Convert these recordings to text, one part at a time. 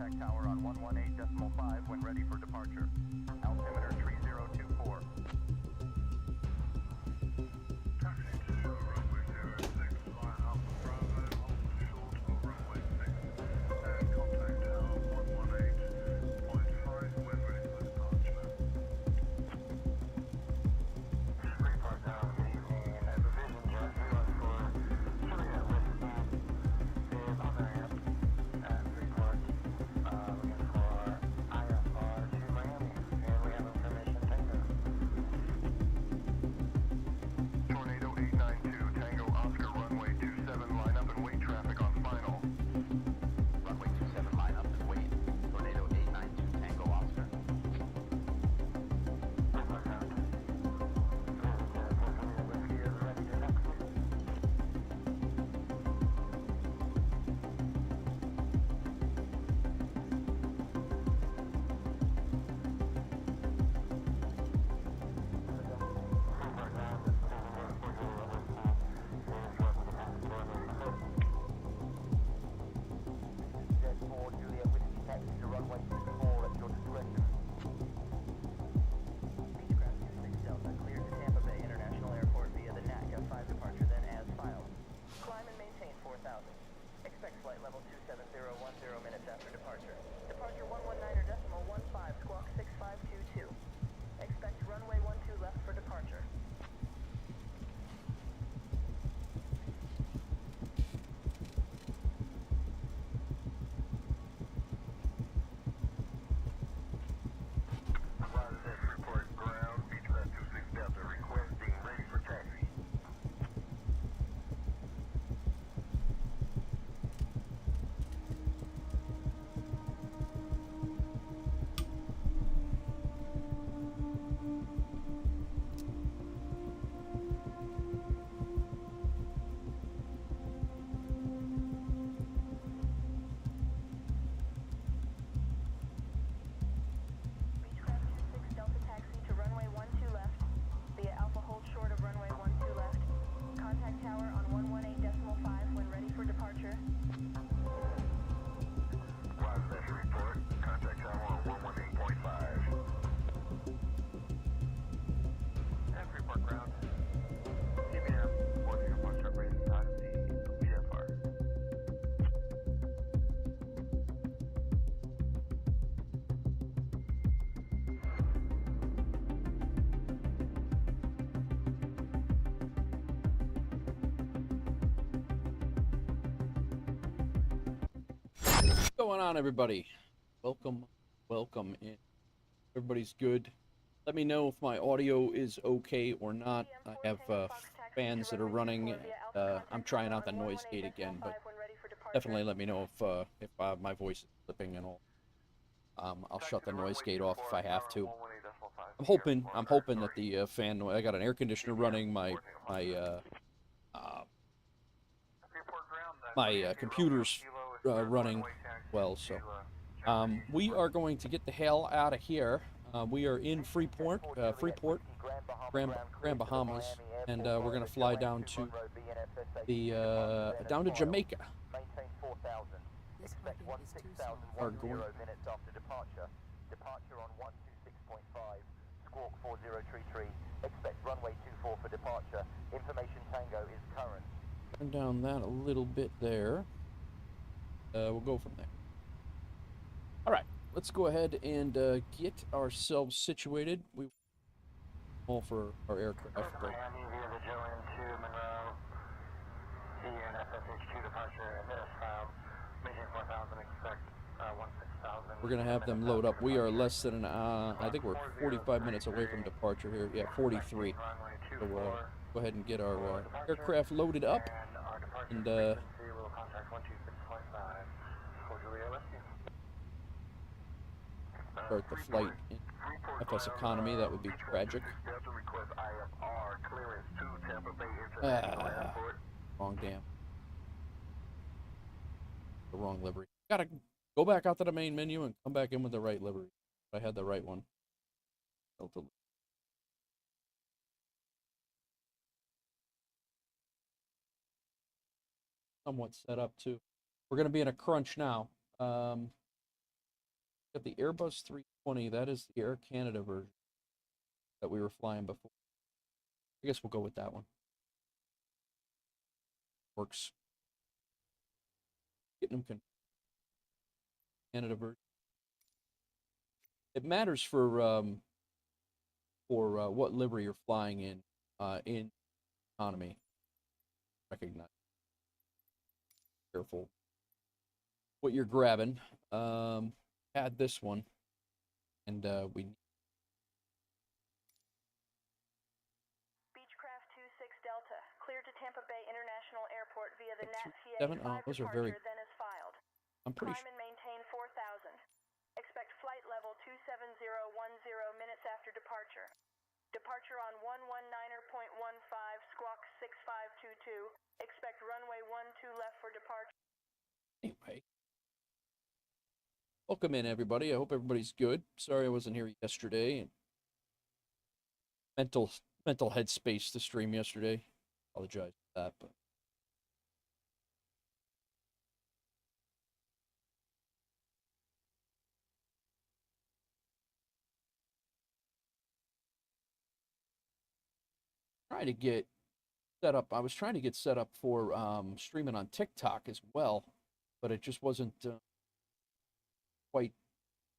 Contact tower on 118.5 when ready for departure. Altimeter 3024. What's going on, everybody? Welcome in. Everybody's good. Let me know if my audio is okay or not. I have fans that are running. I'm trying out the noise gate again, but definitely let me know if my voice is slipping and all. I'll shut the noise gate off if I have to. I'm hoping that the fan noise. I got an air conditioner running. My computer's running well, so we are going to get the hell out of here. We are in Freeport, Grand Bahamas, and we're gonna fly down to down to Jamaica. Are going. Minutes after departure. Departure on 126.5. Squawk 4033. Expect runway 24 for departure. Information Tango is current. Turn down that a little bit there. We'll go from there. All right, let's go ahead and get ourselves situated. We all for our aircraft. Miami via the Joanne to Monroe. FSH2 departure. Minutes filed. Mission 4000. Expect 16,000. We're gonna have them load up. We are less than an I think we're 45 minutes away from departure here. Yeah, 43. So go ahead and get our aircraft loaded up and start the flight in FSEconomy. That would be tragic. Wrong damn. The wrong livery. Gotta go back out to the main menu and come back in with the right livery. I had the right one. Somewhat set up too. We're gonna be in a crunch now. Got the Airbus 320. That is the Air Canada version that we were flying before. I guess we'll go with that one. Works. Getting them Canada version. It matters for what livery you're flying in economy. Recognize. Careful what you're grabbing. Had this one, and we. Beechcraft 26 Delta, cleared to Tampa Bay International Airport via the NATCA 7. 5 Oh, those are departure, very. then is filed. I'm pretty. Climb and maintain 4,000. Expect flight level 27010 minutes after departure. Departure on 119.15, squawk 6522. Expect runway 12 left for departure. Anyway. Welcome in, everybody. I hope everybody's good. Sorry I wasn't here yesterday. Mental headspace to stream yesterday. Apologize for that, but trying to get set up. I was trying to get set up for streaming on TikTok as well, but it just wasn't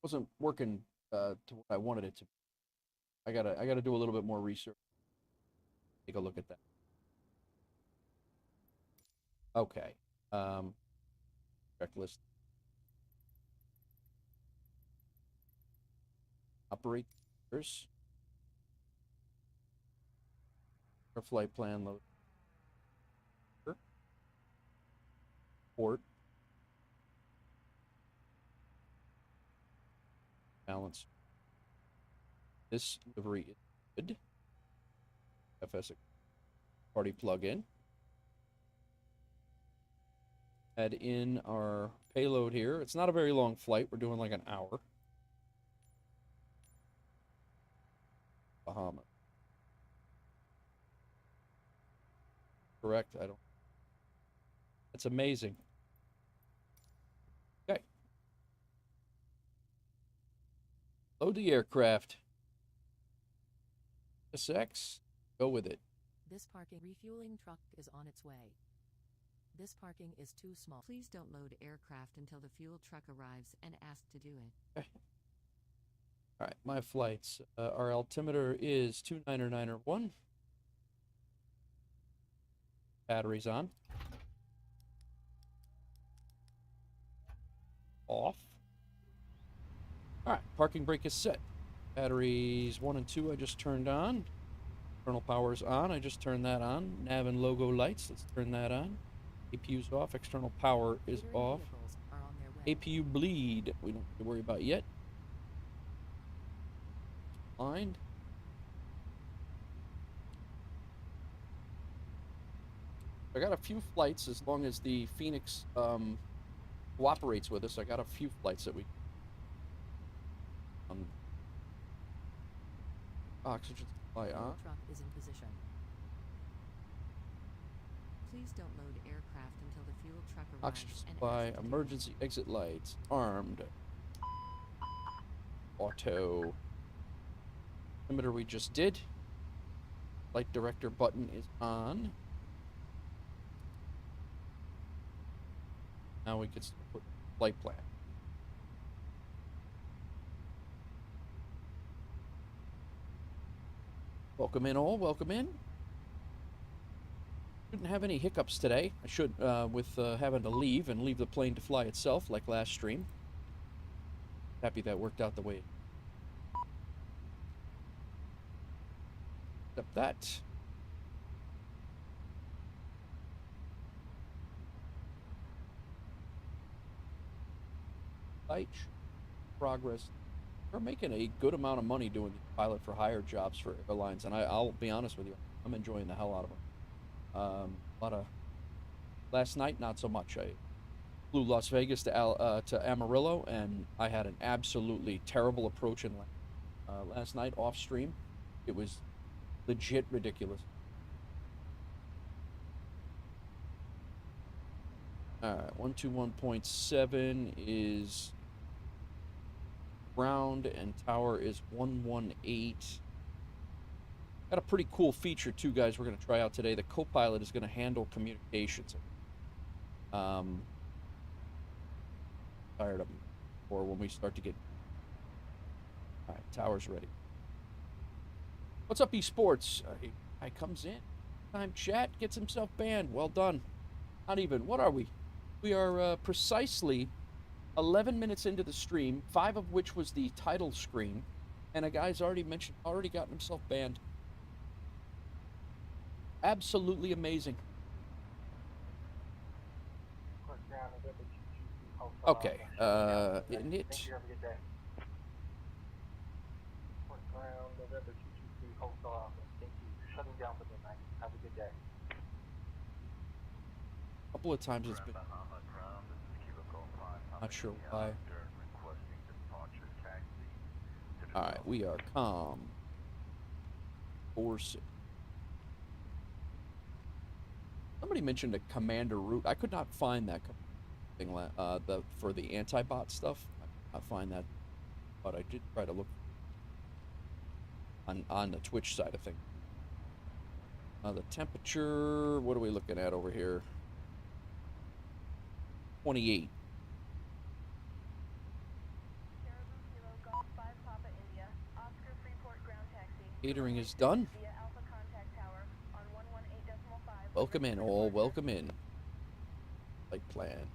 wasn't working to what I wanted it to be. I gotta do a little bit more research. Take a look at that. Okay. Checklist. Operators. Our flight plan load. Port. Balance. This livery is good. FS party plug-in. Add in our payload here. It's not a very long flight. We're doing like an hour. Bahamas. Correct. I don't. That's amazing. Okay. Load the aircraft. SX. Go with it. This parking refueling truck is on its way. This parking is too small. Please don't load aircraft until the fuel truck arrives and ask to do it. Okay. All right, my flights. Our altimeter is 29901. Batteries on. Off. All right, parking brake is set. Batteries 1 and 2 I just turned on. Internal power is on. I just turned that on. Nav and logo lights. Let's turn that on. APU's off. External power is off. APU bleed. We don't have to worry about yet. Blind. I got a few flights as long as the Phoenix cooperates with us. I got a few flights that we. Oxygen supply on. Truck is in position. Please don't load aircraft until the fuel truck arrives. Oxygen supply, emergency exit lights, armed. Auto. Limiter we just did. Flight director button is on. Now we can put flight plan. Welcome in all, welcome in. Shouldn't have any hiccups today. I should, with having to leave the plane to fly itself like last stream. Happy that worked out the way. Except that. Flight progress. We're making a good amount of money doing pilot for hire jobs for airlines, and I'll be honest with you, I'm enjoying the hell out of them. A lot of last night, not so much. I flew Las Vegas to Amarillo, and I had an absolutely terrible approach in last night off stream. It was legit ridiculous. All right, 121.7 is ground, and tower is 118. Got a pretty cool feature too, guys, we're going to try out today. The co-pilot is going to handle communications. Tired of them. Or when we start to get... All right, tower's ready. What's up, esports? Guy comes in. Time chat, gets himself banned. Well done. Not even. What are we? We are precisely 11 minutes into the stream, 5 of which was the title screen, and a guy's already gotten himself banned. Absolutely amazing. Okay, isn't it? A couple of times it's been... Not sure why. Alright, we are calm. 4-6. Somebody mentioned a commander route. I could not find that thing for the anti-bot stuff. I could not find that, but I did try to look on the Twitch side of things. The temperature, what are we looking at over here? 28. Catering is done. Welcome in, all. Welcome in. Flight plan.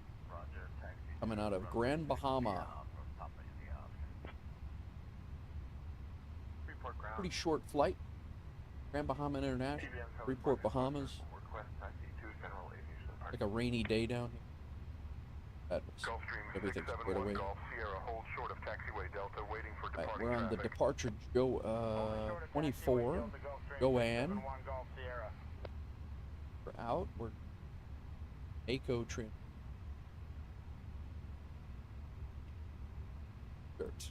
Coming out of Grand Bahama. Pretty short flight. Grand Bahama International. Freeport, Bahamas. Like a rainy day down here. That was, everything's squared away. Right, we're on the departure 24. Joanne. We're out. We're ACO trim. Dirt.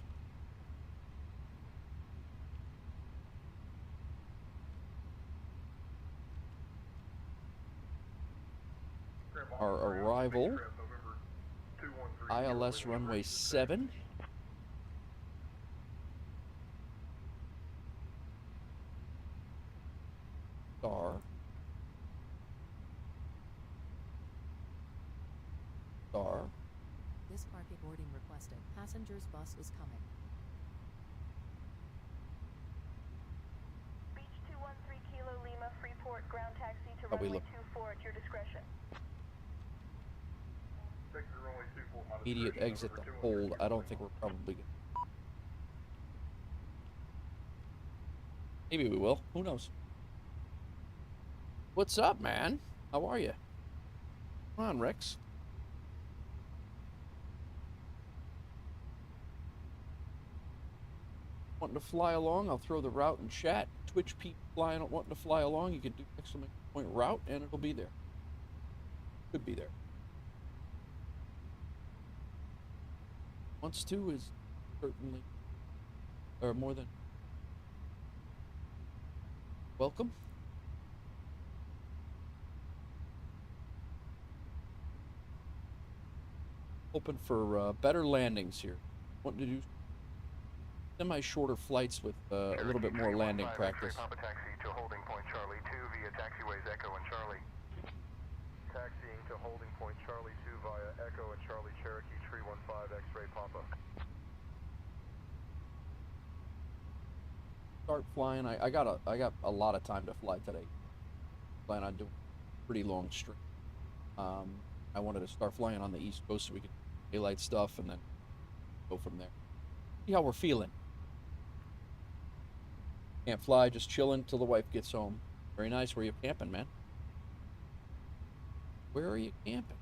Our arrival. ILS runway 7. Star. This parking boarding requested. Passengers bus is coming. Beach 213 Kilo Lima, Freeport, ground taxi to runway 24 at your discretion. Immediate exit to hold. I don't think we're probably gonna... Maybe we will. Who knows? What's up, man? How are you? Come on, Rex. Wanting to fly along? I'll throw the route in chat. Twitch people wanting to fly along. You can do exclamation point route, and it'll be there. Could be there. Wants to is certainly, or more than welcome. Hoping for better landings here. Wanting to do semi-shorter flights with a little bit more landing practice. Taxi to holding point Charlie 2 via taxiways Echo and Charlie. Taxiing to holding point Charlie 2 via Echo and Charlie Cherokee Tree 15 X-ray Papa. Start flying. I got a lot of time to fly today. Plan on doing a pretty long stream. I wanted to start flying on the East Coast so we could daylight stuff and then go from there. See how we're feeling. Can't fly, just chilling till the wife gets home. Very nice. Where are you camping, man? Where are you camping?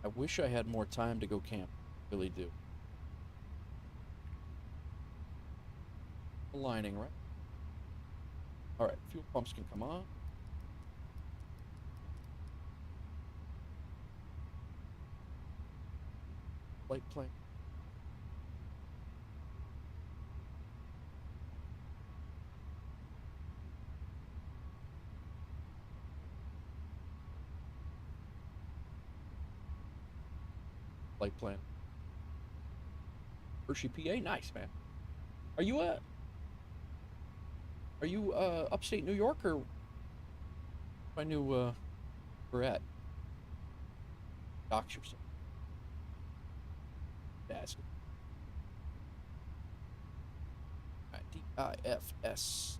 I wish I had more time to go camp. I really do. Aligning, right? All right, fuel pumps can come on. Flight plan. Flight plan. Hershey, PA. Nice, man. Are you upstate New York, or I knew we're at? Dox yourself. Ask it. All right, DIFSR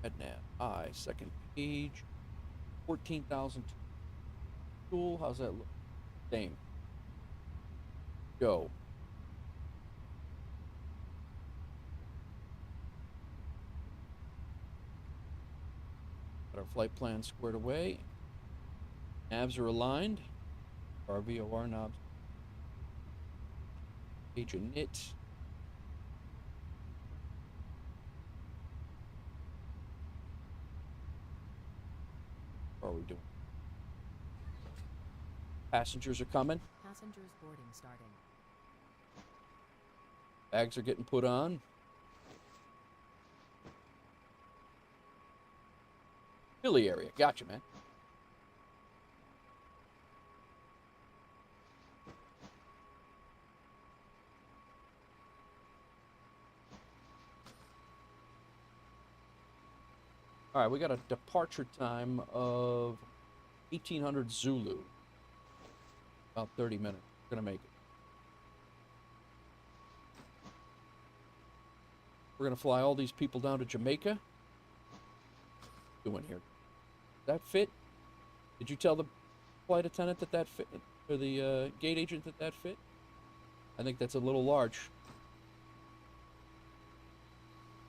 headnav I second page 14,000 tool. How's that look? Same. Go. Got our flight plan squared away. Navs are aligned. Our VOR knobs. Page a knit. What are we doing? Passengers are coming. Passengers boarding starting. Bags are getting put on. Philly area. Gotcha, man. All right, we got a departure time of 1800 Zulu. About 30 minutes. We're gonna make it. We're gonna fly all these people down to Jamaica. Doing here. Does that fit? Did you tell the flight attendant that that fit, or the gate agent that that fit? I think that's a little large.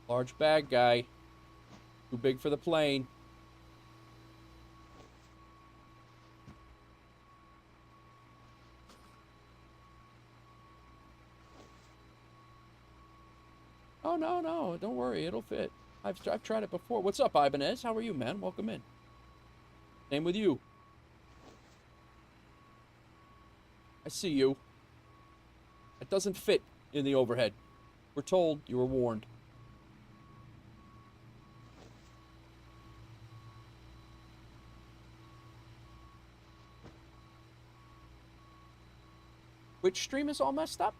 Large bag, guy. Too big for the plane. Oh, no, no. Don't worry. It'll fit. I've tried it before. What's up, Ibanez? How are you, man? Welcome in. Same with you. I see you. It doesn't fit in the overhead. We're told, you were warned. Which stream is all messed up?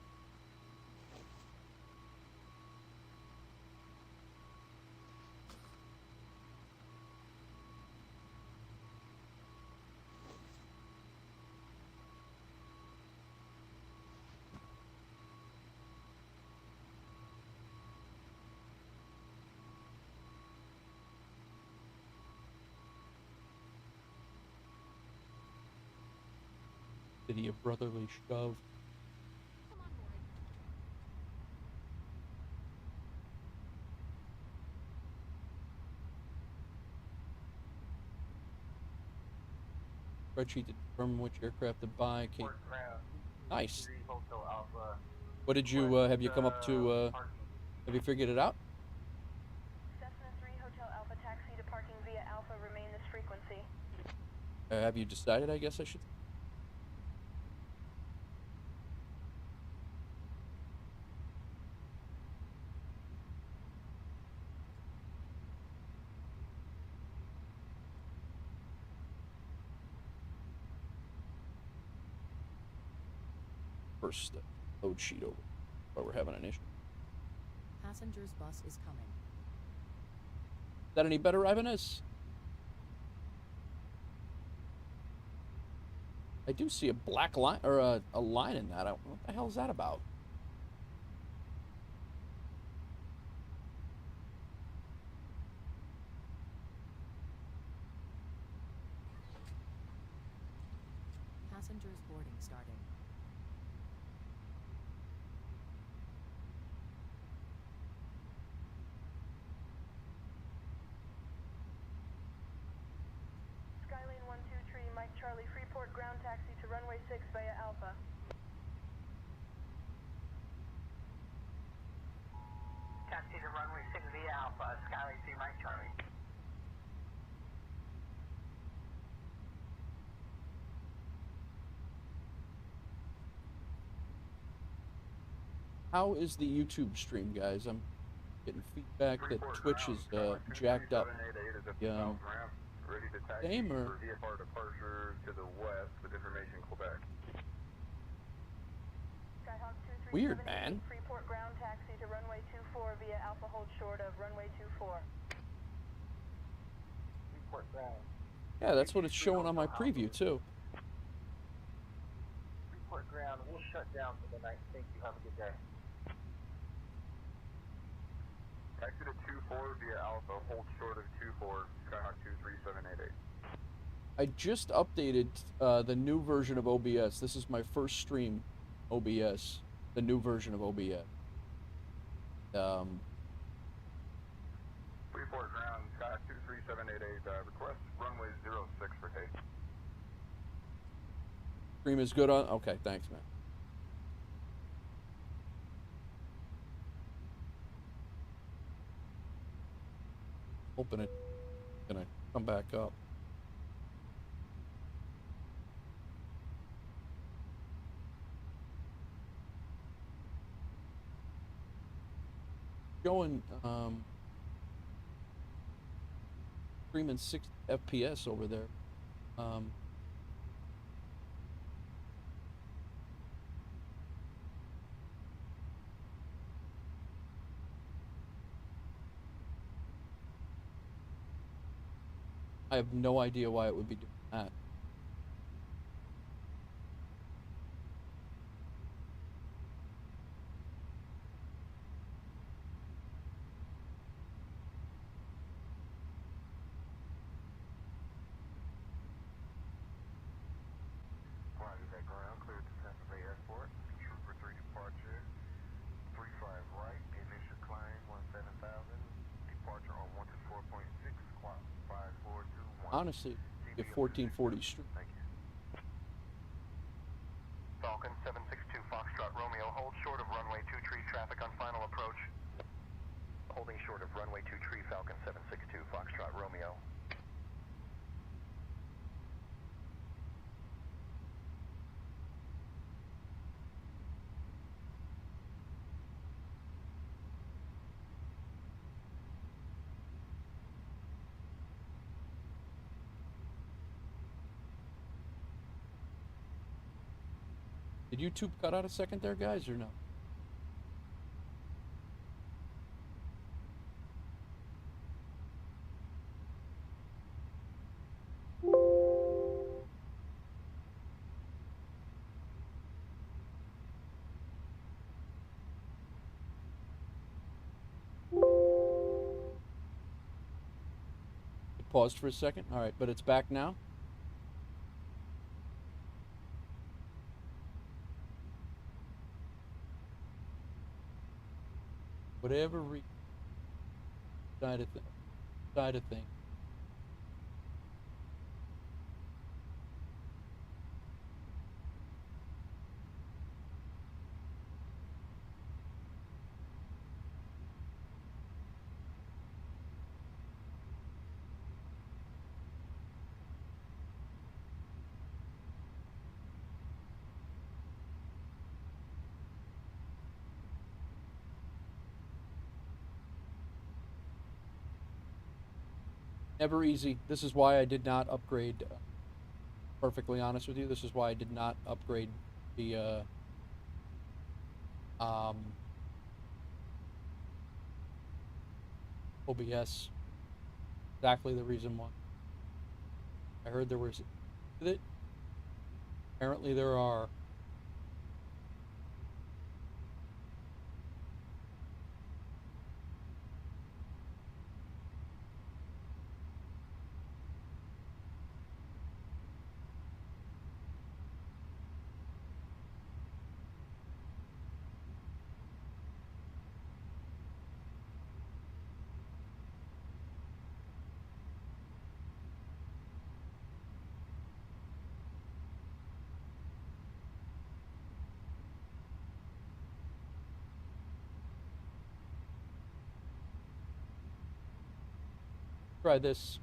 City of brotherly shove. Spreadsheet to determine which aircraft to buy. Okay. Nice. What did you, have you come up to, have you figured it out? Cessna 3 Hotel Alpha taxi to parking via Alpha, remain this frequency. Have you decided, I guess I should? First load sheet over, but we're having an issue. Passengers bus is coming. Is that any better, Ibanez? I do see a black line, or a line in that. What the hell is that about? Passengers boarding starting. Skylane 123, Mike Charlie, Freeport ground taxi to runway 6 via Alpha. Taxi to runway 6 via Alpha, Skylane 3, Mike Charlie. How is the YouTube stream, guys? I'm getting feedback that Twitch is jacked up. Yeah. Same or? VFR departure to the west with information Quebec. Skyhawk Weird, man. Freeport ground taxi to runway 24 via Alpha hold short of runway 24. Freeport ground. Yeah, that's what it's showing on my preview, too. Freeport ground, we'll shut down for the night. Thank you. Have a good day. Taxi to 24 via Alpha, hold short of 24, Skyhawk 23788. I just updated the new version of OBS. This is my first stream, OBS, the new version of OBS. Freeport ground, Skyhawk 23788, request runway 06 for take. Stream is good on. Okay, thanks, man. Hoping it's gonna come back up. Showing streaming 60 FPS over there. I have no idea why it would be doing that. Roger that ground, cleared to Tampa Bay Airport. Trooper 3 departure, 35 right, initial climb 17,000, departure on 124.6, squawk 5421. Honestly, get 1440 stream. Thank you. Falcon 762 Foxtrot Romeo, hold short of runway 2 tree traffic on final approach. Holding short of runway 2 tree, Falcon 762 Foxtrot Romeo. Did YouTube cut out a second there, guys, or no? It paused for a second. All right, but it's back now. Whatever side of thing. Never easy. This is why I did not upgrade. Perfectly honest with you, this is why I did not upgrade the OBS. Exactly the reason why. I heard there was with it. Apparently there are. Try this.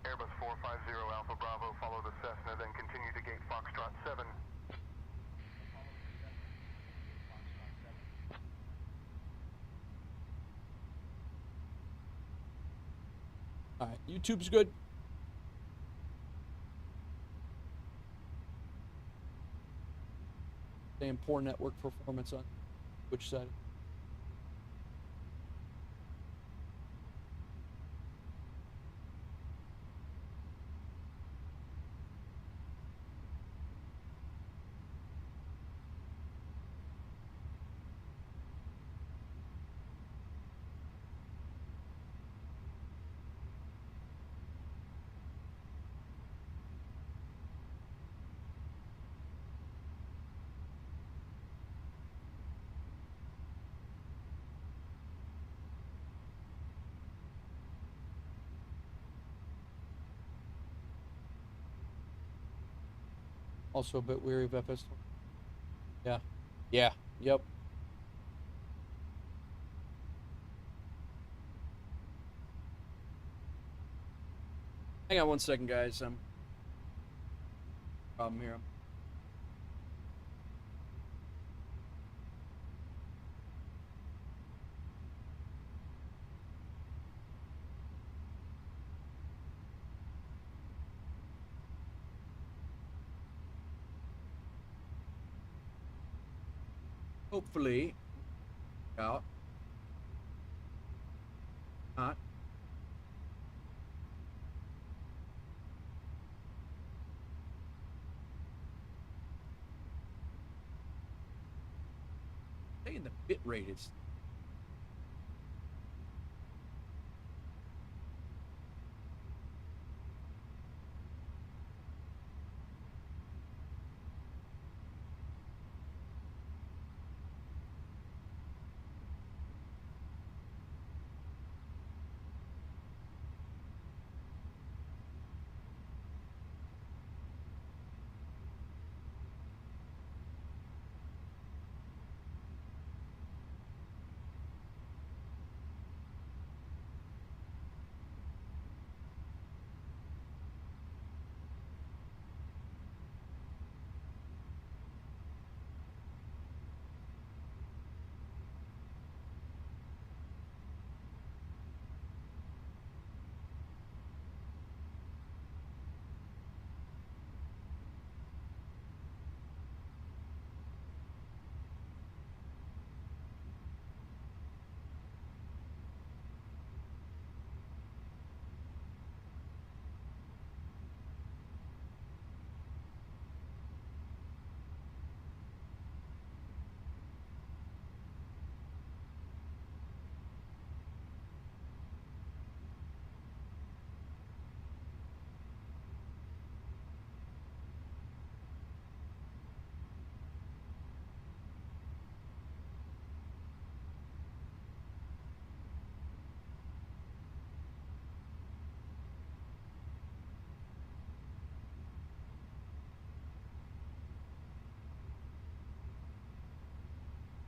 Airbus 450 Alpha Bravo, follow the Cessna, then continue to gate Foxtrot 7. All right, YouTube's good. Saying poor network performance on which side? Also a bit weary of FS. Yeah. Yeah. Yep. Hang on one second, guys. Problem here. Hopefully, out. Not. Saying the bit rate is.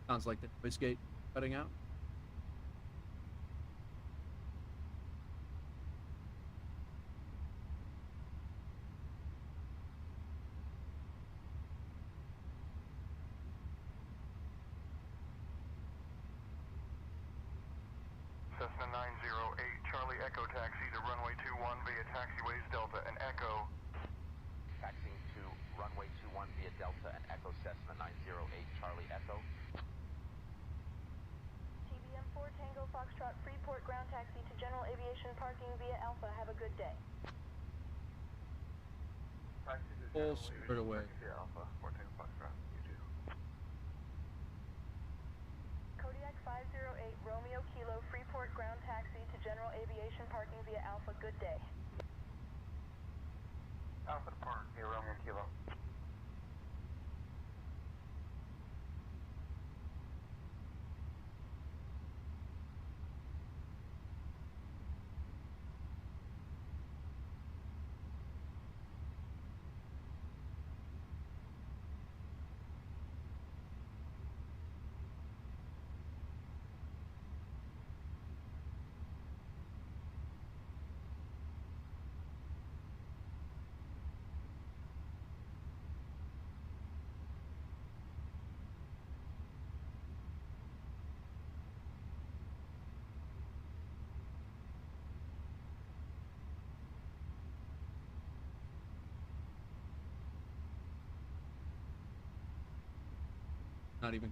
Sounds like the noise gate cutting out. Cessna 908, Charlie Echo taxi to runway 21 via taxiways Delta and Echo. Taxiing to runway 21 via Delta and Echo Cessna 908 Charlie Echo. TBM 4 Tango Foxtrot Freeport ground taxi to general aviation parking via Alpha. Have a good day. Taxi to Full general squared away. via Alpha, 14 Foxtrot, you do. Kodiak 508 Romeo Kilo Freeport ground taxi to general aviation parking via Alpha. Good day. Alpha to park near Romeo Kilo. Not even.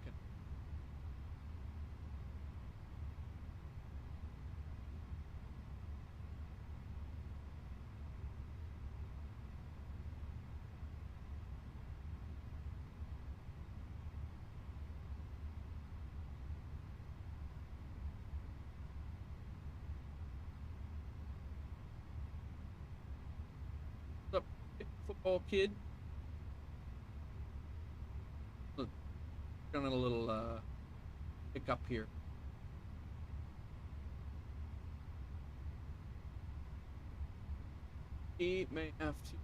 What's up, football kid? Look, got a little hiccup here. He may have to.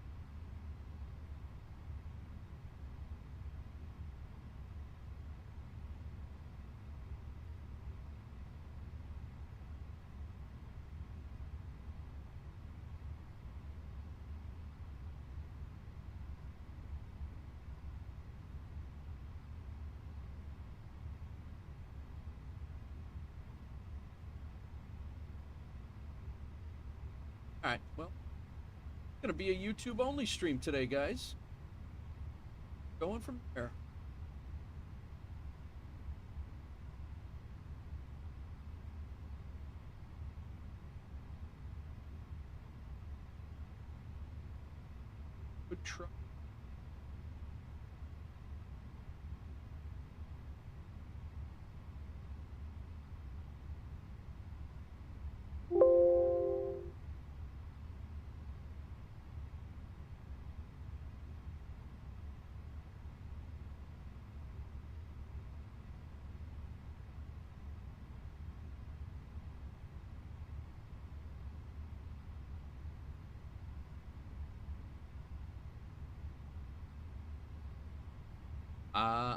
All right, well, it's gonna be a YouTube only stream today, guys. Going from there. Good try.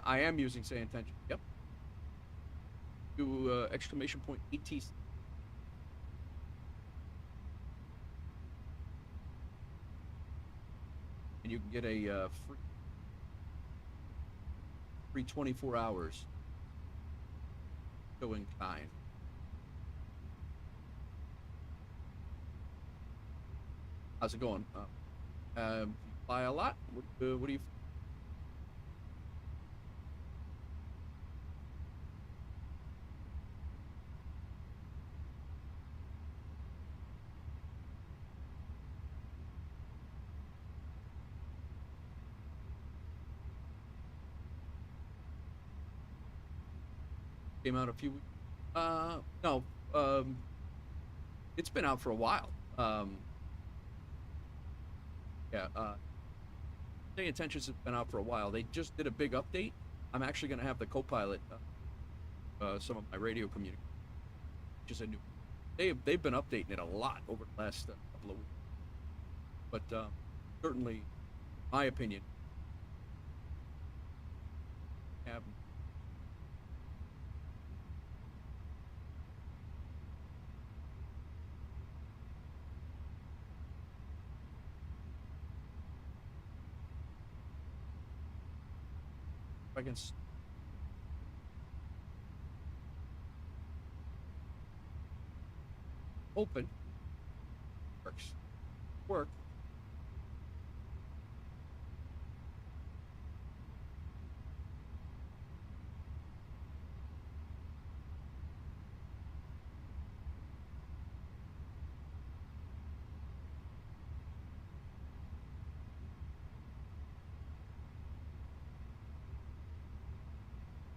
I am using Say Intentions. Yep. Do exclamation point ATC. And you can get a free 24 hours showing kind. How's it going? You fly a lot? What do you? Came out a few weeks. No. It's been out for a while. Yeah. Say Intentions has been out for a while. They just did a big update. I'm actually going to have the co-pilot some of my radio communication, which is a new. They've been updating it a lot over the last couple of weeks. But certainly, my opinion, have. I can open work.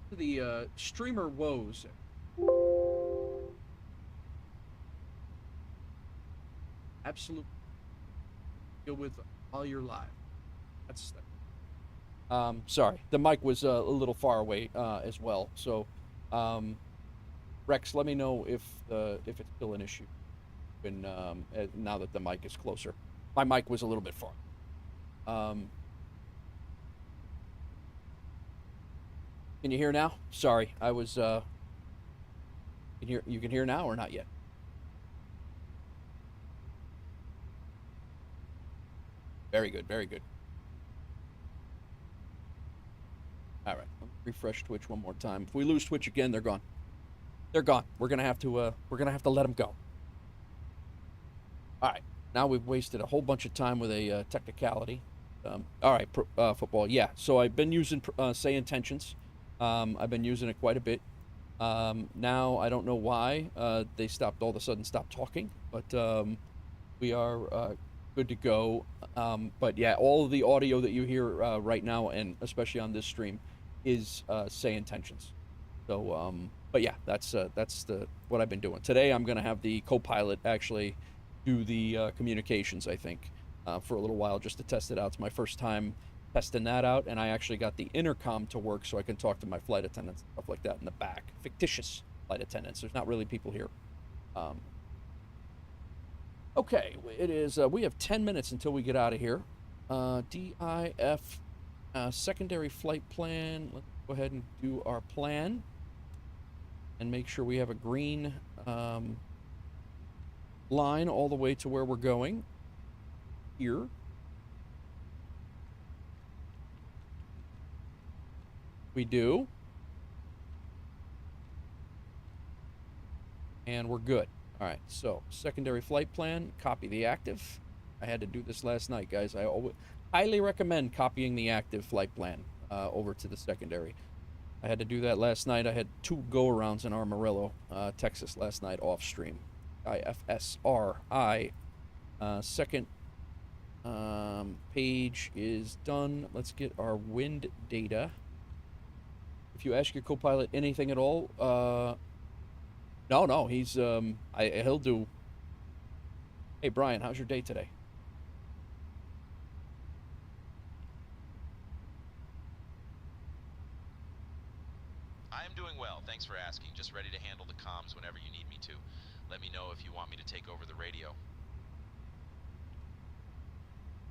The streamer woes. Absolutely. Deal with all your life. That's. Sorry, the mic was a little far away as well. So, Rex, let me know if it's still an issue. When now that the mic is closer, my mic was a little bit far. Can you hear now? Sorry, I was. You can hear now or not yet? Very good, very good. All right, refresh Twitch one more time. If we lose Twitch again, they're gone. They're gone. We're gonna have to let them go. All right, now we've wasted a whole bunch of time with a technicality. All right, football. Yeah, so I've been using Say Intentions. I've been using it quite a bit. Now I don't know why they all of a sudden stopped talking, but we are good to go. But yeah, all of the audio that you hear right now, and especially on this stream, is Say Intentions. So, but yeah, that's what I've been doing. Today I'm gonna have the co-pilot actually do the communications, I think, for a little while just to test it out. It's my first time testing that out, and I actually got the intercom to work so I can talk to my flight attendants and stuff like that in the back. Fictitious flight attendants. There's not really people here. Okay, it is. We have 10 minutes until we get out of here. DIF secondary flight plan. Let's go ahead and do our plan and make sure we have a green line all the way to where we're going here. We do. And we're good. All right, so secondary flight plan, copy the active. I had to do this last night, guys. I highly recommend copying the active flight plan over to the secondary. I had to do that last night. I had 2 go-arounds in Amarillo, Texas last night off stream. IFSRI. Second page is done. Let's get our wind data. If you ask your co-pilot anything at all, no, he's he'll do. Hey Brian, how's your day today? I am doing well, thanks for asking. Just ready to handle the comms whenever you need me to. Let me know if you want me to take over the radio.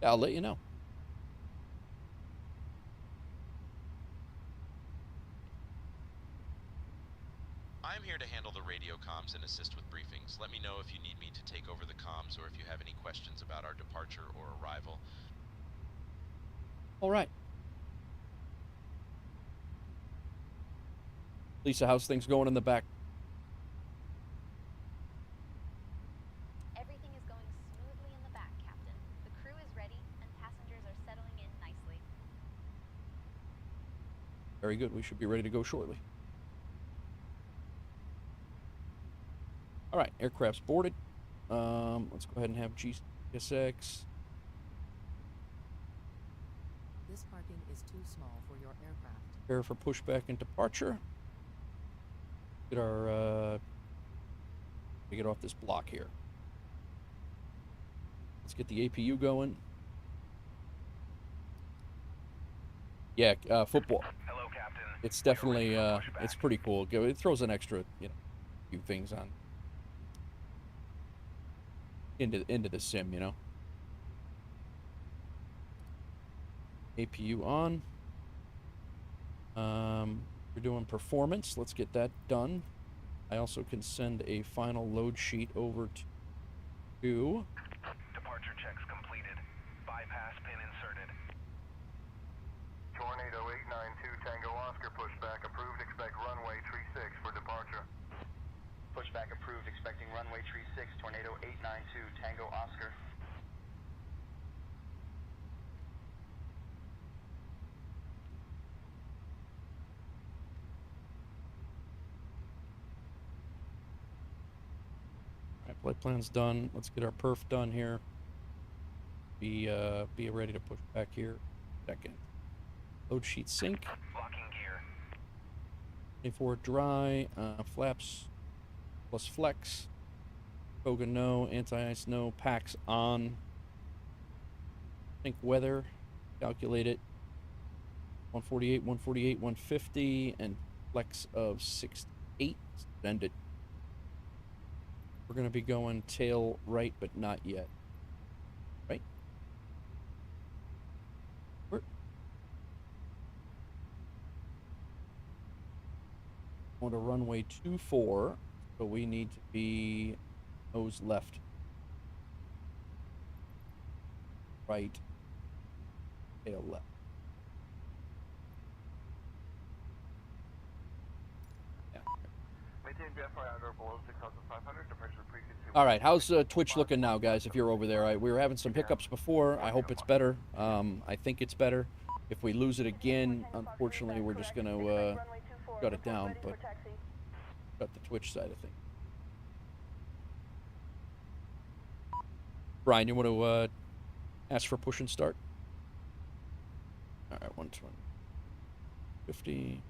Yeah, I'll let you know. I'm here to handle the radio comms and assist with briefings. Let me know if you need me to take over the comms or if you have any questions about our departure or arrival. All right. Lisa, how's things going in the back? Everything is going smoothly in the back, Captain. The crew is ready and passengers are settling in nicely. Very good. We should be ready to go shortly. All right, aircraft's boarded. Let's go ahead and have GSX. This parking is too small for your aircraft. Prepare for pushback and departure. Get our, we get off this block here. Let's get the APU going. Yeah, football. Hello, Captain. It's definitely, it's pretty cool. It throws an extra, few things on. Into the sim, APU on. We're doing performance. Let's get that done. I also can send a final load sheet over to Departure checks completed. Bypass pin inserted. Tornado 892 Tango Oscar pushback approved. Expect runway 36 for departure. Pushback approved, expecting runway 36, Tornado 892, Tango Oscar. All right, flight plan's done. Let's get our perf done here. Be ready to push back here. Second. Load sheet sync. Locking gear. 24 dry. Flaps plus flex. Toga no. Anti-ice no. Packs on. Think weather. Calculate it. 148, 148, 150, and flex of 68. Send it. We're going to be going tail right, but not yet. Right? We're on to runway 24, so we need to be nose left. Right. Tail left. All right, how's Twitch looking now, guys, if you're over there? We were having some hiccups before. I hope it's better. I think it's better. If we lose it again, unfortunately, we're just going to shut it down, but shut the Twitch side of things. Brian, you want to ask for push and start? All right, 120. 50.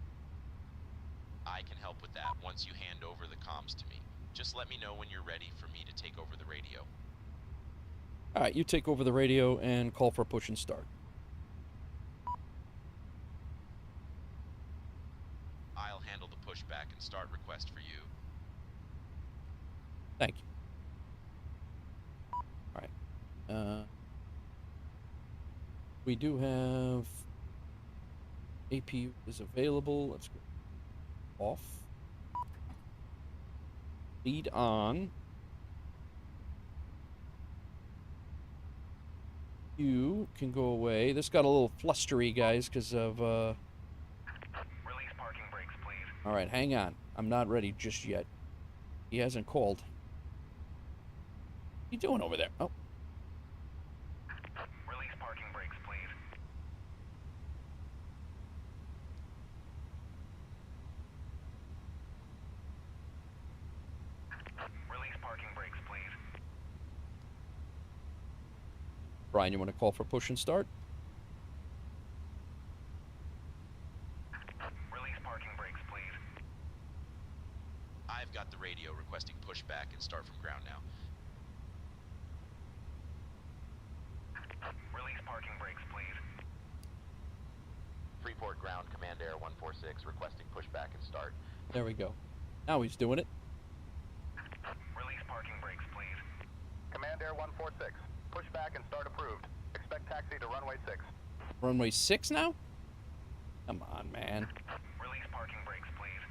I can help with that once you hand over the comms to me. Just let me know when you're ready for me to take over the radio. All right, you take over the radio and call for push and start. I'll handle the pushback and start request for you. Thank you. All right. We do have APU is available. Let's go off. Lead on. You can go away. This got a little flustery, guys, because of Release parking brakes, please. All right, hang on. I'm not ready just yet. He hasn't called. What are you doing over there? Oh. Release parking brakes, please. Release parking brakes, please. Brian, you want to call for push and start? Release parking brakes, please. I've got the radio requesting pushback and start from ground now. Release parking brakes, please. Freeport ground, Command Air 146, requesting pushback and start. There we go. Now he's doing it. Release parking brakes, please. Command Air 146, pushback and start approved. Expect taxi to runway 6. Runway 6 now? Come on, man. Release parking brakes, please.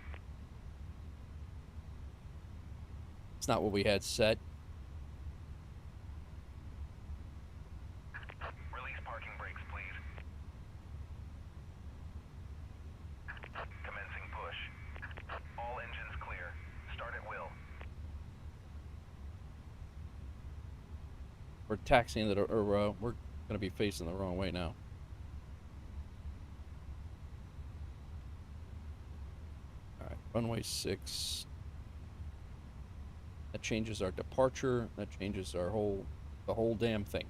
It's not what we had set. Release parking brakes, please. Commencing push. All engines clear. Start at will. We're taxiing the, or we're going to be facing the wrong way now. All right, runway 6. That changes our departure. That changes our the whole damn thing.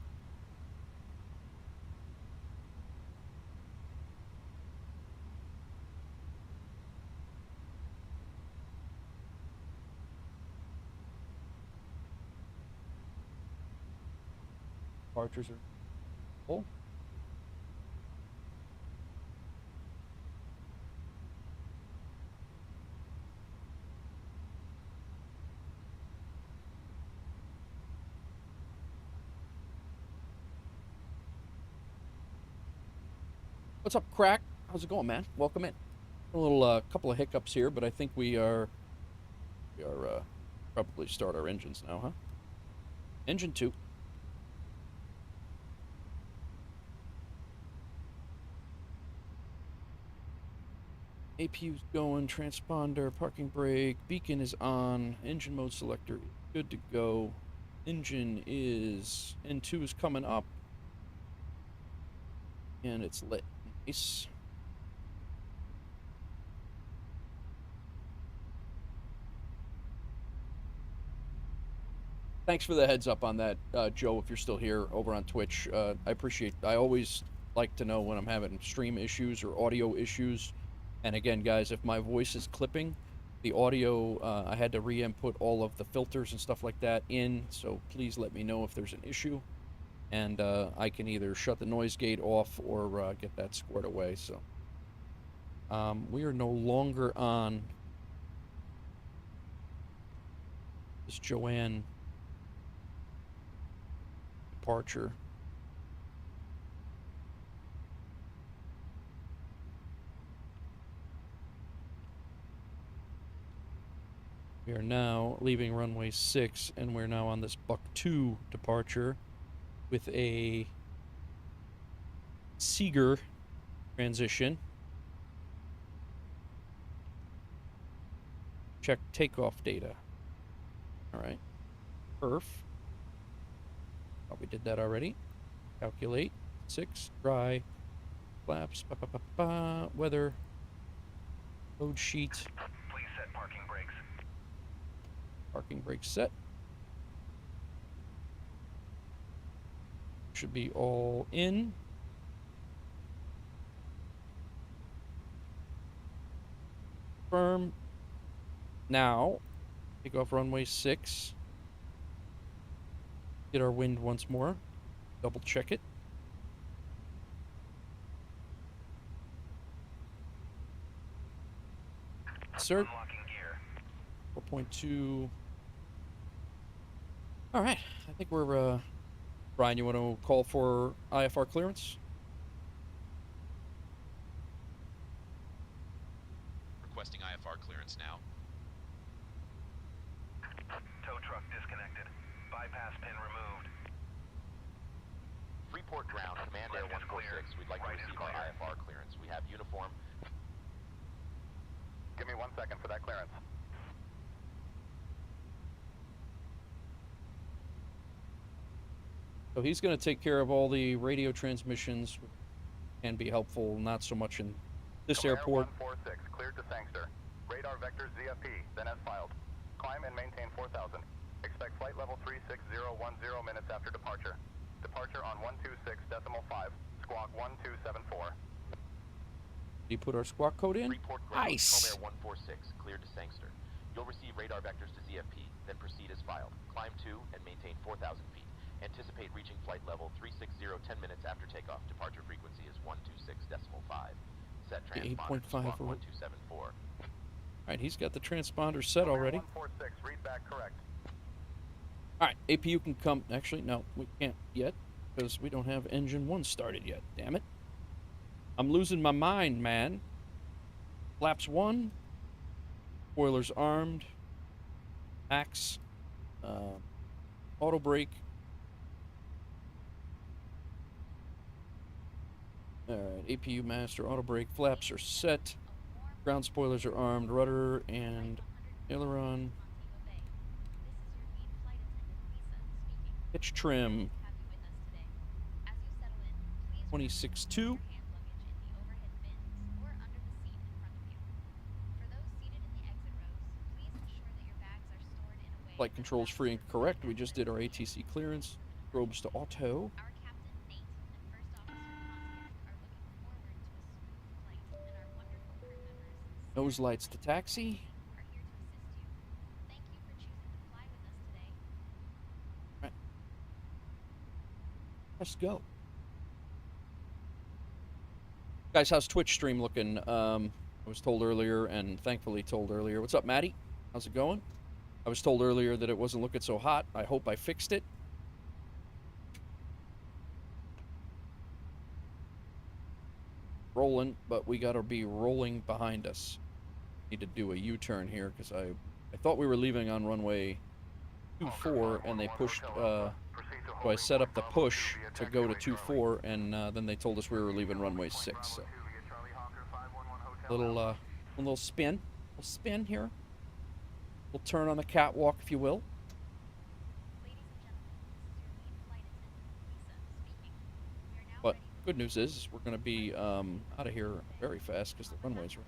Departures are full. What's up, Crack? How's it going, man? Welcome in. A little couple of hiccups here, but I think we are probably start our engines now, huh? Engine 2. APU's going, transponder, parking brake, beacon is on, engine mode selector is good to go. Engine is, N2 is coming up. And it's lit. Nice. Thanks for the heads up on that, Joe, if you're still here over on Twitch. I always like to know when I'm having stream issues or audio issues. And again, guys, if my voice is clipping, the audio, I had to re-input all of the filters and stuff like that in, so please let me know if there's an issue. And I can either shut the noise gate off or get that squared away. So we are no longer on this Joanne departure. We are now leaving runway 6, and we're now on this Buck 2 departure with a Seeger transition. Check takeoff data. All right. Perf. Oh, we did that already. Calculate. 6. Dry. Flaps. Weather. Load sheet. Please set parking brakes. Parking brake set. Should be all in. Firm. Now, take off runway 6. Get our wind once more. Double check it. Insert. 4.2. All right. I think we're, Brian, you want to call for IFR clearance? Requesting IFR clearance now. Tow truck disconnected. Bypass pin removed. Freeport ground, Command Air 146. We'd like to receive our IFR clearance. We have uniform. Give me 1 second for that clearance. So he's going to take care of all the radio transmissions, which can be helpful, not so much in this airport. 146, cleared to Sangster. Radar vectors ZFP, then as filed. Climb and maintain 4,000. Expect flight level 36010 minutes after departure. Departure on 126.5, squawk 1274. Did he put our squawk code in? Report ground, Nice. Comair 146, cleared to Sangster. You'll receive radar vectors to ZFP, then proceed as filed. Climb 2 and maintain 4,000 feet. Anticipate reaching flight level 360 10 minutes after takeoff. Departure frequency is 126.5. Set transponder to squawk 1274. All right, he's got the transponder set already. 146, read back correct. All right, APU can come. Actually, no, we can't yet because we don't have engine 1 started yet. Damn it. I'm losing my mind, man. Flaps 1. Spoilers armed. Max. Auto brake. Alright, APU master, auto brake, flaps are set. Ground spoilers are armed, rudder and aileron. Pitch trim. 26.2. Flight controls free and correct. We just did our ATC clearance. Probes to auto. Nose lights to taxi. Right. Let's go. Guys, how's Twitch stream looking? I was told earlier, and thankfully told earlier. What's up, Maddie? How's it going? I was told earlier that it wasn't looking so hot. I hope I fixed it. Rolling, but we gotta be rolling behind us. Need to do a U-turn here because I thought we were leaving on runway 24 and they pushed, so I set up the push to go to 24 and then they told us we were leaving runway 6. So. Little spin. Little spin here. We'll turn on the catwalk, if you will. But good news is we're going to be out of here very fast because the runways are.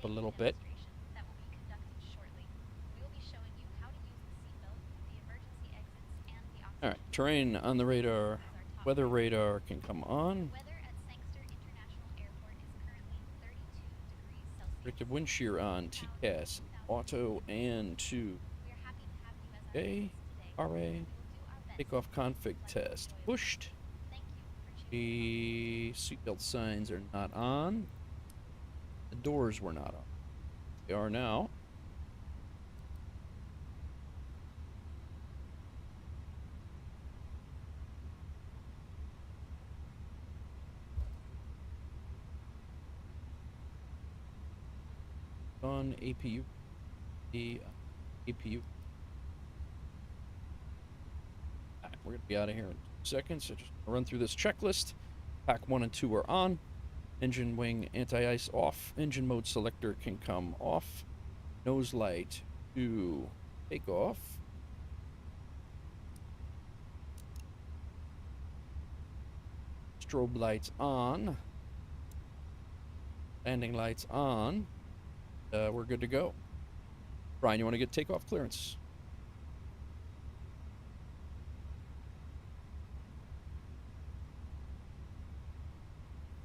A little bit. All right, terrain on the radar. Weather radar can come on. Predictive wind shear on. TCAS, auto, and 2. Okay, RA. Takeoff config test pushed. The seatbelt signs are not on. The doors were not on. They are now. on APU. The APU. Alright, we're gonna be out of here in 2 seconds. So just run through this checklist. Pack 1 and 2 are on. Engine wing anti-ice off. Engine mode selector can come off. Nose light to take off. Strobe lights on. Landing lights on. We're good to go. Brian, you want to get takeoff clearance?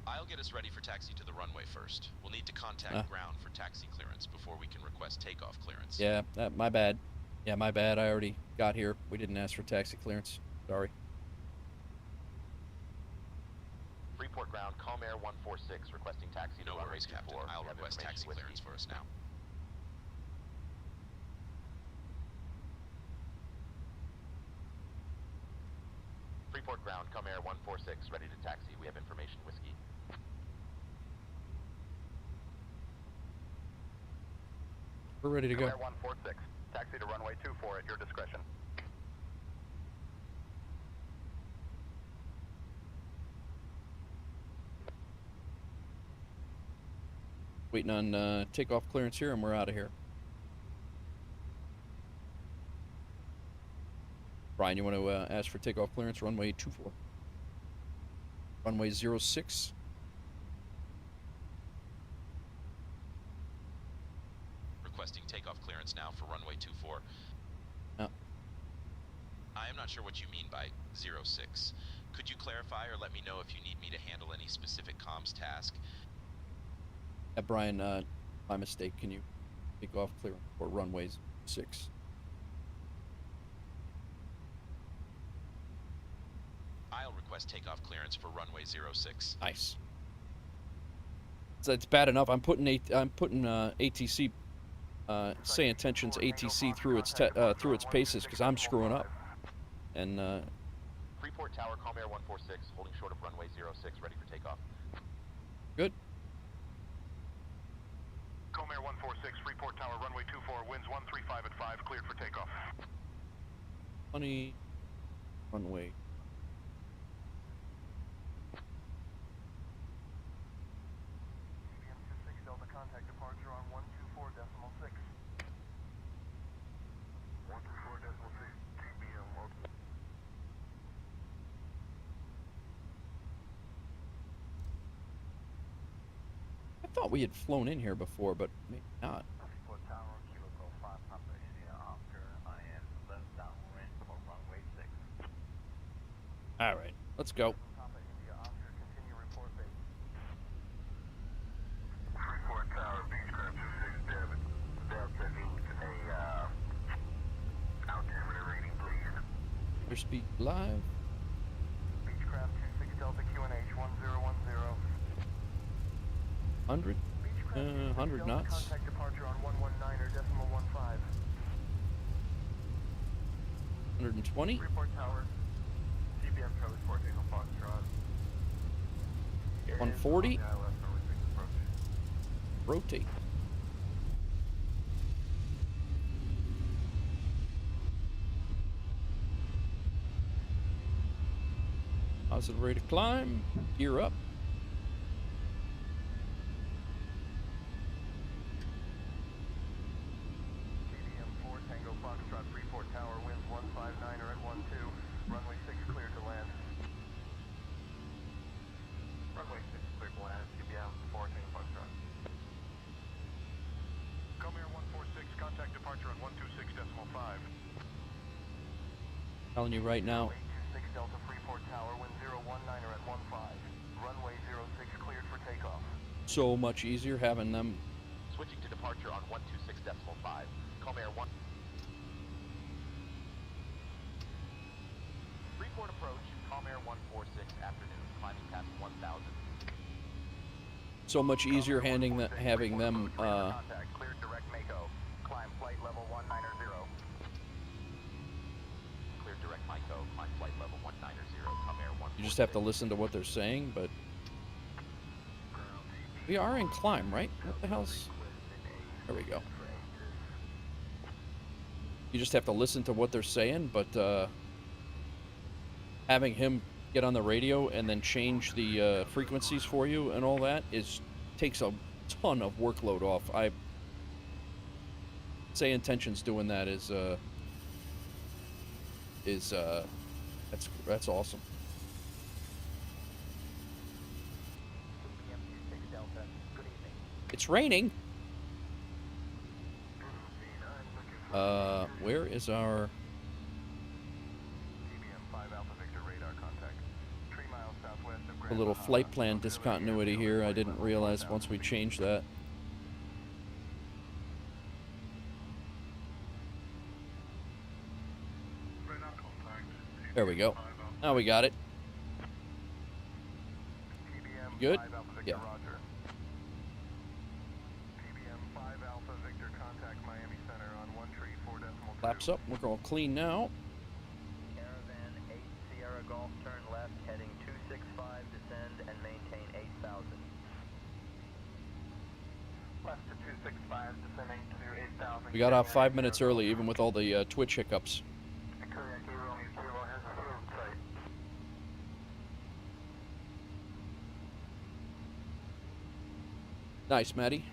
I'll get us ready for taxi to the runway first. We'll need to contact ground for taxi clearance before we can request takeoff clearance. Yeah, my bad. Yeah, my bad. I already got here. We didn't ask for taxi clearance. Sorry. Freeport ground, Calm Air 146 requesting taxi to No runway worries, Captain. 24. I'll We have request taxi information clearance for us now. Freeport ground, Calm Air 146 ready to taxi. We have information whiskey. We're ready to go. Calm Air 146, taxi to runway 24 at your discretion. Waiting on takeoff clearance here, and we're out of here. Brian, you want to ask for takeoff clearance, runway 24. Runway 06. Requesting takeoff clearance now for runway 24. I am not sure what you mean by 06. Could you clarify or let me know if you need me to handle any specific comms task? Brian, my mistake. Can you take off clearance for runway 6? I'll request takeoff clearance for runway 06. Nice. So it's bad enough. I'm putting ATC, Say Intentions ATC through its paces because I'm screwing up. And Freeport Tower, Calm Air 146, holding short of runway 06, ready for takeoff. good. Calm Air 146, Freeport Tower, runway 24, winds 135 at 5, cleared for takeoff. Funny runway. CBM 26 Delta, contact departure on 124.6. 124.6, CBM. I thought we had flown in here before, but maybe not. Freeport Tower, Kilo Golf 5, Papa Sierra Oscar, I am left downwind for runway 6. All right, let's go. Papa India Oscar, continue report base. Freeport Tower, Beechcraft 26 Delta needs a altimeter reading, please. Airspeed live. Beechcraft 26 Delta QNH 1010. 100. 100 knots. Contact departure on 119.15. 120. Freeport Tower, CBM Charlie 14 on Foxtrot. 140. Rotate. Positive rate of climb. Gear up. CBM 4 Tango Foxtrot, Freeport Tower, winds 159er at 12. Runway 6 cleared to land. Runway 6 cleared to land, CBM 4 Tango Foxtrot. Come Air 146, contact departure on 126.5. Telling you right now. 826 Delta Freeport Tower, wind 019er at 15. Runway 06 cleared for takeoff. So much easier having them. Switching to departure on 126.5. Calm Air 1. Freeport approach, Calm Air 146, afternoon, climbing past 1,000. So much easier having them. Contact, cleared direct Mako. Climb flight level 190. Clear direct Miko, climb flight level 190, Calm Air 146. You just have to listen to what they're saying, but we are in climb, right? What the hell's? There we go. You just have to listen to what they're saying, but having him get on the radio and then change the frequencies for you and all that takes a ton of workload off. Say Intentions doing that that's awesome. It's raining. Where is our a little flight plan discontinuity here? I didn't realize once we changed that. There we go. Now we got it. Good? Yeah. Flaps up. We're going clean now. Caravan 8 Sierra Golf, turn left, heading 265, descend and maintain 8,000. Left to 265, descending to 8,000. We got off 5 minutes early, even with all the Twitch hiccups. Nice, Maddie.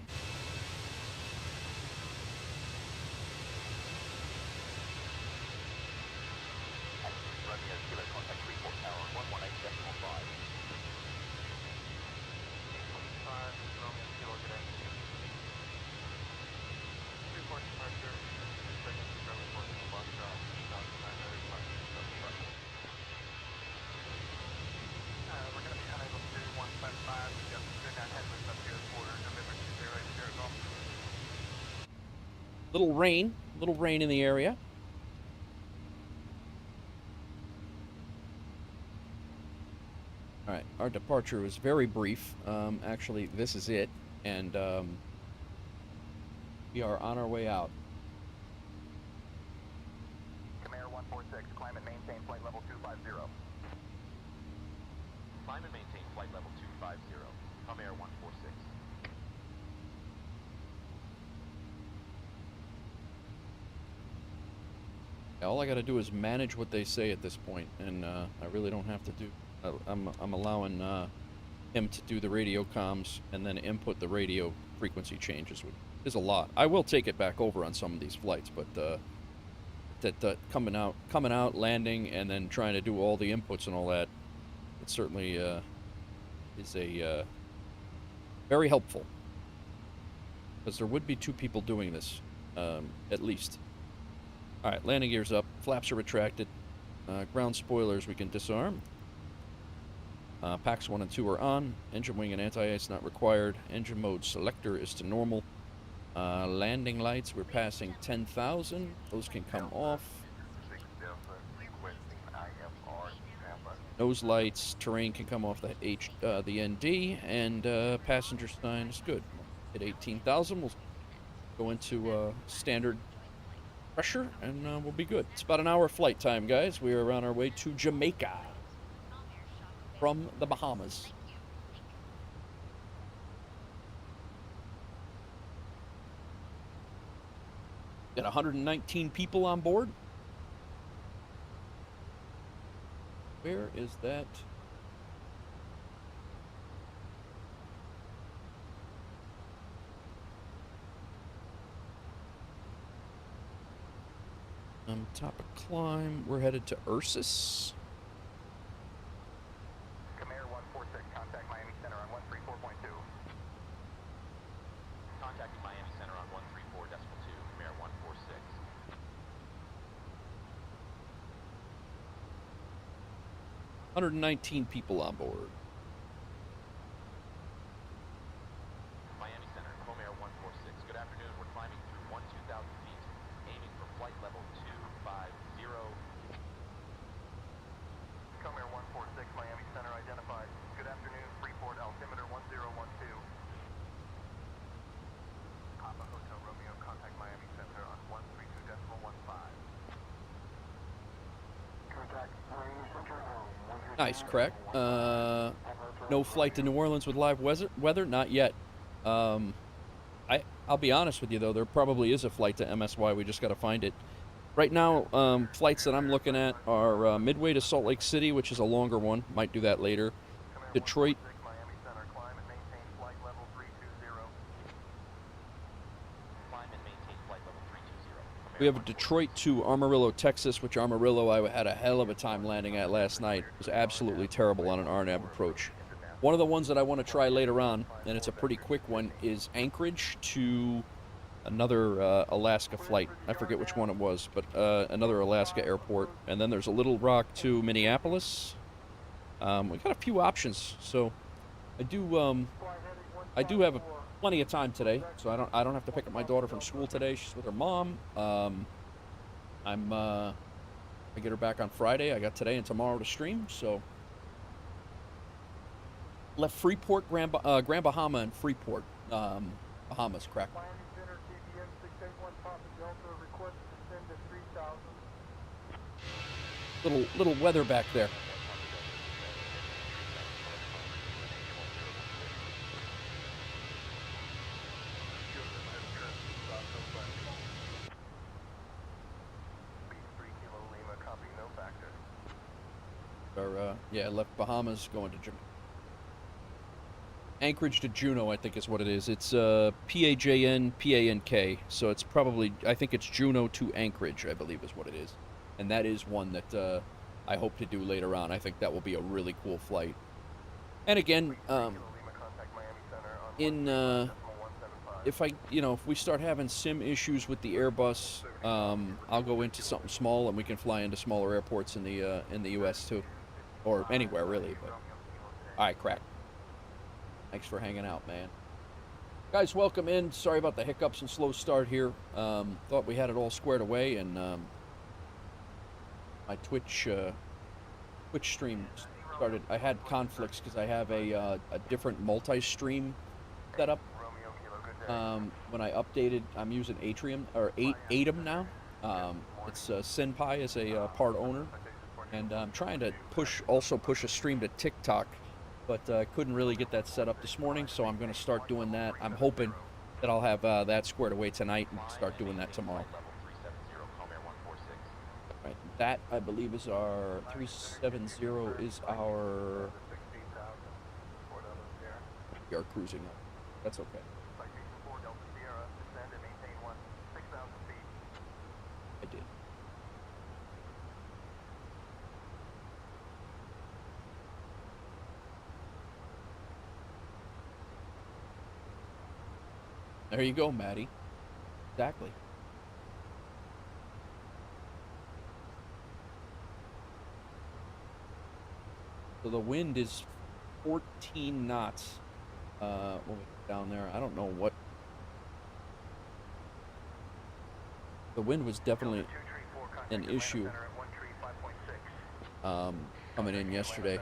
Little rain in the area. All right, our departure was very brief. Actually, this is it, and we are on our way out. Comair 146, climb and maintain flight level 250. Climb and maintain flight level 250. Comair 146. All I got to do is manage what they say at this point, and I really don't have to do. I'm allowing him to do the radio comms and then input the radio frequency changes, which is a lot. I will take it back over on some of these flights, but that coming out, landing, and then trying to do all the inputs and all that, it certainly is a very helpful, because there would be 2 people doing this at least. All right, landing gears up, flaps are retracted, ground spoilers we can disarm. Packs 1 and 2 are on, engine wing and anti-ice not required, engine mode selector is to normal. Landing lights, we're passing 10,000, those can come off. Nose lights, terrain can come off the ND, and passenger sign is good. Hit 18,000, we'll go into standard pressure, and we'll be good. It's about an hour flight time, guys. We are on our way to Jamaica from the Bahamas. Got 119 people on board. Where is that? Top of climb. We're headed to Ursus. Comair 146, contact Miami Center on 134.2. Contacting Miami Center on 134.2, Comair 146. $119 people on board. Miami Center, Comair 146. Good afternoon. We're climbing through 2,000 feet, aiming for flight level 250. Comair 146, Miami Center identified. Good afternoon, Freeport, altimeter 1012. Papa Hotel Romeo, contact Miami Center on 132.15. Contact Miami Center on 132. Nice, correct. No flight to New Orleans with live weather? Not yet. I'll be honest with you, though, there probably is a flight to MSY. We just got to find it. Right now, flights that I'm looking at are Midway to Salt Lake City, which is a longer one. Might do that later. Detroit. Miami Center, climb and maintain flight level 320. Climb and maintain flight level 320. We have a Detroit to Amarillo, Texas, which Amarillo I had a hell of a time landing at last night. It was absolutely terrible on an RNAV approach. One of the ones that I want to try later on, and it's a pretty quick one, is Anchorage to another Alaska flight. I forget which one it was, but another Alaska airport. And then there's a Little Rock to Minneapolis. We got a few options, so I do have plenty of time today, so I don't have to pick up my daughter from school today. She's with her mom. I get her back on Friday. I got today and tomorrow to stream, so left Freeport, Grand Bahama, and Freeport, Bahamas. Crack. Miami Center, TBM 681 Papa Delta, request to descend to 3,000. Little weather back there. Yeah, left Bahamas going to Anchorage to Juneau, I think is what it is. It's PAJN, PANK, so it's probably, I think it's Juneau to Anchorage, I believe is what it is. And that is one that I hope to do later on. I think that will be a really cool flight. And again, if we start having sim issues with the Airbus, I'll go into something small and we can fly into smaller airports in the U.S. too. Or anywhere, really. But all right, crack. Thanks for hanging out, man. Guys, welcome in. Sorry about the hiccups and slow start here. Thought we had it all squared away, and my Twitch stream started. I had conflicts because I have a different multi-stream setup. When I updated, I'm using Atrium now. It's Senpai is a part owner. And I'm trying to also push a stream to TikTok, but I couldn't really get that set up this morning, so I'm going to start doing that. I'm hoping that I'll have that squared away tonight and start doing that tomorrow. Right, that I believe is our 370 is our. We are cruising up. That's okay. I did. There you go, Maddie. Exactly. So the wind is 14 knots. When we get down there, I don't know what. The wind was definitely an issue coming in yesterday.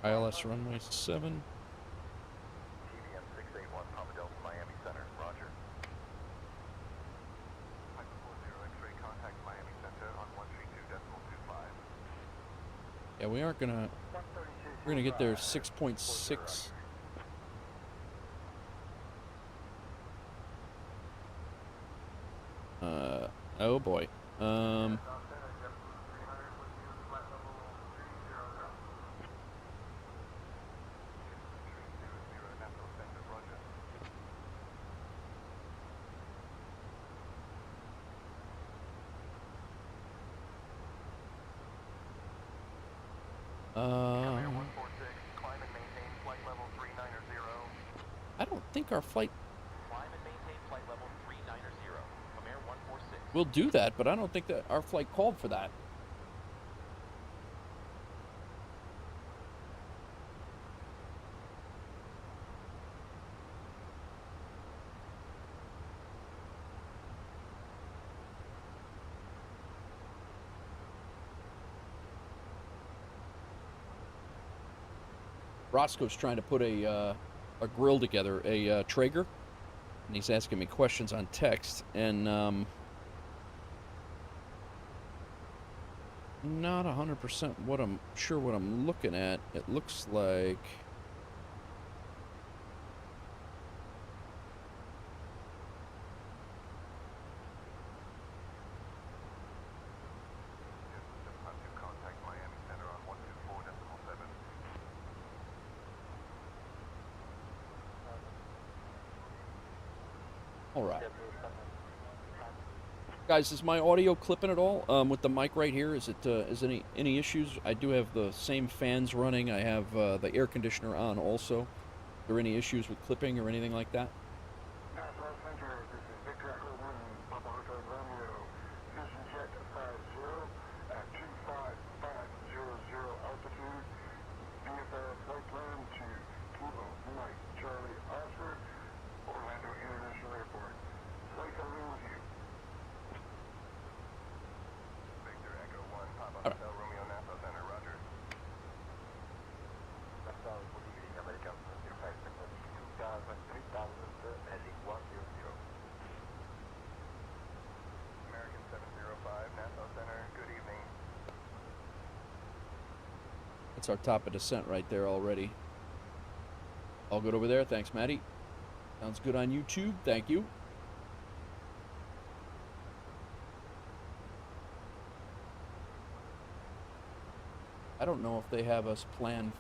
ILS runway 7. TBM 681 Papa Delta, Miami Center, roger. Mike 40 X-ray, contact Miami Center on 132.25. Yeah, we aren't gonna. We're gonna get there 6.6. Oh boy. I don't think our flight. Climb and maintain flight level 390. Comair 146. We'll do that, but I don't think that our flight called for that. Roscoe's trying to put a grill together, a Traeger, and he's asking me questions on text, and not 100% what I'm looking at. It looks like all right. Guys, is my audio clipping at all with the mic right here? Is it is any issues? I do have the same fans running. I have the air conditioner on also. Are there any issues with clipping or anything like that? Nassau Center, this is Victor Echo 1, Papa Hotel Romeo, Vision Jet 50 at 25500 altitude, VFR flight plan to Kilo Mike Charlie Oscar, Orlando International Airport. Flight coming with you. Victor Echo 1, Papa Hotel Romeo, Nassau Center, roger. Nassau, good evening, American 3000, heading 100. American 705, Nassau Center, good evening. That's our top of descent right there already. All good over there. Thanks, Maddie. Sounds good on YouTube. Thank you. I don't know if they have us planned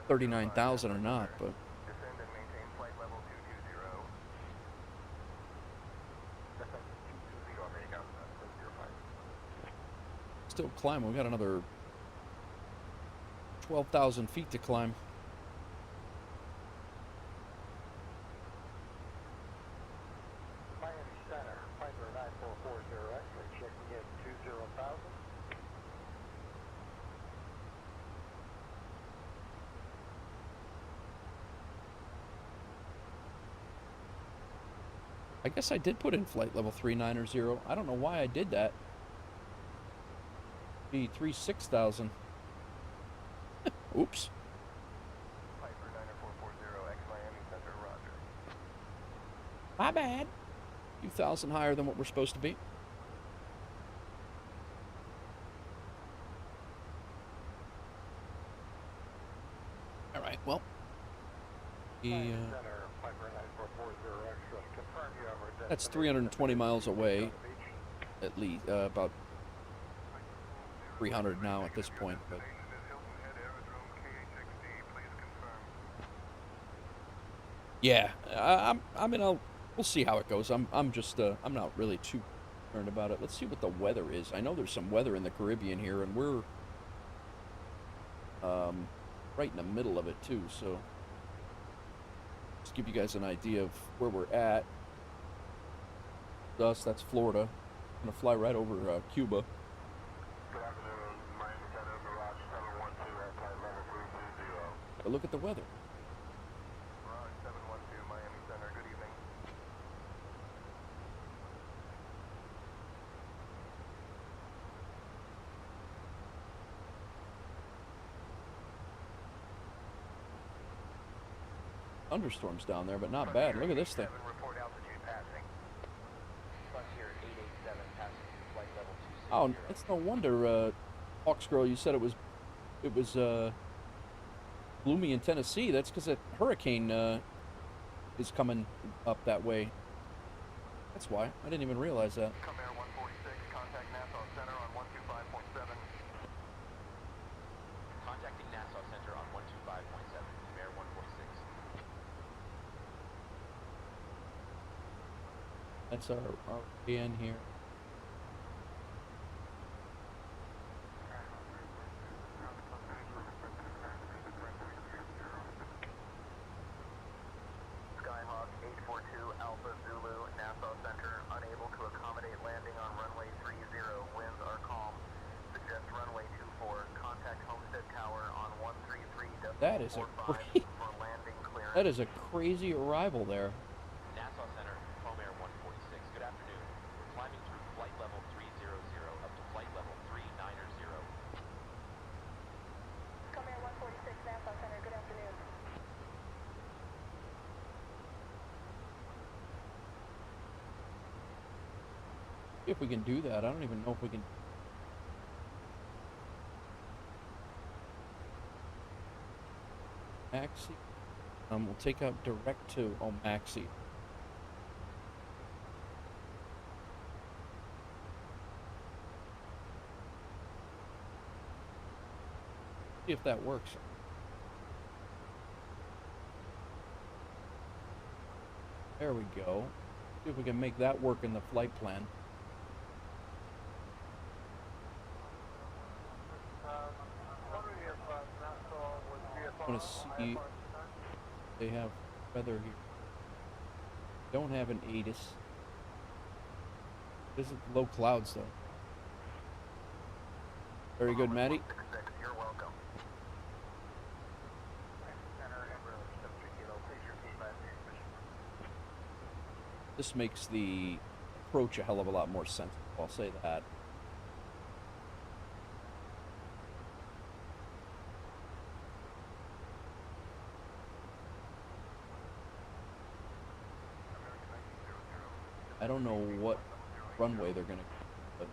39,000 or not, but Descend and maintain flight level 220. Descend 220, American 705. still climb. We got another 12,000 feet to climb. Miami Center, Piper 9440 X-ray, checking in 20,000. I guess I did put in flight level 390. I don't know why I did that. Be 36,000. Oops. Piper 9440 X Miami Center, roger. My bad. A few thousand higher than what we're supposed to be. All right, well. Miami Center, Piper 9440 X-ray, confirm you have our That's 320 miles away, at least, about 300 now at this point, but yeah, I mean, we'll see how it goes. I'm just, I'm not really too concerned about it. Let's see what the weather is. I know there's some weather in the Caribbean here, and we're right in the middle of it too. So, just give you guys an idea of where we're at. Us, that's Florida. I'm gonna fly right over Cuba. Good afternoon, Miami Center, Mirage 712 at flight level 320. But look at the weather. Mirage 712, Miami Center, good evening. Thunderstorms down there, but not bad. Look at this thing. Report altitude passing. Frontier 887 passing flight level 260. Oh, it's no wonder, Hawks Girl, you said it was gloomy in Tennessee. That's because a hurricane is coming up that way. That's why. I didn't even realize that. Come Air 146, contact Nassau Center on 125.7. Contacting Nassau Center on 125.7, Air 146. That's our AN here. Skyhawk 842 Alpha Zulu, Nassau Center, unable to accommodate landing on runway 30. Winds are calm. Suggest runway 24. Contact Homestead Tower on 133.45 That is a for landing clearance. That is a crazy arrival there. Nassau Center, Home Air 146. Good afternoon. We're climbing through flight level 300 up to flight level 390. Come Air 146, If we can do that, I don't even know if we can. Maxi. We'll take out direct to Maxi. See if that works. There we go. See if we can make that work in the flight plan. I want to see they have weather here. Don't have an ATIS. This is low clouds though. Very good, Maddie. You're welcome. This makes the approach a hell of a lot more sensible, I'll say that. I don't know what runway they're gonna, but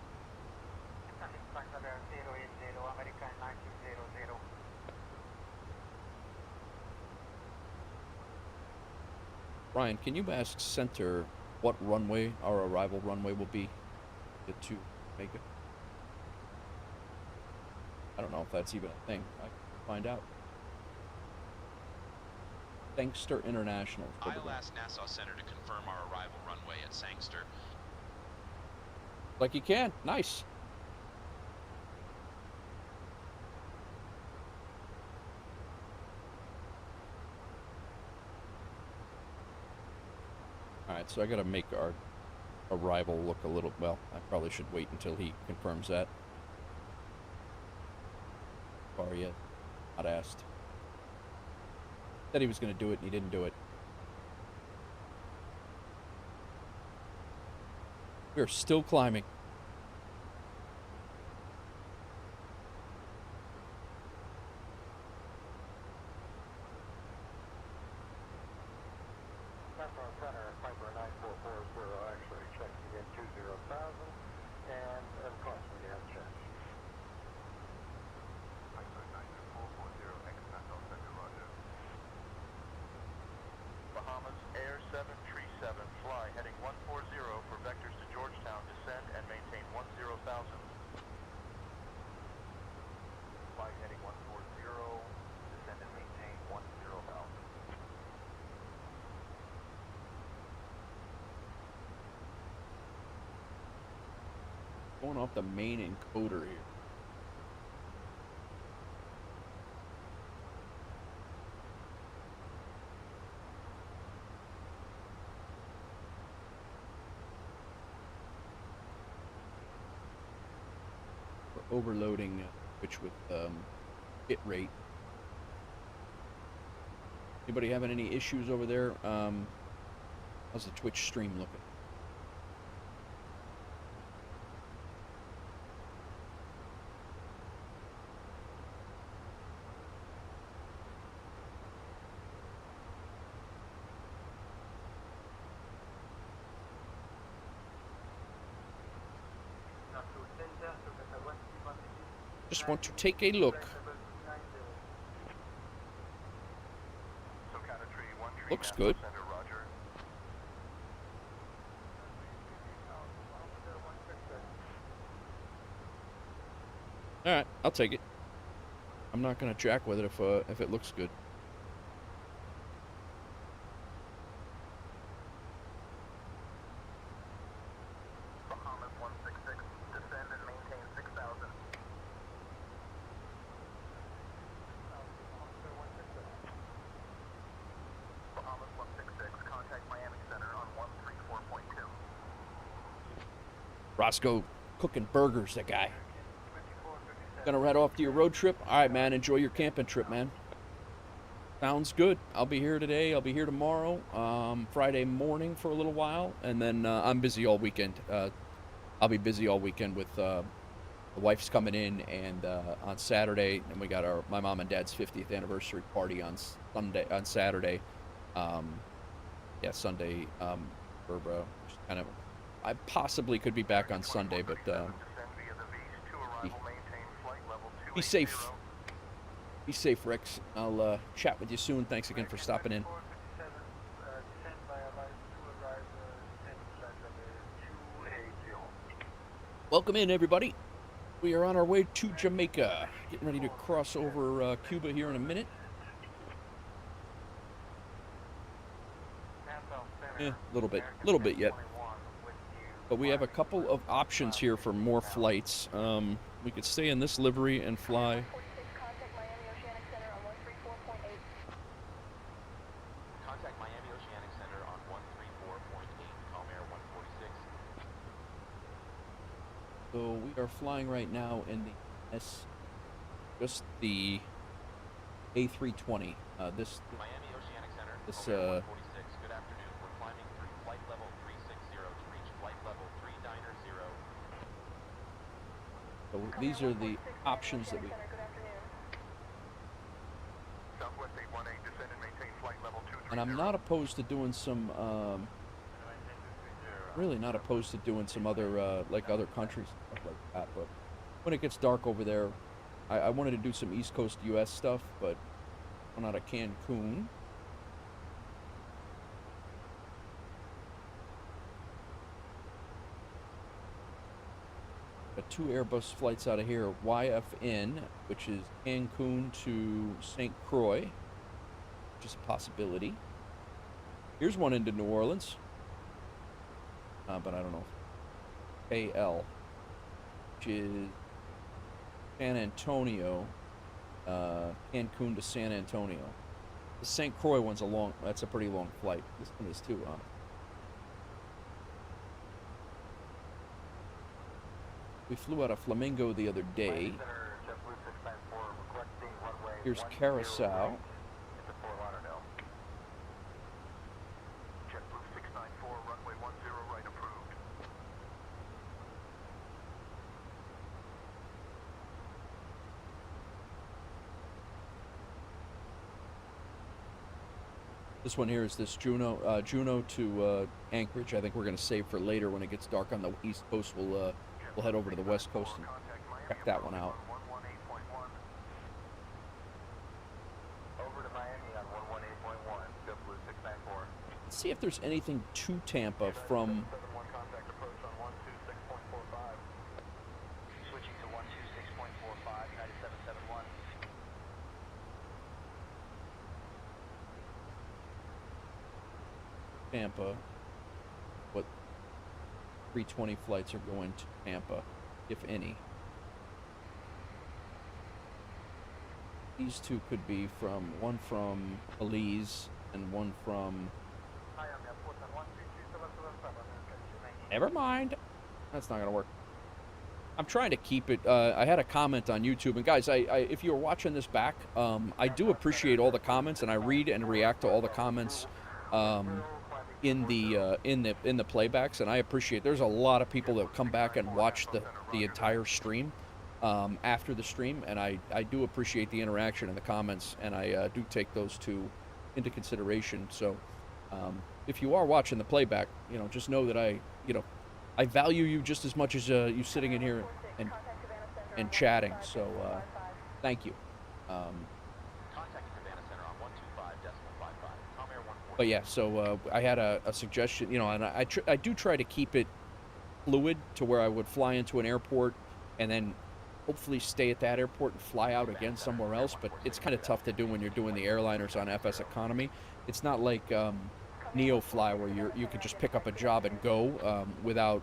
Brian, can you ask Center what runway our arrival runway will be to make it? I don't know if that's even a thing. I can find out. Sangster International. I'll ask Nassau Center to confirm our arrival runway at Sangster. Like you can. Nice. Alright, so I gotta make our arrival look a little, well, I probably should wait until he confirms that. Sorry yet. Not asked. Said he was gonna do it and he didn't do it. We're still climbing. Going off the main encoder here. We're overloading Twitch with bit rate. Anybody having any issues over there? How's the Twitch stream looking? Just want to take a look. Looks good. All right, I'll take it. I'm not gonna jack with it if it looks good. Roscoe cooking burgers, that guy. Gonna head off to your road trip? All right, man. Enjoy your camping trip, man. Sounds good. I'll be here today. I'll be here tomorrow. Friday morning for a little while, and then I'm busy all weekend. I'll be busy all weekend with the wife's coming in, and on Saturday, and we got my mom and dad's 50th anniversary party on Saturday. Yeah, Sunday. Just kind of. I possibly could be back on Sunday, but be safe. Be safe, Rex. I'll chat with you soon. Thanks again for stopping in. Welcome in, everybody. We are on our way to Jamaica. Getting ready to cross over Cuba here in a minute. A little bit yet. But we have a couple of options here for more flights. We could stay in this livery and fly. Contact Miami Oceanic Center on 134.8, Calm Air 146. So we are flying right now in just the A-320. This Miami Oceanic Center, this Calm Air 146. Good afternoon. We're climbing through flight level 360 to reach flight level 390. So these are the options that we. Southwest 818, descend and maintain flight level 230. And I'm not opposed to doing some. Really not opposed to doing some other like other countries and stuff like that. But when it gets dark over there, I wanted to do some East Coast U.S. stuff, but I'm out of Cancun. Got 2 Airbus flights out of here, YFN, which is Cancun to St. Croix, which is a possibility. Here's one into New Orleans, but I don't know. AL, which is San Antonio, Cancun to San Antonio. The St. Croix one's that's a pretty long flight. This one is too, huh? We flew out of Flamingo the other day. Here's Carousel. This one here is this Juno to Anchorage. I think we're going to save for later when it gets dark on the East Coast. We'll head over to the West Coast and check that one out. Over to Miami on 118.1, JetBlue 694. Let's see if there's anything to Tampa from. Contact approach on 126.45. Switching to 126.45, United 771. Tampa. What 320 flights are going to Tampa, if any? These two could be one from Belize and one from. Never mind. That's not gonna work. I'm trying to keep it. I had a comment on YouTube, and guys, if you're watching this back, I do appreciate all the comments, and I read and react to all the comments in the playbacks, and I appreciate. There's a lot of people that come back and watch the entire stream after the stream, and I do appreciate the interaction and the comments, and I do take those two into consideration. So if you are watching the playback, just know that I value you just as much as you sitting in here and chatting. So thank you. But yeah, so I had a suggestion, and I do try to keep it fluid to where I would fly into an airport and then hopefully stay at that airport and fly out again somewhere else. But it's kind of tough to do when you're doing the airliners on FSEconomy. It's not like NeoFly where you could just pick up a job and go without,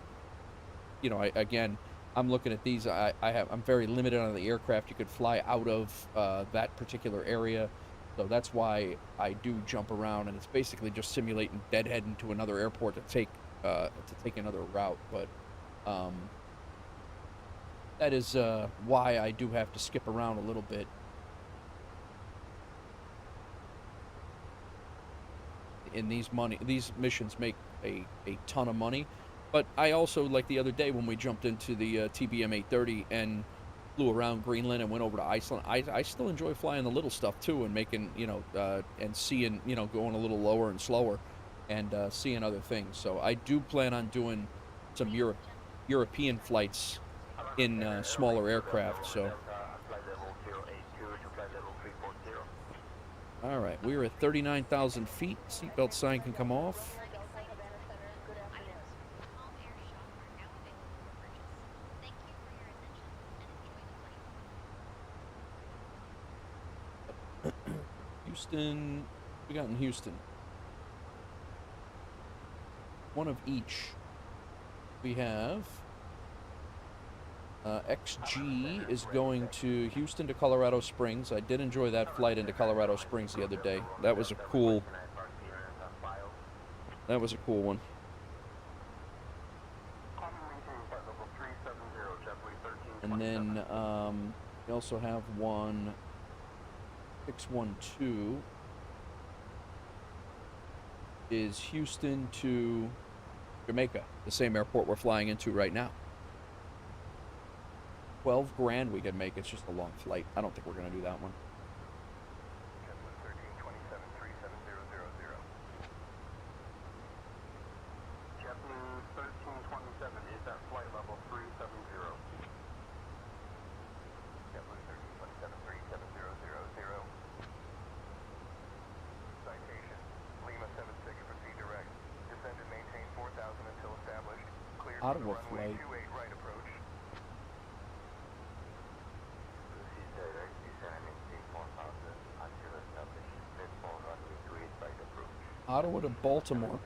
I'm looking at these. I'm very limited on the aircraft you could fly out of that particular area. So that's why I do jump around, and it's basically just simulating deadheading to another airport to take another route. But that is why I do have to skip around a little bit. In these missions make a ton of money, but I also, like the other day when we jumped into the TBM 830 and flew around Greenland and went over to Iceland, I still enjoy flying the little stuff too, and making and seeing, going a little lower and slower and seeing other things. So I do plan on doing some European flights in smaller aircraft. So, all right, we're at 39,000 feet. Seatbelt sign can come off. Houston, we got in Houston. One of each. We have XG is going to Houston to Colorado Springs. I did enjoy that flight into Colorado Springs the other day. That was a cool one. And then we also have one 612 is Houston to Jamaica, the same airport we're flying into right now. 12 grand we could make. It's just a long flight. I don't think we're going to do that one. JetBlue 1327, is that flight level 370? JetBlue 1327, 37000. Citation, Lima 76, proceed direct. Descend and maintain 4,000 until established. Clear to Ottawa runway flight. 28 right approach. Proceed direct, descend and maintain 4,000 until established. Clear for runway 28 right approach. Ottawa to Baltimore.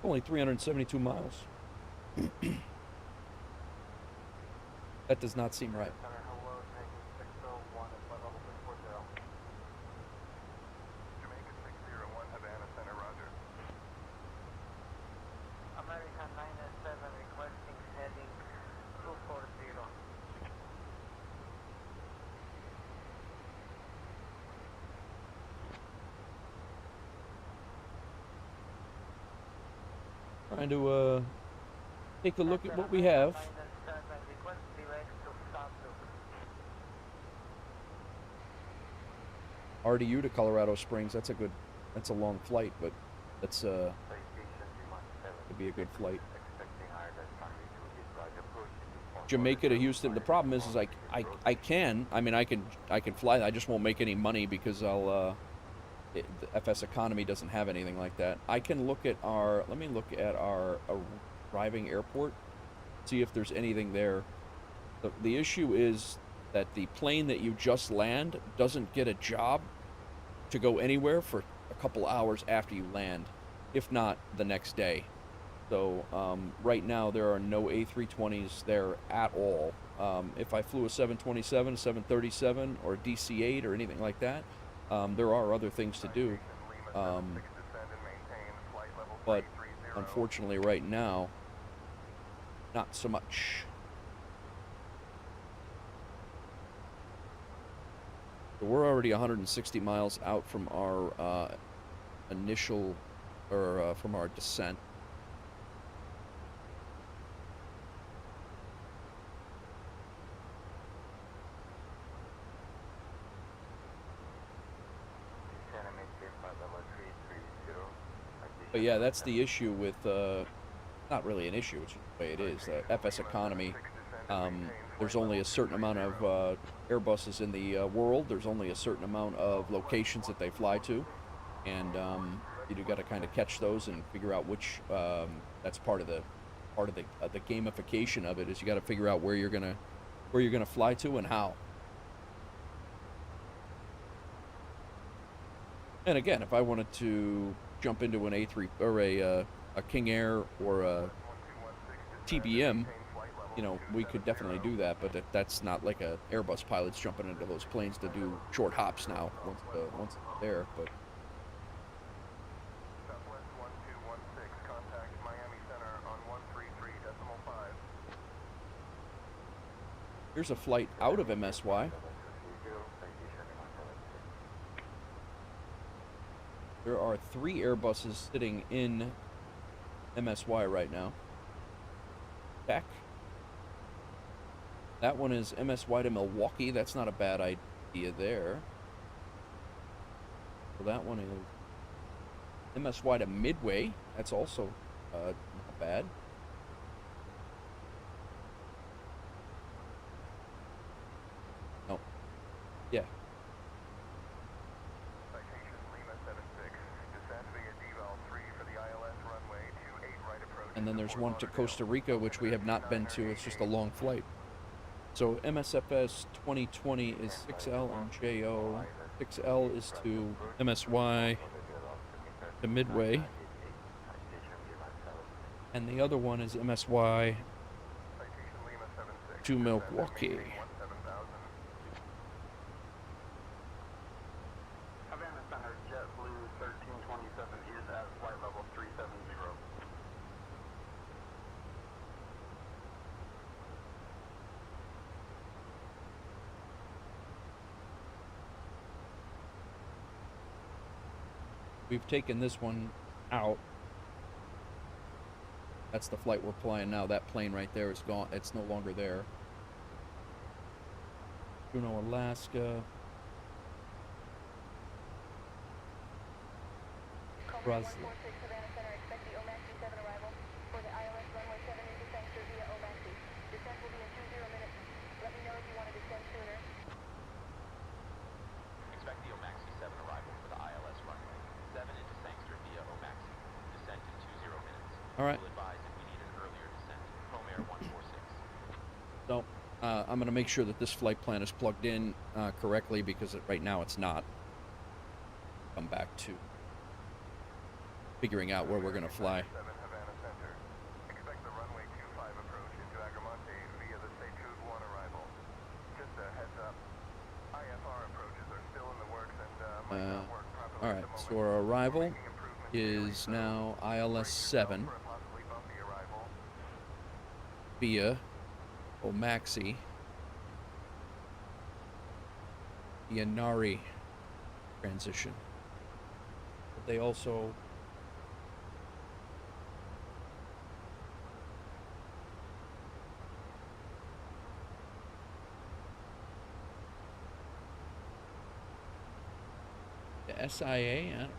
Only 372 miles. That does not seem right. Center, hello, taking 601 at flight level 340. Jamaica 601, Havana Center, roger. American 907 requesting heading 240. Trying to take a look at what we have. RDU to Colorado Springs. That's a long flight, but that's could be a good flight. Jamaica to Houston. The problem is I can fly. I just won't make any money because the FSEconomy doesn't have anything like that. I can look at let me look at our arriving airport, see if there's anything there. The issue is that the plane that you just land doesn't get a job to go anywhere for a couple hours after you land, if not the next day. So right now there are no A320s there at all. If I flew a 727, a 737, or a DC-8 or anything like that, there are other things to do, but unfortunately right now, not so much. So we're already 160 miles out from our initial, or from our descent. But yeah, that's the issue with, not really an issue, it's just the way it is. FSEconomy, there's only a certain amount of Airbuses in the world. There's only a certain amount of locations that they fly to, and you got to kind of catch those and figure out which. That's part of the gamification of it, is you got to figure out where you're gonna fly to and how. And again, if I wanted to jump into an A3 or a King Air or a TBM, we could definitely do that, but that's not like a Airbus pilot's jumping into those planes to do short hops now once it's there. But Southwest 1216, contact Miami Center on 133.5. here's a flight out of MSY. There are 3 Airbuses sitting in MSY right now. Back. That one is MSY to Milwaukee. That's not a bad idea there. So that one is MSY to Midway. That's also not bad. Oh. Yeah. Citation Lima 76, descend via deval 3 for the ILS runway 28 right approach. And then there's one to Costa Rica, which we have not been to. It's just a long flight. So MSFS 2020 is 6L and JO. 6L is to MSY to Midway. And the other one is MSY to Milwaukee. Havana Center, JetBlue 1327 is at flight level 370. We've taken this one out. That's the flight we're flying now. That plane right there is gone. It's no longer there. Juneau, Alaska. Brazil. Havana Center, expect the OMAXI 7 arrival for the ILS runway 7 into Sangster via OMAXI. Descent will be in 20 minutes. Let me know if you want to descend sooner. Expect the OMAXI 7 arrival for the ILS runway 7 into Sangster via OMAXI. Descent in 20 minutes. All right. We'll advise if we need an earlier descent. Comair 146. So, I'm going to make sure that this flight plan is plugged in correctly because right now it's not. Come back to figuring out where we're going to fly. 7 Havana Center. Expect the runway 25 approach into Agramonte via the Say 1 arrival. Just a heads up. IFR approaches are still in the works and might not work properly. All right, so our arrival is now ILS 7 via OMAXI the Inari transition. But they also the SIA.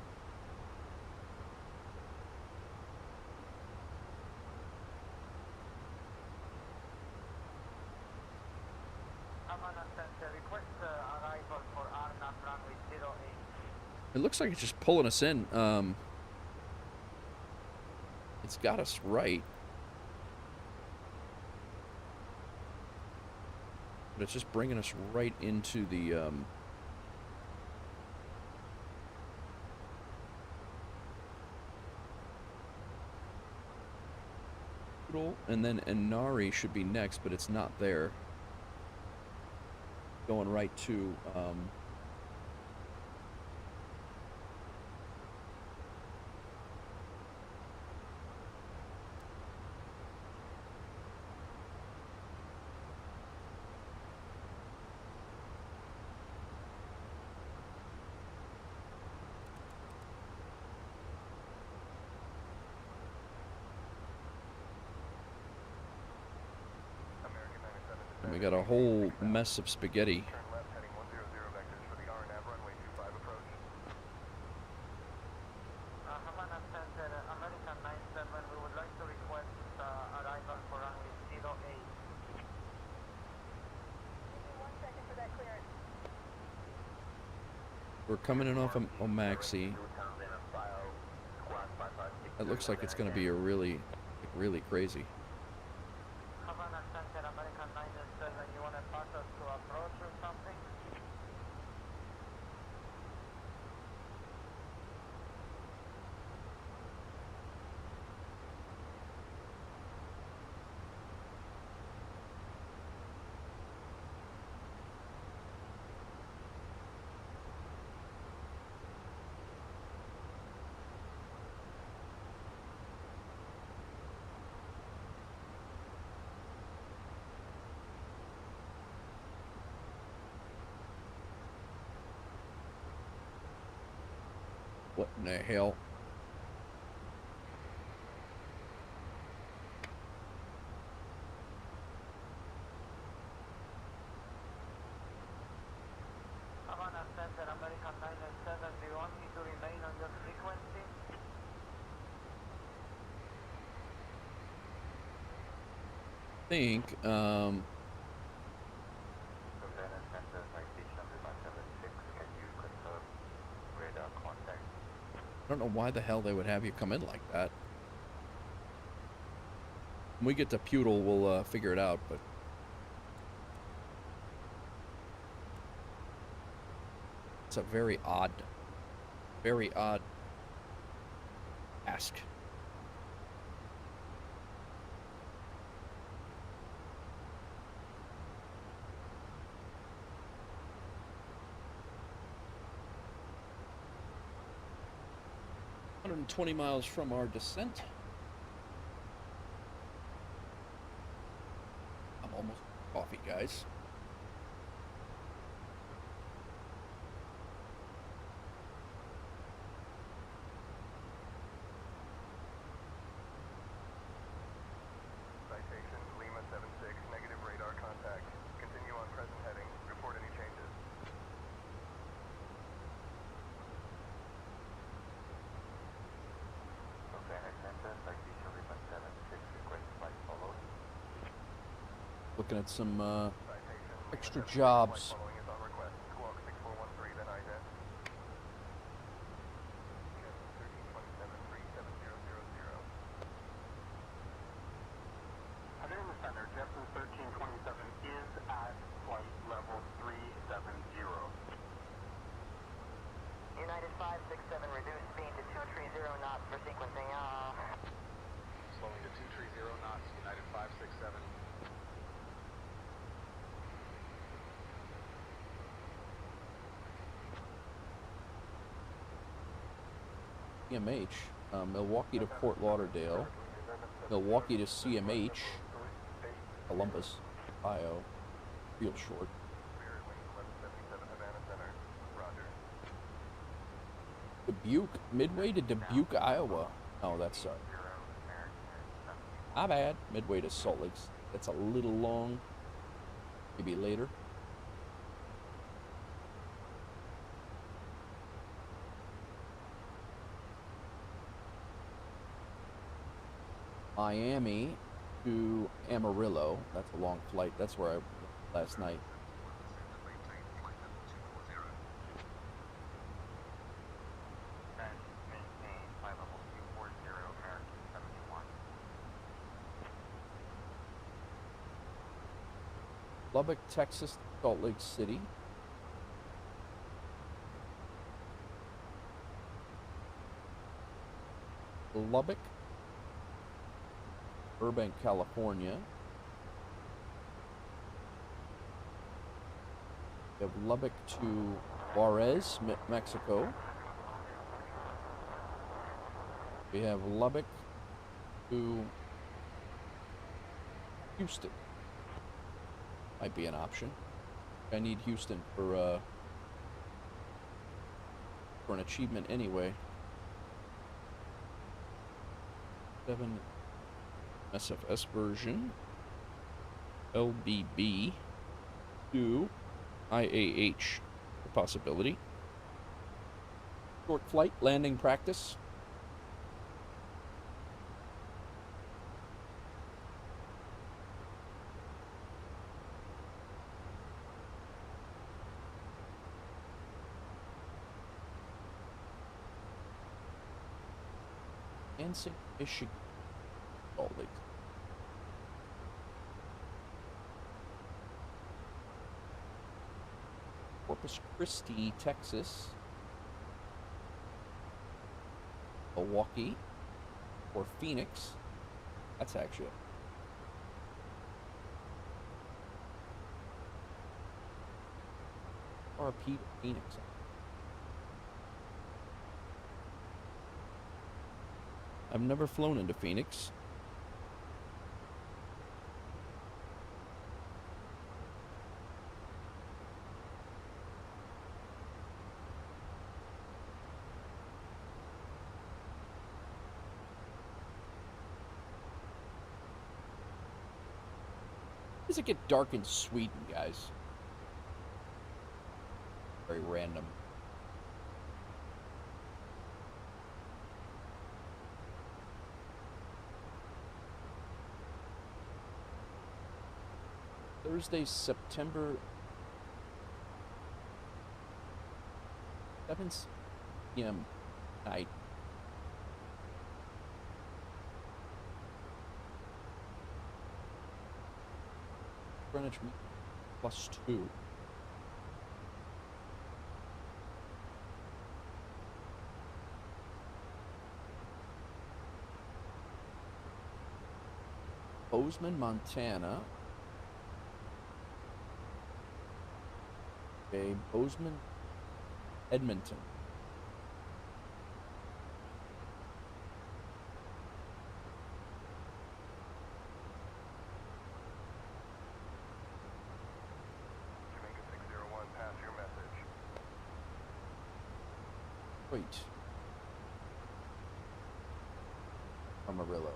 It looks like it's just pulling us in. It's got us right. But it's just bringing us right into the... and then Inari should be next, but it's not there. Going right to... we got a whole mess of spaghetti. Turn left heading 100 vectors for the RNAV runway 25 approach. Havana Center, American 97, we would like to request arrival for runway 08. Give me 1 second for that clearance. We're coming in off of OMAXI. It looks like it's going to be a really crazy. Havana Center, American 97, you want to pass us to approach or something? What in the hell? Havana Center, American 97, do you want me to remain on your frequency? think, Savannah Center Citation 176, can you confirm radar contact? I don't know why the hell they would have you come in like that. When we get to Pudel, we'll figure it out, but... It's a very odd ask. $120 miles from our descent. I'm almost coffee, guys. Citation Lima 76, negative radar contact. Continue on present heading. Report any changes. Savannah Center Citation Lima 76, request flight followed. Looking at some Citation Lima extra 76, jobs. flight following is on request. Squawk 6413, then IDET. 1327-3700. Havana Center, Jetson 1327 is at flight level 370. United 567, reduce speed to 230 knots for sequencing. Slowing to 230 knots, United 567. CMH, Milwaukee to Fort Lauderdale, Milwaukee to CMH, Columbus, Ohio, real short. Spirit Wings 1177 Havana Center. Roger. Dubuque, Midway to Dubuque, Iowa. Oh, that's sorry. My bad. Midway to Salt Lake. That's a little long. Maybe later. Miami to Amarillo. That's a long flight. That's where I went last night. Maintain flight level 240, American 71. Lubbock, Texas, Salt Lake City. Lubbock, Burbank, California. We have Lubbock to Juarez, Mexico. We have Lubbock to Houston. Might be an option. I need Houston for an achievement anyway. 7 MSFS version. LBB to IAH, a possibility. Short flight, landing practice. Lansing, Michigan. Salt Lake. Corpus Christi, Texas. Milwaukee. Or Phoenix. That's actually it. RP Phoenix. I've never flown into Phoenix. Does it get dark in Sweden, guys? Very random. Thursday, September 7th p.m. night. Greenwich +2. Bozeman, Montana. Okay, Bozeman, Edmonton. Jamaica 601, pass your message. Wait. Amarillo.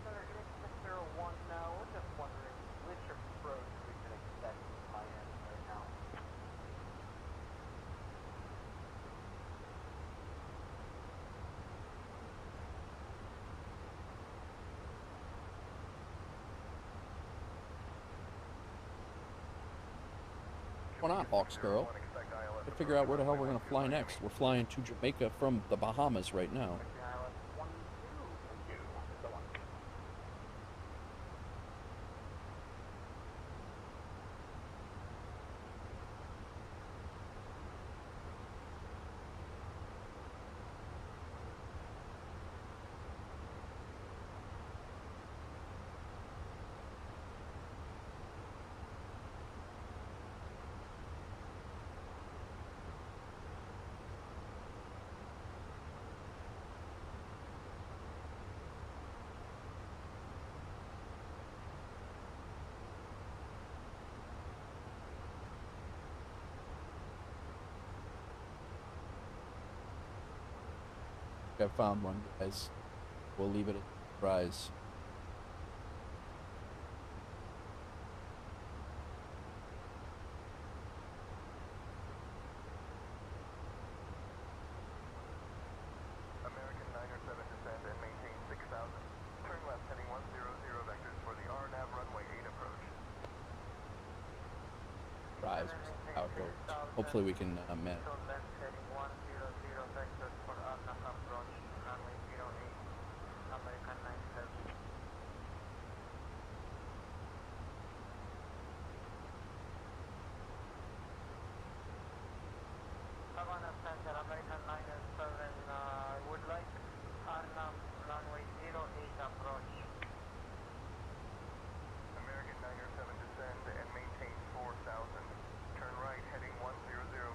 Center, Jamaica 601 now. We're just wondering which approach we can expect from Miami right now. What's going on, Hawks girl? To figure out where the hell we're going to fly next. We're flying to Jamaica from the Bahamas right now. I found one, guys. We'll leave it at surprise. American 907 descend and maintain 6,000. Turn left heading 100 vectors for the RNAV runway 8 approach. Surprise. How it goes. Hopefully we can manage. So left heading 100 vectors for RNAV approach, runway 08, American 97. Havana Center, American 97, would like RNAV runway 08 approach. American 907 descend and maintain 4,000. Turn right heading 100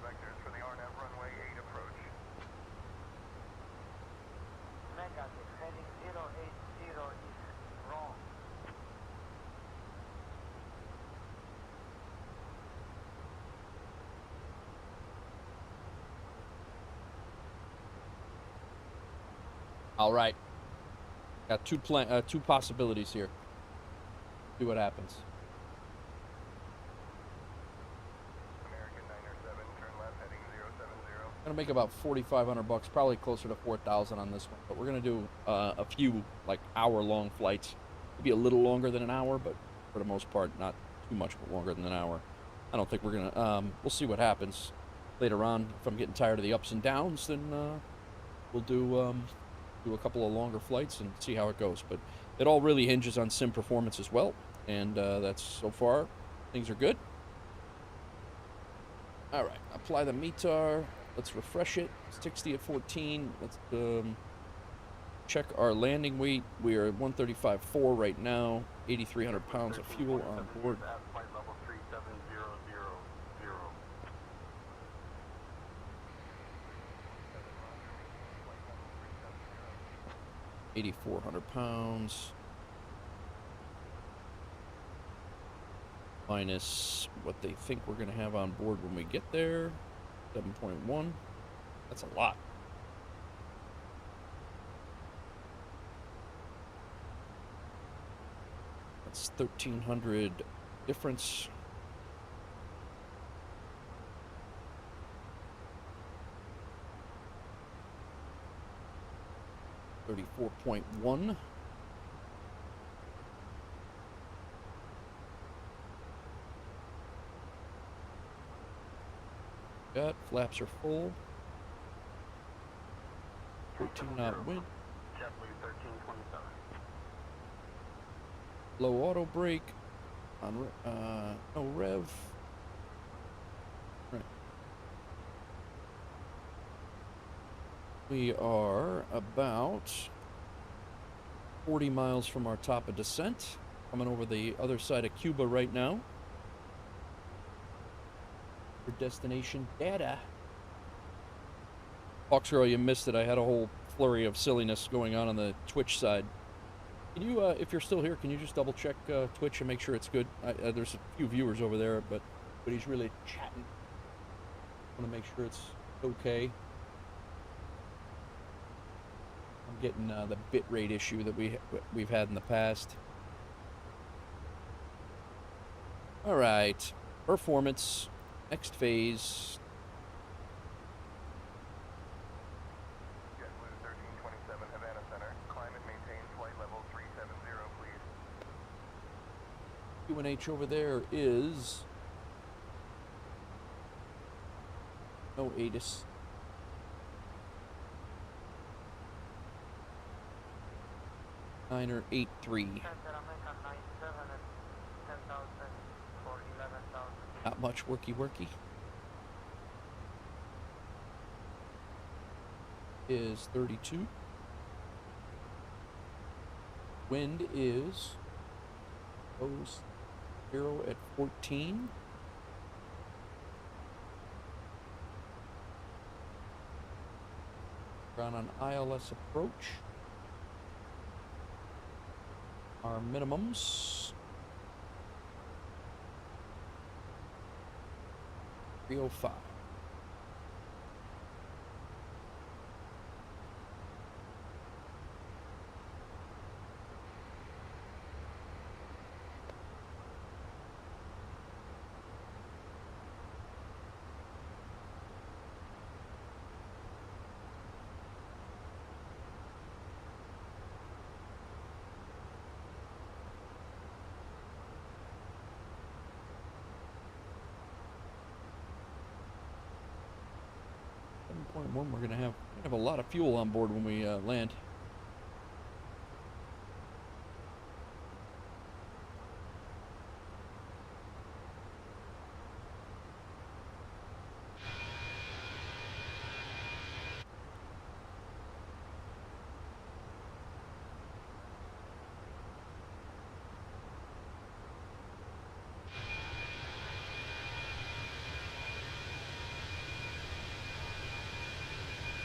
vectors for the RNAV runway 8 approach. Negative, heading 080 is wrong. All right. Got two possibilities here. See what happens. American 907, turn left heading 070. Gonna make about $4,500, probably closer to 4,000 on this one. But we're gonna do a few like hour-long flights. Maybe a little longer than an hour, but for the most part, not too much longer than an hour. I don't think we're gonna. We'll see what happens later on. If I'm getting tired of the ups and downs, then we'll do a couple of longer flights and see how it goes. But it all really hinges on sim performance as well. And that's so far, things are good. All right, apply the METAR. Let's refresh it. 60 at 14. Let's check our landing weight. We are at 135.4 right now. 8,300 pounds of fuel on board. Flight level 37000. 8,400 pounds. Minus what they think we're going to have on board when we get there. 7.1. That's a lot. That's 1,300 difference. $34.1. Got flaps are full. 13 knot wind. JetBlue 1327. Low auto brake. On no rev. Right. We are about 40 miles from our top of descent. Coming over the other side of Cuba right now. For destination data. Foxgirl, you missed it. I had a whole flurry of silliness going on the Twitch side. Can you, if you're still here, can you just double check Twitch and make sure it's good? There's a few viewers over there, but he's really chatting. I want to make sure it's okay. I'm getting the bitrate issue that we've had in the past. All right, performance, next phase. JetBlue 1327 Havana Center. Climb and maintain flight level 370, please. UNH over there is no ATIS. Niner 83. Center American 97 at 10,000 for 11,000. Not much worky. Is 32. Wind is goes 0 at 14. Ground on ILS approach. Our minimums 305. We're gonna have a lot of fuel on board when we land.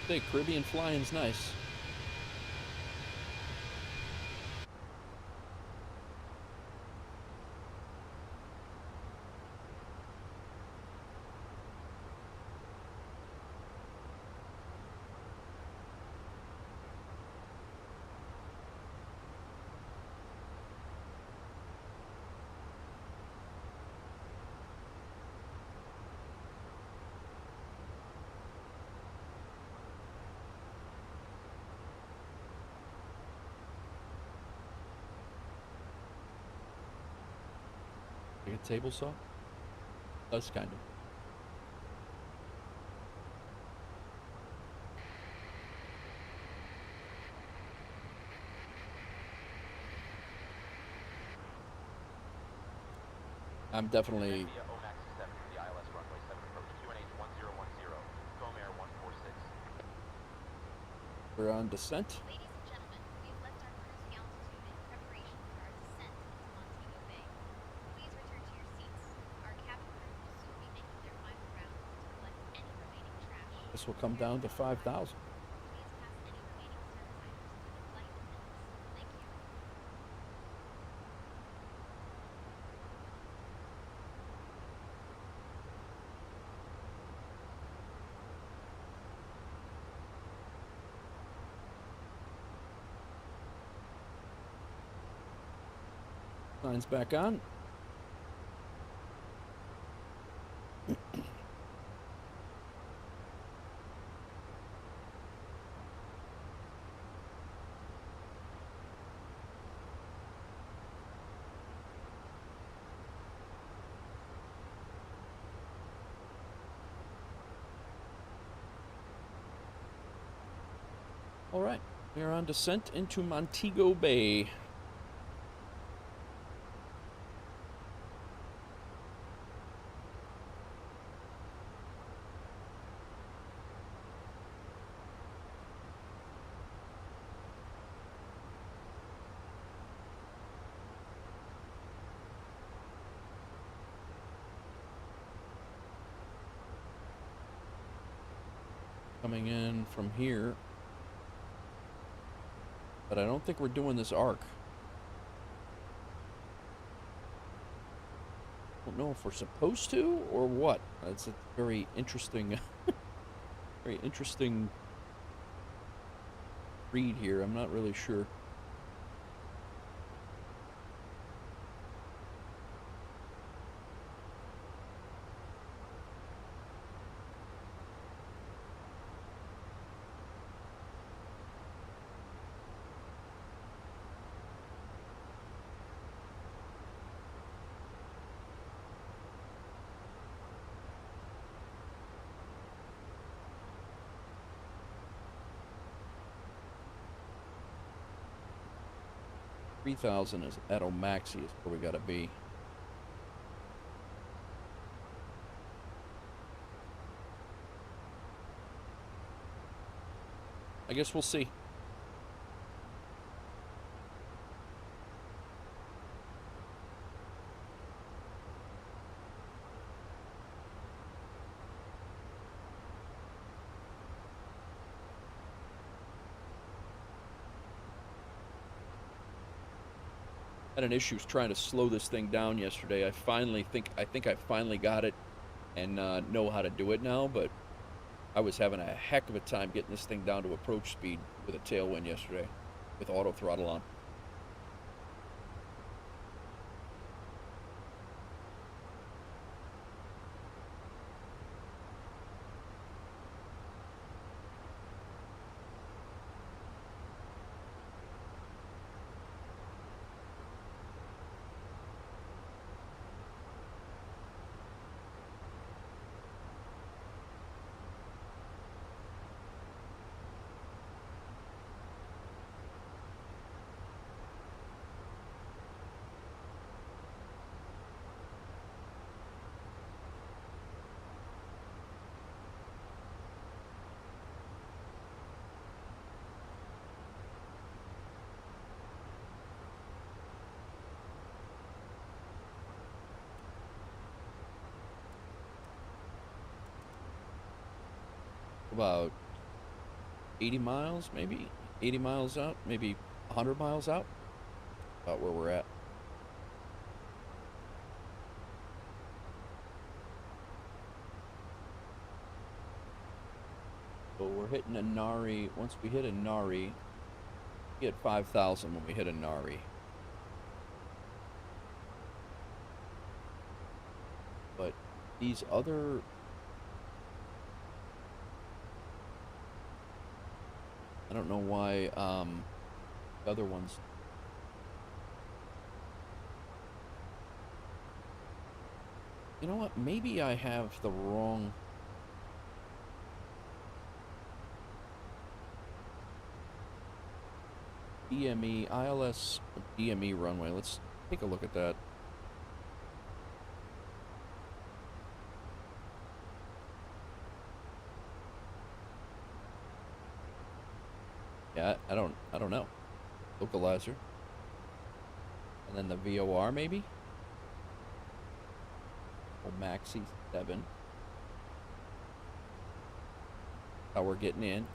Say, Caribbean flying's nice. Like a table saw? Does kind of. I'm definitely. We're on descent. Ladies and gentlemen, we've left our cruising altitude in preparation for our descent into Montego Bay. Please return to your seats. Our cabin crew will soon be making their final rounds to collect any remaining trash. This will come down to 5,000. Please pass any remaining service items to the flight attendants. Thank you. Signs back on. All right, we are on descent into Montego Bay. Coming in from here. But I don't think we're doing this arc. I don't know if we're supposed to or what. That's a very interesting, very interesting read here. I'm not really sure. $3,000 is at Omaxi is where we gotta be. I guess we'll see. Had an issue trying to slow this thing down yesterday. I think I finally got it and know how to do it now, but I was having a heck of a time getting this thing down to approach speed with a tailwind yesterday with auto throttle on. About 80 miles, maybe 80 miles out, maybe 100 miles out, about where we're at. So we're hitting a Nari. Once we hit a Nari, we get 5,000 when we hit a Nari. But these other I don't know why the other ones. You know what? Maybe I have the wrong. DME, ILS DME runway. Let's take a look at that. Yeah, I don't know. Localizer. And then the VOR maybe? Maxi 7. How we're getting in.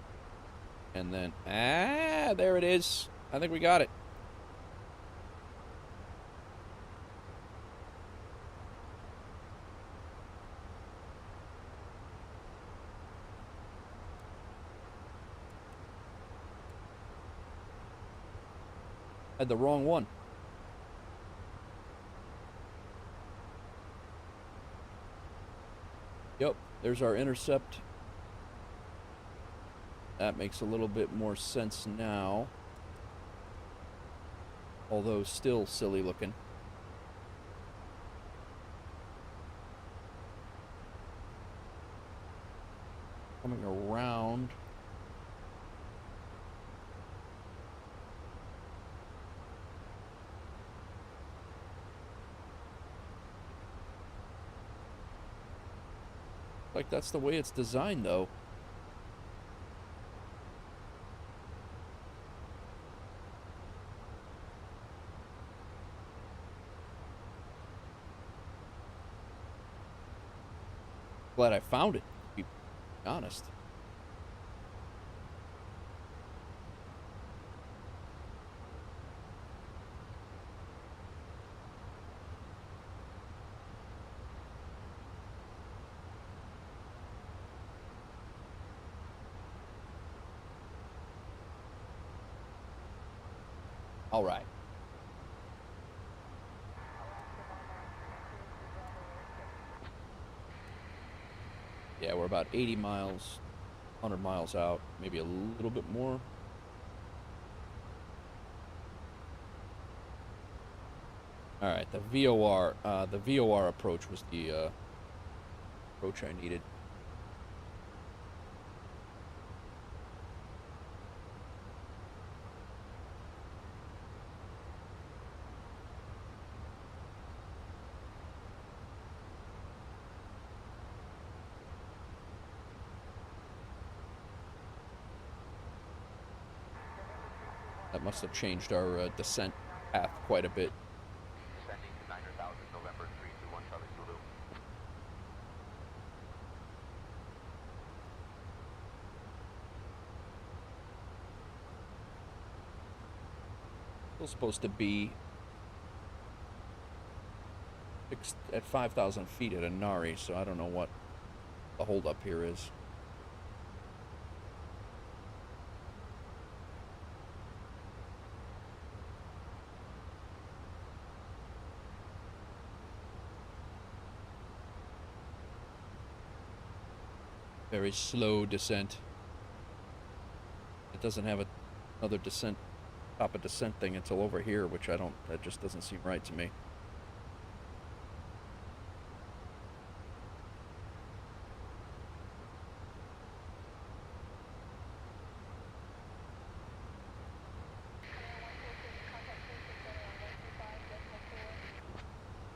And then, there it is. I think we got it. Had the wrong one. Yep, there's our intercept. That makes a little bit more sense now. Although still silly looking. Coming around. Like that's the way it's designed, though. Glad I found it, to be honest. All right. Yeah, we're about 80 miles, 100 miles out, maybe a little bit more. All right, the VOR approach was the approach I needed. That must have changed our descent path quite a bit. Descending to 9,000, November 321 Charlie Zulu. Still supposed to be fixed at 5,000 feet at Inari, so I don't know what the holdup here is. Very slow descent. It doesn't have another descent, top of descent thing until over here, which that just doesn't seem right to me.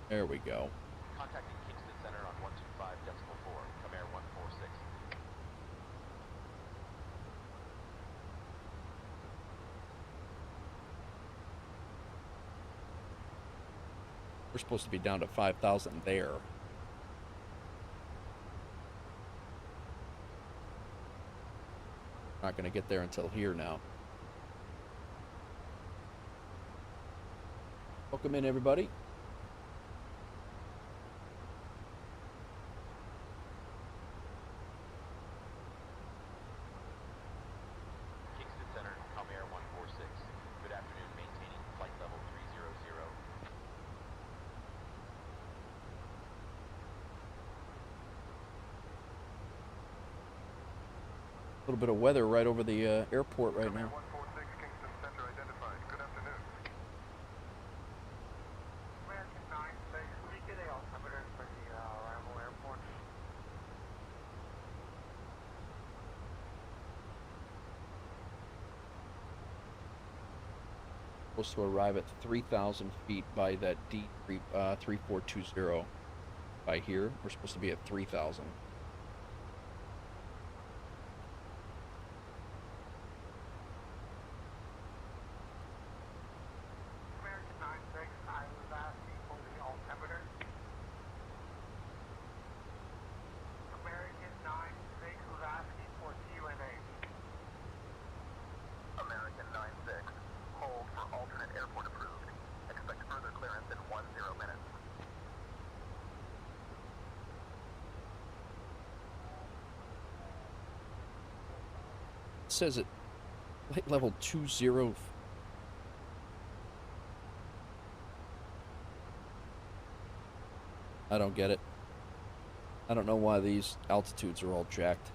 There we go. Contacting Kingston Center on 125.4, come air 146. We're supposed to be down to 5,000 there. Not going to get there until here now. Welcome in, everybody. Kingston Center, come air 146. Good afternoon, maintaining flight level 300. A little bit of weather right over the airport right now. 146 Kingston Center identified. Good afternoon. American 96, we get the altimeter for the arrival airport. Supposed to arrive at 3,000 feet by that D3420. By here, we're supposed to be at 3,000. American 96, I was asking for the altimeter. American 96 was asking for QNH. American 96, hold for alternate airport approved. Expect further clearance in 10 minutes. It says it flight level 20. I don't get it. I don't know why these altitudes are all jacked.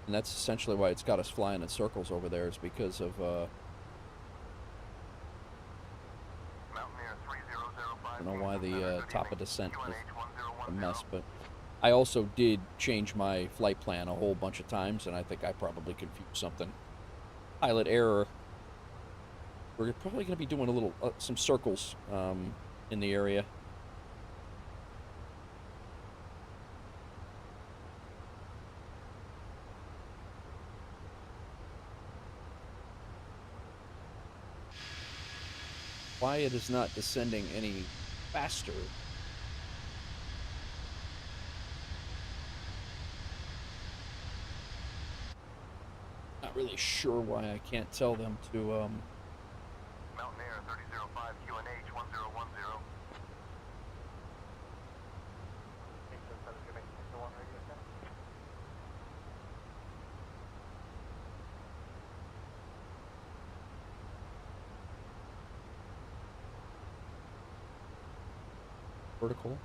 And that's essentially why it's got us flying in circles over there, is because of don't know why the top of descent was a mess, but I also did change my flight plan a whole bunch of times, and I think I probably confused something. Pilot error. We're probably going to be doing a little, some circles in the area. Why it is not descending any faster? Not really sure why I can't tell them to Mountain Air 3005 QNH 1010. vertical.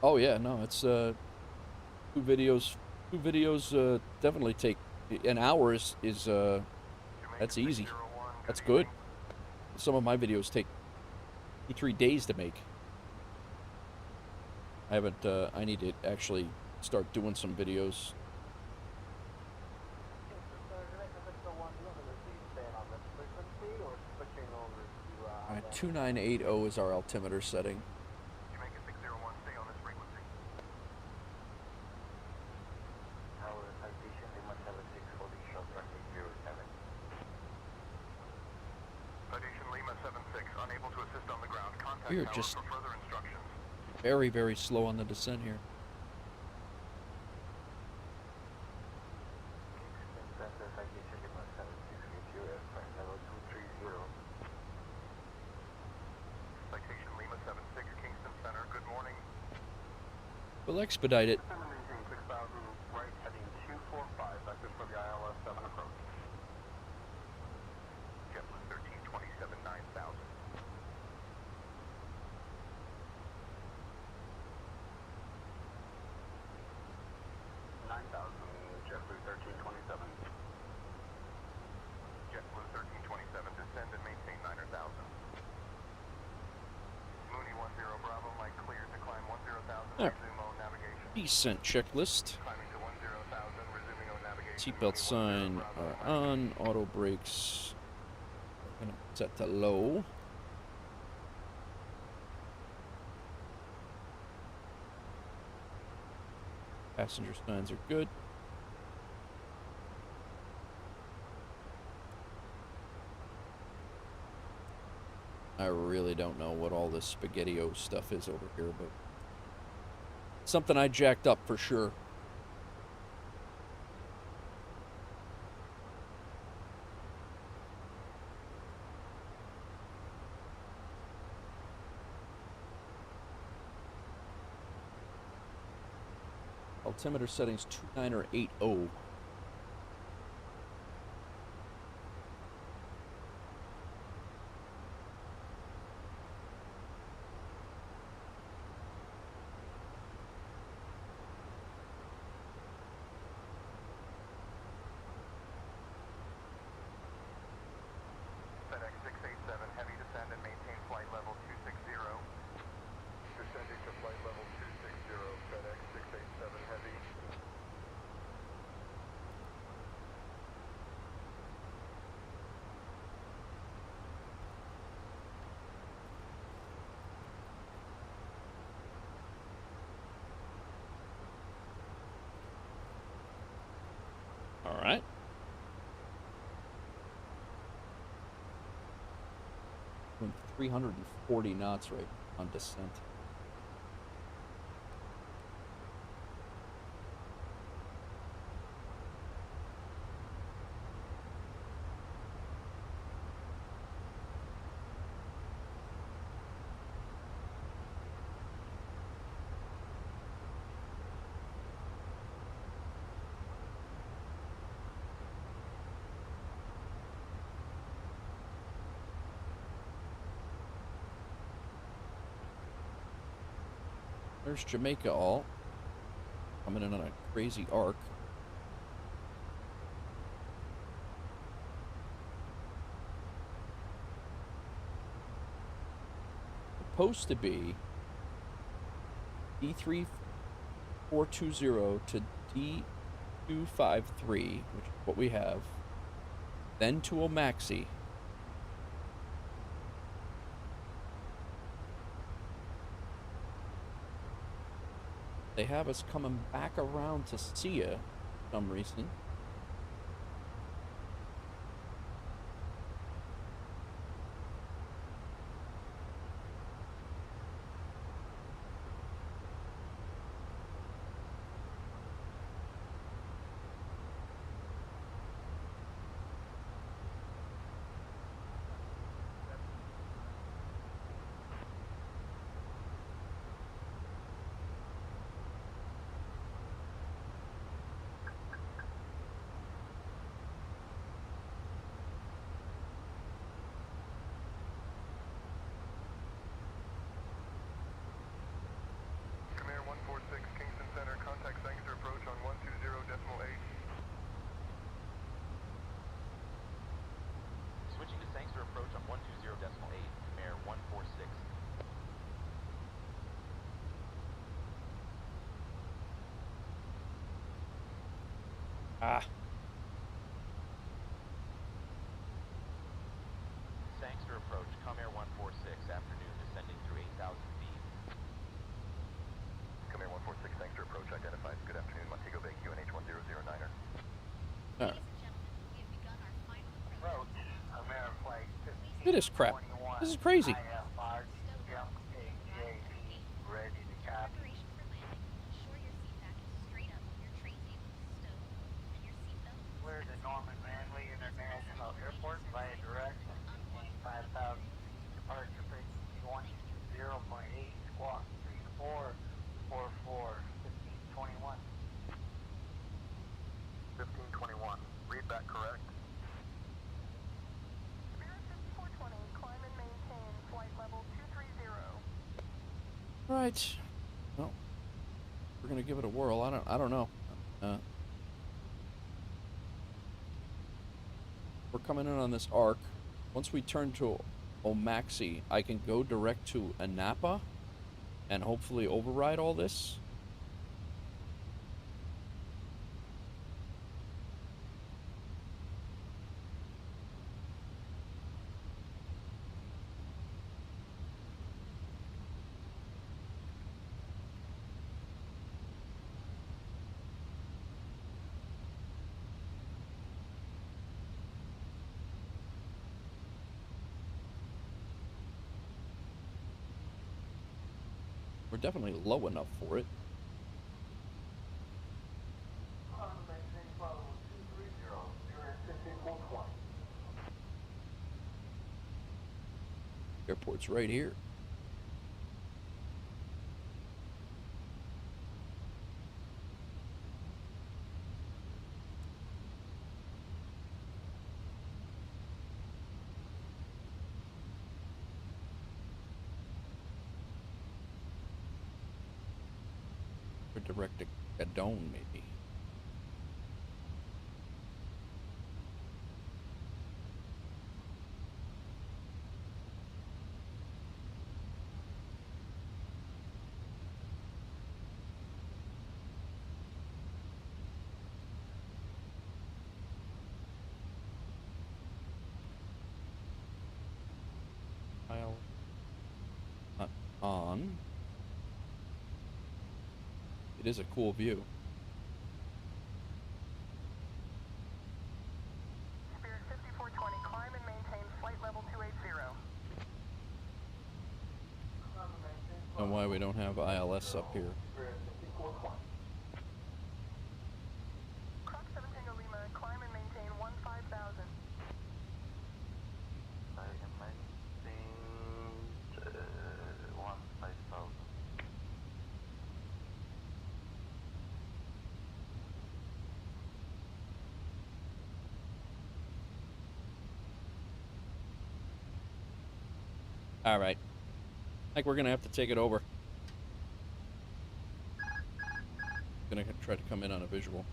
Oh yeah, no, it's two videos definitely take an hour is that's easy. That's good. Some of my videos take 2-3 days to make. I haven't I need to actually start doing some videos. 2980 is our altimeter setting. Jamaica 601, stay on this frequency. Tower citation, they must have a 640 short runway 07. Citation Lima 76, unable to assist on the ground. Contact We're tower just for further instructions. very, very slow on the descent here. Citation Lima 76, aircraft level 230. Citation Lima 76, Kingston Center, good morning. We'll expedite it. 6,000 right, heading 245, vectors for the ILS 7 approach. JetBlue 1327, 9,000. 9,000, JetBlue 1327. JetBlue 1327, descend and maintain 9,000. Mooney 10 Bravo, light clear to climb 10,000, resume on navigation. Descent checklist. Climbing to 10,000, resuming on navigation. Seatbelt sign are on. Auto brakes are gonna set to low. Passenger signs are good. I really don't know what all this spaghetti-o stuff is over here, but something I jacked up for sure. Altimeter settings 2980. FedEx 687, heavy descend and maintain flight level 260. Descending to flight level 260, FedEx 687 heavy. All right. Doing 340 knots right on descent. There's Jamaica all coming in on a crazy arc. supposed to be D3420 to D253, which is what we have, then to a maxi. They have us coming back around to SIA for some reason. Switching to Sangster approach on 120.8, Comair 146. Sangster approach, Comair 146, afternoon, descending through 8,000 feet. Comair 146, Sangster approach identified. Good afternoon, Montego Bay, QNH 1009er. Ladies and gentlemen, we have begun our final approach. Comair flight Look at this crap. This is crazy. IFR ready to copy. Preparation for landing. Ensure your seat back is straight up, your tray table is stowed, and your seatbelt is We're the Norman Manley International Airport via direct 5,000 departure frequency 120.8 squawk 3444 1521. 1521. Read that correct. Spirit 5420, climb and maintain flight level 230. Right. Well, we're gonna give it a whirl. I don't know. We're coming in on this arc. Once we turn to Omaxi, I can go direct to Anapa and hopefully override all this. We're definitely low enough for it. Airport's right here. Or direct to Gadone, maybe. Not on. It is a cool view. Spirit 5420, climb and maintain flight level 280. And why we don't have ILS up here. Croc 7 Tango Lima, climb and maintain 15,000. I am maintained 15,000. All right. I think we're gonna have to take it over. Gonna try to come in on a visual.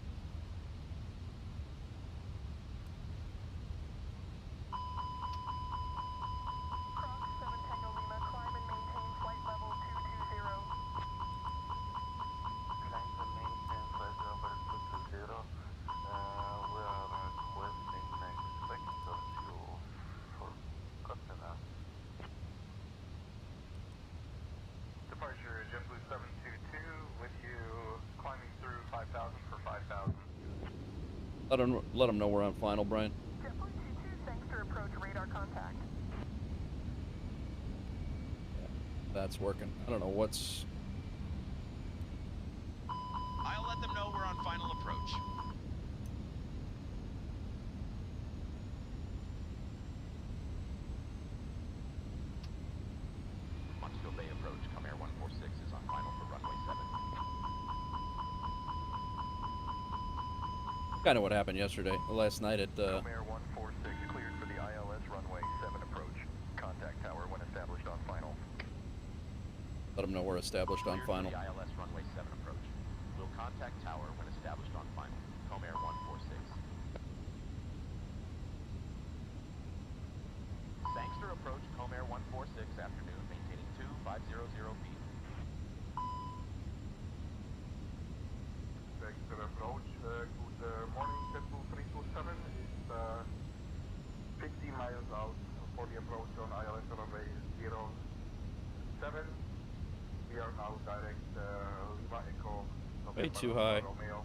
Croc 7 Tango Lima, climb and maintain Let them know we're on final, Brian. JetBlue 22, Sangster approach radar contact. That's working. I don't know what's... I'll let them know we're on final approach. Montego Bay approach, Comair 146 is on final for runway 7. Kind of what happened yesterday, last night at Comair 146 cleared for the ILS runway 7 approach. Contact tower when established on final. let them know we're established on Cleared final. for the ILS runway 7 approach. Will contact tower when established on final. Comair 146. Sangster approach, Comair 146, afternoon, maintaining 2500 feet. Sangster approach, good morning, JetBlue 327 is 50 miles out for the approach on ILS runway 07. We are now direct Lima Echo. Way too high. Romeo.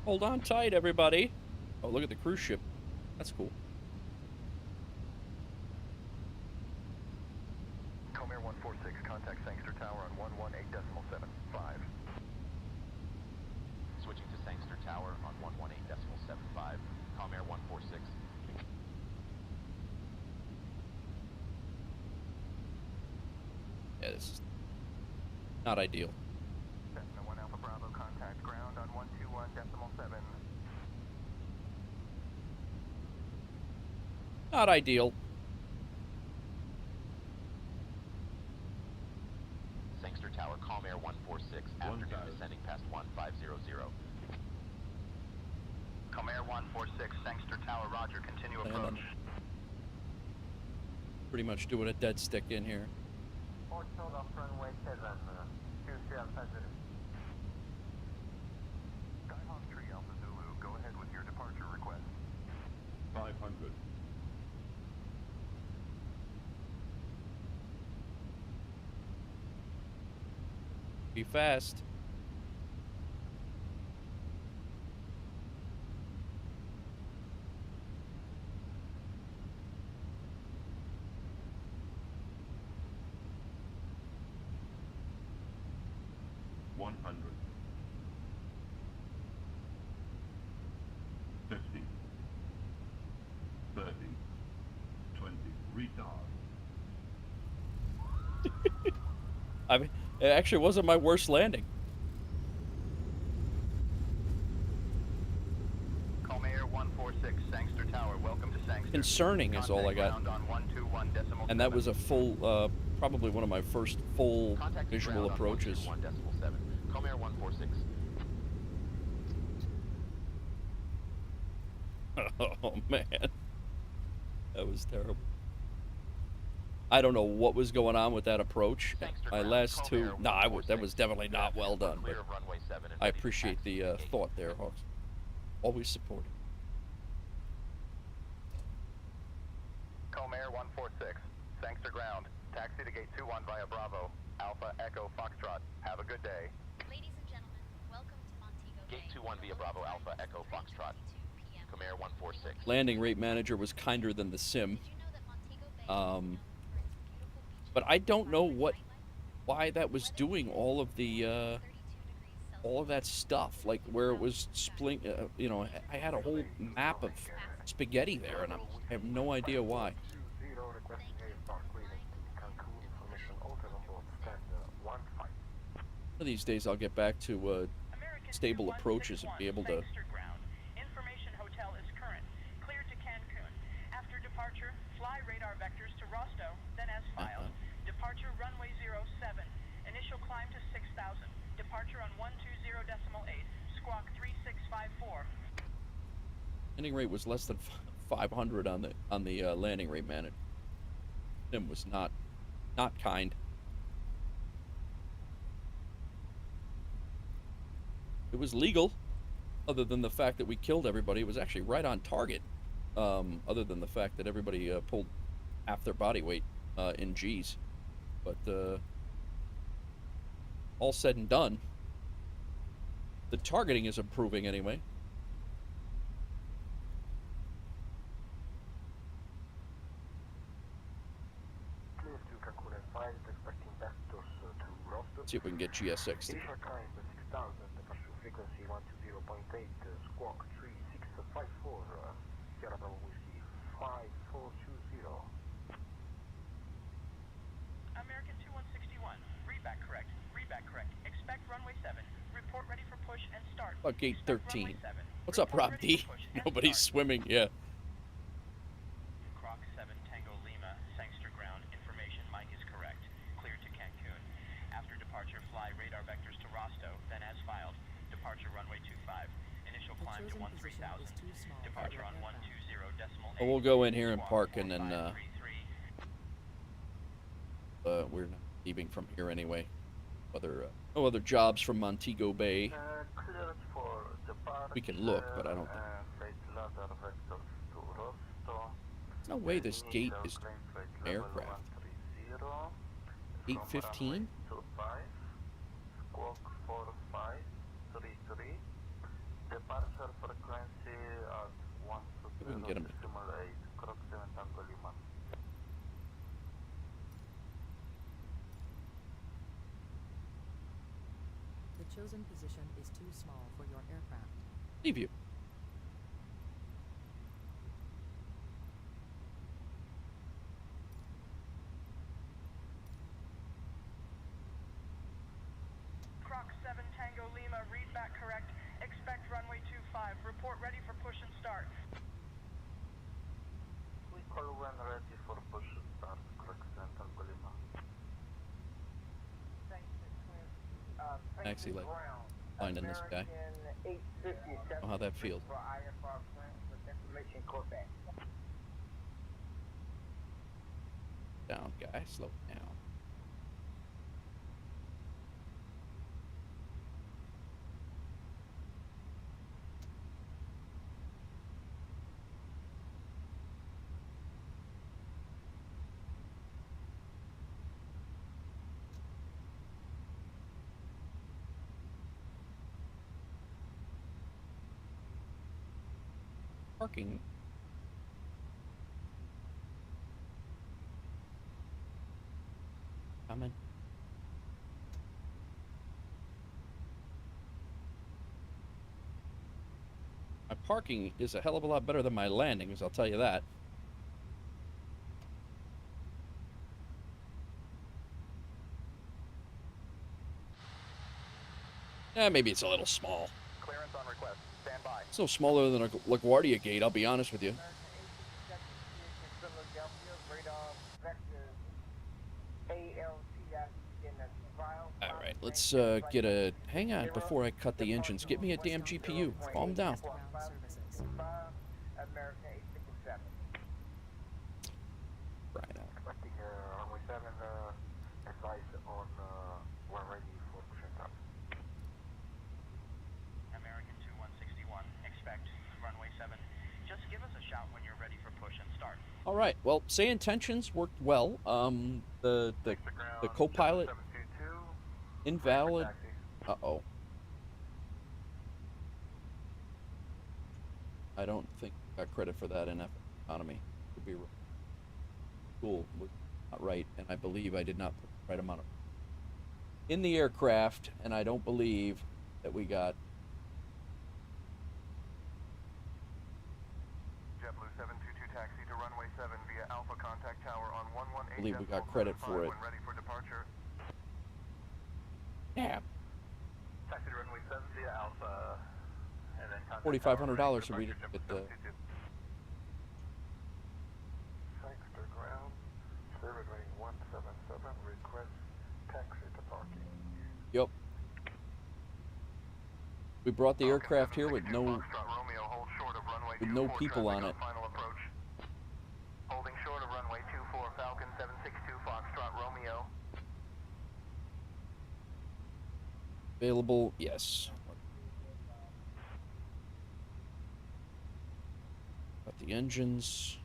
Hold on tight, everybody. Oh, look at the cruise ship. That's cool. Comair 146, contact Sangster tower on 118.75. Switching to Sangster tower on 118.75. Comair 146. Yeah, this is not ideal. Cessna 1 Alpha Bravo, contact ground on 121.7. Not ideal. Sangster tower, Comair 146, afternoon, descending past 1500. Comair 146, Sangster tower, roger, continue Land approach. on- Pretty much doing a dead stick in here. Portal off runway 7, QC Alpha Zulu. Skyhawk 3 Alpha Zulu, go ahead with your departure request. 500. Be fast. $100. 50. 30. 20. Retard. I mean, it actually wasn't my worst landing. Comair 146, Sangster tower, welcome to Sangster. Concerning is all I got. Contact ground on 121.7. And that was a full, probably one of my first full Contact visual ground approaches. on 121.7. Comair 146. Oh man, that was terrible. I don't know what was going on with that approach. Sangster My ground, last two, Comair no, that 146. was definitely not well done. Clear But of runway 7 and I ready to appreciate taxi the to gate thought there, Hawks. Always supporting. Comair 146, Sangster ground, taxi to gate 21 via Bravo, Alpha Echo Foxtrot. Have a good day. Ladies and gentlemen, welcome to Montego Bay. Gate 21 via Bravo Alpha Echo Foxtrot. 3:22 p.m. Comair 146. Landing rate manager was kinder than the sim. Did you know that Montego Bay is known for its beautiful beaches But I don't know and what, nightlife? why that was doing all of the, 32 degrees all of that stuff, like where it was split. You know, I had a whole map of spaghetti there, and I have no idea why. 20 requesting ASR clearance to Cancun, information altered on board stand 15. One of these days I'll get back to stable approaches and be able to. Ground. Information hotel is current. Cleared to Cancun. After departure, fly radar vectors to Rostow, then as filed. Departure runway 07. Initial climb to 6,000. Departure on 120.8. Squawk 3654. Landing rate was less than 500 on the landing rate manager. Sim was not kind. It was legal, other than the fact that we killed everybody. It was actually right on target, other than the fact that everybody pulled half their body weight. in G's. But all said and done, the targeting is improving anyway. See if we can get GSX. Initial climb 6000, departure frequency 120.8, squawk 3654, Sierra Bravo Whiskey 5420. American 2161, read back correct, expect runway 7, report ready for push and start. About gate 13. What's up, Rob D? Nobody's swimming, yeah. Croc 7 Tango Lima, Sangster ground, information Mike is correct, cleared to Cancun. After departure, fly radar vectors to Rostow, then as filed. Departure runway 25. Initial climb to 13,000. Departure on 120.8. We'll go in here and park, and then we're not leaving from here anyway. No other jobs from Montego Bay. We can look, but I don't think. There's no way this gate is aircraft. 815? Departure frequency at We can get him. The chosen position is too small for your aircraft. Leave you. Croc 7 Tango Lima, read back correct, expect runway 25, report ready for push and start. We call when ready for push and start, Croc 7 Tango Lima. Actually, like, finding this guy. Oh, how that feels. Down, guy. Slow down. Parking. Coming. My parking is a hell of a lot better than my landings, I'll tell you that. Maybe it's a little small. Clearance on request. Stand by. It's no smaller than a LaGuardia gate, I'll be honest with you. Alright, let's get a... Hang on, before I cut the engines. Get me a damn GPU. Calm down. Right out. Expecting runway 7, advice on when ready for pushing up. American 2161, expect runway 7. Just give us a shout when you're ready for push and start. Alright, well, Say Intentions worked well. The co-pilot... Invalid. Uh-oh. I don't think I got credit for that in FSEconomy. Could be cool. Was not right, and I believe I did not put the right amount of in the aircraft, and I don't believe that we got. JetBlue 722 taxi to runway 7 via Alpha contact tower on 118. I believe we got credit for it. When ready for departure. Yeah. Taxi to runway 7 via Alpha, and then $4,500 to read it at the. Sangster ground, service rating 177, request taxi to parking. Yep. We brought the aircraft here with no people on it. Holding short of runway 24, Falcon 762 Foxtrot Romeo. Available, yes. Got the engines.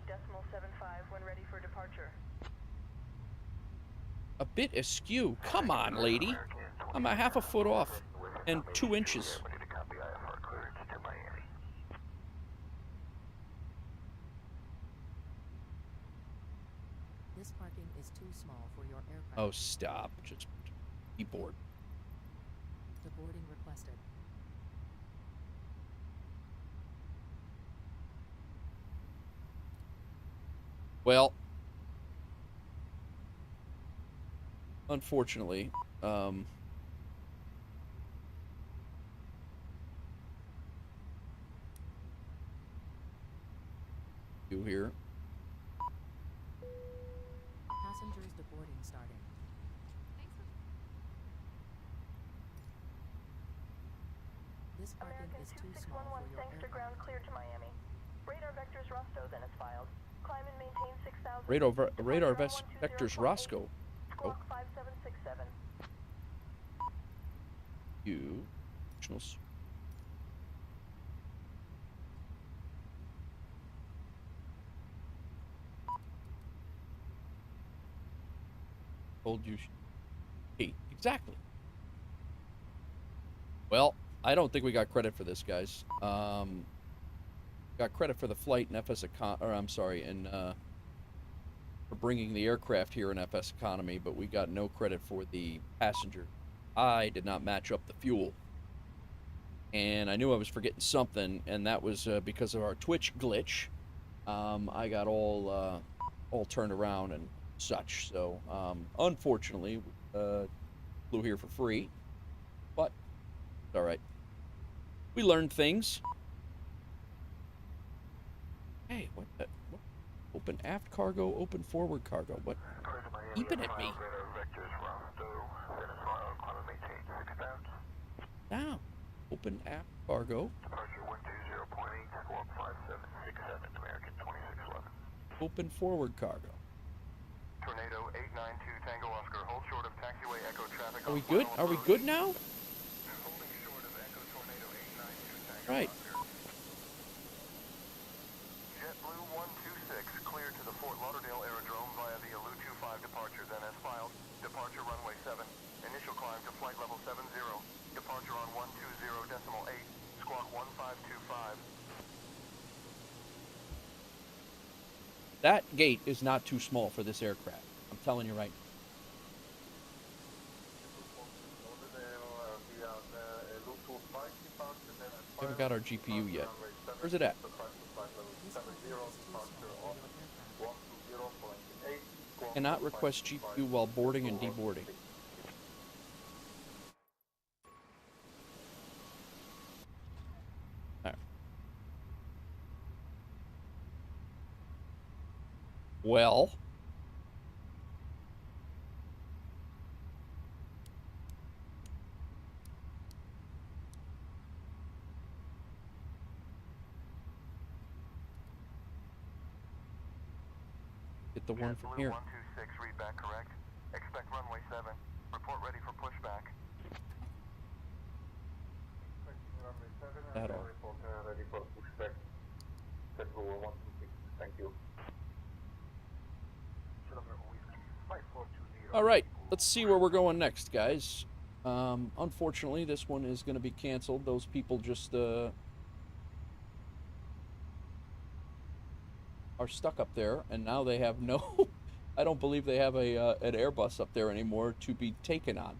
28.75 when ready for departure. A bit askew. Come on, lady. I'm a half a foot off and 2 inches. This parking is too small for your aircraft. Oh, stop. Just keyboard. Deboarding requested. Well, unfortunately, you here. Passengers deboarding starting. This parking American is too 2611 small for your thanks to aircraft. ground cleared to Miami. Radar vectors Roscoe then is filed. Climb and maintain 6,000. Radar vectors Roscoe. Oh. Squawk 5767. You. Told you. Hey, exactly. Well, I don't think we got credit for this, guys. Got credit for the flight in for bringing the aircraft here in FSEconomy, but we got no credit for the passenger. I did not match up the fuel. And I knew I was forgetting something, and that was because of our Twitch glitch. I got all turned around and such. So, unfortunately, flew here for free, but it's all right. We learned things. Hey, what? Open aft cargo, open forward cargo. What? Beeping at me. Now, open aft cargo. Open forward cargo. Tornado 892 Tango Oscar, hold short of taxiway echo traffic. Are we good? Are we good now? Holding short of echo tornado 892 Tango Right. Oscar. JetBlue 126 cleared to the Fort Lauderdale Aerodrome via the ALU-25 departure, then as filed. Departure runway 7. Initial climb to flight level 70. Departure on 120.8. Squawk 1525. That gate is not too small for this aircraft. I'm telling you right now. We haven't got our GPU yet. Where's it at? Cannot request GPU while boarding and deboarding. All right. Well, get the one from JetBlue here. 126, read back correct. Expect runway 7. Report ready for pushback. That all. Ready for pushback. JetBlue 126, thank you. All right, let's see where we're going next, guys. Unfortunately, this one is going to be canceled. Those people just are stuck up there, and now they have no. I don't believe they have an Airbus up there anymore to be taken on.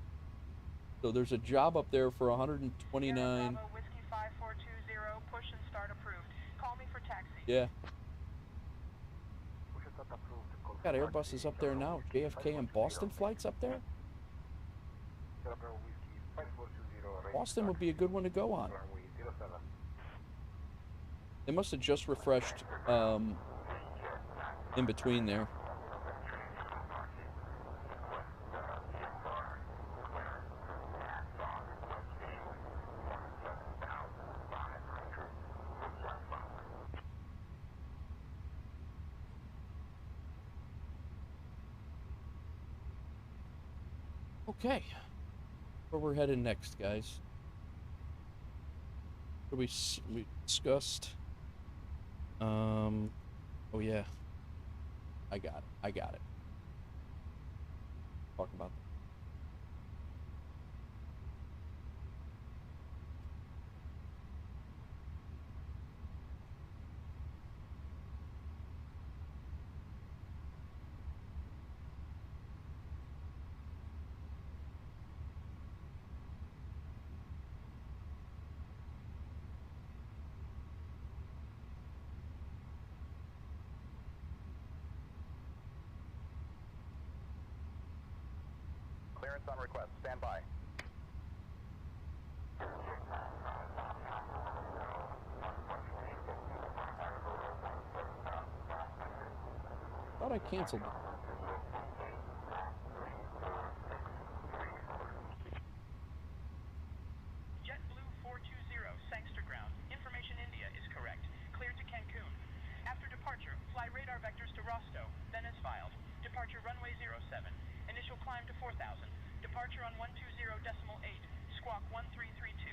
So there's a job up there for 129. Bravo Whiskey 5420, push and start approved. Call me for taxi. Yeah. Got Airbuses up there now. JFK and Boston flights up there. Boston would be a good one to go on. They must have just refreshed in between there. Okay, where we're headed next, guys? What we discussed? Oh yeah. I got it. I got it. Talk about that. Clearance on request. Stand by. Thought I canceled it. JetBlue 420, Sangster ground. Information India is correct. Cleared to Cancun. After departure, fly radar vectors to Rostow, then as filed. Departure runway 07. Initial climb to 4,000. Departure on 120.8. Squawk 1332.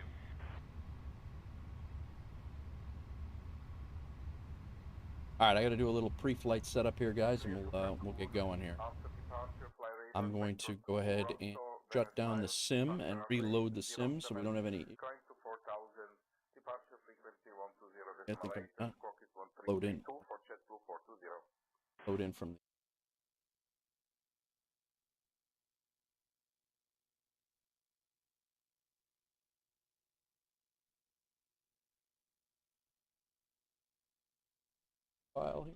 All right, I got to do a little pre-flight setup here, guys, and we'll get going here. I'm going to go ahead and shut down the sim and reload the sim so we don't have any. I think I'm not load in from the. File here.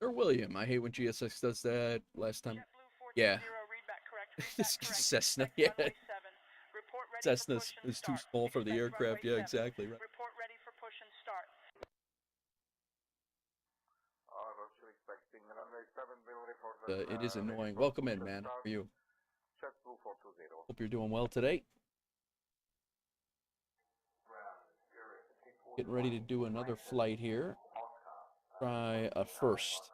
Sir William, I hate when GSX does that. Last time, yeah. Cessna, yeah. Cessna is too small for the aircraft. Yeah, exactly. Right. Report ready for push and start. It is annoying. Welcome in, man. How are you? Hope you're doing well today. Getting ready to do another flight here. Try a first.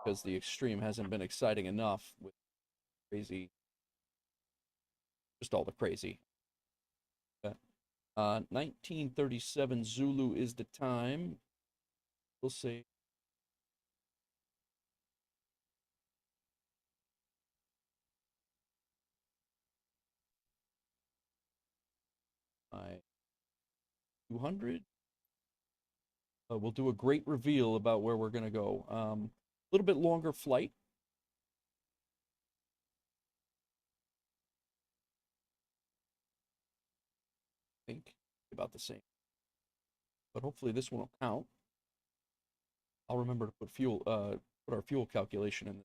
Because the extreme hasn't been exciting enough with crazy. Just all the crazy. 1937 Zulu is the time. We'll see. My 200. We'll do a great reveal about where we're going to go. A little bit longer flight. I think about the same. But hopefully this one will count. I'll remember to put put our fuel calculation in.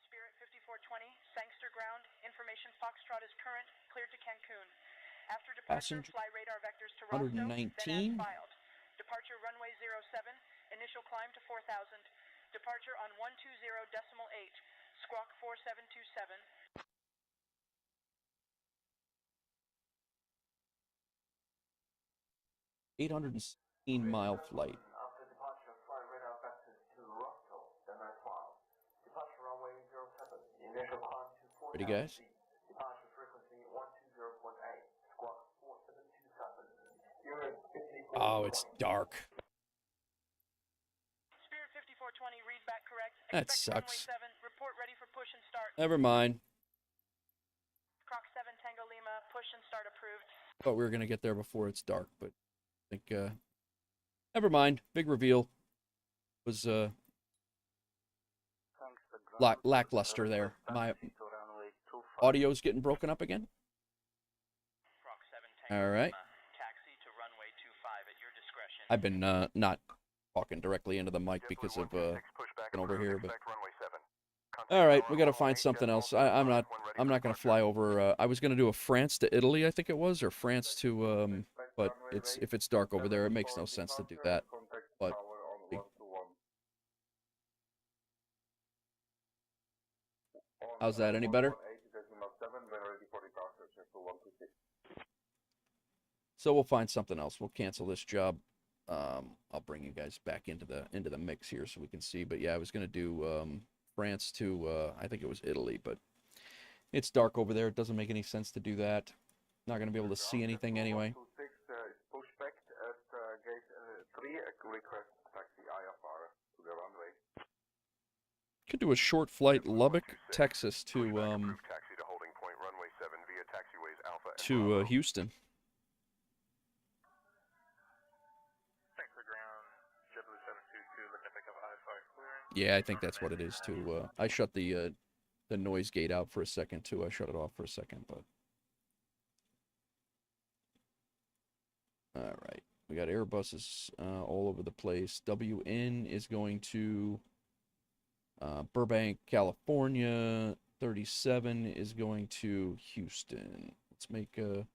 Spirit 5420, Sangster ground. Information Foxtrot is current. Cleared to Cancun. After departure, fly radar vectors to Rostow, then as filed. Departure runway 07. Initial climb to 4,000. Departure on 120.8. Squawk 4727. 816-mile flight. After departure, fly radar vectors to Rostow, then as filed. Departure runway 07. Initial climb to 4,000. Ready, guys? Departure frequency 120.8. Squawk 4727. Oh, it's dark. Spirit 5420, read back correct. That Expect sucks. runway 7. Report ready for push and start. Never mind. Croc 7 Tango Lima, push and start approved. Thought we were gonna get there before it's dark, but I think never mind. Big reveal. Was lackluster there. My audio's getting broken up again. All right. Taxi to runway 25 at your discretion. I've been not talking directly into the mic because of over here, but all right, we got to find something else. I'm not gonna fly over. I was gonna do a France to Italy, I think it was, or France to but if it's dark over there, it makes no sense to do that. But how's that? Any better? So we'll find something else. We'll cancel this job. I'll bring you guys back into the mix here so we can see. But yeah, I was gonna do France to I think it was Italy, but it's dark over there. It doesn't make any sense to do that. Not gonna be able to see anything anyway. Push back at gate 3. Request taxi IFR to the runway. Could do a short flight Lubbock, Texas to Taxi to holding point runway 7 via taxiways Alpha and Houston. Thanks for ground. JetBlue 722 looking to pick up IFR clearance. Yeah, I think that's what it is too. I shut the noise gate out for a second too. I shut it off for a second, but all right. We got Airbuses all over the place. WN is going to Burbank, California. 37 is going to Houston. Let's make a...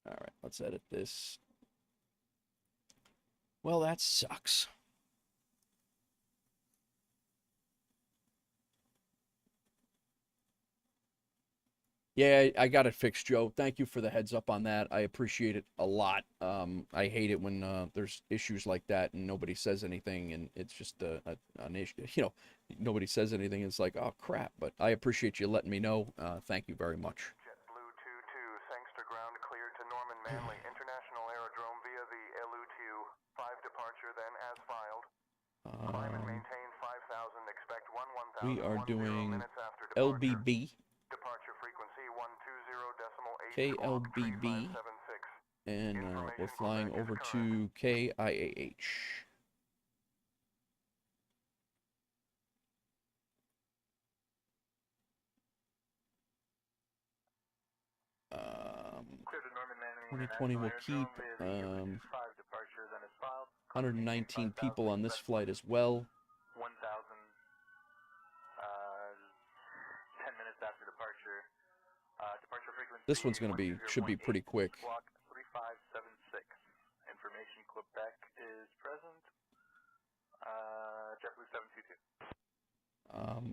All right, let's edit this. Well, that sucks. Yeah, I got it fixed, Joe. Thank you for the heads up on that. I appreciate it a lot. I hate it when there's issues like that and nobody says anything, and it's just an issue. You know, nobody says anything. It's like, oh crap. But I appreciate you letting me know. Thank you very much. JetBlue 22, thanks to ground cleared to Norman Manley International Aerodrome via the LU2 5 departure, then as filed. Climb and maintain 5,000. Expect 1,000. We are doing minutes after departure. LBB. Departure frequency 120.8 KLBB, and we're flying over to KIAH. Um, 2020 will keep 119 people on this flight as well. 1,000. 10 minutes after departure. Departure frequency. This one's should be pretty quick. Squawk 3576. Information Quebec is present. JetBlue 722.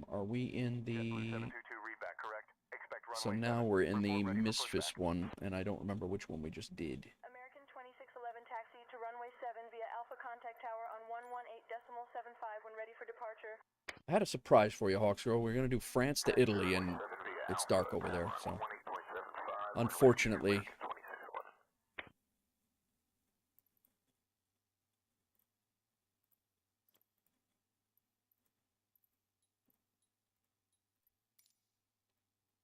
Are we in the... JetBlue 722 readback, correct. Expect runway So now we're in the MSFS one, and I don't remember which one we just did. American 2611 taxi to runway 7 via Alpha Contact Tower on 118.75 when ready for departure. I had a surprise for you, Hawksgirl. We're going to do France to Italy, and it's dark over there, so... Unfortunately...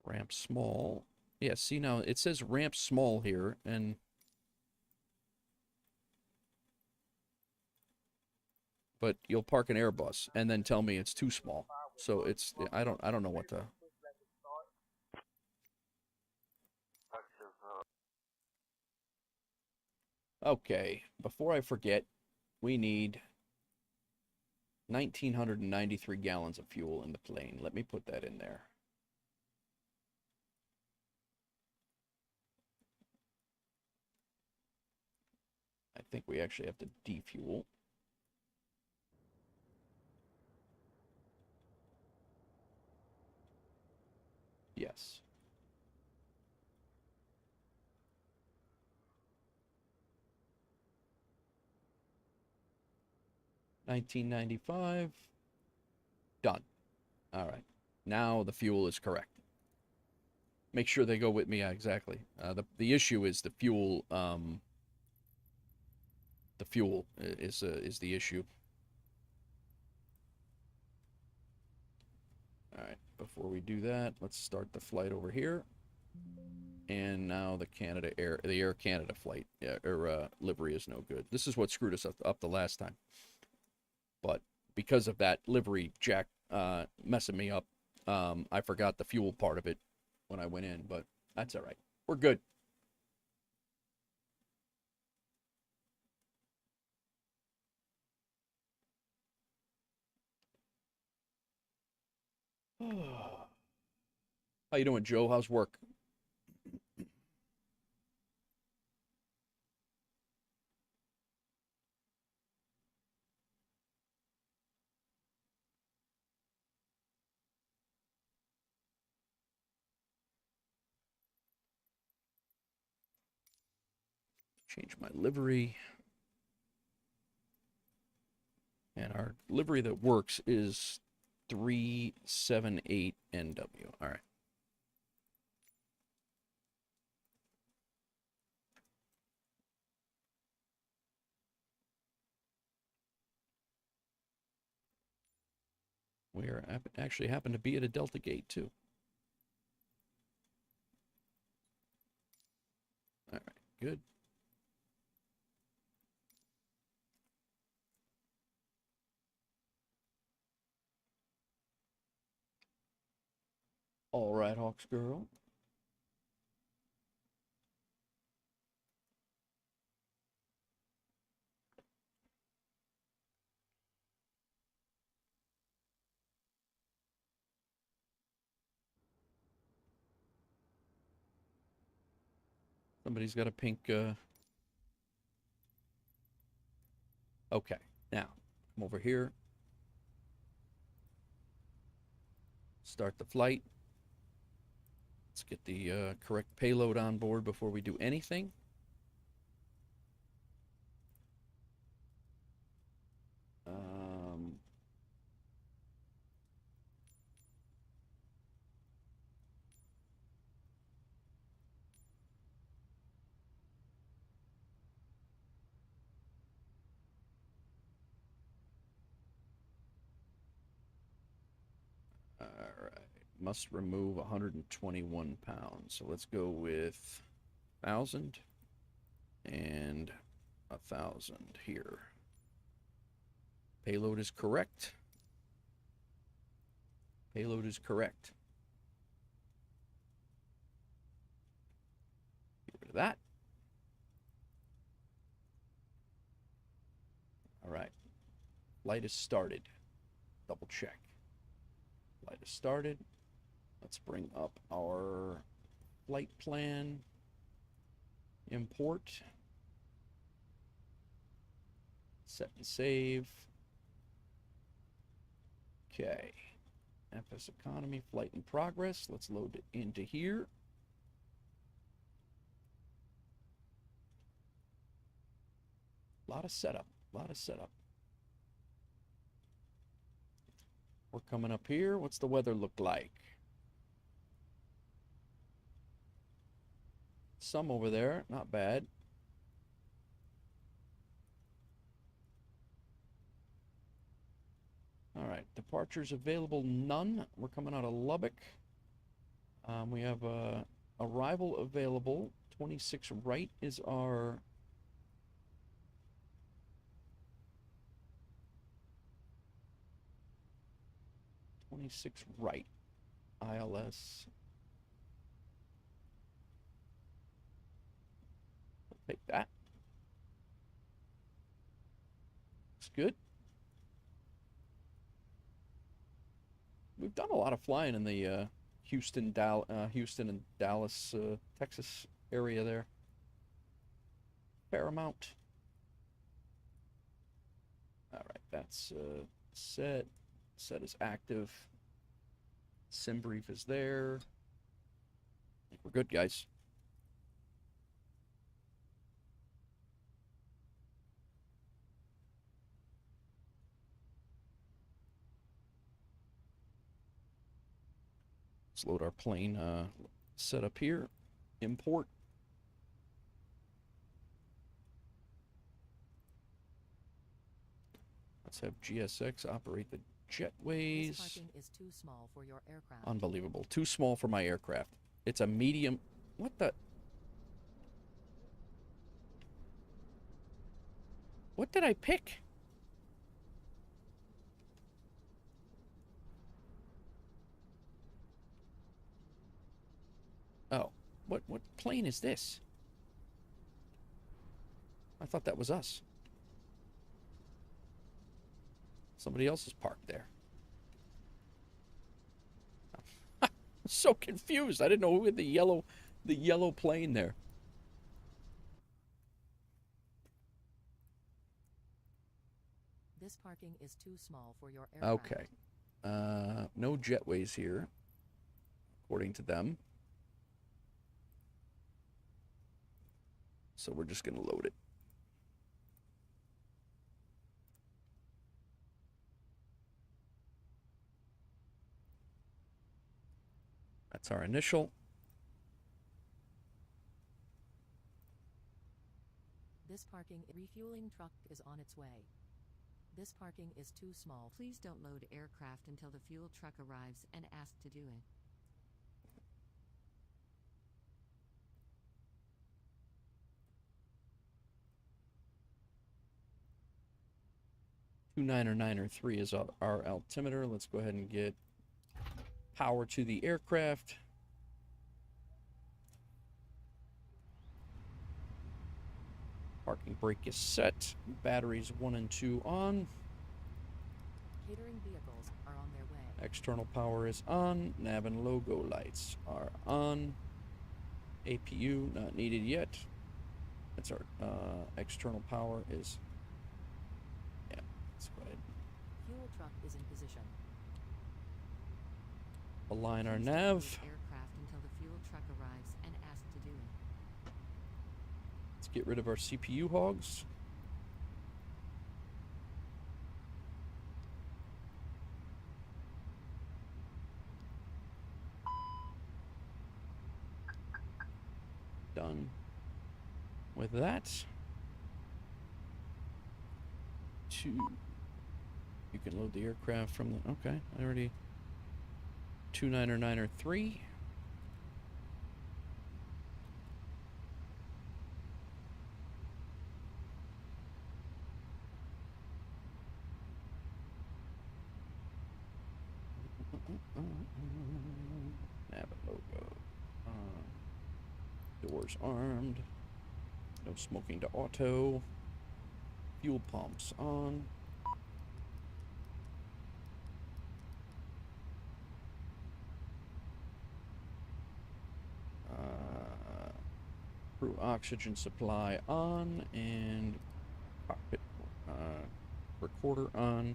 Ramp small. Yeah, see now, it says ramp small here, and... But you'll park an Airbus, and then tell me it's too small. So it's, I don't know what to... Okay, before I forget, we need 1,993 gallons of fuel in the plane. Let me put that in there. I think we actually have to defuel. Yes. $19.95. Done. All right. Now the fuel is correct. Make sure they go with me. Yeah, exactly. The issue is the fuel. The fuel is the issue. All right. Before we do that, let's start the flight over here. And now the Air Canada flight, livery is no good. This is what screwed us up the last time. But because of that livery jack messing me up, I forgot the fuel part of it when I went in, but that's all right. We're good. How you doing, Joe? How's work? Change my livery. And our livery that works is 378 NW. All right. We are actually happen to be at a Delta gate too. All right, good. All right, Hawks girl. Somebody's got a pink. Okay, now come over here. Start the flight. Let's get the correct payload on board before we do anything. All right, must remove 121 pounds. So let's go with 1,000 and 1,000 here. Payload is correct. Payload is correct. Get rid of that. All right. Flight is started. Double check. Flight is started. Let's bring up our flight plan. Import. Set and save. Okay. FSEconomy, flight in progress. Let's load it into here. A lot of setup. We're coming up here. What's the weather look like? Some over there. Not bad. All right. Departures available, none. We're coming out of Lubbock. We have arrival available. 26 right is our... right. ILS. We'll take that. Looks good. We've done a lot of flying in the Houston and Dallas, Texas area there. Fair amount. All right, that's set. Set is active. Sim brief is there. I think we're good, guys. Let's load our plane set up here. Import. Let's have GSX operate the jetways. This parking is too small for your aircraft. Unbelievable. Too small for my aircraft. It's a medium. What the? What did I pick? Oh, what plane is this? I thought that was us. Somebody else is parked there. I'm so confused. I didn't know who had the yellow plane there. This parking is too small for your aircraft. Okay. No jetways here, according to them. So we're just going to load it. That's our initial. This parking refueling truck is on its way. This parking is too small. Please don't load aircraft until the fuel truck arrives and ask to do it. Two 993 is our altimeter. Let's go ahead and get power to the aircraft. Parking brake is set. Batteries 1 and 2 on. Catering vehicles are on their way. External power is on. Nav and logo lights are on. APU not needed yet. That's our external power is. Yeah, let's go ahead. Fuel truck is in position. Align our Please don't nav. load aircraft until the fuel truck arrives and ask to do it. Let's get rid of our CPU hogs. Done with that. 2. You can load the aircraft from the. Okay, I already. 2993. Nav and logo. Doors armed. No smoking to auto. Fuel pumps on. Crew oxygen supply on and cockpit recorder on.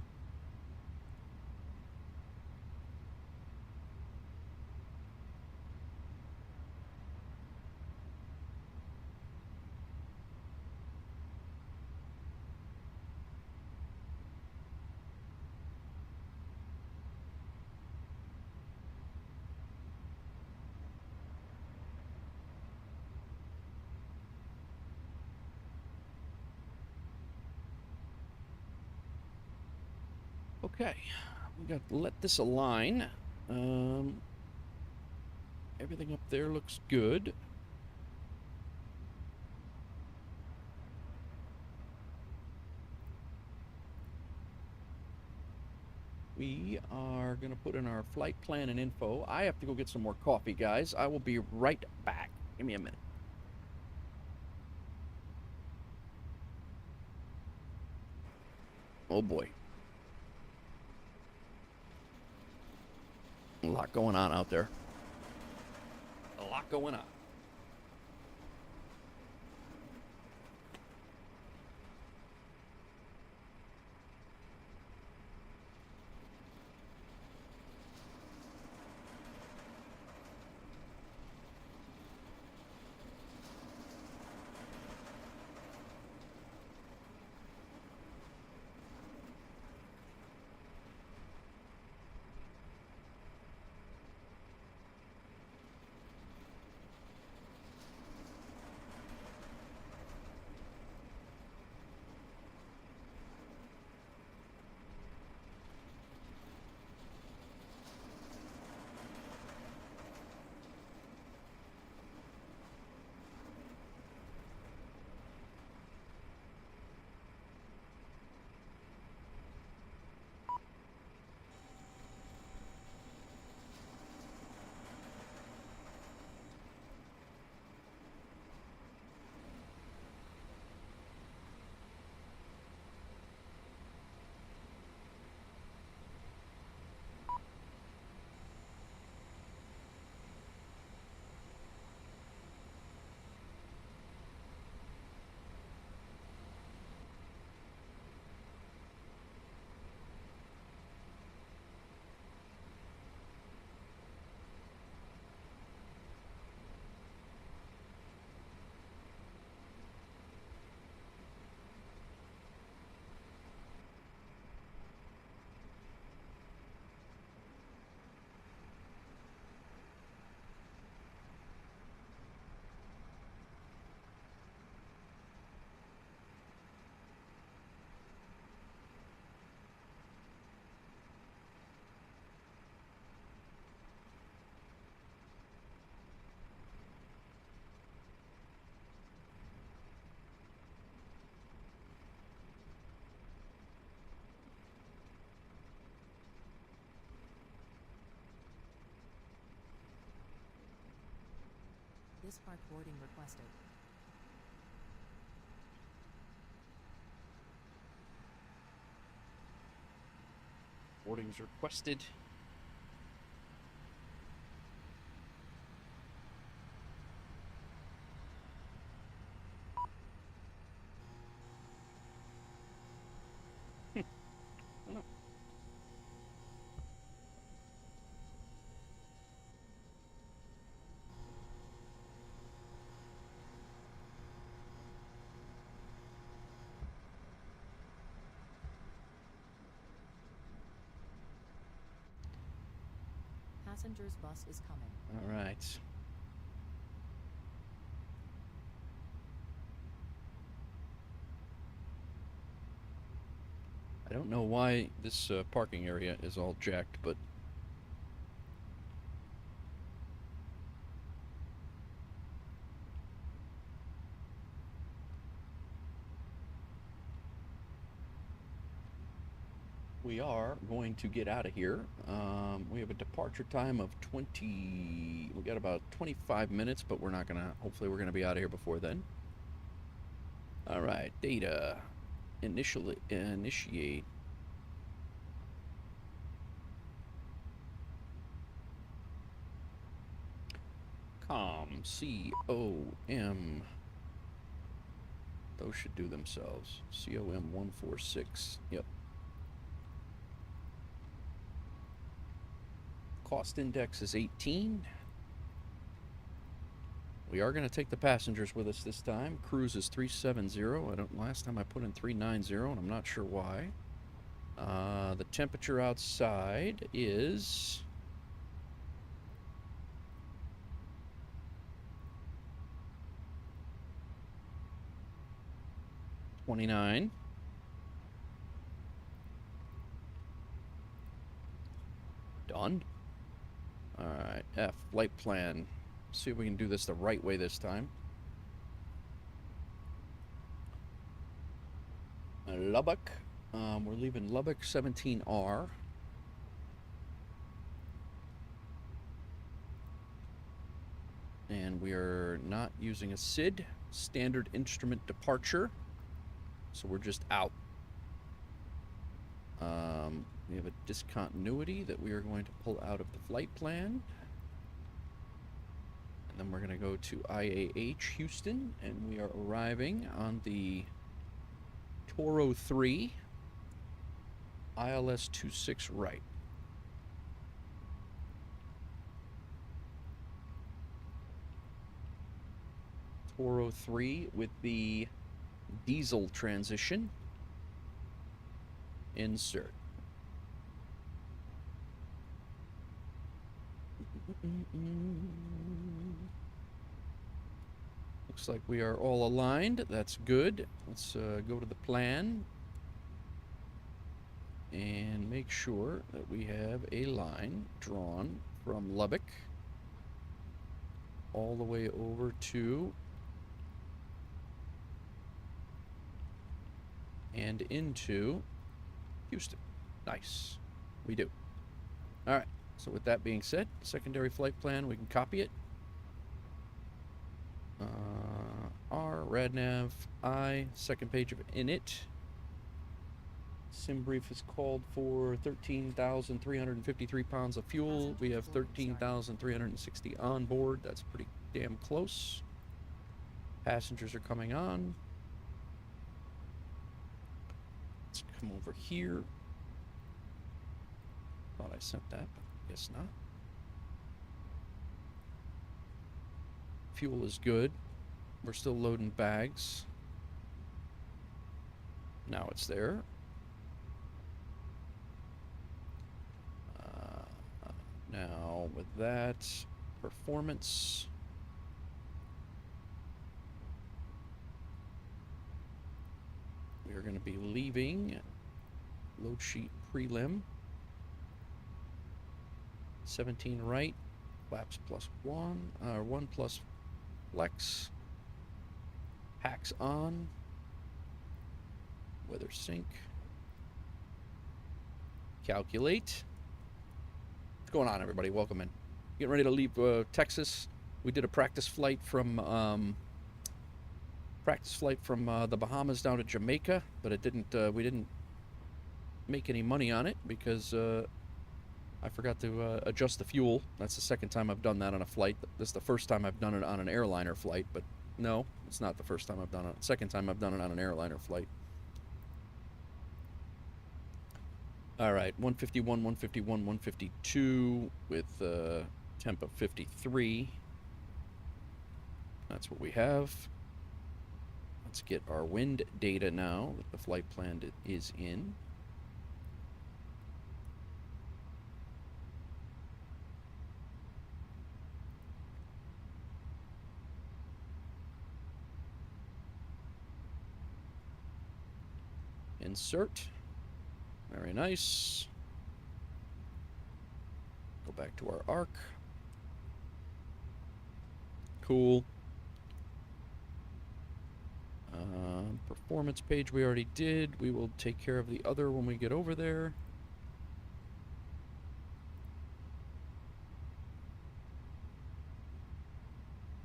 Okay, we got to let this align. Everything up there looks good. We are going to put in our flight plan and info. I have to go get some more coffee, guys. I will be right back. Give me a minute. Oh boy. A lot going on out there. A lot going on. This park boarding requested. Boarding's requested. Passengers bus is coming. All right. I don't know why this parking area is all jacked, but we are going to get out of here. We have a departure time of 20, we got about 25 minutes, but we're not gonna, hopefully we're gonna be out of here before then. All right, data, initiate. COM, those should do themselves. COM 146, yep. Cost index is 18. We are going to take the passengers with us this time. Cruise is 370. Last time I put in 390, and I'm not sure why. The temperature outside is 29. Done. Alright, F, flight plan. See if we can do this the right way this time. Lubbock. We're leaving Lubbock 17R. And we are not using a SID, standard instrument departure. So we're just out. We have a discontinuity that we are going to pull out of the flight plan. And then we're going to go to IAH Houston, and we are arriving on the Toro 3, ILS 26 right. Toro 3 with the diesel transition. Insert. Looks like we are all aligned. That's good. Let's go to the plan and make sure that we have a line drawn from Lubbock all the way over to and into Houston. Nice. We do. All right. So with that being said, secondary flight plan, we can copy it. R, RadNav, I, second page of init. Sim brief is called for 13,353 pounds of fuel. We have 13,360 on board. That's pretty damn close. Passengers are coming on. Let's come over here. Thought I sent that, but guess not. Fuel is good. We're still loading bags. Now it's there. Now with that, performance. We are going to be leaving load sheet prelim. 17 right, flaps plus 1, 1 plus flex, packs on, weather sync, calculate. What's going on, everybody? Welcome in. Getting ready to leave Texas We did a practice flight from the Bahamas down to Jamaica, but it didn't. We didn't make any money on it because I forgot to adjust the fuel. That's the second time I've done that on a flight. This is the first time I've done it on an airliner flight, but no, it's not the first time I've done it. Second time I've done it on an airliner flight. All right, 151, 151, 152 with temp of 53. That's what we have. Let's get our wind data now that the flight plan is in. Insert. Very nice. Go back to our arc. Cool. Performance page we already did. We will take care of the other when we get over there.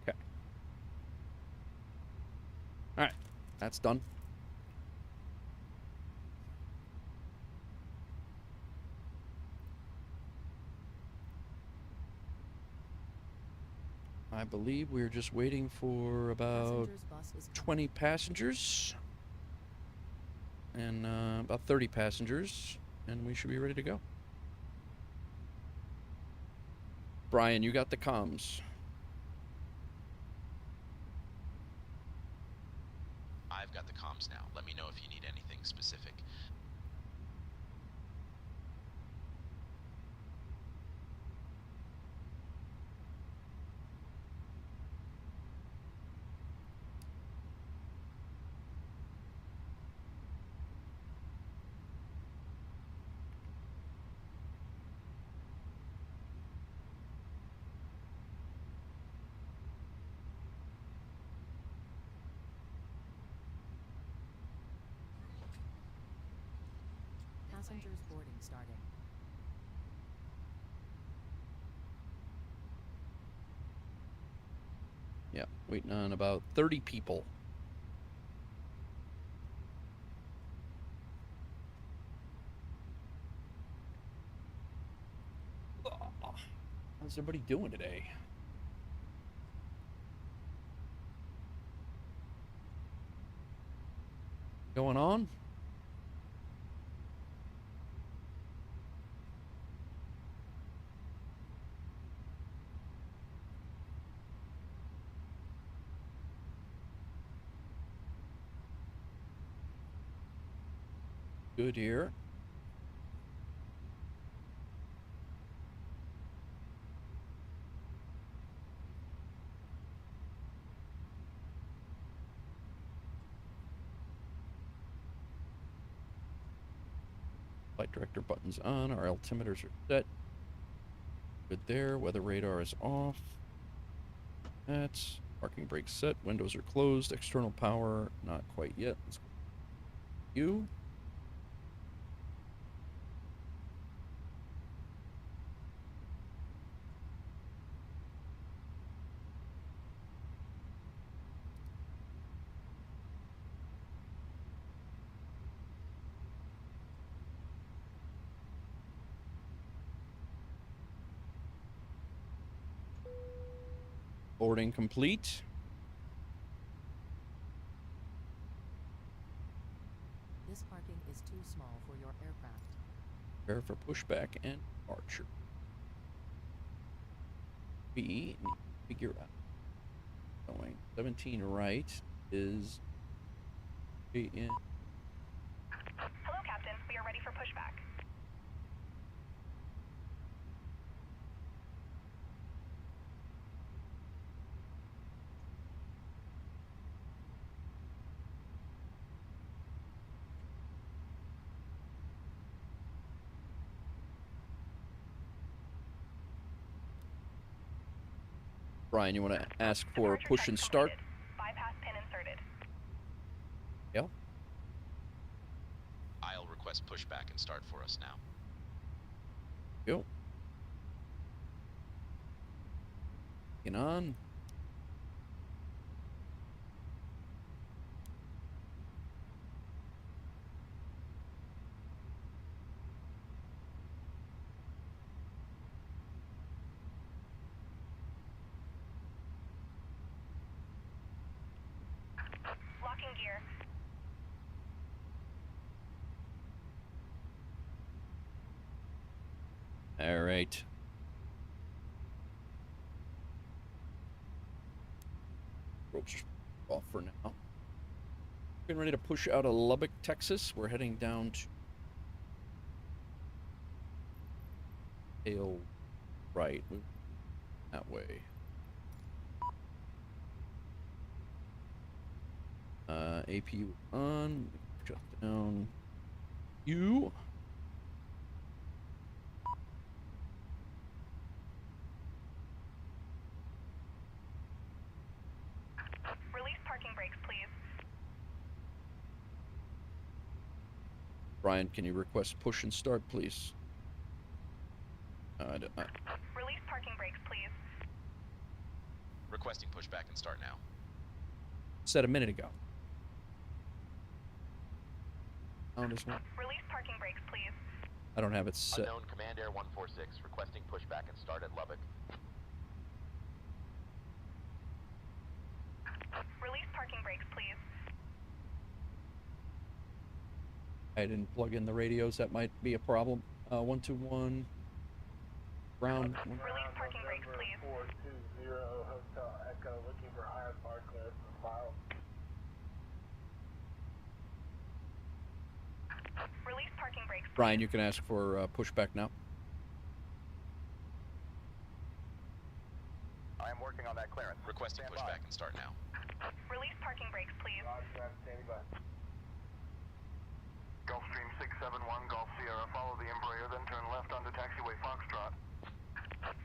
Okay. All right. That's done. I believe we're just waiting for about 20 passengers and about 30 passengers, and we should be ready to go. Brian, you got the comms. I've got the comms now. Let me know if you need anything specific. Passengers boarding starting. Yeah, waiting on about 30 people. How's everybody doing today? Going on? Good here. Flight director buttons on. Our altimeters are set. Good there. Weather radar is off. That's parking brakes set. Windows are closed. External power not quite yet. Let's go. You. Boarding complete. This parking is too small for your aircraft. Prepare for pushback and departure. We need to figure out. Going 17 right is in. Hello, Captain. We are ready for pushback. Brian, you want to ask for Departure push check and start? completed. Bypass pin inserted. Yeah. I'll request pushback and start for us now. Go. Get on. All right. Ropes off for now. Getting ready to push out of Lubbock, Texas. We're heading down to tail right. Move that way. APU on. Shut down. You. Release parking brakes, please. Brian, can you request push and start, please? Release parking brakes, please. Requesting pushback and start now. Said a minute ago. Release parking brakes, please. I don't have it set. Unknown Command Air 146 requesting pushback and start at Lubbock. Release parking brakes, please. I didn't plug in the radios. That might be a problem. 121. Ground. Release parking brakes, please. 420 Hotel Echo looking for IFR clearance for file. Release parking brakes. Brian, you can ask for pushback now. I am working on that clearance. Requesting pushback and start now. Release parking brakes, please. Gulfstream 671 Golf Sierra, follow the Embraer, then turn left onto taxiway Foxtrot.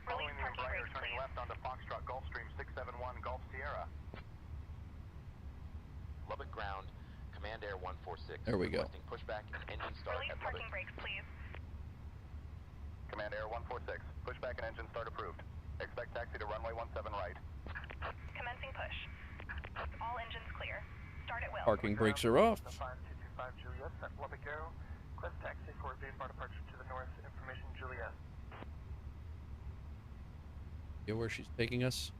Following the Embraer, turning left onto Foxtrot Gulfstream 671 Golf Sierra. Lubbock ground, Command Air 146 There we go. requesting pushback and engine start Release at parking Lubbock. brakes, please. Command Air 146, pushback and engine start approved. Expect taxi to runway 17 right. Commencing push. All engines clear. Start at will. Parking brakes are off. 5225 Juliet, set Lubbock Aero. Request taxi for VFR departure to the north. Information Juliet. Yeah, where she's taking us.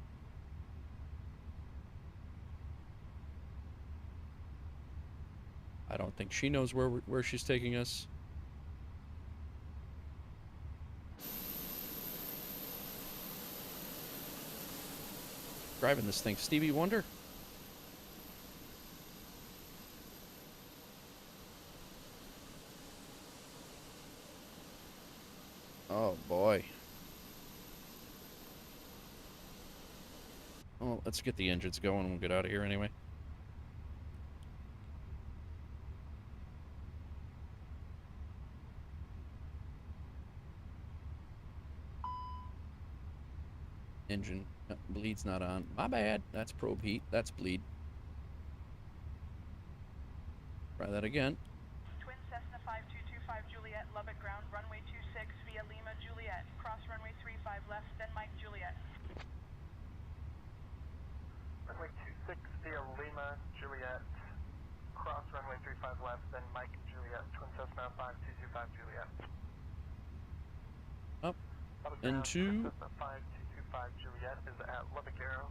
I don't think she knows where she's taking us. Driving this thing, Stevie Wonder. Oh boy. Well, let's get the engines going and we'll get out of here anyway. Engine bleed's not on. My bad. That's probe heat. That's bleed. Try that again. Twin Cessna 5225 Juliet, Lubbock ground, runway 26 via Lima Juliet. Cross runway 35 left, then Mike Juliet. Runway 26 via Lima Juliet. Cross runway 35 left, then Mike Juliet. Twin Cessna 5225 Juliet. Up. Into. Cessna 5225 Juliet is at Lubbock Aero.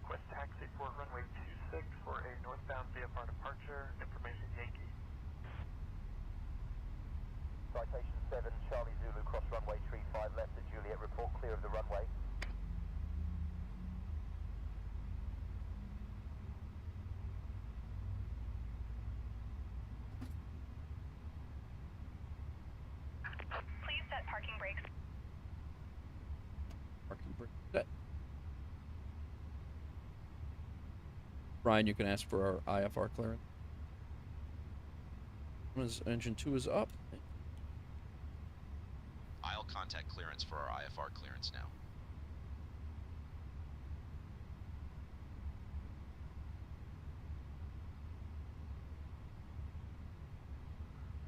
Request taxi for runway 26 for a northbound VFR departure. Information Yankee. Citation 7, Charlie Zulu, cross runway 35 left at Juliet. Report clear of the runway. Please set parking brakes. Parking brake set. Brian, you can ask for our IFR clearance. Engine 2 is up. I'll contact clearance for our IFR clearance now.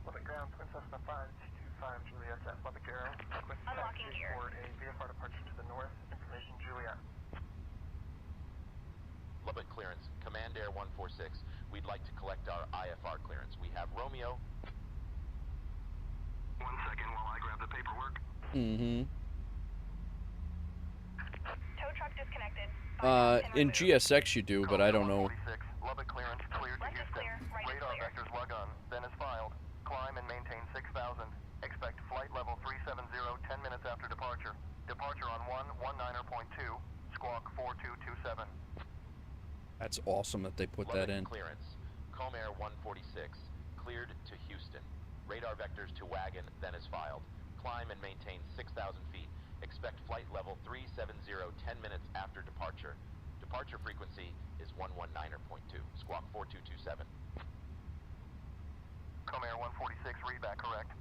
Lubbock ground, Twin Cessna 5225 Juliet at Lubbock Aero. Request Unlocking taxi gear. for a VFR departure to the north. Information Juliet. Lubbock clearance, Command Air 146. We'd like to collect our IFR clearance. We have Romeo. 1 second while I grab the paperwork. Mm-hmm. Tow truck disconnected. In GSX you do, but I don't know. 46, Lubbock clearance cleared to Left is Houston. clear, right is Radar clear. vectors lug on, then is filed. Climb and maintain 6,000. Expect flight level 370 10 minutes squawk 4227. That's awesome that they put that in. Clearance. Comair 146, cleared to Houston. Radar vectors to Wagon, then is filed. Climb and maintain 6,000 feet. Expect flight level 370 10 minutes after departure. Departure frequency is 119.2, squawk 4227. Comair 146, read back correct.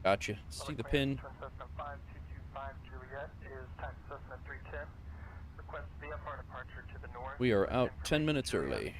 Gotcha. See the pin. Cessna 5225 Juliet is type Cessna 310. Request VFR departure to the north. We are out 10 minutes early.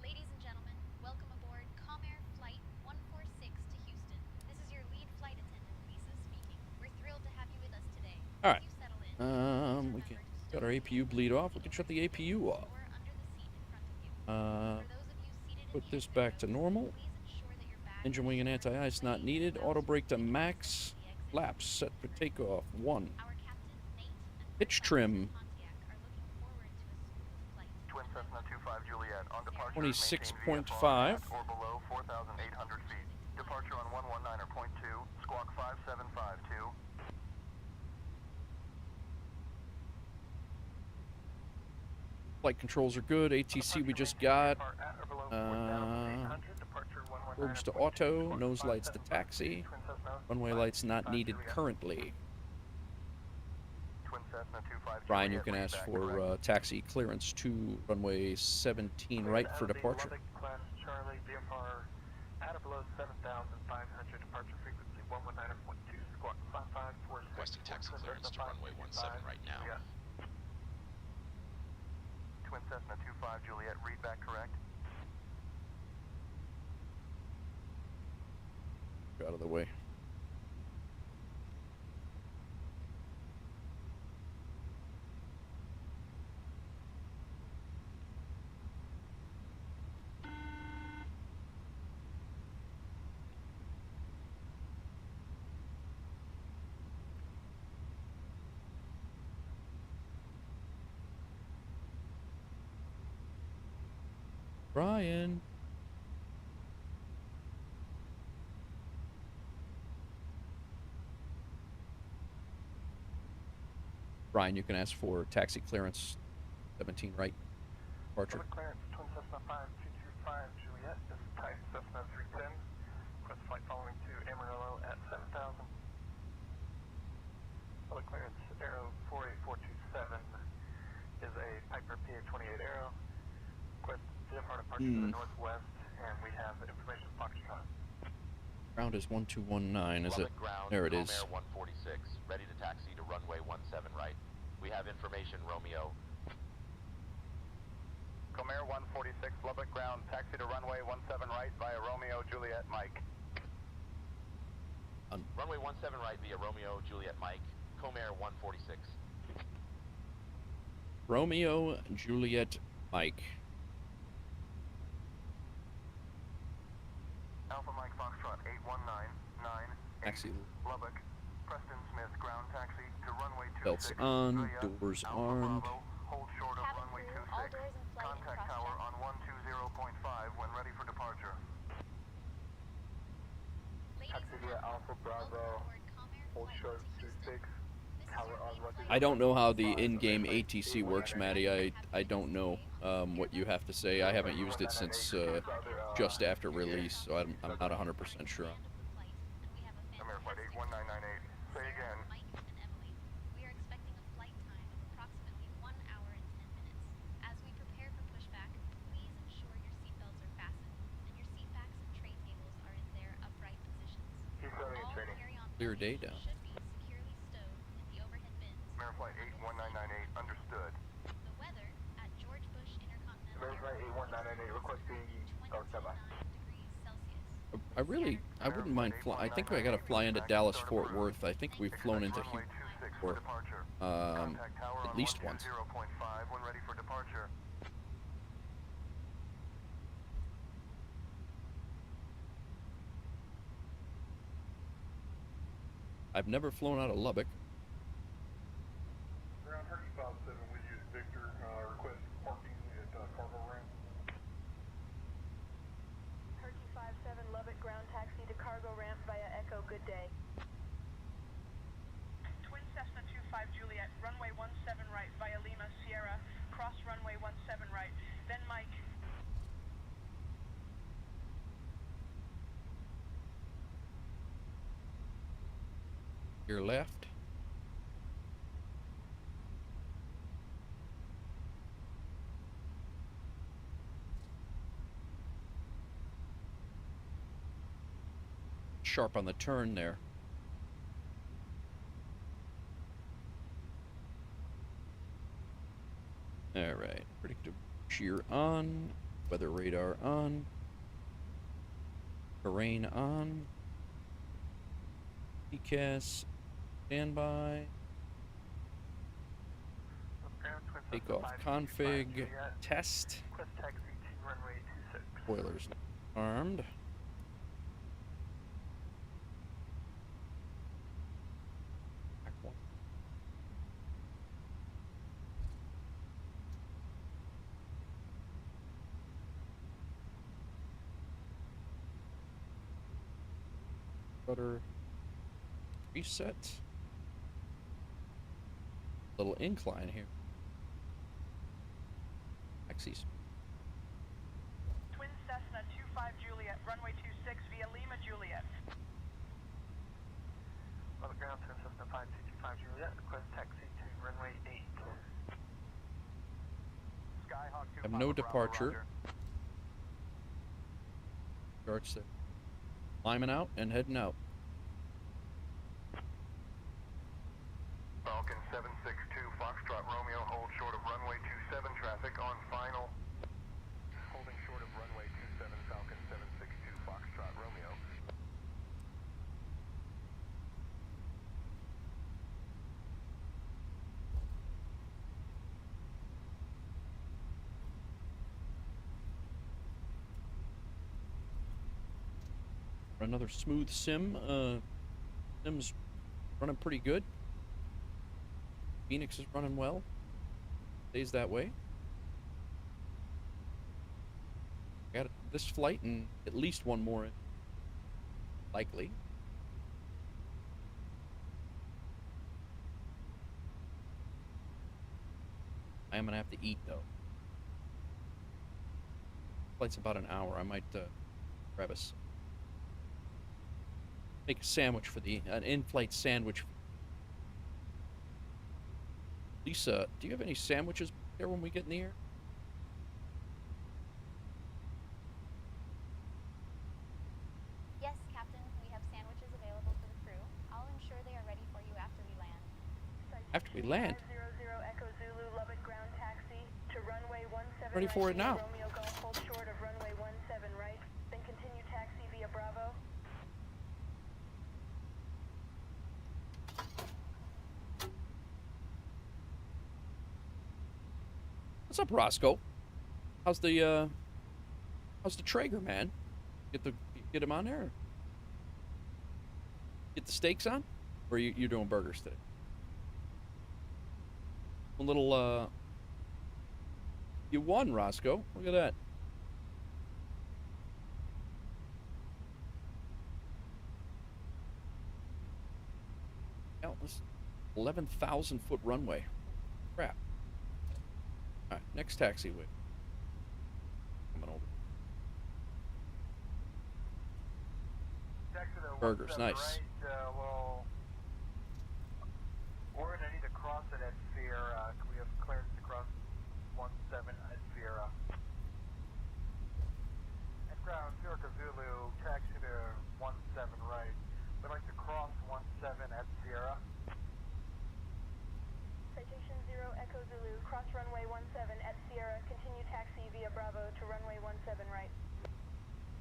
Ladies and gentlemen, welcome aboard Comair Flight 146 to Houston. This is your lead flight attendant, Lisa speaking. We're thrilled to have you with us today. All right. As you settle in, We can got our APU bleed off. We can shut the APU off. or under the seat in front of you. For those of you seated in Put the this back to normal. please ensure that your bag Engine wing and anti-ice not needed. Auto brake to max. Flaps set for takeoff. 1. Our captain, Nate, and Pitch trim. Pontiac are looking forward to a smooth flight. Twin Cessna 25 Juliet on departure. 26.5. Or below 4,800 feet. Departure on 119.2, squawk 5752. Flight controls are good. ATC we just got. Orbs to auto. Nose lights to taxi. Runway lights not needed currently. Twin Cessna 25 Brian, you can ask for taxi clearance to runway 17 right for departure. Class Charlie VFR at or below 7,500 departure frequency 119.2 squawk 5546. Requesting taxi clearance to runway 17 right now. Yeah. Twin Cessna 25 Juliet, read back correct. Out of the way. Brian. Brian, you can ask for taxi clearance 17 right departure. Public clearance Twin Cessna 5225 Juliet is type Cessna 310. Request flight following to Amarillo at 7,000. Public clearance Aero 48427 is a Piper PA-28 Aero. Request VFR departure to the northwest, and we have information Foxtrot. Ground is 1219, is it? Lubbock ground, There it is. Comair 146, ready to taxi to runway 17 right. We have information, Romeo. Comair 146, Lubbock ground, taxi to runway 17 right via Romeo Juliet Mike. Runway 17 right via Romeo Juliet Mike. Comair 146. Romeo Juliet Mike. Alpha Mike Foxtrot 8199 Taxi. Lubbock. Preston Smith ground taxi to runway 26. Belts on, doors Alpha armed. Bravo, hold short of Cabin runway crew, 26. all doors in flight and Contact tower cross-check. on 120.5 when ready for departure. Ladies and gentlemen, Alpha Bravo, welcome aboard Comair hold Flight short to Houston. 26. This is Tower your on lead runway flight I don't know how the in-game ATC works, Maddie. I don't know what you have to say. I haven't used it since just after release, so I'm not 100% sure. Comair Flight 81998. Say again. Mike and Emily, we are expecting a flight time of approximately 1 hour and 10 minutes. As we prepare for pushback, please ensure your seatbelts are fastened and your seat backs and tray tables are in their upright positions. All carry-on Clear day luggage down. should be securely stowed in the overhead bins. Comair Flight 81998. Understood. The weather at George Bush Intercontinental Comair Flight Airport 81998 requesting start standby. 29 degrees Celsius. I wouldn't mind I think I gotta fly into Dallas Fort Worth. I think we've flown into Runway Houston 26 before. for departure. Um, Contact tower at on least once. 120.5 when ready for departure. I've never flown out of Lubbock. Ground Turkey 57, we use Victor, request parking at cargo ramp. Turkey 57 Lubbock ground taxi to cargo ramp via Echo. Good day. Twin Cessna 25 Clear left. Sharp on the turn there. All right, predictive shear on, weather radar on, terrain on, PCAS standby, takeoff config, test, spoilers armed. Rudder reset. Little incline here. Axes. Twin Cessna 25 Juliet, runway 26 via Lima Juliet. On the ground, Twin Cessna 525 Juliet, request taxi to runway 8. Skyhawk 2 Have no Papa departure. Bravo, Starts there. Climbing out and heading out. Falcon 762 Foxtrot Romeo, hold short of runway 27 traffic on final. Holding short of runway 27 Falcon 762 Foxtrot Romeo. Another smooth sim. Sim's running pretty good. Phoenix is running well. Stays that way. Got this flight and at least one more. Likely. I am gonna have to eat though. Flight's about an hour. I might grab us. Make a sandwich for an in-flight sandwich. Lisa, do you have any sandwiches there when we get in the air? Yes, Captain. We have sandwiches available for the crew. I'll ensure they are ready for you after we land. After we land? 500 Echo Zulu, Lubbock ground taxi to runway 17 Ready for it now. Romeo Golf, hold short of runway 17 right, then continue taxi via Bravo. What's up, Roscoe? How's the Traeger, man? Get him on there? Get the steaks on? Or you doing burgers today? A little, you won, Roscoe. Look at that. Countless 11,000-foot runway. Crap. All right, next taxiway. Coming over. Burgers, nice. Well, we're going to need to cross it at Sierra. We have clearance to cross 17 at Sierra. At ground, Sierra Zulu, taxi to 17 right. We'd like to cross 17 at Sierra. Citation 0 Echo Zulu, cross runway 17 at Sierra, continue taxi via Bravo to runway 17 right.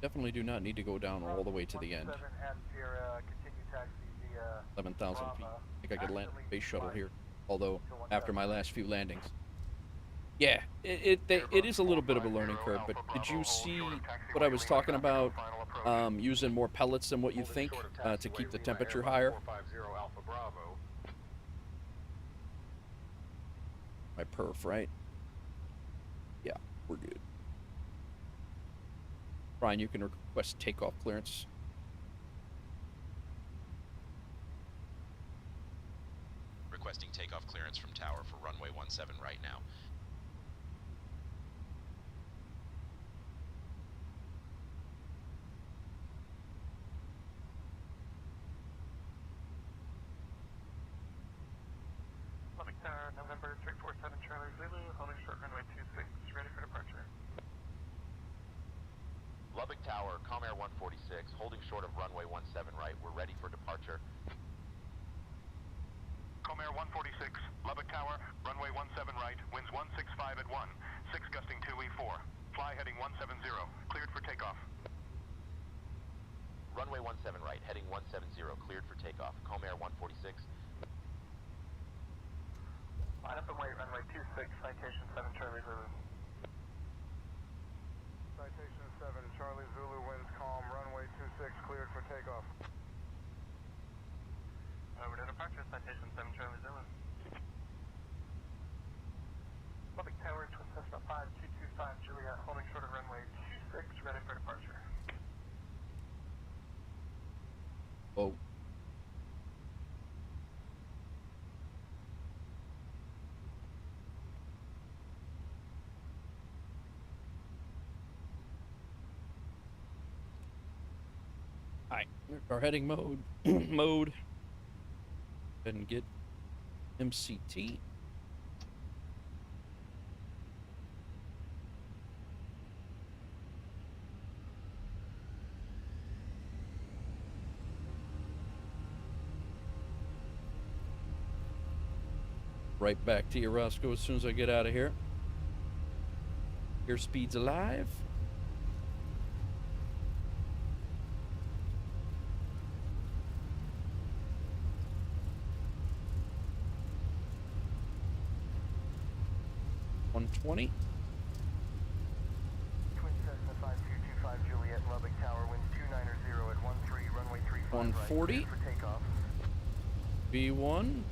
Definitely do not need to go down all the way to the end. 17 at Sierra, continue taxi via 11,000 feet. Bravo. I think I could land a space shuttle here. Although, after my last few landings. Yeah, it is a little bit of a learning curve, but did you see what I was talking about, using more pellets than what you think to keep the temperature higher? My perf, right? Yeah, we're good. Brian, you can request takeoff clearance. Requesting takeoff clearance from tower for runway 17 right now. right. We're ready for departure. Comair 146, Lubbock Tower, runway 17 right, winds 165 at 1, 6 gusting 2E4. Fly heading 170, cleared for takeoff. Runway 17 right, heading 170, cleared for takeoff. Comair 146. Line up and wait, runway 26, citation 7 Charlie Zulu. Citation 7 Charlie Zulu, winds calm, runway 26, cleared for takeoff. Over to departure, citation 7 Charlie Zulu. Lubbock Tower, Twin Cessna 5225 Juliet, holding short of runway 26, ready for departure. Oh. Alright, our heading mode. Mode. And get MCT. Right back to you, Roscoe, as soon as I get out of here. Airspeed's alive. Twin Cessna 5225 Juliet, Lubbock Tower, winds 290 at 13, runway 35 140. right, for takeoff. V1.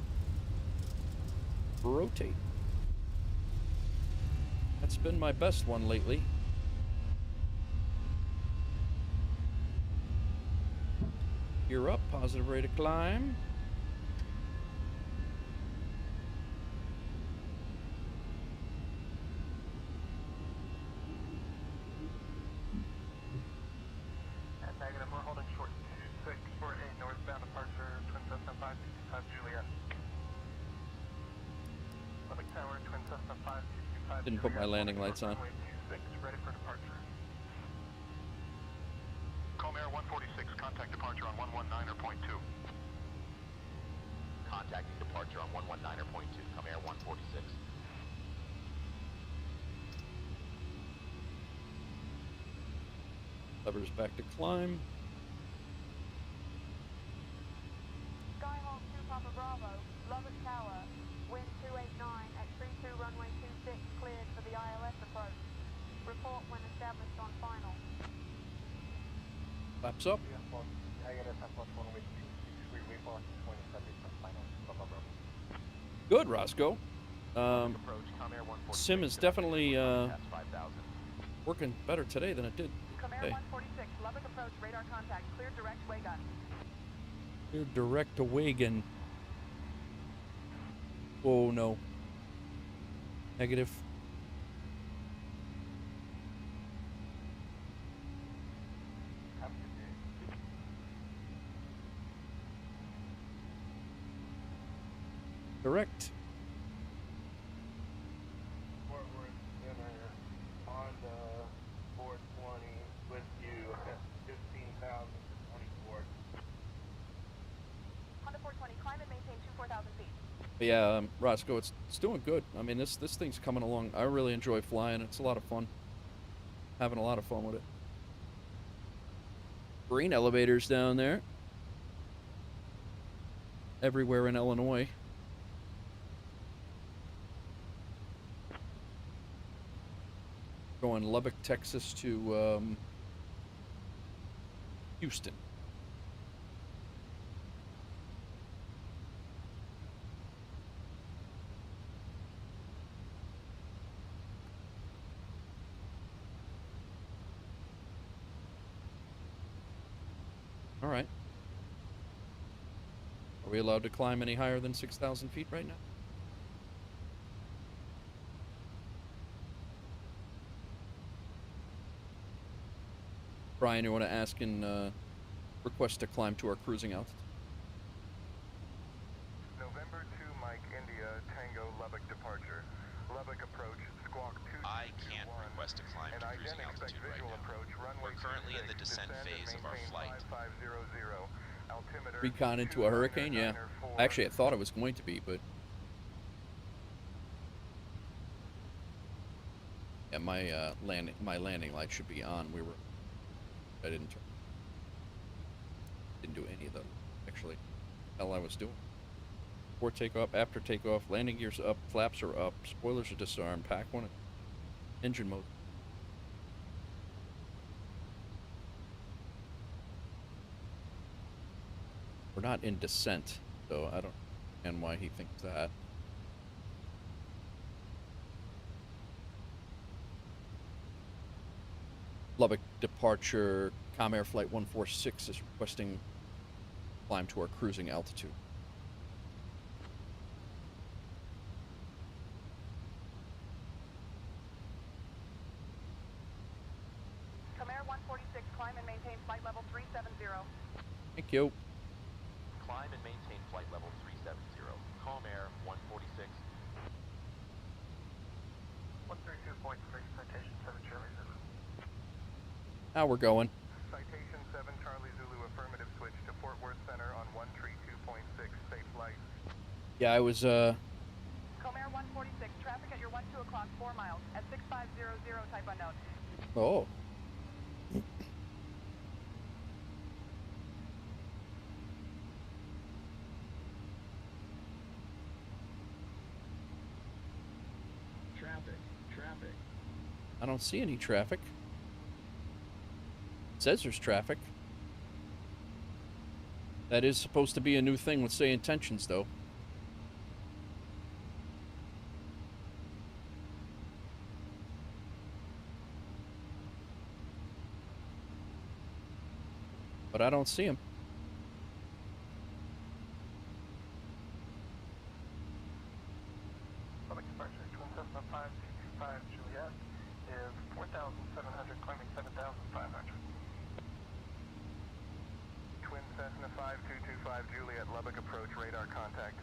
Rotate. That's been my best one lately. Gear up, positive rate of climb. At negative, we're holding short 2648 northbound departure, Twin Cessna 525 Juliet. Lubbock Tower, Twin Cessna 5225 Didn't put my landing lights on. runway 26, ready for departure. Comair 146, contact departure on 119 or point 2. Contacting departure on 119 or point 2. Comair 146. Levers back to climb. Skyhawk 2 Papa Bravo, Lubbock Tower, wind 289 at 32 runway 26, cleared for the ILS approach. Report when established on final. Flaps up. Negative, runway 26, we report when established on final. Good, Roscoe. Approach, Comair 146. Sim is definitely Past 5,000. working better today than it did. Comair Okay. 146, Lubbock approach, radar contact, clear direct way gun. You're direct to Wagon. Oh no. Negative. Direct. Fort Worth Center, Honda 420 with you, 15,024. Honda 420, climb and maintain 4,000 feet. But yeah, Roscoe, it's doing good. I mean, this thing's coming along. I really enjoy flying. It's a lot of fun. Having a lot of fun with it. Green elevators down there. Everywhere in Illinois. Going Lubbock, Texas to Houston. All right. Are we allowed to climb any higher than 6,000 feet right now? Brian, you want to ask and request to climb to our cruising altitude? November 2 Mike India Tango Lubbock departure. Lubbock approach, I can't request a climb to cruising altitude right now. We're currently in the descent phase of our flight. Recon into a hurricane? Yeah. Actually, I thought it was going to be, but... Yeah, my landing light should be on. I didn't do any of them, actually. Hell, I was doing. Before takeoff, after takeoff, landing gears up, flaps are up, spoilers are disarmed, pack one, engine mode. We're not in descent, so I don't understand why he thinks that. Lubbock departure, Comair Flight 146 is requesting climb to our cruising altitude. Comair 146, climb and maintain flight level 370. Thank you. Climb and maintain flight level 370. Comair 146. 132.3, citation 7 Charlie Zulu. Now we're going. Citation 7 Charlie Zulu, affirmative, switch to Fort Worth Center on 132.6, safe flight. Yeah, I was, Comair 146, traffic at your 12 o'clock, 4 miles, at 6500, type unknown. Oh. Traffic. I don't see any traffic. It says there's traffic. That is supposed to be a new thing with Say Intentions, though. But I don't see him. Public departure, Twin Cessna 525 Juliet is 4,700, climbing 7,500. Twin Cessna 5225 Juliet, Lubbock approach, radar contact.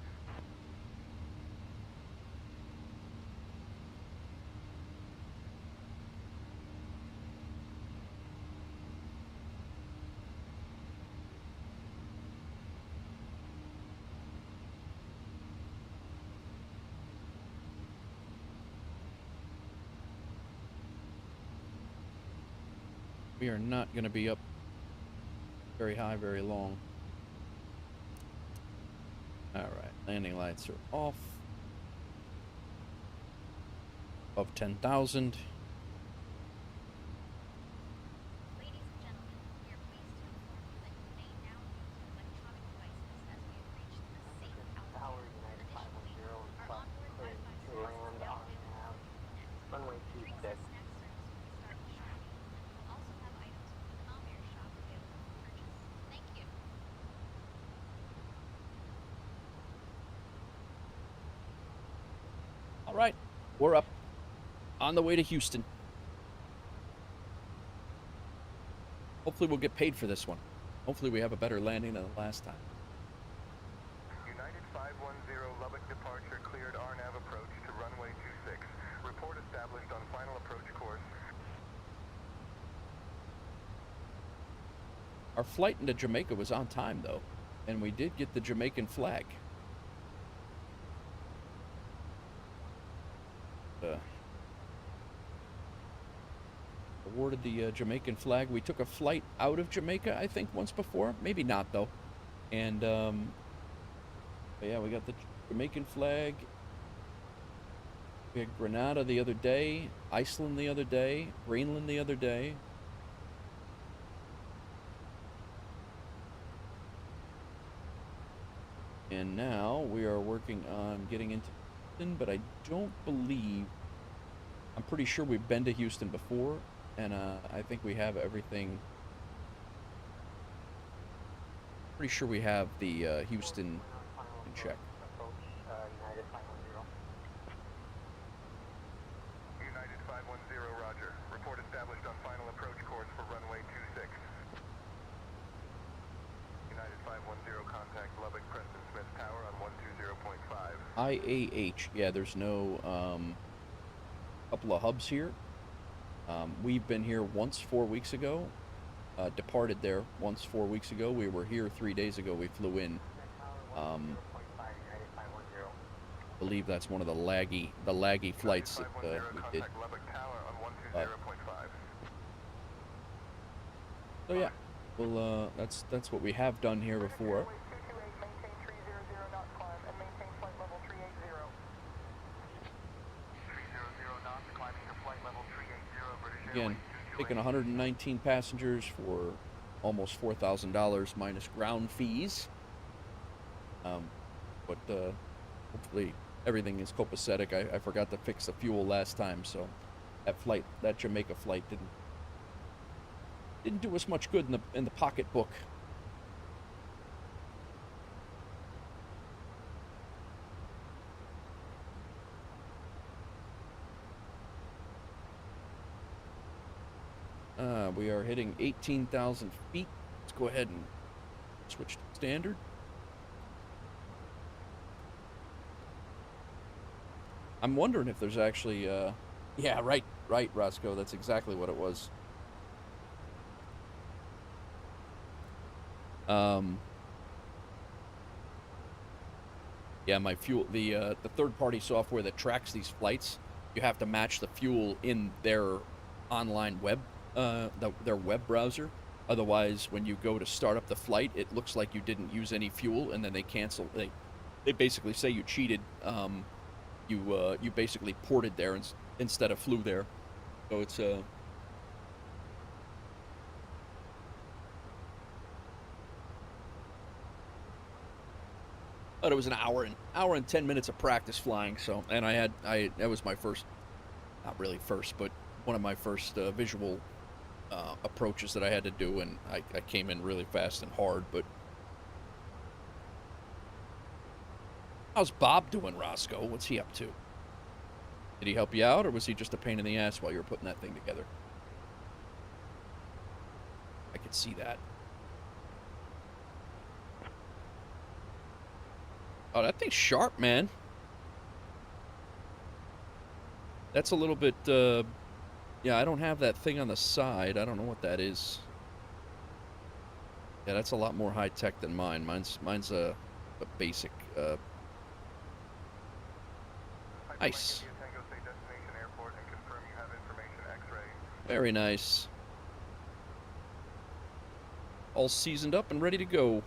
We are not going to be up very high, very long. Alright, landing lights are off. Above 10,000. Ladies and gentlemen, we are pleased to inform you that you may now use electronic devices as we have reached the safe altitude. Additionally, our onboard Wi-Fi service is now available to connect. Runway Drinks and snack service will start shortly. We'll also have items from the Comair shop available for purchase. Thank you. Alright, we're up. On the way to Houston. Hopefully we'll get paid for this one. Hopefully we have a better landing than the last time. United 510, Lubbock departure, cleared RNAV approach to runway 26. Report established on final approach course. Our flight into Jamaica was on time, though. And we did get the Jamaican flag. Awarded the Jamaican flag. We took a flight out of Jamaica, I think, once before. Maybe not, though. And, but yeah, we got the Jamaican flag. We had Grenada the other day, Iceland the other day, Greenland the other day. And now we are working on getting into Houston, but I don't believe... I'm pretty sure we've been to Houston before, and I think we have everything... Pretty sure we have the Houston in check. United 510, roger. Report established on final approach course for runway 26. United 510, contact Lubbock Preston Smith Tower on 120.5. IAH, yeah, there's no couple of hubs here. We've been here once 4 weeks ago. Departed there once 4 weeks ago. We were here 3 days ago. We flew in. I believe that's one of the laggy flights that we did. So yeah, well, that's what we have done here before. Again, taking 119 passengers for almost $4,000 minus ground fees. But hopefully everything is copacetic. I forgot to fix the fuel last time, so that Jamaica flight didn't do us much good in the pocketbook. We are hitting 18,000 feet. Let's go ahead and switch to standard. I'm wondering if there's actually, yeah, right, Roscoe. That's exactly what it was. Yeah, my fuel, the third-party software that tracks these flights, you have to match the fuel in their online web, their web browser. Otherwise, when you go to start up the flight, it looks like you didn't use any fuel, and then they cancel. They basically say you cheated. You basically ported there instead of flew there. So it's but it was an hour and 10 minutes of practice flying. So, and that was my first, not really first, but one of my first visual approaches that I had to do, and I came in really fast and hard. But how's Bob doing, Roscoe? What's he up to? Did he help you out, or was he just a pain in the ass while you were putting that thing together? I could see that. Oh, that thing's sharp, man. That's a little bit, yeah, I don't have that thing on the side. I don't know what that is. Yeah, that's a lot more high-tech than mine. Mine's a basic, nice. Very nice. All seasoned up and ready to go.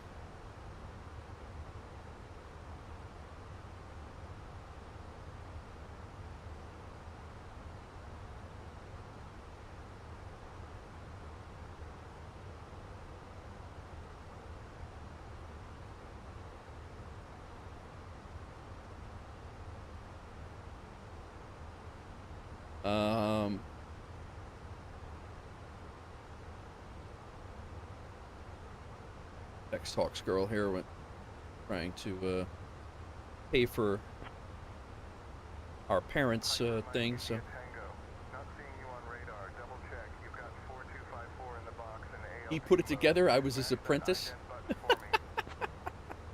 Talks girl here went trying to pay for our parents' thing, so he put it together. I was his apprentice.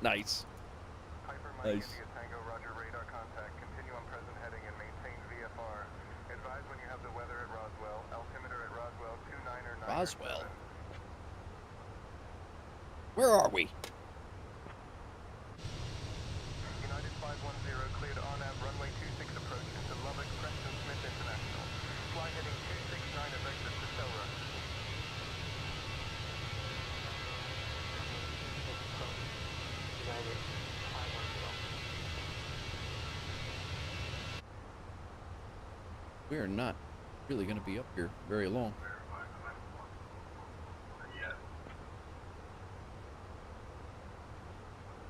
Nice. Nice. Roswell. Where are we? United 510 cleared RNAV runway 26 approach into Lubbock Preston Smith International. Fly heading 269 at exit to Selra. United 510. We are not really going to be up here very long.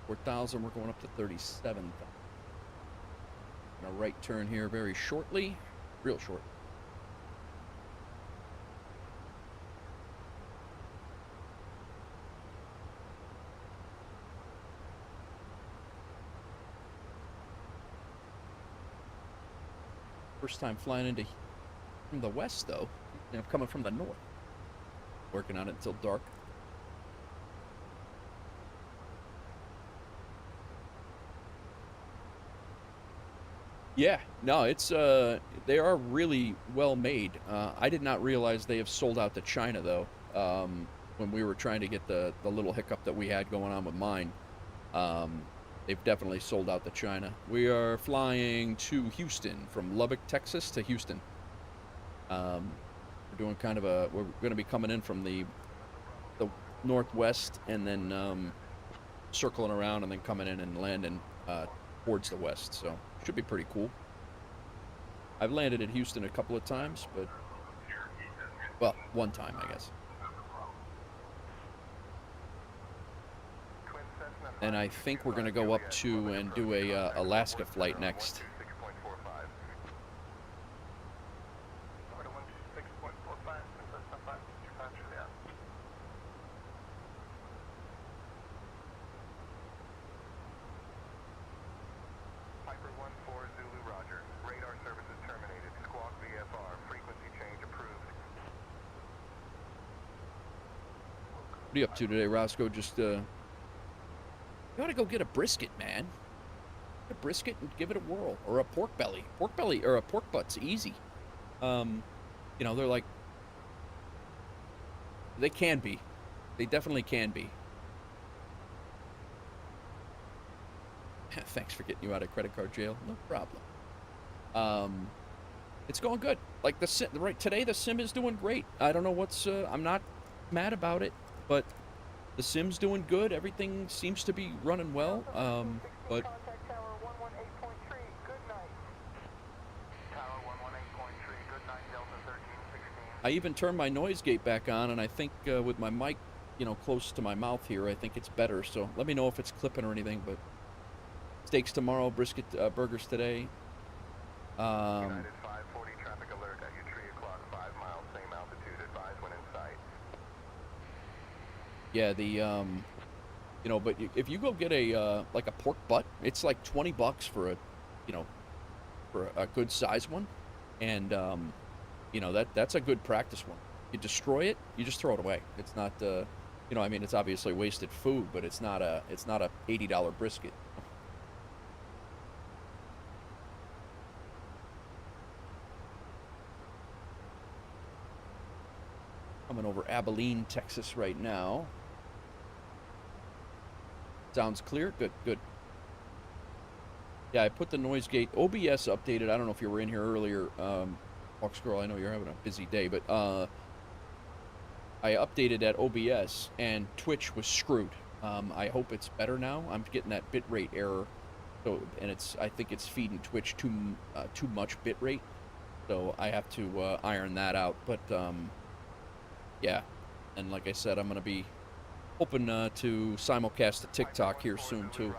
4,000, we're going up to 37,000. A right turn here very shortly, real short. First time flying into from the west, though. I'm coming from the north. Working on it until dark. Yeah, no, it's they are really well made. I did not realize they have sold out to China though. When we were trying to get the little hiccup that we had going on with mine, they've definitely sold out to China. We are flying to Houston from Lubbock, Texas to Houston. We're doing kind of we're going to be coming in from the northwest and then circling around and then coming in and landing towards the west. So should be pretty cool. I've landed in Houston a couple of times, but well, one time I guess. And I think we're going to go up to and do a Alaska flight next. What are you up to today, Roscoe? Just you ought to go get a brisket, man. Get a brisket and give it a whirl, or a pork belly. Pork belly or a pork butt's easy. You know, they're like, they can be. They definitely can be. Thanks for getting you out of credit card jail. No problem. It's going good. Like today, the sim is doing great. I don't know what's. I'm not mad about it, but the sim's doing good. Everything seems to be running well. But I even turned my noise gate back on, and I think with my mic, you know, close to my mouth here, I think it's better. So let me know if it's clipping or anything. But steaks tomorrow, brisket burgers today. United 540 traffic alert at your 3 o'clock, 5 miles, same altitude, advise when in sight. Yeah, you know, but if you go get a like a pork butt, it's like $20 for a, you know, for a good size one, and you know, that's a good practice one. You destroy it, you just throw it away. It's not, you know, I mean, it's obviously wasted food, but it's not a $80 brisket. Coming over Abilene, Texas right now. Sounds clear? Good, good. Yeah, I put the noise gate. OBS updated. I don't know if you were in here earlier, Fox Girl. I know you're having a busy day, but I updated that OBS, and Twitch was screwed. I hope it's better now. I'm getting that bitrate error, so and I think it's feeding Twitch too much bitrate, so I have to iron that out. But yeah, and like I said, I'm gonna be hoping to simulcast to TikTok here soon too.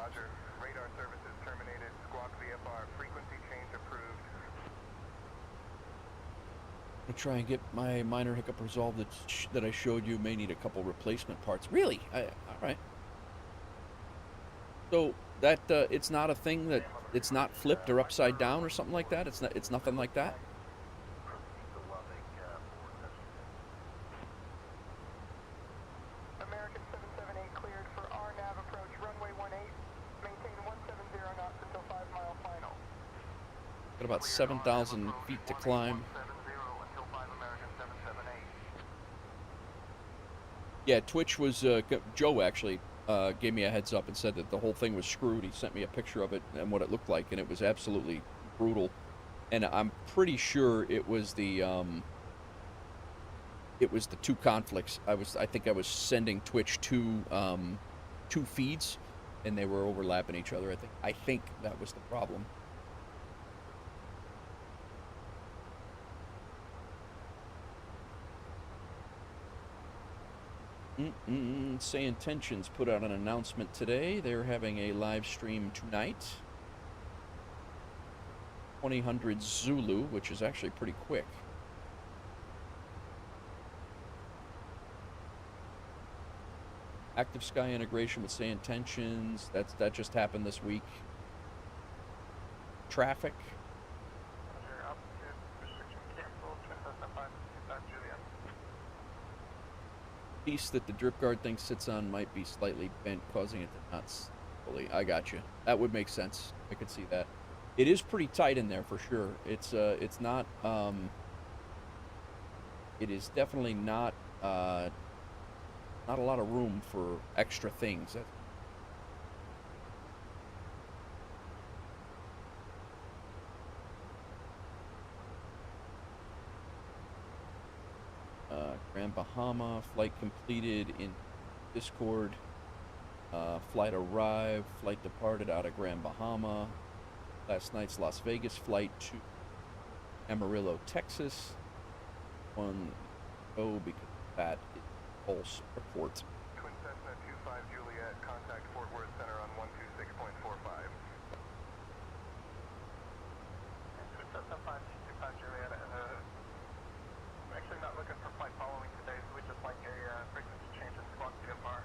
Radar services terminated. Squawk VFR frequency change approved. I'm gonna try and get my minor hiccup resolved that I showed you. May need a couple replacement parts. Really? All right. So that it's not a thing that it's not flipped or upside down or something like that. It's nothing like that. American 778 cleared for RNAV approach runway 18. Maintain 170 knots until 5 mile final. Got about 7,000 feet to climb. Yeah, Twitch was, Joe actually gave me a heads up and said that the whole thing was screwed. He sent me a picture of it and what it looked like, and it was absolutely brutal. And I'm pretty sure it was the two conflicts. I think I was sending Twitch two feeds, and they were overlapping each other. I think that was the problem. Say Intentions put out an announcement today. They're having a live stream tonight. 2000 Zulu, which is actually pretty quick. Active Sky integration with Say Intentions. That just happened this week. Traffic. Piece that the drip guard thing sits on might be slightly bent, causing it to not fully. I got you. That would make sense. I could see that. It is pretty tight in there for sure. It's not, it is definitely not a lot of room for extra things. Grand Bahama, flight completed in Discord. Flight arrived, flight departed out of Grand Bahama. Last night's Las Vegas flight to Amarillo, Texas. One go because that is false report. Twin Cessna 25 Juliet, contact Fort Worth Center on 126.45. Twin Cessna 525 Juliet, I'm actually not looking for flight following today, so we just like a frequency change in squawk VFR.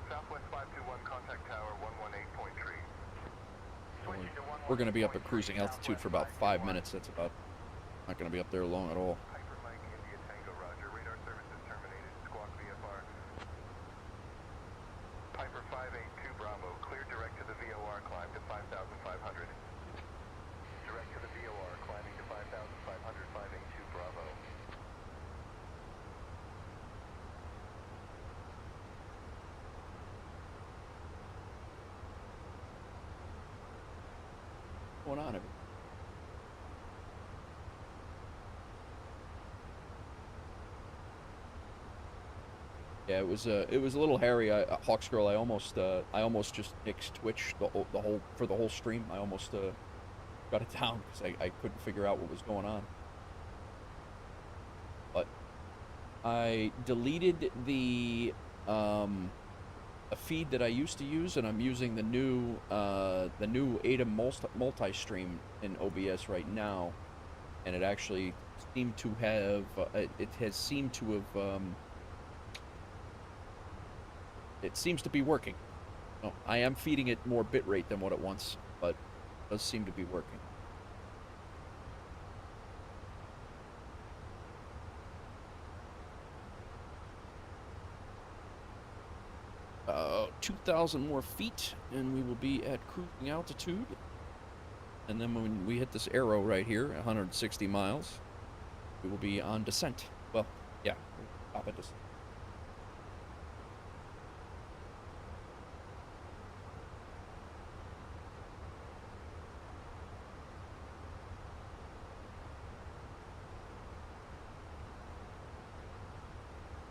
Southwest 521, contact tower 118.3. We're going to be up at cruising altitude for about 5 minutes. That's about not going to be up there long at all. Piper Mike, India Tango, roger. Radar services terminated. Squawk VFR. Piper 582 Bravo, clear direct to the VOR, climb to 5,500. Direct to the VOR, climbing to 5,500, 582 Bravo. What's going on, everybody? Yeah, it was a little hairy. Hawks Girl, I almost just nixed Twitch the whole stream. I almost got it down because I couldn't figure out what was going on. But I deleted the a feed that I used to use, and I'm using the new ATOM multi-stream in OBS right now, and it actually seemed to have it seems to be working. No, I am feeding it more bitrate than what it wants, but it does seem to be working. Uh, 2,000 more feet, and we will be at cruising altitude. And then when we hit this arrow right here, 160 miles, we will be on descent. Well, yeah, we'll stop at descent.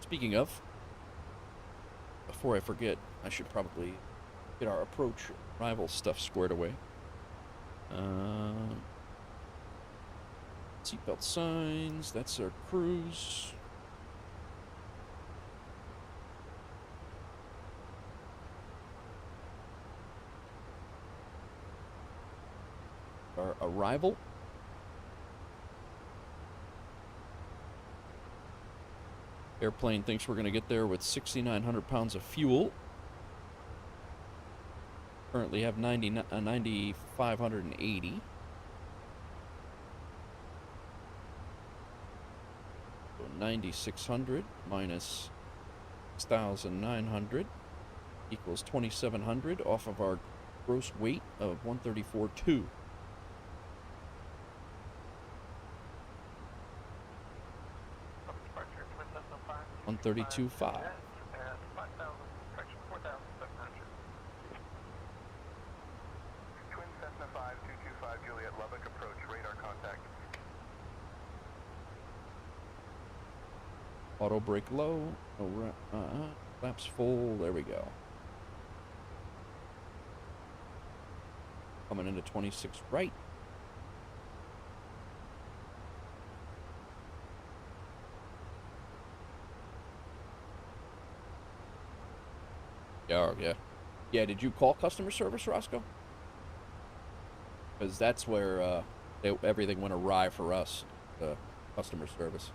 Speaking of, before I forget, I should probably get our approach arrival stuff squared away. Seatbelt signs, that's our cruise. Our arrival. Airplane thinks we're going to get there with 6,900 pounds of fuel. Currently have 9,580. So 9,600 minus 6,900 equals 2,700 off of our gross weight of 134.2. 132.5. Twin Cessna 5225 Juliet Lubbock, approach radar contact. Auto brake low. Flaps full. There we go. Coming into 26 right. Yeah. Yeah, did you call customer service, Roscoe? Because that's where everything went awry for us, customer service.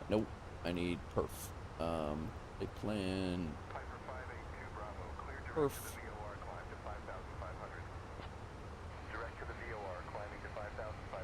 Nope. I need perf. They plan Piper 582 Bravo, clear direct perf. to the VOR, climb to 5,500. Direct to the VOR, climbing to 5,500,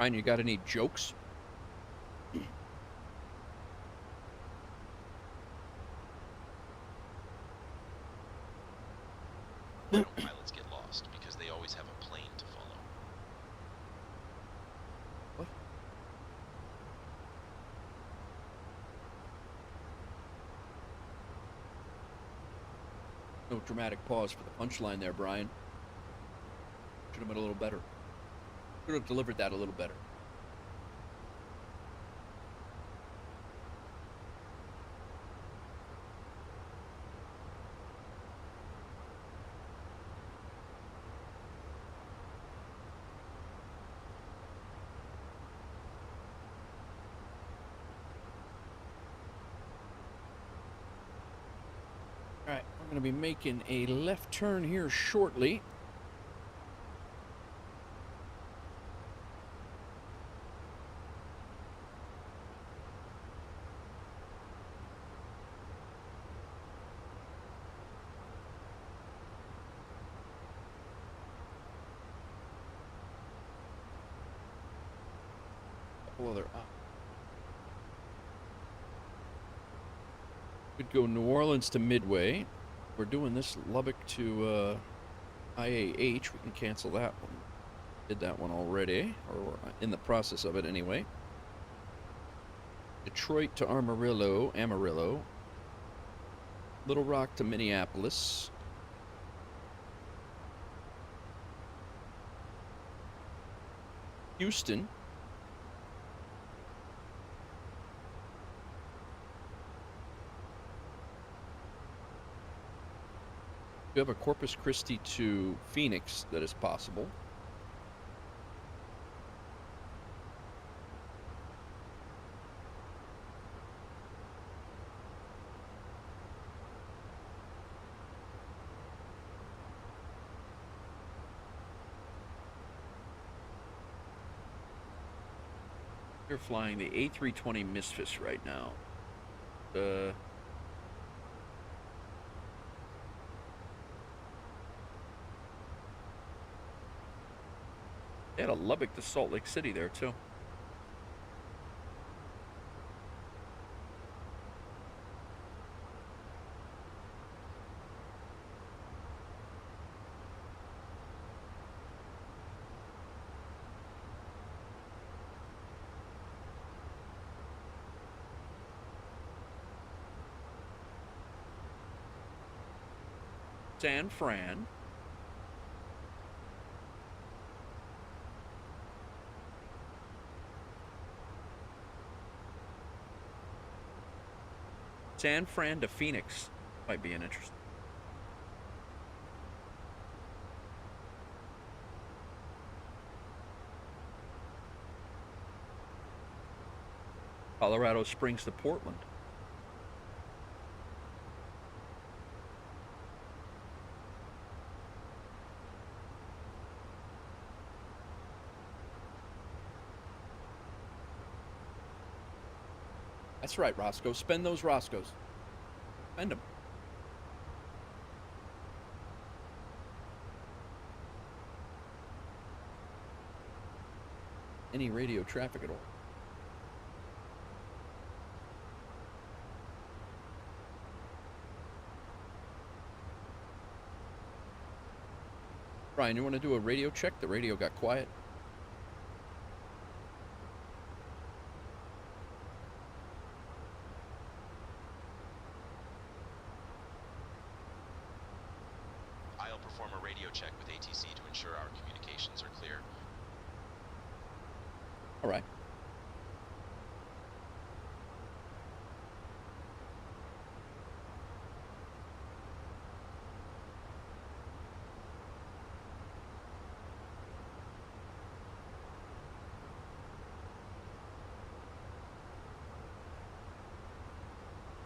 Brian, you got any jokes? Why don't pilots get lost? Because they always have a plane to follow. What? No dramatic pause for the punchline there, Brian. Should have been a little better. Should have delivered that a little better. Alright, we're going to be making a left turn here shortly. Other could go New Orleans to Midway. We're doing this Lubbock to IAH. We can cancel that one. Did that one already, or we're in the process of it anyway. Detroit to Amarillo. Little Rock to Minneapolis. Houston. We have a Corpus Christi to Phoenix that is possible. They're flying the A-320 MSFS right now. They had a Lubbock to Salt Lake City there, too. San Fran. San Fran to Phoenix might be an interesting. Colorado Springs to Portland. That's right, Roscoe. Spend those Roscoes. Spend them. Any radio traffic at all. Brian, you want to do a radio check? The radio got quiet. Perform a radio check with ATC to ensure our communications are clear. All right.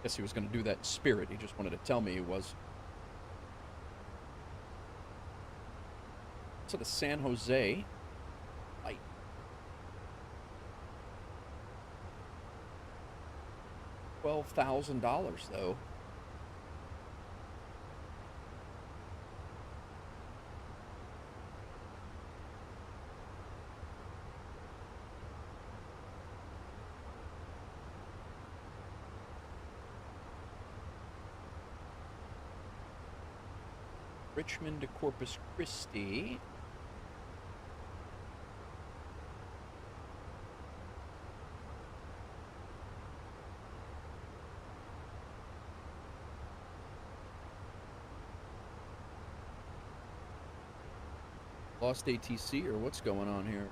Guess he was going to do that in spirit. He just wanted to tell me he was. To the San Jose light. $12,000 though. Richmond to Corpus Christi. Lost ATC or what's going on here?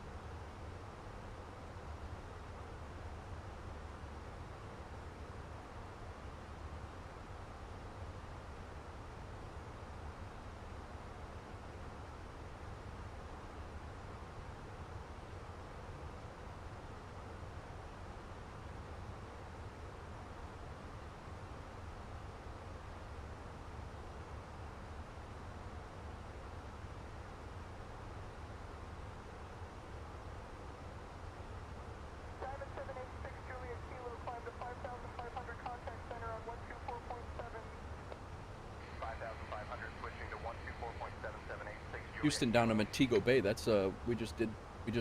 Houston down to Montego Bay. That's we just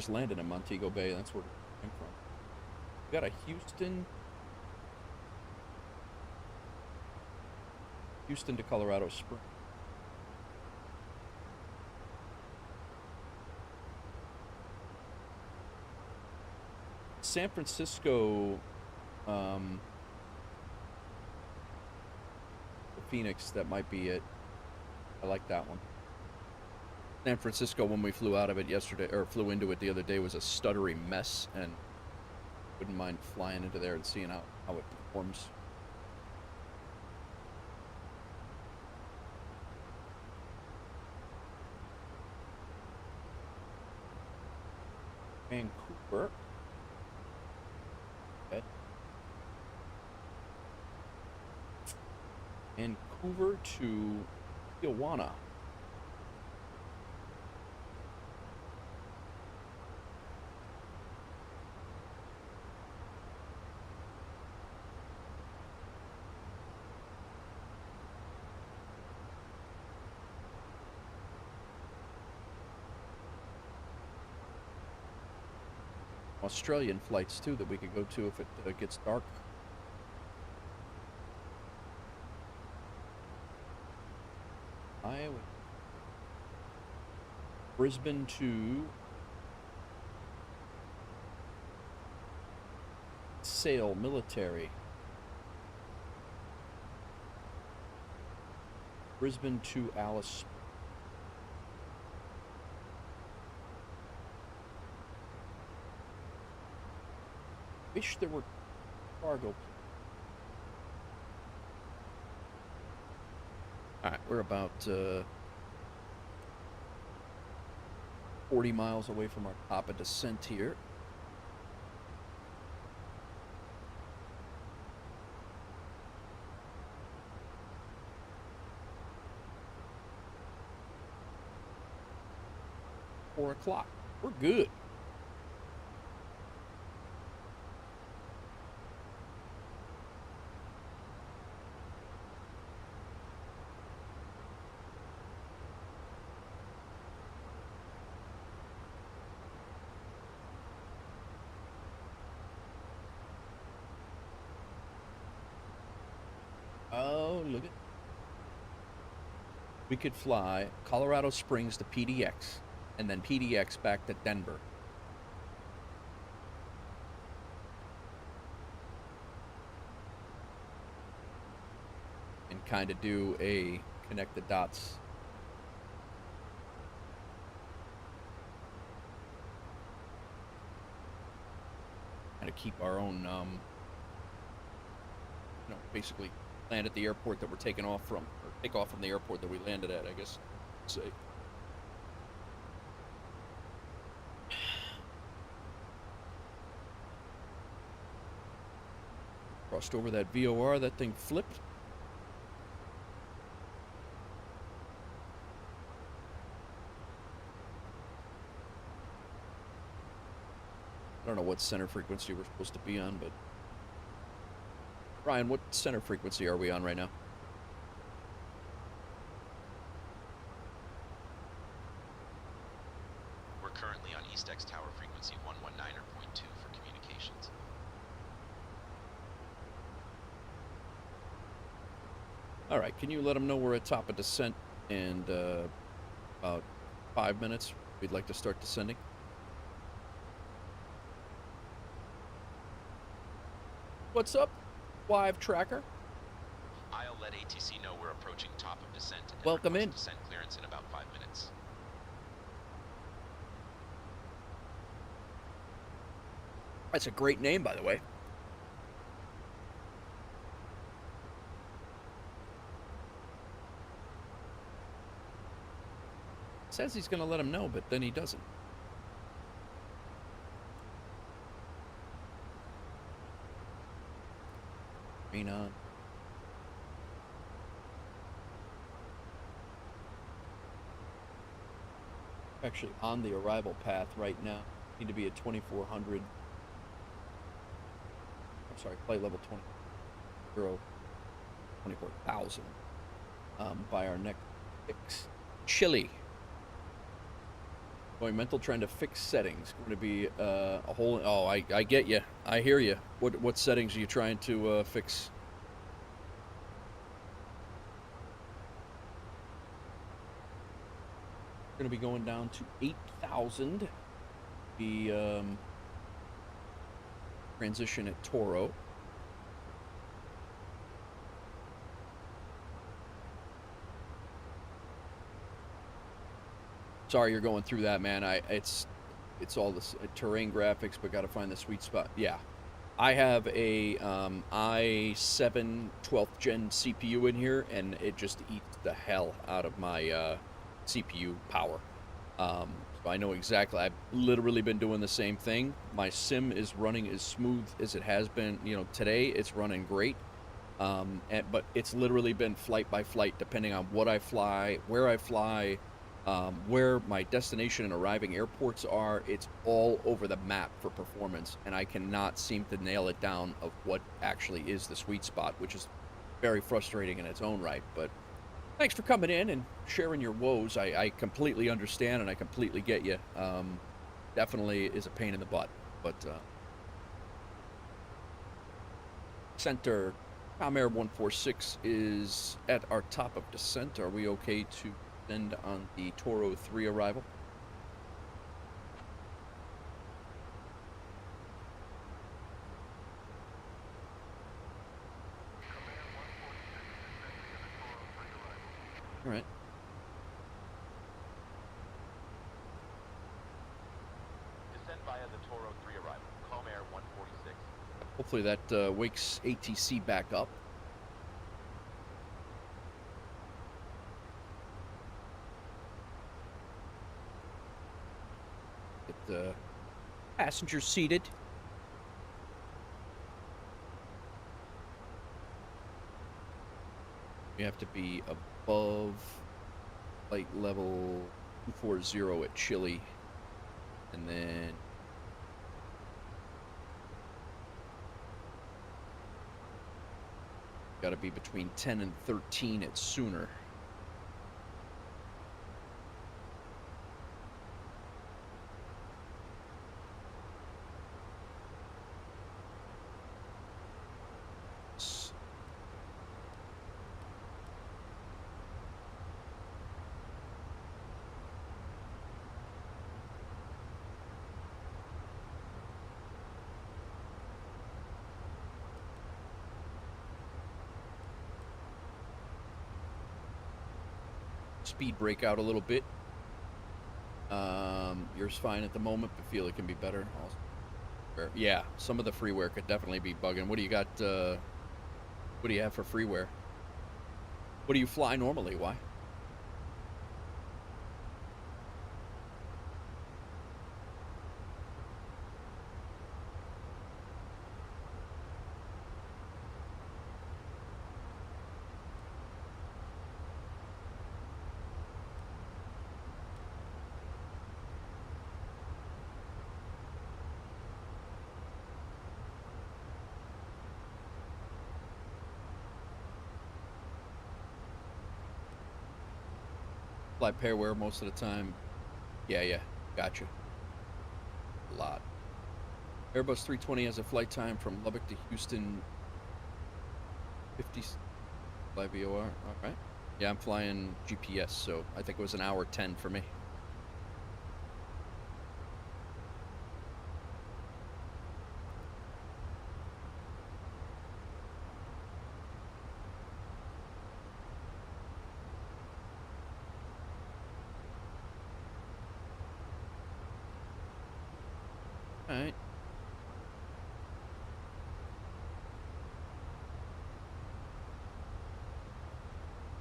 landed in Montego Bay. That's where we came from. We got a Houston to Colorado Springs. San Francisco, the Phoenix, that might be it. I like that one. San Francisco, when we flew out of it yesterday, or flew into it the other day, was a stuttery mess, and wouldn't mind flying into there and seeing how it performs. Vancouver. Okay. Vancouver to Tijuana. Australian flights too that we could go to if it gets dark. Iowa. Brisbane to Sale Military. Brisbane to Alice. Wish there were cargo. Alright, we're about 40 miles away from our top of descent here. Four o'clock. We're good. Oh, look at. We could fly Colorado Springs to PDX, and then PDX back to Denver. And kind of do a connect the dots. Kind of keep our own, basically land at the airport that we're taking off from, or take off from the airport that we landed at, I guess, say. Crossed over that VOR, that thing flipped. I don't know what center frequency we're supposed to be on, but Ryan, what center frequency are we on right now? We're currently on EastX Tower frequency 119.2 for communications. All right, can you let them know we're at top of descent and about 5 minutes, we'd like to start descending. What's up, Live Tracker? I'll let ATC know we're approaching top of descent. And Welcome in. descent clearance in about 5 minutes. That's a great name, by the way. Says he's going to let him know, but then he doesn't. Green on. Actually on the arrival path right now. Need to be at 2400. I'm sorry, flight level 24,000 by our next fix. Chile. Going mental, trying to fix settings. Going to be a whole. Oh, I get you. I hear you. What settings are you trying to fix? Going to be going down to 8,000. The transition at Toro. Sorry you're going through that, man. It's all this terrain graphics, but got to find the sweet spot. Yeah, I have a i7 12th gen CPU in here, and it just eats the hell out of my CPU power. So I know exactly. I've literally been doing the same thing. My sim is running as smooth as it has been. You know, today it's running great. But it's literally been flight by flight, depending on what I fly, where I fly. Where my destination and arriving airports are. It's all over the map for performance, and I cannot seem to nail it down of what actually is the sweet spot, which is very frustrating in its own right. But thanks for coming in and sharing your woes. I completely understand, and I completely get you. Definitely is a pain in the butt, but center Comair 146 is at our top of descent. Are we okay to on the Toro 3 arrival? All right. Descend via the Toro 3 arrival. Comair 146. Hopefully that wakes ATC back up. The passengers seated. We have to be above flight level 240 at Chile, and then got to be between 10 and 13 at Sooner. Speed brake out a little bit. Yours fine at the moment, but feel it can be better. Also, yeah, some of the freeware could definitely be bugging. What do you got? What do you have for freeware? What do you fly normally? Why? Fly pairware most of the time. Yeah, gotcha. A lot. Airbus 320 has a flight time from Lubbock to Houston. 50 fly VOR. All right. Yeah, I'm flying GPS, so I think it was an hour 10 for me. All right.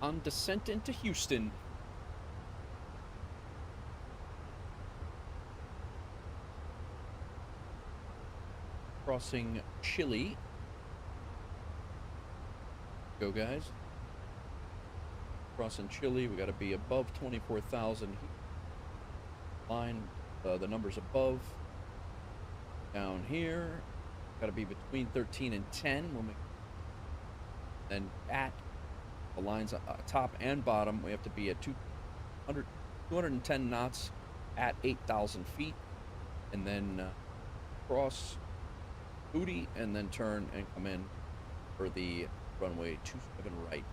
On descent into Houston. Crossing Chile. Go, guys. Crossing Chile, we got to be above 24,000. Line, the numbers above. Down here, got to be between 13 and 10. We'll make. Then at the lines top and bottom, we have to be at 210 knots at 8,000 feet, and then cross booty, and then turn and come in for the runway 27 right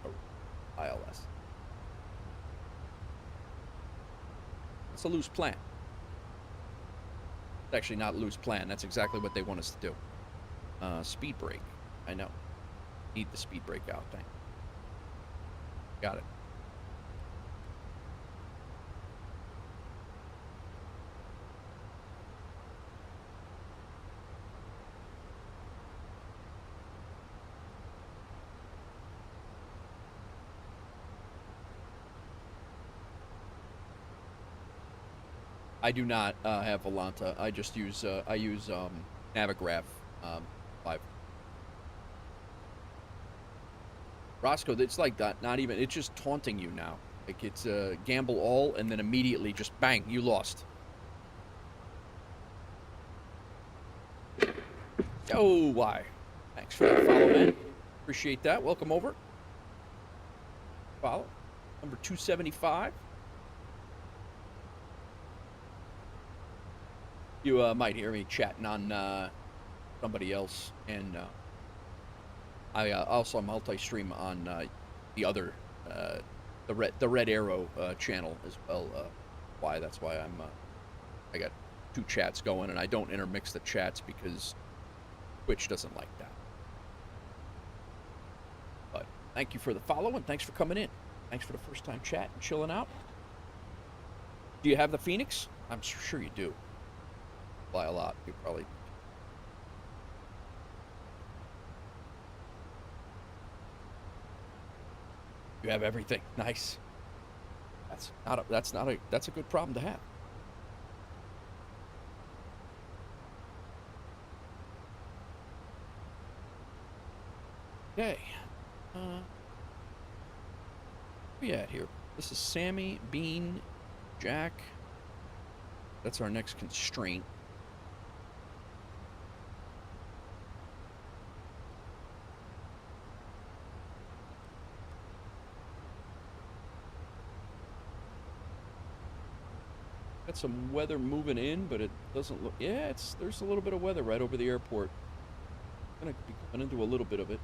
ILS. It's a loose plan. It's actually not a loose plan. That's exactly what they want us to do. Speed brake. I know. Need the speed brake out. Thank you. Got it. I do not have Volanta. I just use Navigraph 5. Roscoe, it's like that. Not even. It's just taunting you now. Like it's gamble all, and then immediately just bang, you lost. Oh, why? Thanks for that follow, man. Appreciate that. Welcome over. Follow number 275. You might hear me chatting on somebody else, and I also multi-stream on the other the Red Arrow channel as well. That's why I got 2 chats going, and I don't intermix the chats because Twitch doesn't like that. But thank you for the follow, and thanks for coming in. Thanks for the first time chat and chilling out. Do you have the Phoenix? I'm sure you do. Fly a lot. You probably. You have everything. Nice. That's a good problem to have. Okay. Where we at here? This is Sammy, Bean, Jack. That's our next constraint. Got some weather moving in, but it doesn't look. Yeah, there's a little bit of weather right over the airport. Gonna be coming into a little bit of it.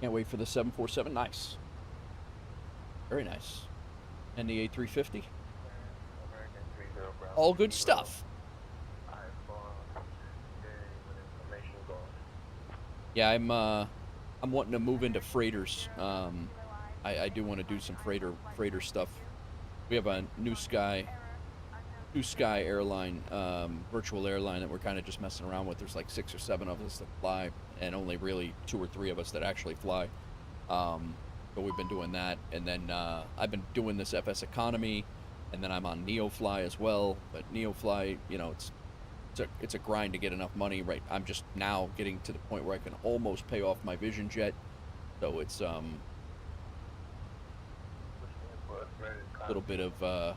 Can't wait for the 747. Nice. Very nice. And the A350. All good stuff. Yeah, I'm wanting to move into freighters. I do want to do some freighter stuff. We have a New Sky airline, virtual airline that we're kind of just messing around with. There's like 6 or 7 of us that fly, and only really 2 or 3 of us that actually fly. But we've been doing that, and then I've been doing this FSEconomy, and then I'm on NeoFly as well. But NeoFly, you know, it's it's a grind to get enough money. Right, I'm just now getting to the point where I can almost pay off my Vision Jet, so it's a little bit of a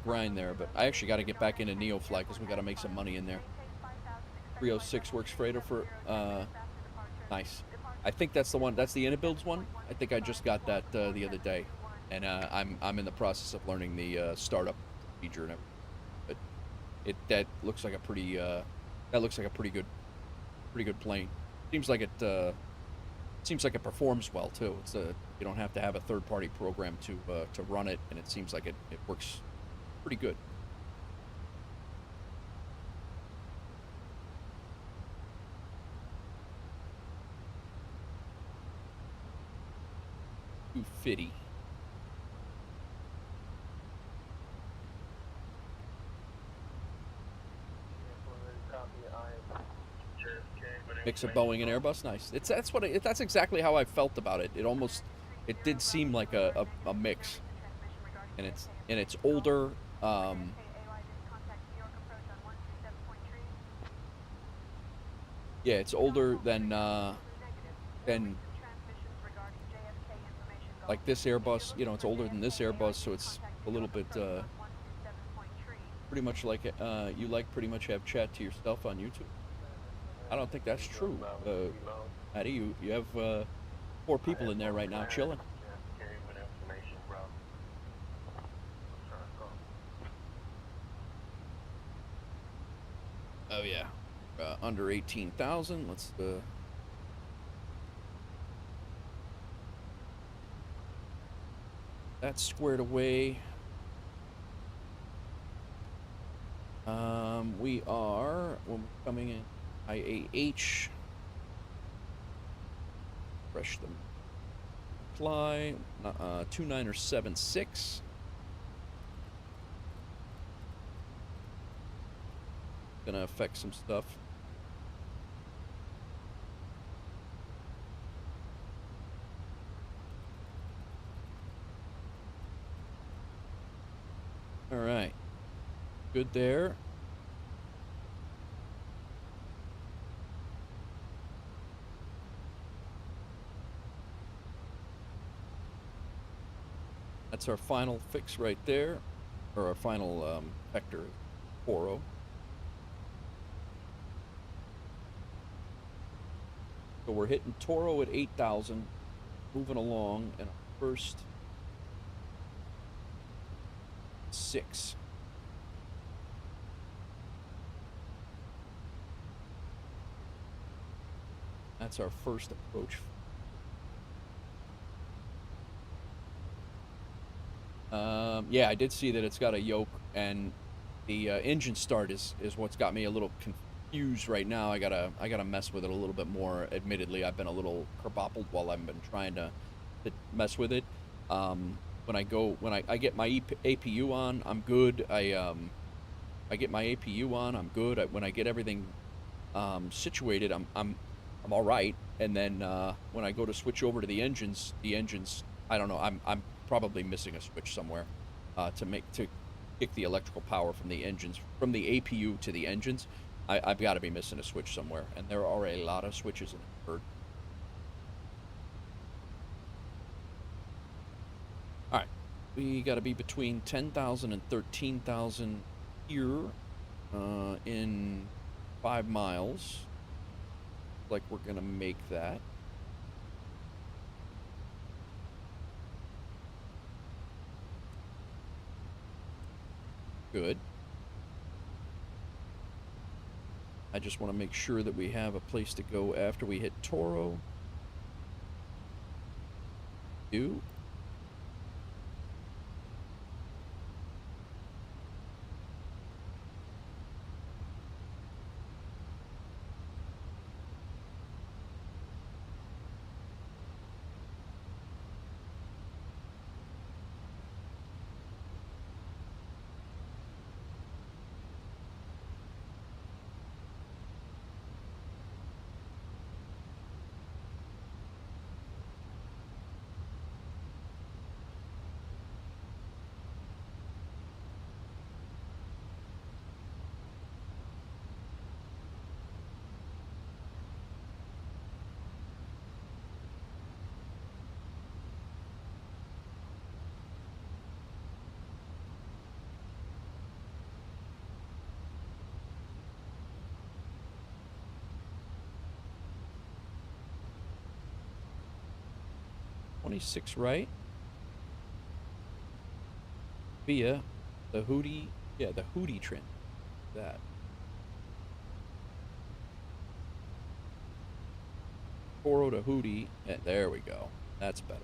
grind there, but I actually got to get back into Neofly because we got to make some money in there. 306 works freighter for nice. I think that's the one. That's the Inabuilds one. I think I just got that the other day, and I'm in the process of learning the startup procedure and everything. But that looks like a pretty good plane. Seems like it performs well too. It's you don't have to have a third-party program to run it, and it seems like it works pretty good. Fitty. Mix of Boeing and Airbus, nice. That's exactly how I felt about it. It did seem like a mix, and it's older. Yeah, it's older than like this Airbus. You know, it's older than this Airbus, so it's a little bit pretty much like you pretty much have chat to yourself on YouTube. I don't think that's true. Addy, you have 4 people in there right now chilling. Oh yeah, under 18,000. Let's that's squared away. We are when we're coming in IAH. Fresh them. Fly 2976. Gonna affect some stuff. All right, good there. That's our final fix right there, or our final vector, Toro. So we're hitting Toro at 8,000, moving along, and our first 6. That's our first approach. Yeah, I did see that it's got a yoke, and the engine start is what's got me a little confused right now. I gotta mess with it a little bit more. Admittedly, I've been a little kerboppled while I've been trying to mess with it. When I get my APU on, I'm good. I get my APU on, I'm good. When I get everything situated, I'm all right. And then when I go to switch over to the engines, I don't know. I'm probably missing a switch somewhere to kick the electrical power from the engines, from the APU to the engines. I've got to be missing a switch somewhere, and there are a lot of switches in the bird. All right, we got to be between 10,000 and 13,000 here in 5 miles. Like we're gonna make that. Good. I just want to make sure that we have a place to go after we hit Toro. Do. 26 right. Via the Hootie, yeah, the Hootie trim. That. Toro to Hootie, and there we go. That's better.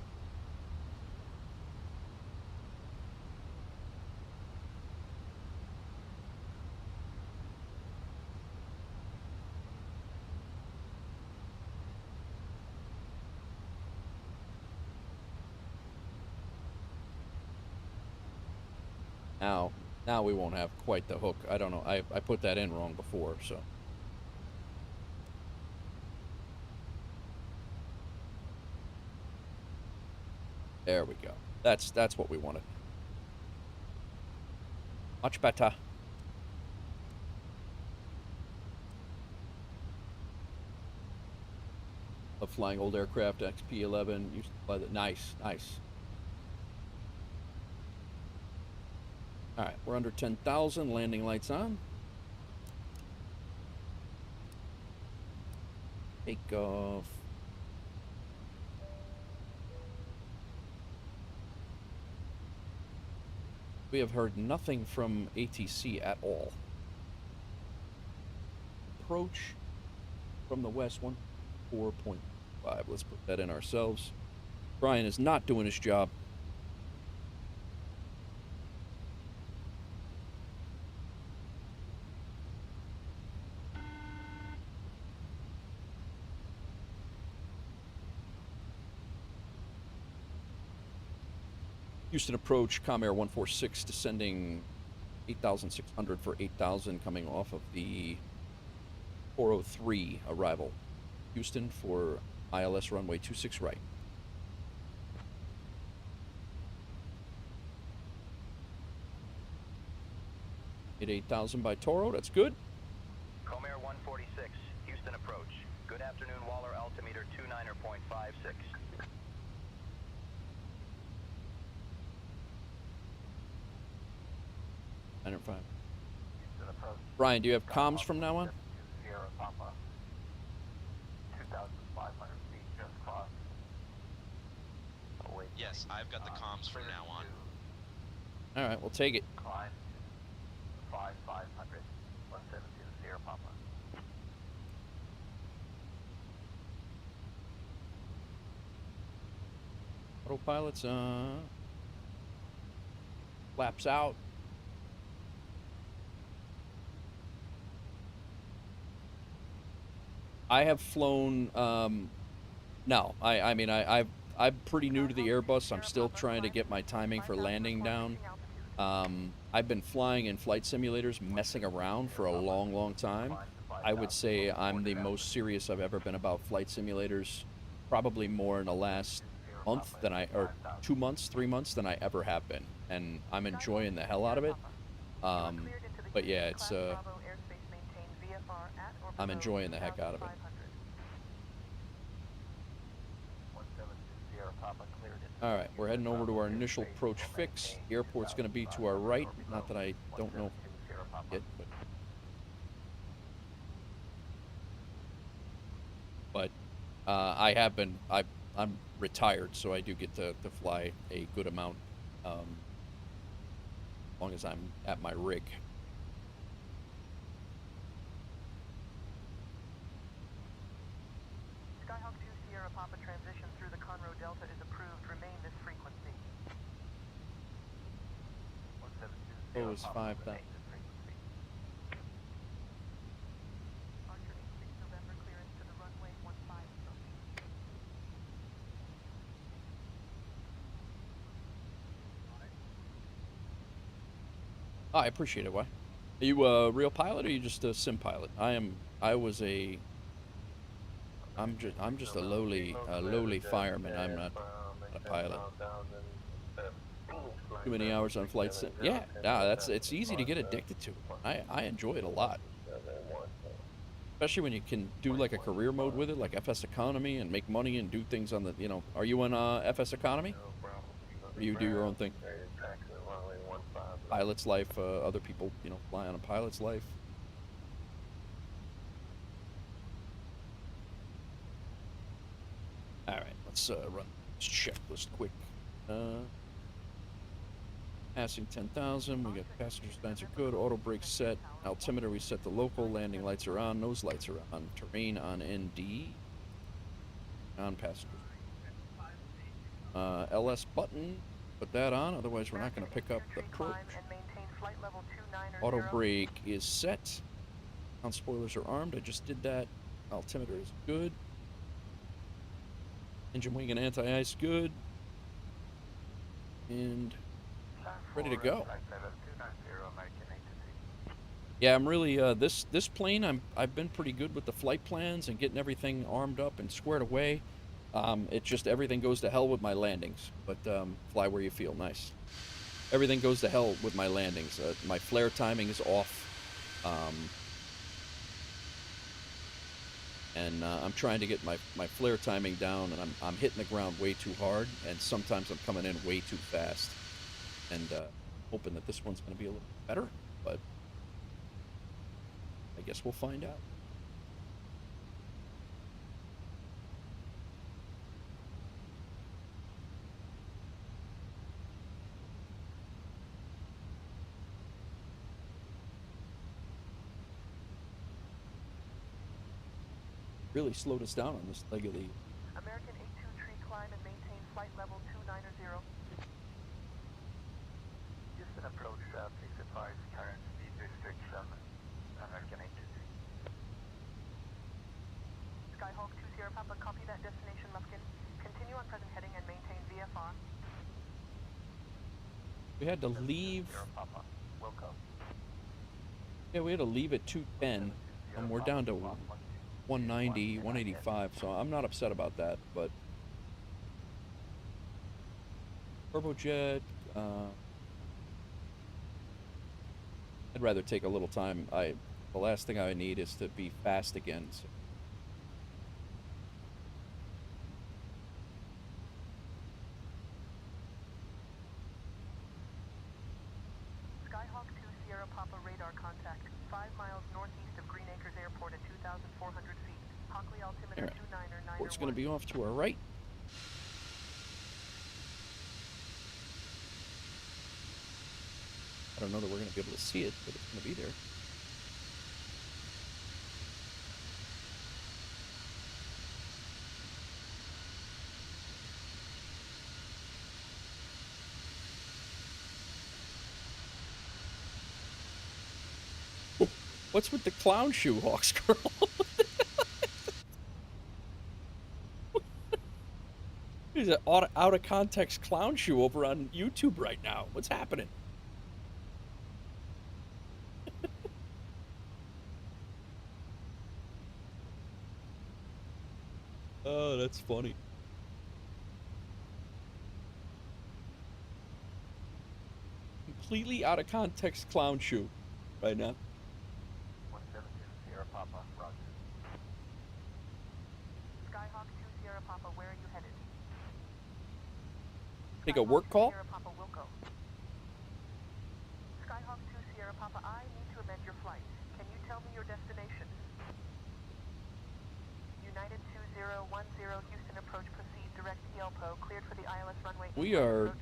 Now we won't have quite the hook. I don't know. I put that in wrong before, so. There we go. That's what we wanted. Much better. Love flying old aircraft, XP-11. Used to fly that. Nice, nice. All right, we're under 10,000. Landing lights on. Take off. We have heard nothing from ATC at all. Approach from the west, 14.5. Let's put that in ourselves. Brian is not doing his job. Houston approach, Comair 146, descending 8,600 for 8,000, coming off of the 403 arrival. Houston for ILS runway 26 right. Hit 8,000 by Toro, that's good. Comair 146, Houston approach. Good afternoon, Waller, altimeter 29.56. Brian, do you have comms from now on? Sierra Papa, 2,500 feet just crossed. Yes, I've got the comms from now on. All right, we'll take it. Climb 5,500, 172 Sierra Papa. Autopilot's flaps out. I have flown, no, I mean, I'm pretty new to the Airbus. I'm still trying to get my timing for landing down. I've been flying in flight simulators, messing around for a long, long time. I would say I'm the most serious I've ever been about flight simulators, probably more in the last month than or 2 months, 3 months than I ever have been. And I'm enjoying the hell out of it. But yeah, it's, I'm enjoying the heck out of it. All right, we're heading over to our initial approach fix. The airport's going to be to our right. Not that I don't know yet, but I'm retired, so I do get to fly a good amount, as long as I'm at my rig. Skyhawk 2 Sierra Papa transition through the Conroe Delta is approved. Remain this frequency. Oh, it's 5,000. Archer 86 November clearance to the runway 15 approach. Oh, I appreciate it. Why? Are you a real pilot or are you just a sim pilot? I'm just a lowly fireman. I'm not a pilot. Too many hours on flight sim. Yeah, nah, it's easy to get addicted to. I enjoy it a lot. Especially when you can do like a career mode with it, like FSEconomy, and make money and do things on the, you know, are you on FSEconomy? Or do you do your own thing? Pilot's life, other people, you know, fly on a pilot's life. All right, let's run Let's check this quick. Passing 10,000. We got passenger signs are good. Auto brake set. Altimeter we set to local. Landing lights are on. Nose lights are on. Terrain on ND. On passengers. LS button. Put that on. Otherwise, we're not going to pick up the approach. Auto brake is set. Ground spoilers are armed. I just did that. Altimeter is good. Engine wing and anti-ice good. And ready to go. Yeah, I'm really this plane. I've been pretty good with the flight plans and getting everything armed up and squared away. It just everything goes to hell with my landings. But fly where you feel. Nice. Everything goes to hell with my landings. My flare timing is off. And I'm trying to get my flare timing down, and I'm hitting the ground way too hard, and sometimes I'm coming in way too fast. And hoping that this one's going to be a little better, but I guess we'll find out. Really slowed us down on this leg of the... American 82 climb and maintain flight level 290. Houston approach, please advise current speed restriction, American 82. Skyhawk 2 Sierra Papa, copy that destination, Lufkin. Continue on present heading and maintain VFR. We had to leave... Sierra Papa, welcome. Yeah, we had to leave at 210, and we're down to 190, 185, so I'm not upset about that, but... Turbojet, I'd rather take a little time. The last thing I need is to be fast again, so. Skyhawk 2 Sierra Papa radar contact, 5 miles northeast of Green Acres Airport at 2,400 feet. Hockley altimeter 299. Port's going to be off to our right. I don't know that we're going to be able to see it, but it's going to be there. What's with the clown shoe, Hawks Girl? There's an out of context clown shoe over on YouTube right now. What's happening? Oh, that's funny. Completely out of context clown shoe right now. 117 Sierra Papa, roger. Skyhawk 2 Sierra Papa, where are you headed? Take a work call? Sierra Papa Wilco. Skyhawk 2 Sierra Papa, I need to amend your flight. Can you tell me your destination? United 2010 Houston approach, proceed direct ELPO, cleared for the ILS runway. We are...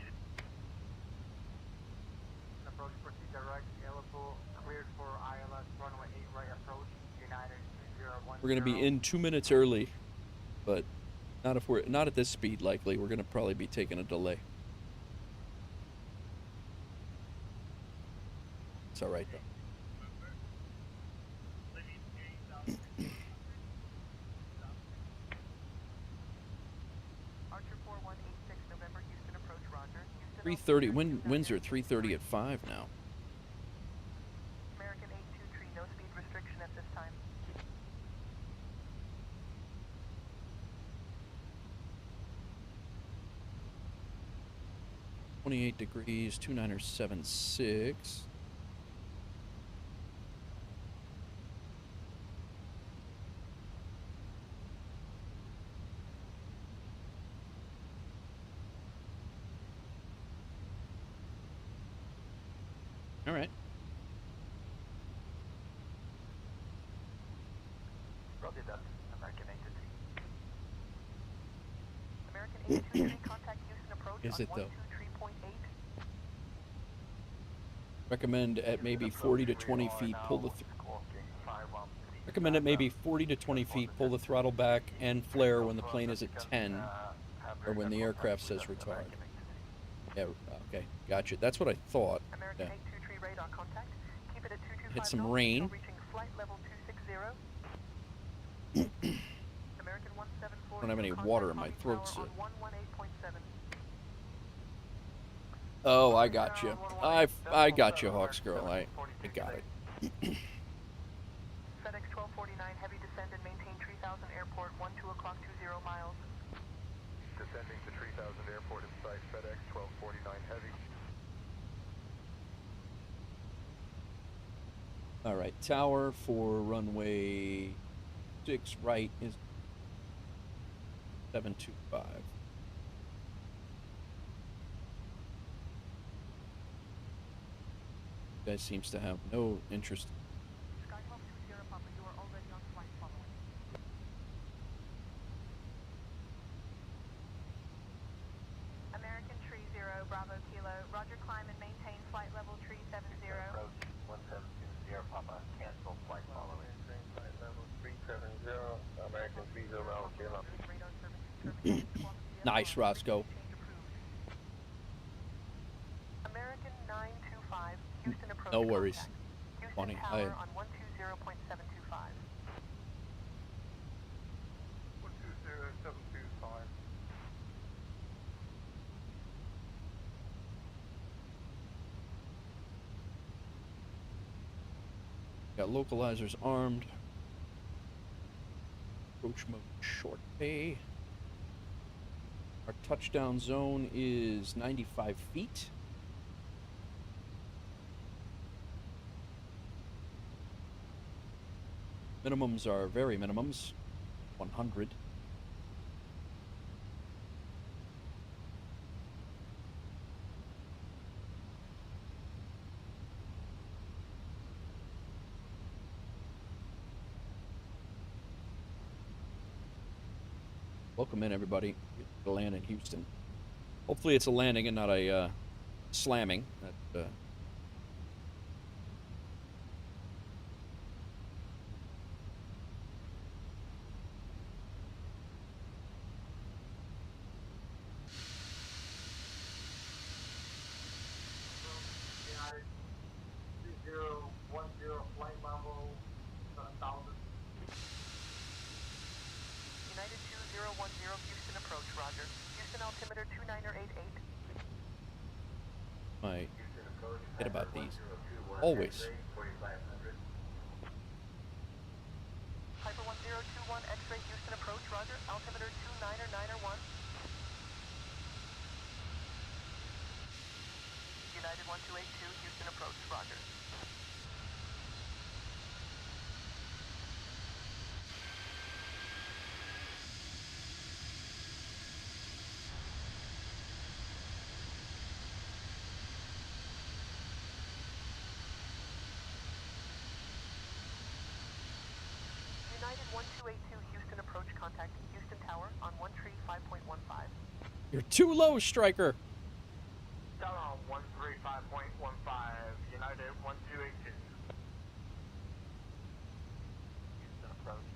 Approach, proceed direct ELPO, cleared for ILS runway 8 right approach, United 2010. We're going to be in 2 minutes early, but not if we're not at this speed likely. We're going to probably be taking a delay. It's all right though. Archer 4186 November Houston approach, roger. 3:30. Winds are 3:30 at 5 now. American 82 no speed restriction at this time. .28 degrees, 2976. All right. Roger that, American 83. American 823, contact Houston approach Is on it though? 123.8. Recommend at maybe 40 to 20 feet, pull the recommend at maybe 40 to 20 feet, pull the throttle back and flare when the plane is at 10 or when the aircraft says retard. Yeah, okay, gotcha. That's what I thought. American Yeah. 823 radar contact. Keep it at 225 Hit some knots rain. until reaching flight level 260. American 174. I don't have any water in my throat, so. On 118.7. Oh, I got you. I got you, Hawks Girl. I got it. FedEx 1249, heavy descend and maintain 3000 airport, 2 o'clock 20 miles. Descending to 3000 airport in sight, FedEx 1249 heavy. All right, tower for runway 6 right is 725. Guy seems to have no interest. Skyhawk 20 Papa, you are already on flight following. American Tree 0, Bravo Kilo. Roger, climb and maintain flight level 370. Approach 1720 Papa, cancel flight following. Flight level 370, American 30 Kilo. Radar service terminated. Nice, Roscoe. American 925, Houston approach. No worries. Houston Funny. Tower on 120.725. 120.725. Got localizers armed. Approach mode short pay. Our touchdown zone is 95 feet. Minimums are very minimums. 100. Welcome in, everybody. To land in Houston. Hopefully it's a landing and not a slamming. That, United 2010, flight level 1000. United 2010, Houston approach, roger. Houston altimeter 2988. I forget about these. Always. Piper 1021, X-ray Houston approach, roger. Altimeter 2991. United 1282, Houston approach, roger. United 1282, Houston approach, contact Houston Tower on 135.15. You're too low, Striker. Tower on 135.15, United 1282. Houston approach,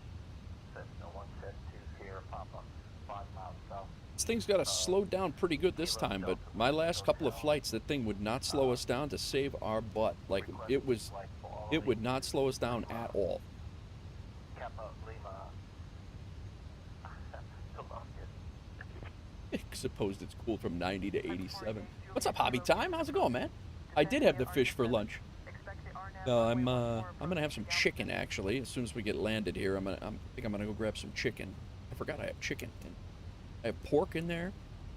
Cessna 1720 Papa, 5 miles south. This thing's got to slow down pretty good this time, but my last couple of flights, that thing would not slow us down to save our butt. Like, it would not slow us down at all. Kappa Lima. I suppose it's cool from 90 to 87. What's up, Hobby Time? How's it going, man? I did have the fish for lunch. I'm gonna have some chicken actually. As soon as we get landed here, I think I'm gonna go grab some chicken. I forgot I have chicken. I have pork in there,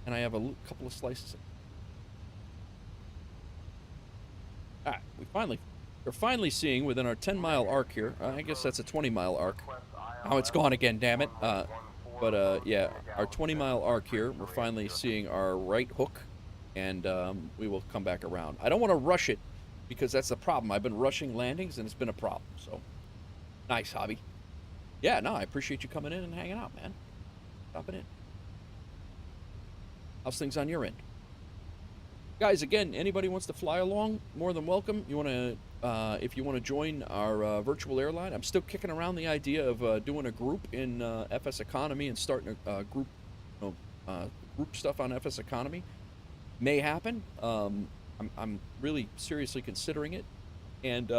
and I have a couple of slices. We're finally seeing within our 10-mile arc here. I guess that's a 20-mile arc. Oh, it's gone again, damn it. Yeah, our 20-mile arc here, we're finally seeing our right hook, and we will come back around. I don't want to rush it, because that's the problem. I've been rushing landings, and it's been a problem, so. Nice, Hobby. Yeah, no, I appreciate you coming in and hanging out, man. Stopping in. How's things on your end? Guys, again, anybody wants to fly along, more than welcome. You want to, if you want to join our virtual airline, I'm still kicking around the idea of doing a group in FSEconomy and starting a group, group stuff on FSEconomy. May happen. I'm really seriously considering it, and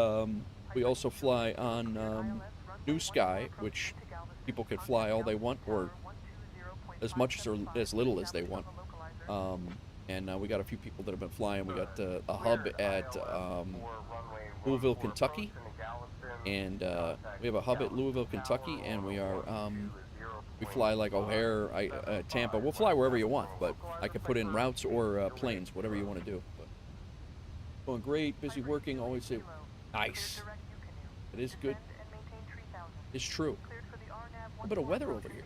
we also fly on New Sky, which people can fly all they want or as much or as little as they want. And we got a few people that have been flying. We got a hub at Louisville, Kentucky, and we have a hub at Louisville, Kentucky, and we fly like O'Hare, Tampa. We'll fly wherever you want, but I can put in routes or planes, whatever you want to do. But going great, busy working, always say nice. It is good. It's true. A bit of weather over here.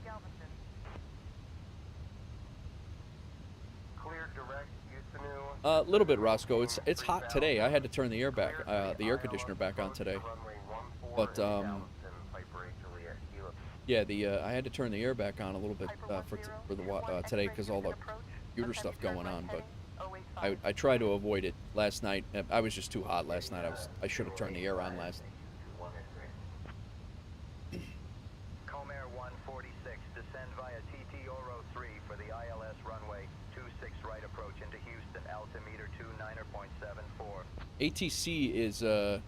A little bit, Roscoe. It's hot today. I had to turn the air conditioner back on today. But yeah, I had to turn the air back on a little bit for today because all the computer stuff going on. But I tried to avoid it last night. I was just too hot last night. I should have turned the air on last night. Comair 146, descend via TT Oro 3 for the ILS runway 26 right approach into Houston, altimeter 29.74. ATC is Descend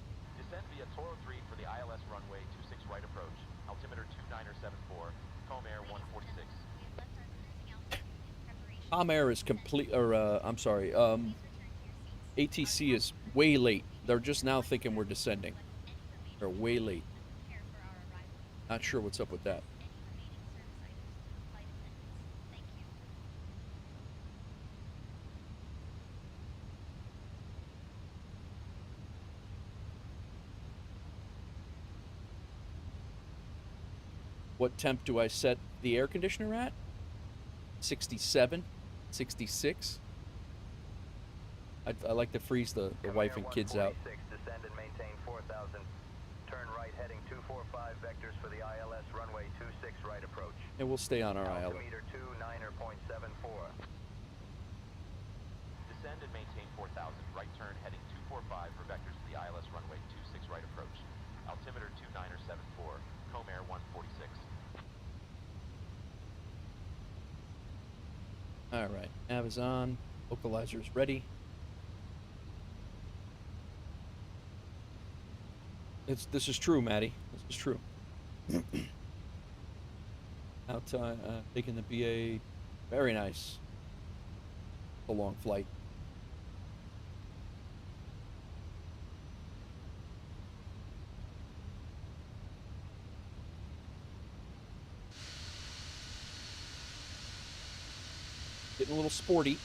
via Toro 3 for the ILS runway 26 right approach, altimeter 2974, Comair 146. Comair is complete, or I'm sorry, ATC is way late. They're just now thinking we're descending. They're way late. Not sure what's up with that. What temp do I set the air conditioner at? 67, 66. I like to freeze the wife and kids out. Descend and maintain 4,000. Turn right heading 245 vectors for the ILS runway 26 right approach. And we'll stay on our ILS. Altimeter 29.74. Descend and maintain 4,000. Right turn heading 245 for vectors to the ILS runway 26 right approach. Altimeter 2974, Comair 146. All right, nav is on. Localizer is ready. This is true, Maddie. This is true. Out taking the BA. Very nice. A long flight. Getting a little sporty.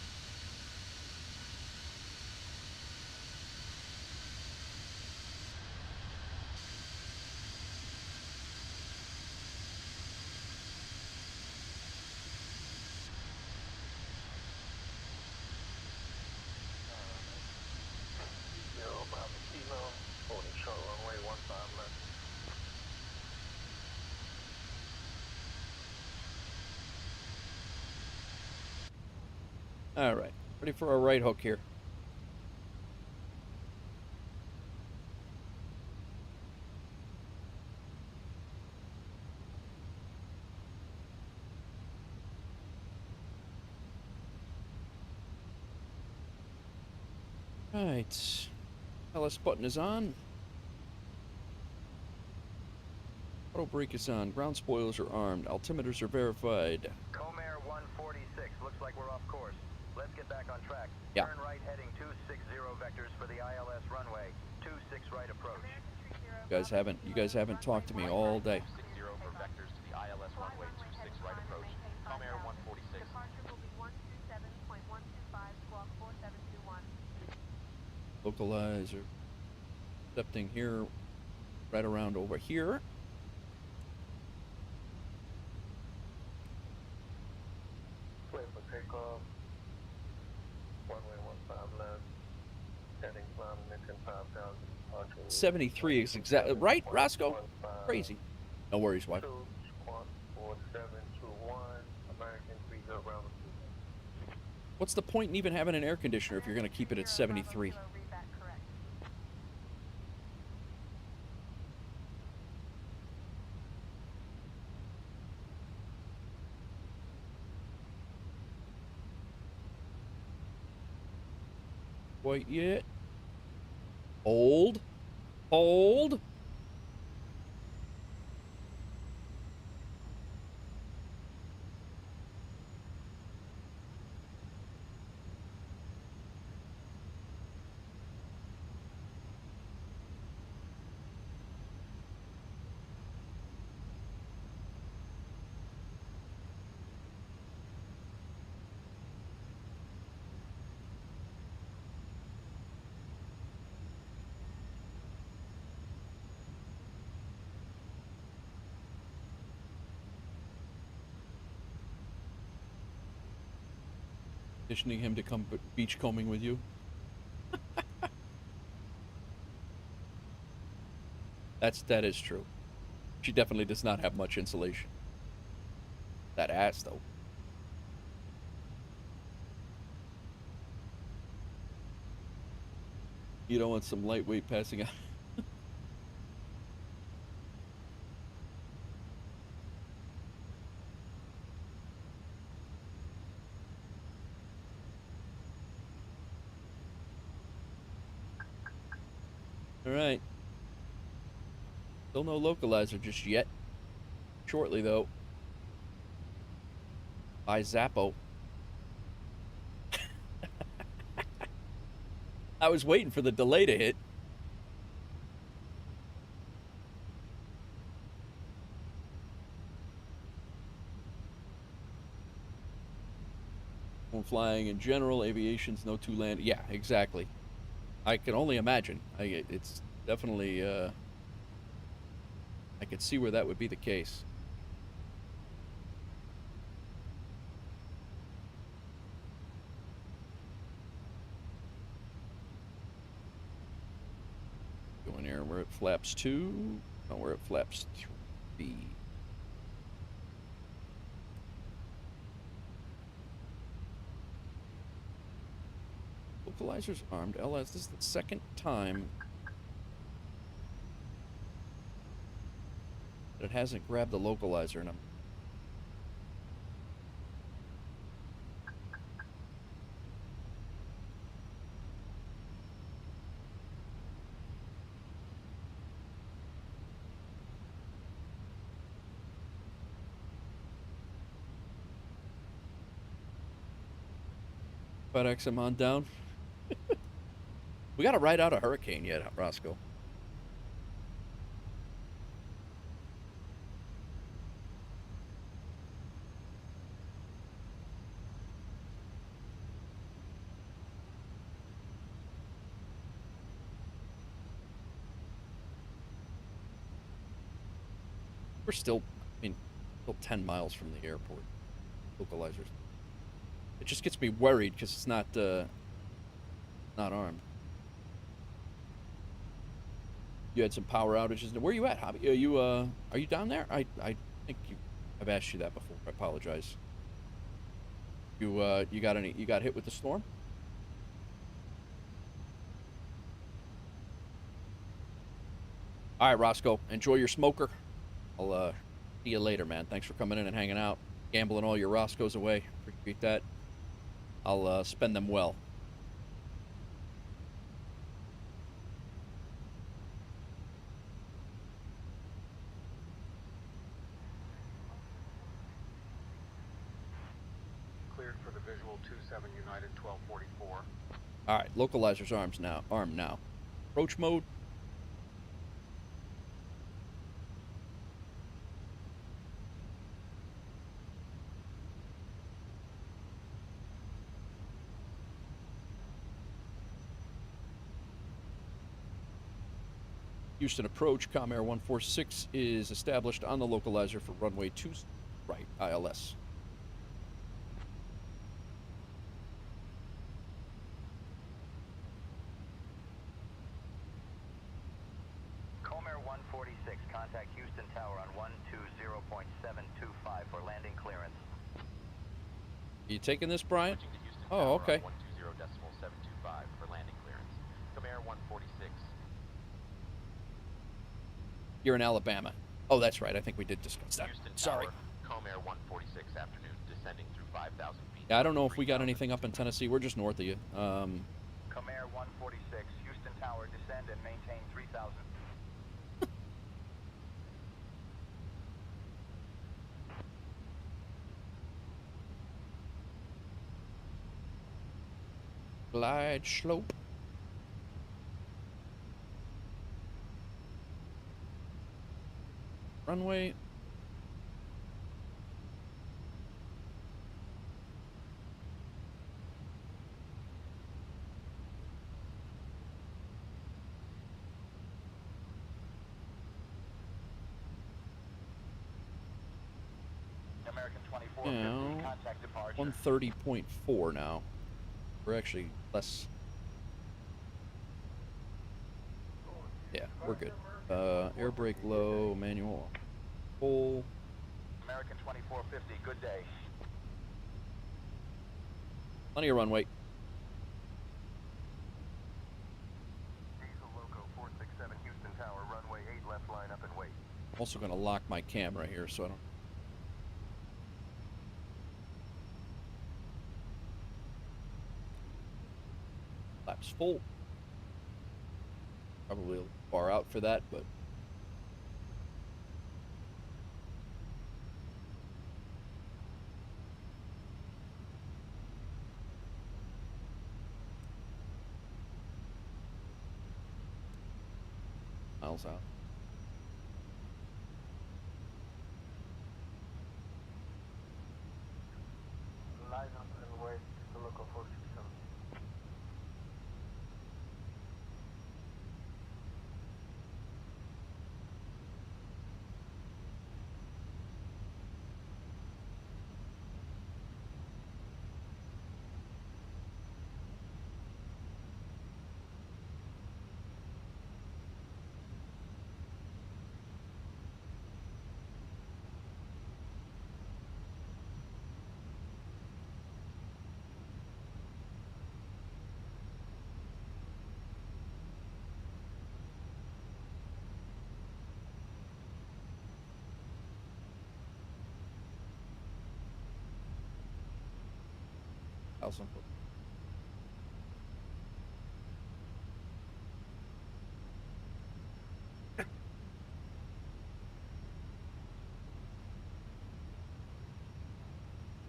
All right, ready for our right hook here. All right, LS button is on. Auto brake is on. Ground spoilers are armed. Altimeters are verified. Comair 146, looks like we're off course. Let's get back on track. Yeah. Turn right heading 260 vectors for the ILS runway. 26 right approach. You guys haven't talked to me all day. 60 for vectors to the ILS runway 26 right approach. Comair 146. Departure will be 127.125, squawk 4721. Localizer accepting here, right around over here. Clear for takeoff. Runway 15 left. Heading climb mission 5,000. 73 is exactly right, Roscoe. Crazy. No worries, wife. 2, squawk 4721. American 30 round. What's the point in even having an air conditioner if you're going to keep it at 73? Quite yet. Hold. Hold. Petitioning him to come beachcombing with you. That is true. She definitely does not have much insulation. That ass, though. You don't want some lightweight passing out. All right. Still no localizer just yet. Shortly, though. By Zappo. I was waiting for the delay to hit. Flying in general, aviation's no two land. Yeah, exactly. I can only imagine. It's definitely, I could see where that would be the case. Going here, we're at flaps 2. No, we're at flaps 3. Localizer's armed. LS, this is the second time that it hasn't grabbed the localizer, and I'm FedEx, I'm on down. We got to ride out a hurricane yet, Roscoe. We're still, still 10 miles from the airport. Localizers. It just gets me worried because it's not armed. You had some power outages. Where are you at, Hobby? Are you down there? I think I've asked you that before. I apologize. You got hit with the storm? All right, Roscoe. Enjoy your smoker. I'll see you later, man. Thanks for coming in and hanging out, gambling all your Roscoes away. Appreciate that. I'll spend them well. visual 27 United 1244. All right, localizer's armed now. Approach mode. Houston approach, Com Air 146 is established on the localizer for runway 2 right, ILS. Com Air 146, contact Houston Tower on 120.725 for landing clearance. You taking this, Brian? Switching to Houston Oh, okay. 120.725 for landing clearance. Comair 146. You're in Alabama. Oh, that's right. I think we did discuss that. Houston Sorry. Tower, Comair 146 afternoon, descending through 5,000 feet. Yeah, I don't know if we got anything up in Tennessee. We're just north of you. Comair 146, Houston Tower, descend and maintain 3,000. Glide slope. Runway. American 24, Yeah, contact departure. 130.4 now. We're actually less. Yeah, we're good. Air brake low, manual full. American 2450, good day. Plenty of runway. Diesel Loco 467, Houston Tower, runway 8 left, line up and wait. I'm also going to lock my camera here so I don't. Flaps full. Probably a little far out for that, but. Miles out. Line up and wait, Diesel Loco 467. Thousand foot.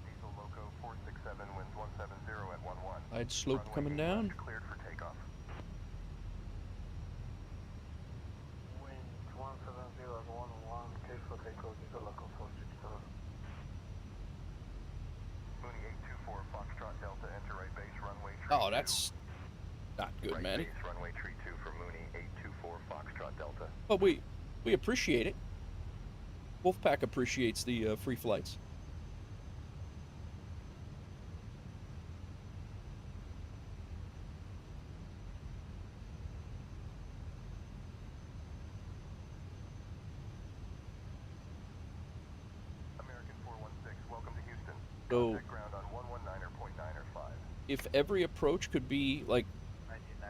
Diesel Loco 467, winds 170 at 11. Side slope Runway coming 8 down. left, cleared for takeoff. Wind 170 at 11, clear for takeoff, Diesel Loco 467. Mooney 824, Foxtrot Delta, enter right base, runway tree Oh, 2. that's not good, right Manny. base, runway tree 2 for Mooney 824, Foxtrot Delta. But we appreciate it. Wolfpack appreciates the free flights. American 416, welcome to Houston. So, Contact ground on 119.9 or 5. if every approach could be like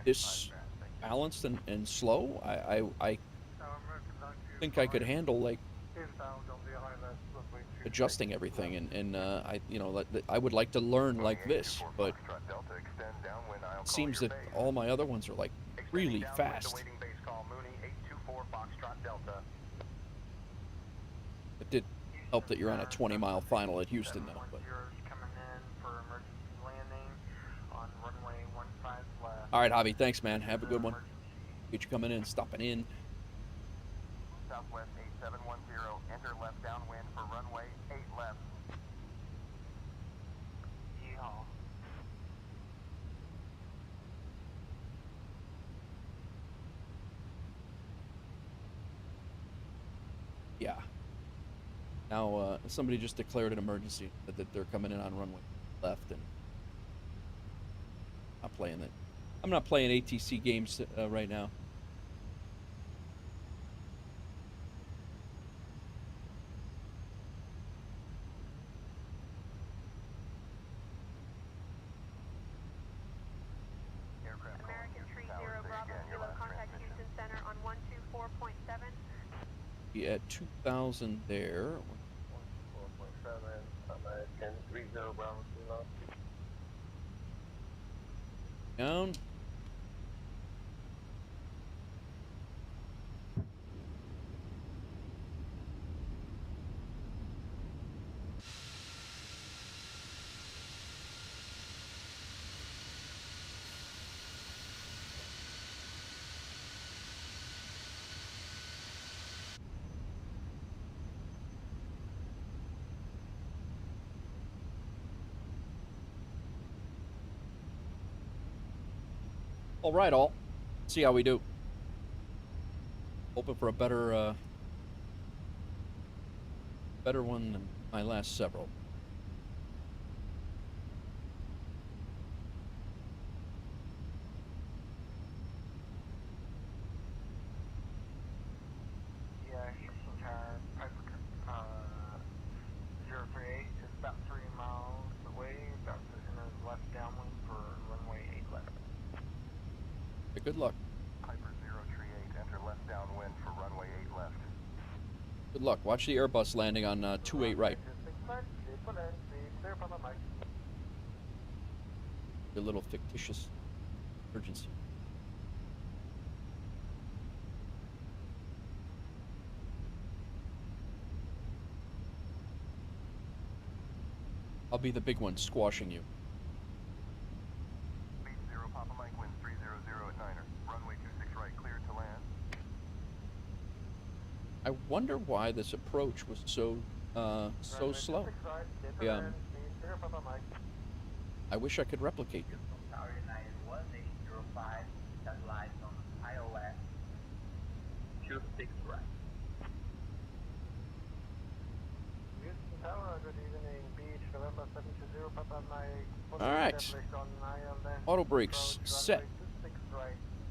this balanced and slow, I think I could handle like adjusting everything and I would like to learn like this, but it seems that all my other ones are like really fast. It did help that you're on a 20-mile final at Houston though. But. All right, Javi, thanks, man. Have a good one. Get you coming in, stopping in. Southwest 8710, enter left downwind for runway 8 left. Yeehaw. Yeah. Now, somebody just declared an emergency that they're coming in on runway left, and I'm not playing that. I'm not playing ATC games right now. Be at 2,000 there. 4.7, American 30 Bravo Kilo. Down. All right, all. See how we do. Hoping for a better one than my last several. Yeah, Houston Tower, Piper 038 is about 3 miles away, about to enter left downwind for runway 8 left. Good luck. Piper 038, enter left downwind for runway 8 left. Good luck. Watch the Airbus landing on 28 right. A little fictitious emergency. I'll be the big one squashing you. Beach 0 Papa Mike, wind 300 at Niner. Runway 26 right, cleared to land. I wonder why this approach was so slow. Yeah. I wish I could replicate it. Tower United 1805, satellites on iOS 26 right. Houston Tower, good evening, Beach, November 720, Papa Mike. All right. Auto brakes set.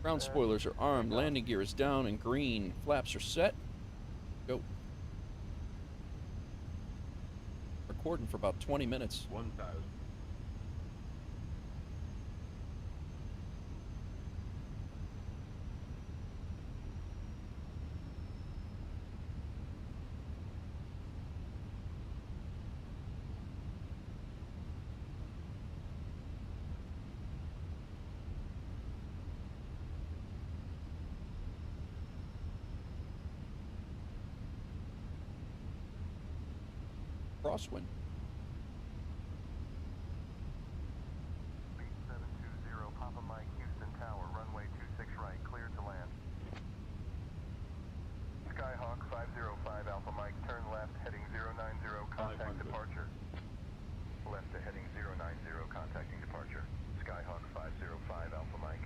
Ground spoilers are armed. Landing gear is down and green. Flaps are set. Go. Recording for about 20 minutes. 1,000. Crosswind. Beach 720, Papa Mike, Houston Tower, runway 26 right, cleared to land. Skyhawk 505 Alpha Mike, turn left, heading 090, contact 500. departure. Left to heading 090, contacting departure. Skyhawk 505 Alpha Mike.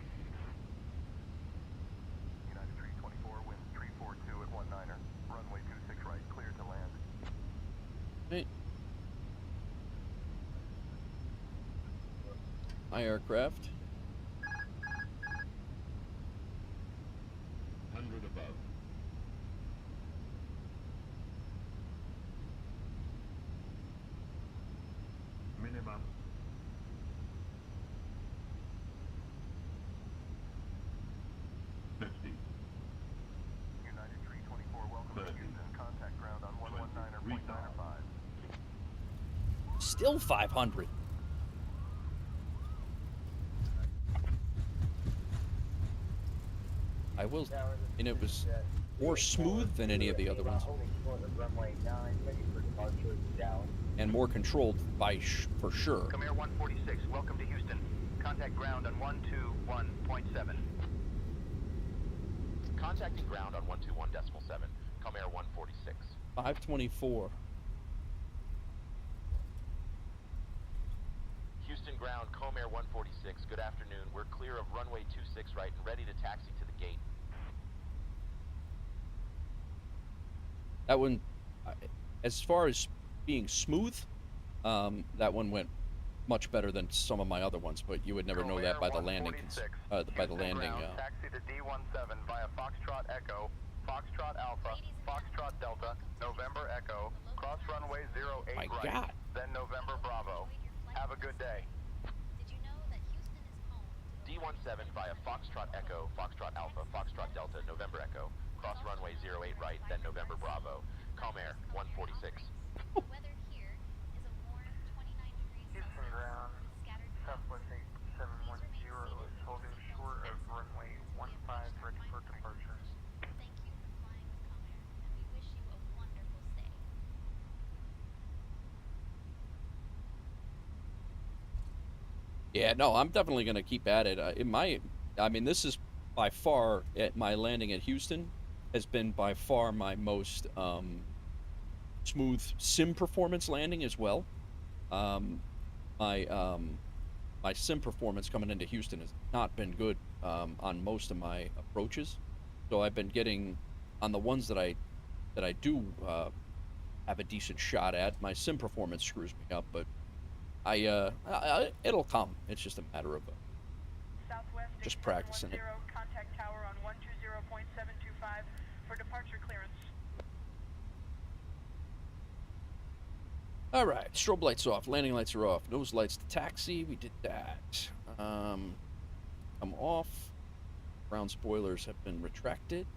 United 324, wind 342 at 19er. Runway 26 right, cleared to land. Hey. My aircraft. 100 above. Minimum. United 324, welcome to 30. Houston. Contact ground on 119er.95. Still 500. I will, and it was more smooth than any of the other ones, and more controlled by for sure. Come Air 146, welcome to Houston. Contact ground on 121.7. Contacting ground on 121.7. Come Air 146. 524. Houston ground, Comair 146. Good afternoon. We're clear of runway 26 right and ready to taxi to the gate. That one, as far as being smooth, that one went much better than some of my other ones. But you would never know that by the landing. By the landing. Taxi to D17 via Foxtrot Echo, Foxtrot Alpha, Foxtrot Delta, November Echo, cross runway 08 My right, God. then November Bravo. Have a good day. Did you know that Houston is home to the D17 via Foxtrot Echo, Foxtrot Alpha, Foxtrot Delta, November Echo. Cross runway 08 right, then November Bravo. Yeah, no, I'm definitely going to keep at it. I mean, this is by far, at my landing at Houston, has been by far my most smooth sim performance landing as well. My sim performance coming into Houston has not been good on most of my approaches. So I've been getting, on the ones that I do have a decent shot at, my sim performance screws me up, but it'll come. It's just a matter of just practicing it. Contact tower on 120.725 for departure clearance. All right, strobe lights off, landing lights are off, nose lights to taxi. We did that. Come off. Ground spoilers have been retracted.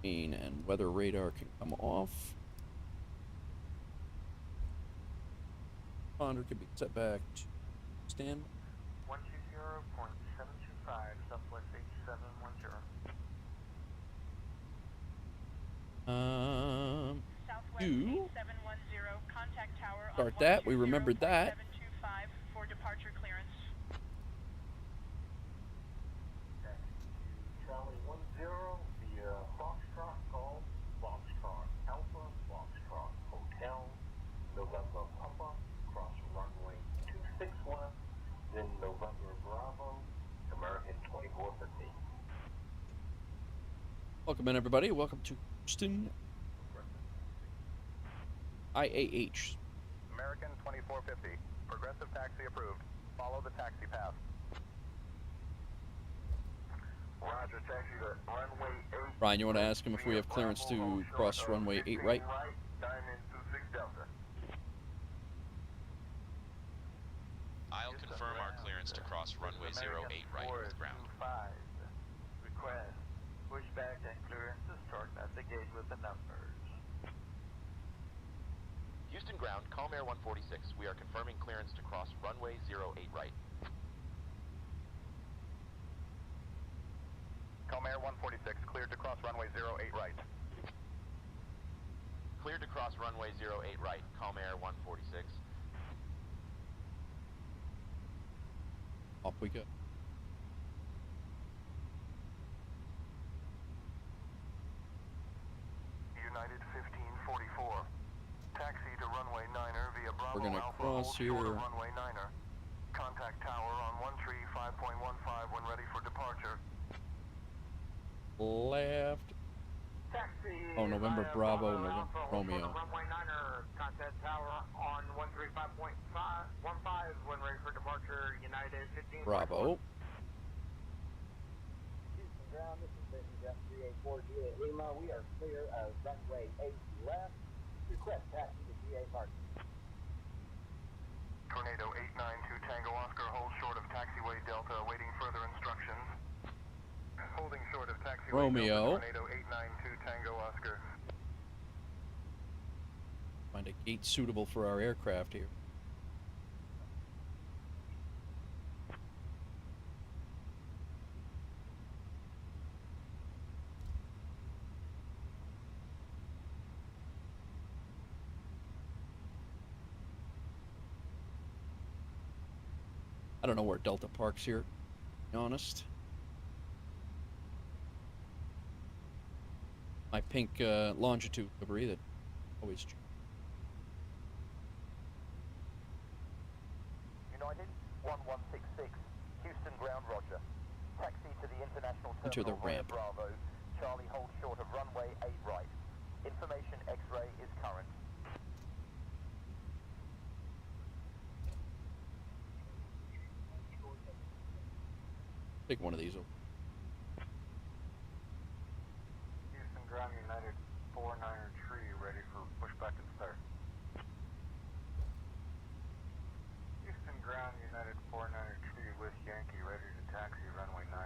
And weather radar can come off. Ponder can be set back to stand. 120.725, Southwest H710. You Contact tower start that. We remembered that. For departure clearance. Charlie 10 via Foxtrot, call Foxtrot Alpha, Foxtrot Hotel, November Papa, cross runway 261, then November Bravo, American 2450. Welcome in, everybody. Welcome to Houston. IAH. American 2450. Progressive taxi approved. Follow the taxi path. Roger, taxi to runway 8. Ryan, you want to ask him if we have clearance to cross runway 8 right? Diamond 26 Delta. I'll confirm our clearance to cross runway 08 right with ground. Request pushback and clearances. Start at the gate with the numbers. Houston ground, Calm Air 146. We are confirming clearance to cross runway 08 right. Calm Air 146, cleared to cross runway 08 right. Cleared to cross runway 08 right, Calm Air 146. Off we go. United 1544. Taxi to runway 9er via Bravo We're gonna Alpha, cross hold here. short of runway 9er. Contact tower on 135.15 when ready for departure. Left. Taxi. Oh, November Bravo, November Alpha, Romeo. runway 9er. Contact tower on 135.15 when ready for departure. United 15. Bravo. Houston ground, this is Beechcraft King Air Juliet Lima. We are clear of runway 8 left. Request taxi to GA parking. Tornado 892 Tango Oscar, hold short of taxiway Delta, awaiting further instructions. Holding short of taxiway Romeo. Delta, Tornado 892 Tango Oscar. Find a gate suitable for our aircraft here. I don't know where Delta parks here, to be honest. My pink longitude livery that always. United 1166, Houston ground, roger. Taxi to the international Enter the terminal via ramp. Bravo. Charlie hold short of runway 8 right. Information X-ray is current. Take one of these over. Houston ground, United 49er tree, ready for pushback and start. Houston ground, United 49er tree with Yankee, ready to taxi runway 9.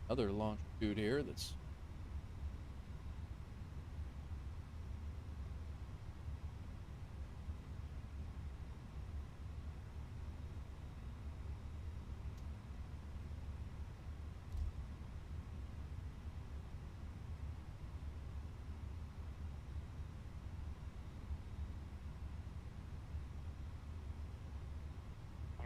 Other longitude here that's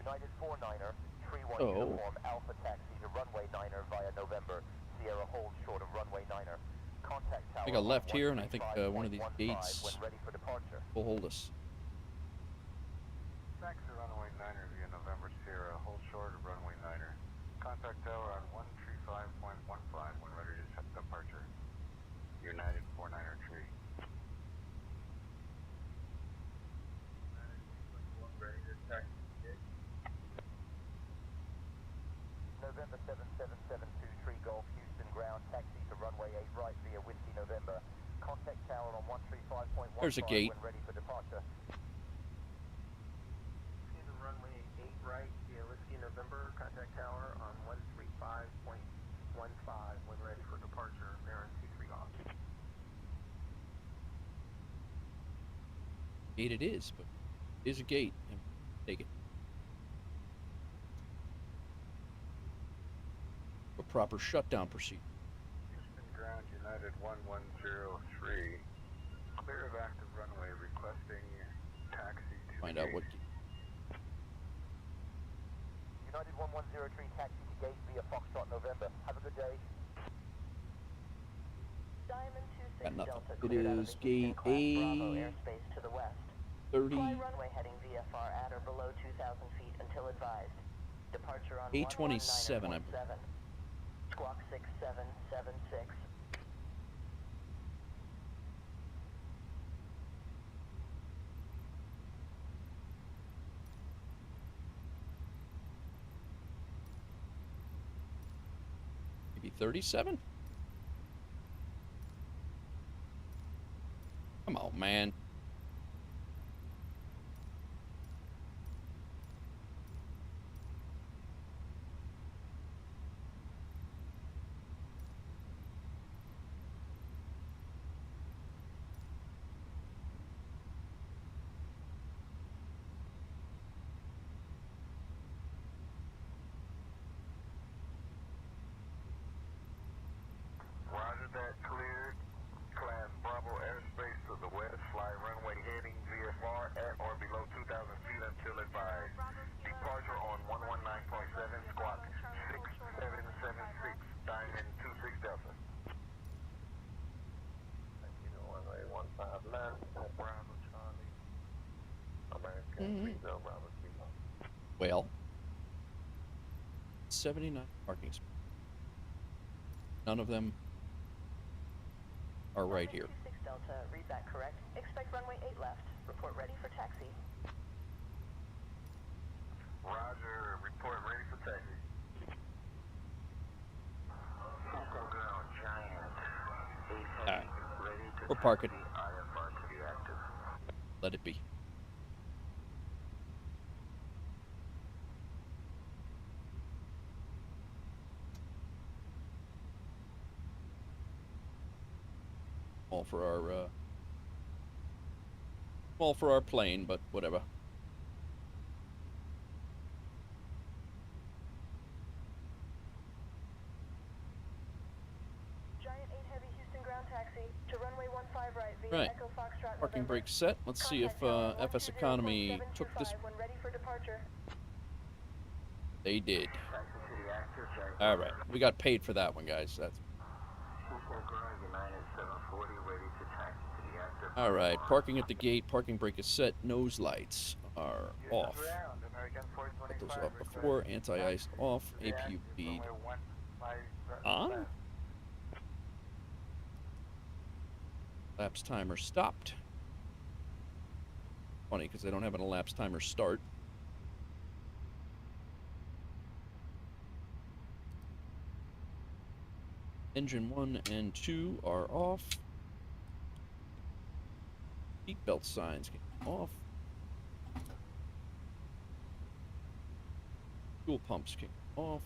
United 49er, Tree 1 Oh. uniform, Alpha taxi to runway 9er via November. Sierra hold short of runway 9er. Contact tower I got on left here, and I think one of these 135.15 gates when ready for departure. will hold us. Taxi runway 9er via November Sierra, hold short of runway 9er. Contact tower on 135.15 when ready to set departure. United 49er Tree. November 7772 Tree Golf, Houston ground, taxi to runway 8 right via Whiskey November. Contact tower on 135.15 There's a gate. when ready for departure. See the runway 8 right via Whiskey November, contact tower on 135.15 when ready for departure, Baron 23 off. Gate it is, but it is a gate. And take it. A proper shutdown procedure. Houston ground, United 1103. Clear of active runway, requesting taxi to Find the out gate. what. United 1103 taxi to gate via Foxtrot November. Have a good day. Diamond Got 26 nothing. Delta It cleared out of is the gate Houston class Bravo A airspace to the west. 30. Fly runway heading VFR at or below 2,000 feet until advised. Departure on A27, I 119.7. Squawk 6776. Maybe 37? Come on, man. Roger that, cleared. Class Bravo airspace to the west. Fly runway heading VFR at or below 2,000 feet until advised. Departure on 119.7, squawk 6776, Diamond 26 Delta. Thank you to runway 15 left, Bravo Charlie. American 30 Bravo Kilo. Well, 79 parking spots. None of them are right here. 26 Delta, read that correct. Expect runway 8 left. Report ready for taxi. Roger, report ready for taxi. Focal ground, Giant. Alright. Ready to We're parking. IFR to be active. Let it be. All for our plane, but whatever. Giant 8 heavy Houston ground taxi to runway 15 right via Right. Echo Foxtrot Parking November. brake set. Let's see if FSEconomy took this. when ready for departure. They did. Taxi to the active, Giant. All right, we got paid for that one, guys. That's Focal ground, United 740, ready to taxi to the active. all right. Parking at the gate. Parking brake is set. Nose lights are off. Ground, American Put 425, those up before. Anti-ice off. APU feed on. Lapse timer stopped. Funny because they don't have an elapsed timer start. Engine 1 and 2 are off. Seatbelt signs get off. Fuel pumps kick off.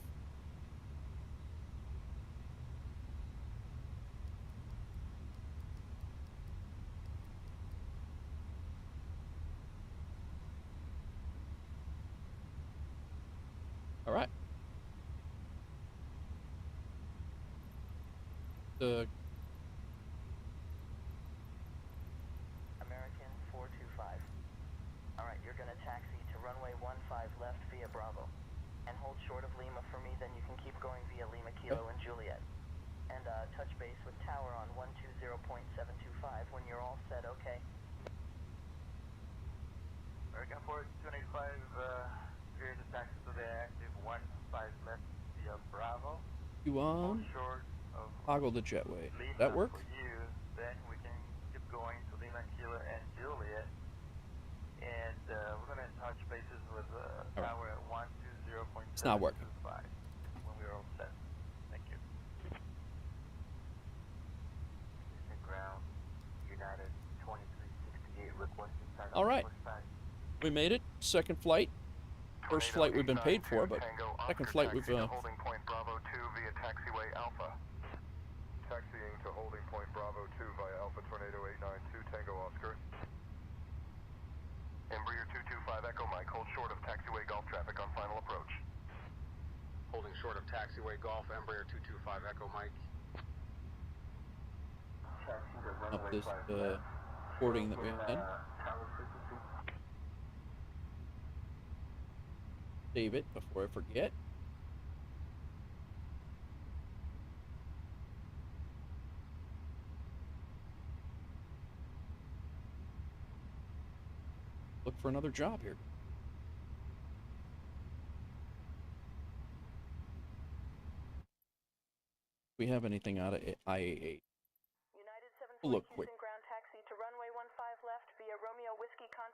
All right. The American 425. Alright, you're gonna taxi to runway 15 left via Bravo. And hold short of Lima for me, then you can keep going via Lima Kilo and Juliet. And touch base with tower on 120.725 when you're all set, okay? American Forward 285, clear the taxi to the active 15 left via Bravo. You on? Short of Toggle the jetway. Lima That work? for you, then we can keep going to Lima Kilo and Juliet. And we're going to touch bases with tower at 120.725 It's not working. when we're all set. Thank you. Ground, United 2368 requesting sign All right. We made it. Second flight. First flight we've been paid for, but second flight we've holding point Bravo 2 via taxiway Alpha. Taxiing to holding point Bravo 2 via Alpha Tornado 892 Tango Oscar. Embraer 225 Echo Mike, hold short of taxiway Golf traffic on final approach. Holding short of taxiway Golf, Embraer 225 Echo Mike. up this boarding that we had. Save it before I forget. Look for another job here. We have anything out of IA8? We'll look quick.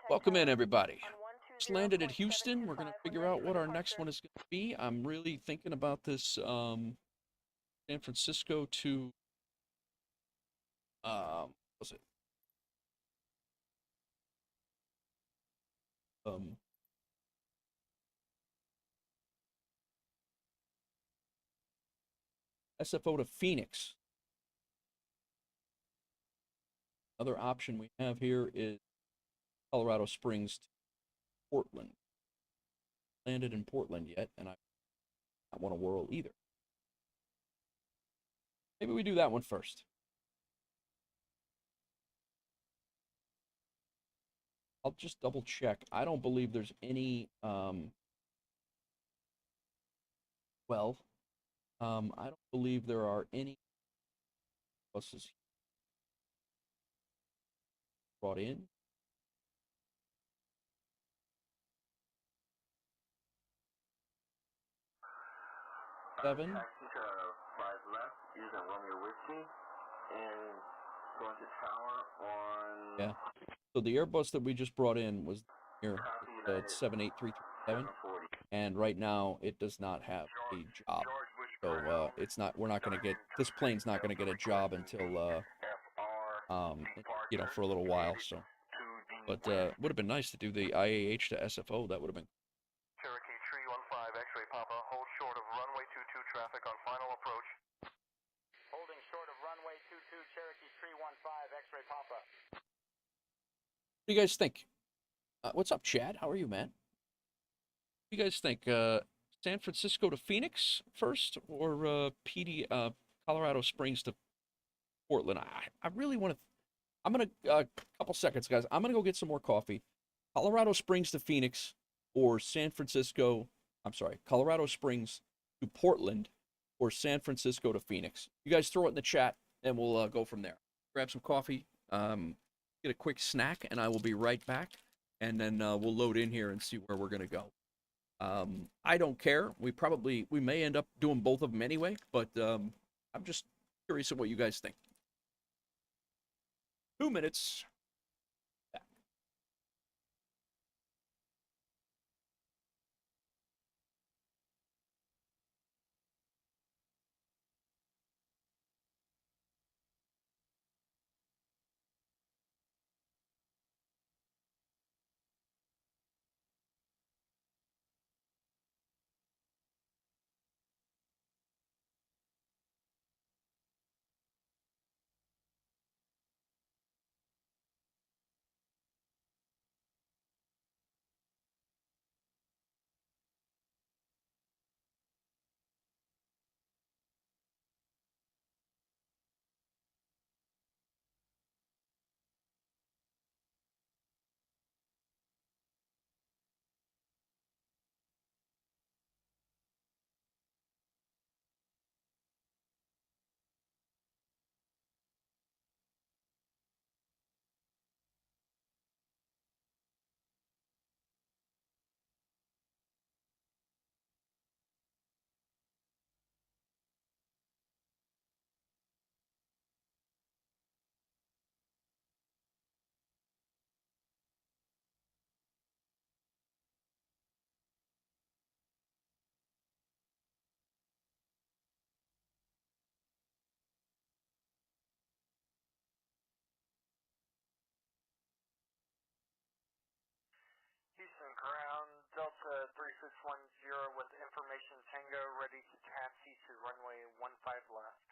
Welcome in, everybody. Just landed at Houston. We're going to figure out what our next one is going to be. I'm really thinking about this San Francisco to what was it? SFO to Phoenix. Another option we have here is Colorado Springs to Portland. Landed in Portland yet, and I don't want to whirl either. Maybe we do that one first. I'll just double check. I don't believe there's any, I don't believe there are any buses brought in. Seven. Taxi to 5 left, using Romeo Whiskey, and going to tower on... Yeah. So the Airbus that we just brought in was here at 78337, and right now it does not have a job. So it's not. We're not going to get. This plane's not going to get a job until for a little while. So, but would have been nice to do the IAH to SFO. That would have been. Cherokee 315 X-ray Papa, hold short of runway 22 traffic on final approach. Holding short of runway 22 Cherokee 315 X-ray Papa. What do you guys think? What's up, Chad? How are you, man? What do you guys think? San Francisco to Phoenix first, or Colorado Springs to Portland? I really want to. I'm gonna couple seconds, guys. I'm gonna go get some more coffee. Colorado Springs to Phoenix, or San Francisco. I'm sorry, Colorado Springs to Portland, or San Francisco to Phoenix. You guys throw it in the chat, and we'll go from there. Grab some coffee. Get a quick snack, and I will be right back. And then we'll load in here and see where we're gonna go. I don't care. We may end up doing both of them anyway, but I'm just curious of what you guys think. 2 minutes. with information Tango, ready to taxi to runway 15 left.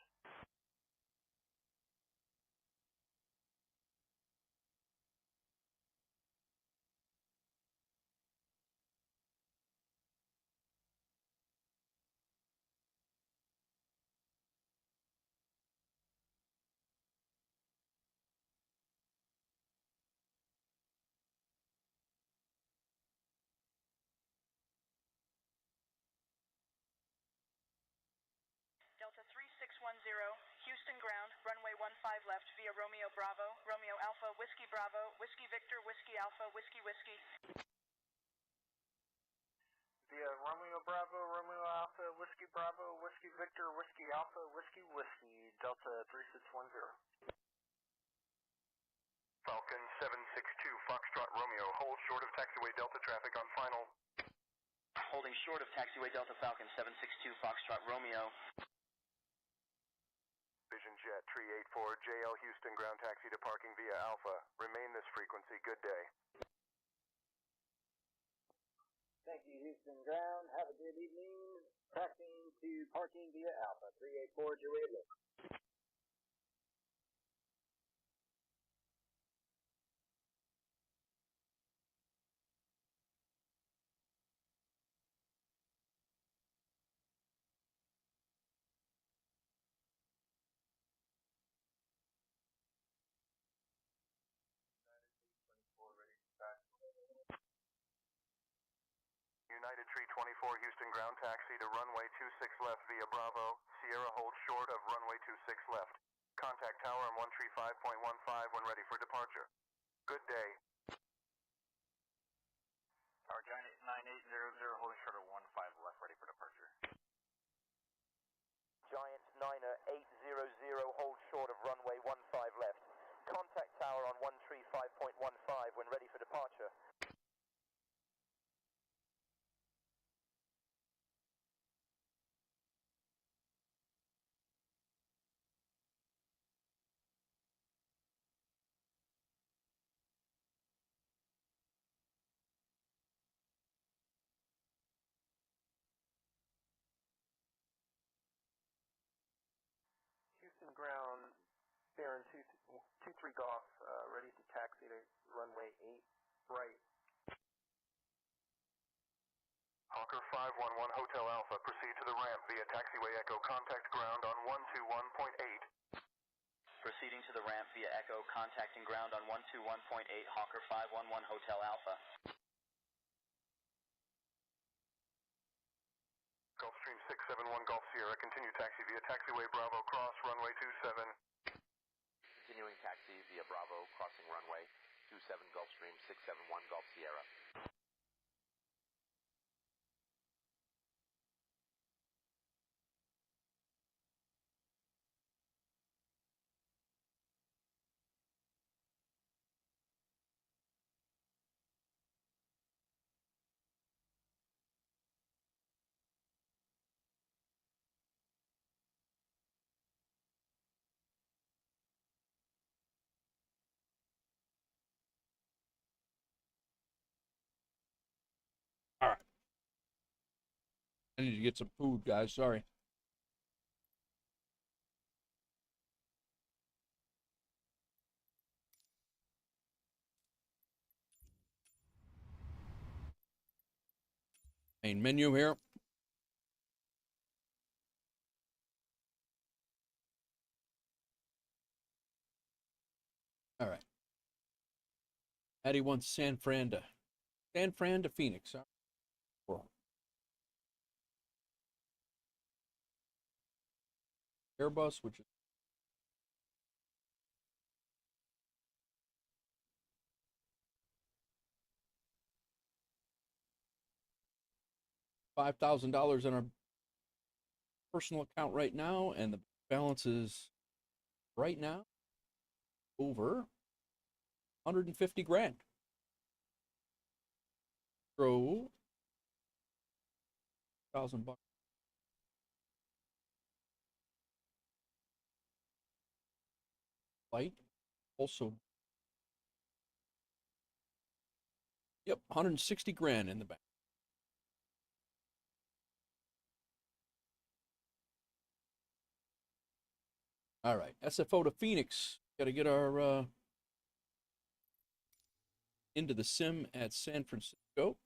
Delta 3610, Houston ground, runway 15 left via Romeo Bravo, Romeo Alpha, Whiskey Bravo, Whiskey Victor, Whiskey Alpha, Whiskey Whiskey. Via Romeo Bravo, Romeo Alpha, Whiskey Bravo, Whiskey Victor, Whiskey Alpha, Whiskey Whiskey, Delta 3610. Falcon 762 Foxtrot Romeo, hold short of taxiway Delta traffic on final. Holding short of taxiway Delta Falcon 762 Foxtrot Romeo. Vision Jet, Tree 84, JL Houston, ground taxi to parking via Alpha. Remain this frequency. Good day. Thank you, Houston ground. Have a good evening. Taxiing to parking via Alpha 384 Juliet. United Tree 24 Houston, ground taxi to runway 26 left via Bravo. Sierra, hold short of runway 26 left. Contact tower on 135.15 when ready for departure. Good day. Tower Giant 9800, holding short of 15 left, ready for departure. Giant Niner 800, hold short of runway 15 left. Contact tower on 135.15 when ready for departure. Houston ground, Baron 23 Golf, ready to taxi to runway 8 right. Hawker 511 Hotel Alpha, proceed to the ramp via taxiway Echo. Contact ground on 121.8. Proceeding to the ramp via Echo, contacting ground on 121.8 Hawker 511 Hotel Alpha. Gulfstream 671 Golf Sierra, continue taxi via taxiway Bravo, cross runway 27. Continuing taxi via Bravo, crossing runway 27 Gulfstream 671 Golf Sierra. All right. I need to get some food, guys. Sorry. Main menu here. All right. Addie wants San Fran to Phoenix. All right. Airbus, which is $5,000 in our personal account right now, and the balance is right now over 150 grand. Throw $1,000. Light also. Yep, 160 grand in the bank. All right, SFO to Phoenix. Got to get our into the sim at San Francisco.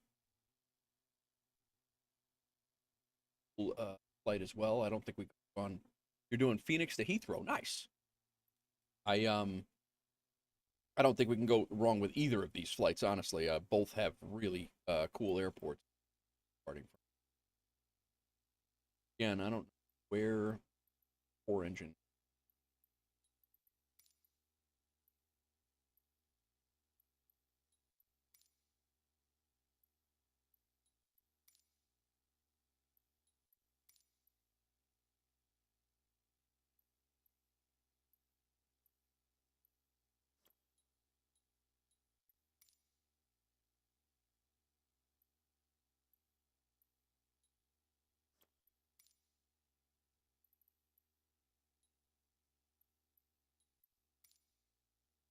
Flight as well. I don't think we've gone. You're doing Phoenix to Heathrow. Nice. I don't think we can go wrong with either of these flights. Honestly, both have really cool airports. Starting from again, I don't know where 4-engine.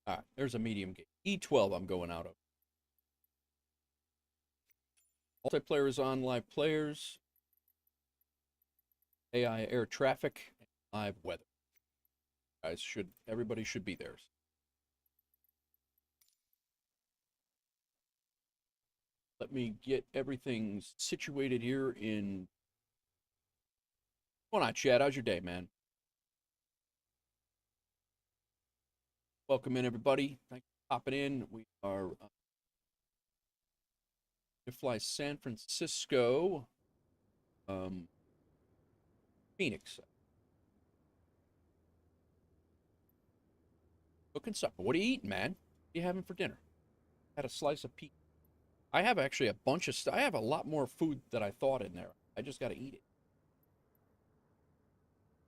All right, there's a medium gauge. E12 I'm going out of. Multiplayer is on, live players, AI air traffic, and live weather. Everybody should be there. Let me get everything situated here in. What's going on, Chad? How's your day, man? Welcome in, everybody. Thanks for hopping in. We are to fly San Francisco, Phoenix. Cooking supper. What are you eating, man? What are you having for dinner? Had a slice of pizza. I have actually a bunch of stuff. I have a lot more food than I thought in there. I just got to eat it.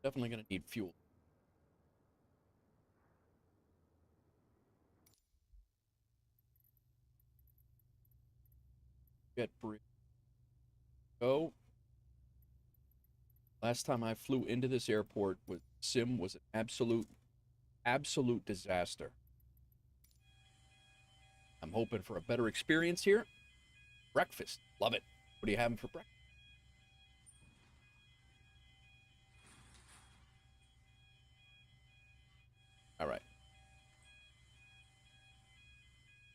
Definitely going to need fuel. Get bridge. Go. Last time I flew into this airport with sim was an absolute disaster. I'm hoping for a better experience here. Breakfast. Love it. What are you having for breakfast? All right.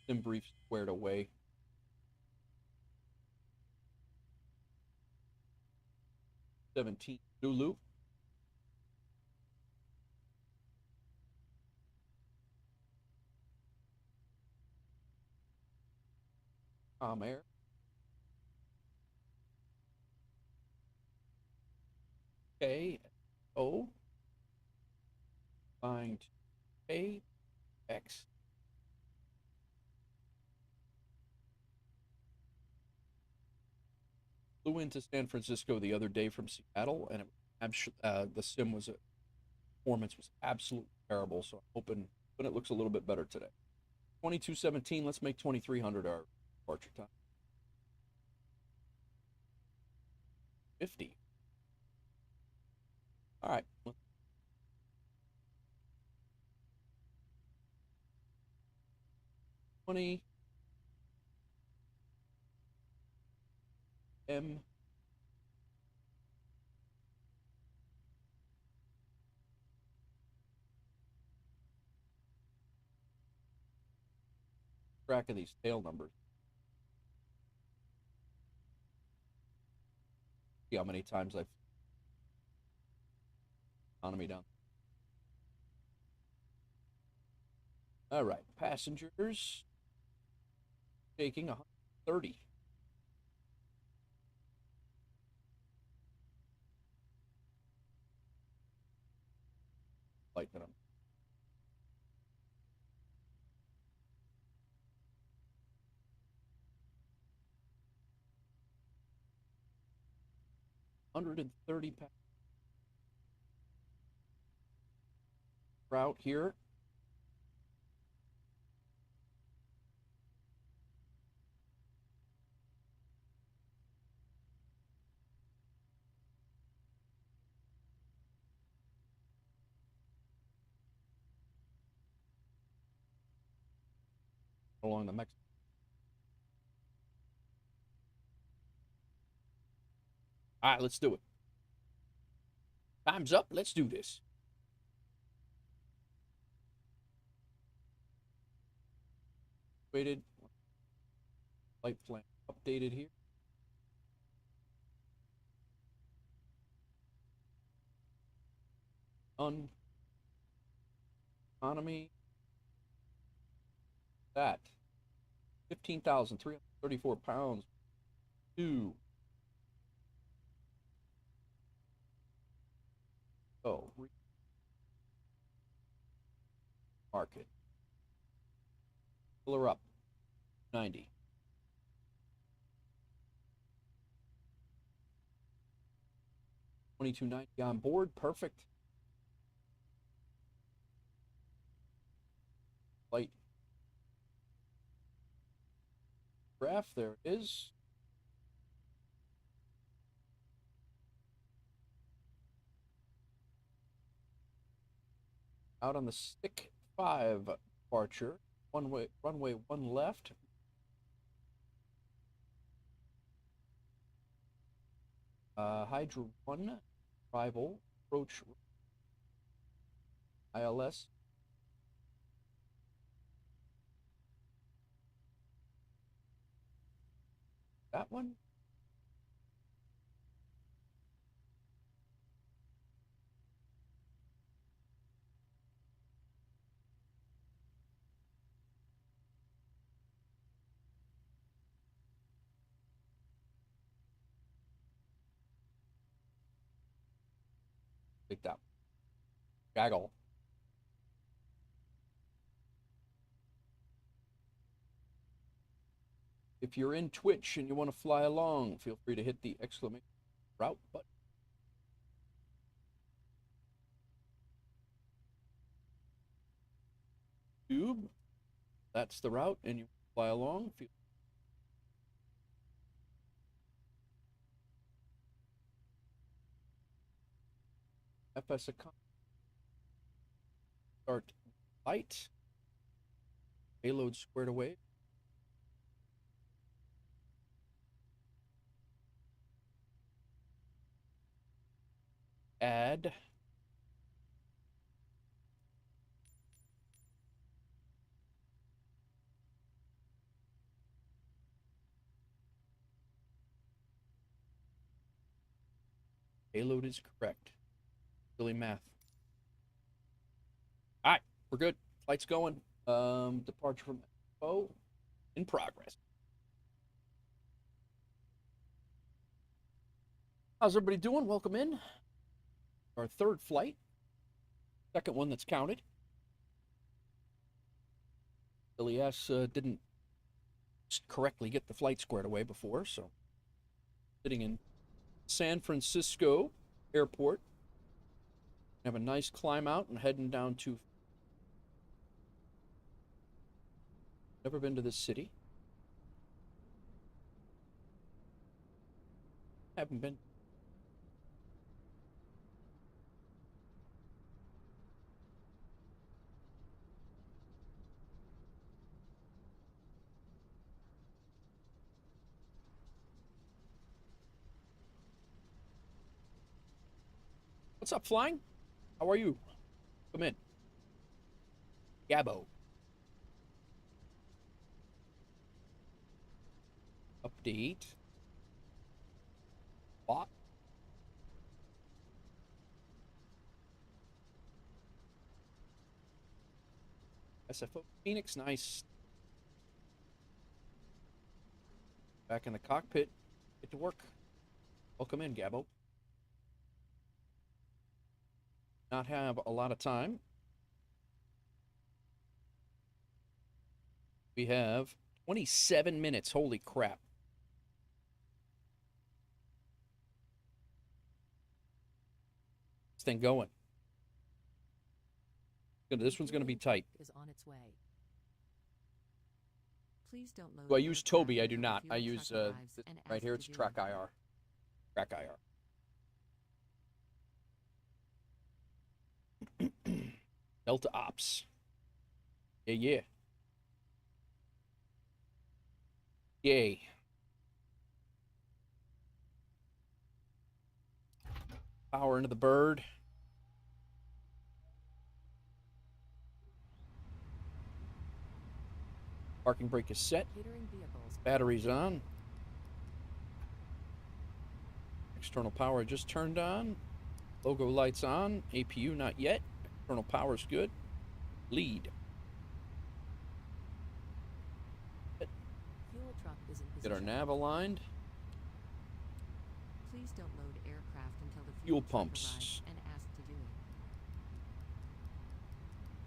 Sim brief squared away. $17 Lulu. Air. K. O. Flying to A. X. Flew into San Francisco the other day from Seattle, and the sim performance was absolutely terrible. So I'm hoping it looks a little bit better today. 2217. Let's make 2300 our departure time. 50. All right. 20. M. Track of these tail numbers. See how many times I've economy down. All right, passengers taking 130. Flight that I'm 130 route here. Along the Mexico. All right, let's do it. Time's up. Let's do this. Waited. Flight plan updated here. On economy. That 15,334 pounds. 2. Oh, market. Fill her up. 90. 2290 on board. Perfect. Flight graph. There it is. Out on the stick 5 departure. Runway 1 left. Hydra 1 arrival. Approach ILS. That one. Take that. Gaggle. If you're in Twitch and you want to fly along, feel free to hit the exclamation route button. Tube. That's the route, and you fly along. FSEconomy. Start light. Payload squared away. Add. Payload is correct. Silly math. All right, we're good. Flight's going. Departure from Expo in progress. How's everybody doing? Welcome in. Our third flight. Second one that's counted. Billy S didn't correctly get the flight squared away before, so sitting in San Francisco airport. Have a nice climb out and heading down to. Never been to this city. Haven't been. What's up, flying? How are you? Come in. Gabbo. Update. Bot. SFO Phoenix, nice. Back in the cockpit. Get to work. Welcome in, Gabbo. Not have a lot of time. We have 27 minutes. Holy crap. This thing going. This one's going to be tight. Is on its way. Please don't load. Do I use Toby? I do not. I use right here. It's Track IR. Track IR. Delta Ops. Yeah. Yay. Power into the bird. Parking brake is set. Catering vehicles. Batteries on. External power just turned on. Logo lights on. APU not yet. External power's good. Lead. Fuel truck is in position. Get our nav aligned. Please don't load aircraft until the Fuel truck pumps. arrives and asked to do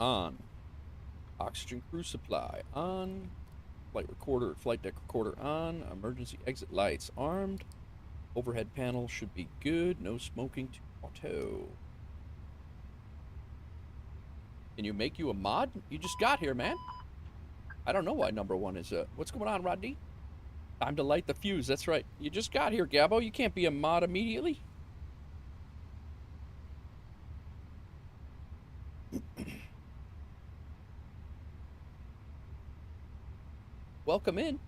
it. On. Oxygen crew supply on. Flight deck recorder on. Emergency exit lights armed. Overhead panel should be good. No smoking to auto. Can you make you a mod? You just got here, man. I don't know why number one is what's going on, Rod D? Time to light the fuse. That's right. You just got here, Gabbo. You can't be a mod immediately. Welcome in.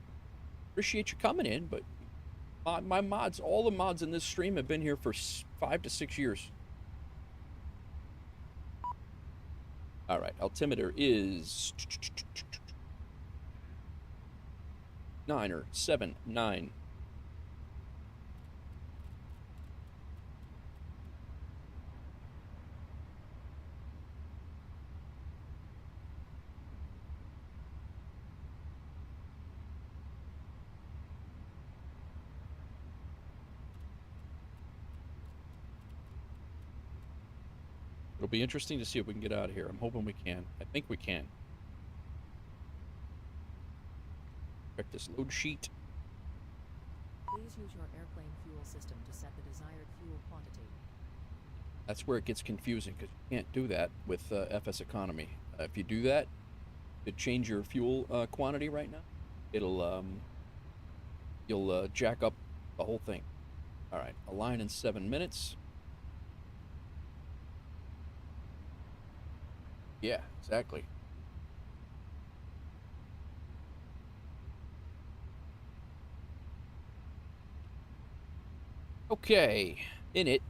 Appreciate you coming in, but my mods, all the mods in this stream have been here for 5 to 6 years. All right, altimeter is 979. It'll be interesting to see if we can get out of here. I'm hoping we can. I think we can. Check this load sheet. Please use your airplane fuel system to set the desired fuel quantity. That's where it gets confusing, because you can't do that with FSEconomy. If you do that, to change your fuel quantity right now, it'll you'll jack up the whole thing. All right, align in 7 minutes. Yeah, exactly. Okay, in it,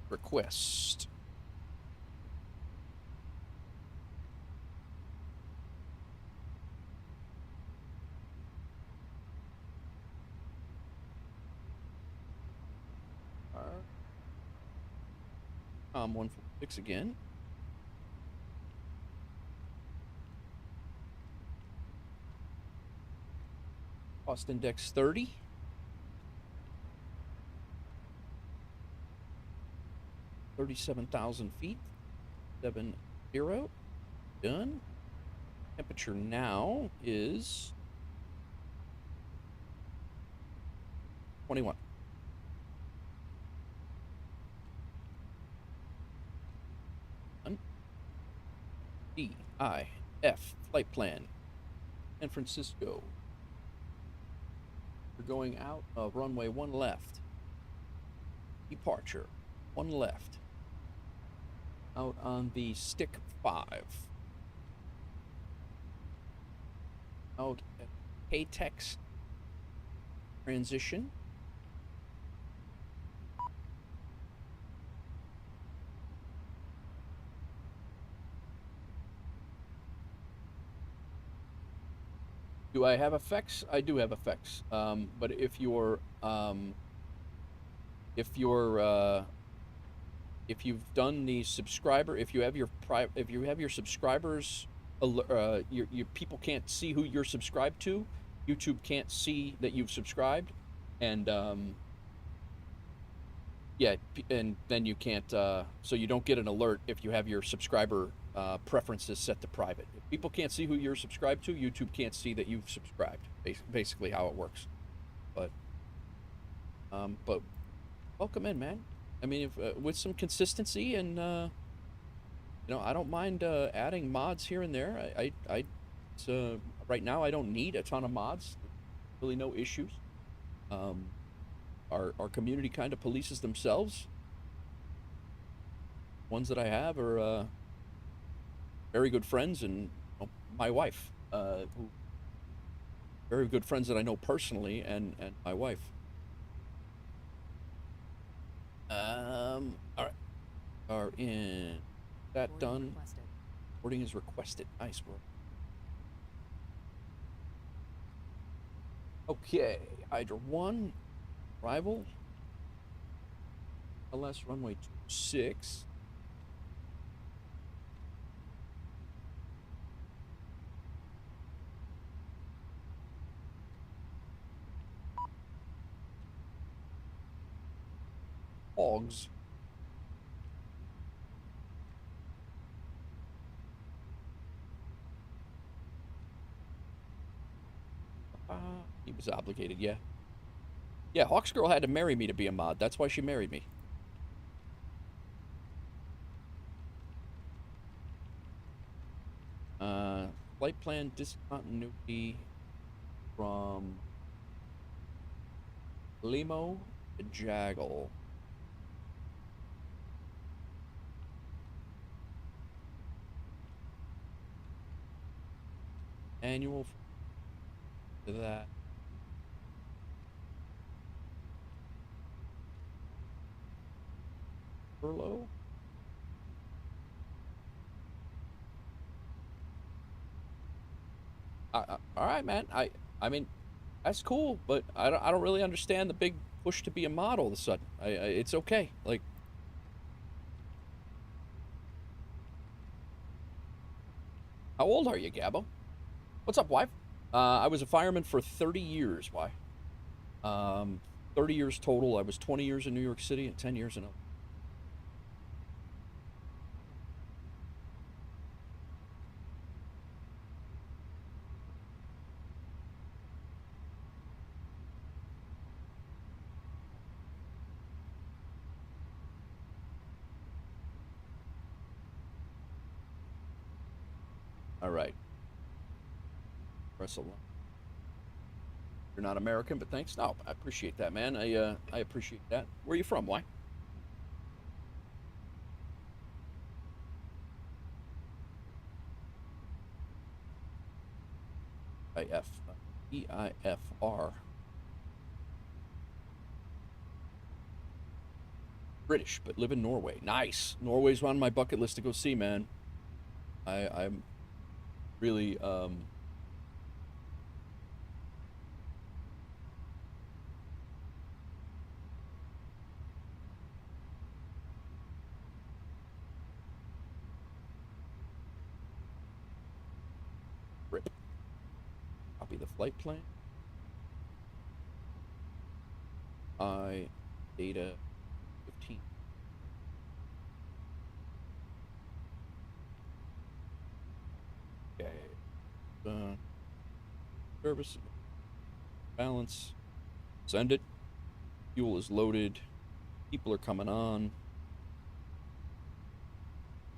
request. COM 146 again. Cost index 30. $37,000 feet. 70. Done. Temperature now is 21. DIF flight plan. San Francisco. We're going out of runway 1 left. Departure 1 left. Out on the stick 5. Out at KTEX transition. Do I have effects? I do have effects. But if you've done the subscriber, if you have your subscribers, your people can't see who you're subscribed to. YouTube can't see that you've subscribed, and yeah, and then you can't. So you don't get an alert if you have your subscriber preferences set to private. If people can't see who you're subscribed to, YouTube can't see that you've subscribed. Basically, how it works. But welcome in, man. I mean, if, with some consistency and you know, I don't mind adding mods here and there. Right now I don't need a ton of mods. Really, no issues. Our community kind of polices themselves. Ones that I have are very good friends, and my wife, who very good friends that I know personally, and my wife. All right, are in that done. Boarding is requested. Nice work. Okay, Hydra 1, arrival. LS runway 26. Hogs. He was obligated, yeah. Yeah, Hawks Girl had to marry me to be a mod. That's why she married me. Flight plan discontinuity from Limo to Jaggle. Annual to that. Furlough. All right, man. I mean, that's cool, but I don't really understand the big push to be a mod all of a sudden. It's okay. Like, how old are you, Gabbo? What's up, wife? I was a fireman for 30 years. Why? 30 years total. I was 20 years in New York City and 10 years in LA. All right. Wrestle. You're not American, but thanks. No, I appreciate that, man. I appreciate that. Where are you from? Why? EIFR. British, but live in Norway. Nice. Norway's on my bucket list to go see, man. I'm really copy the flight plan. Data 15. Okay. Service balance. Send it. Fuel is loaded. People are coming on.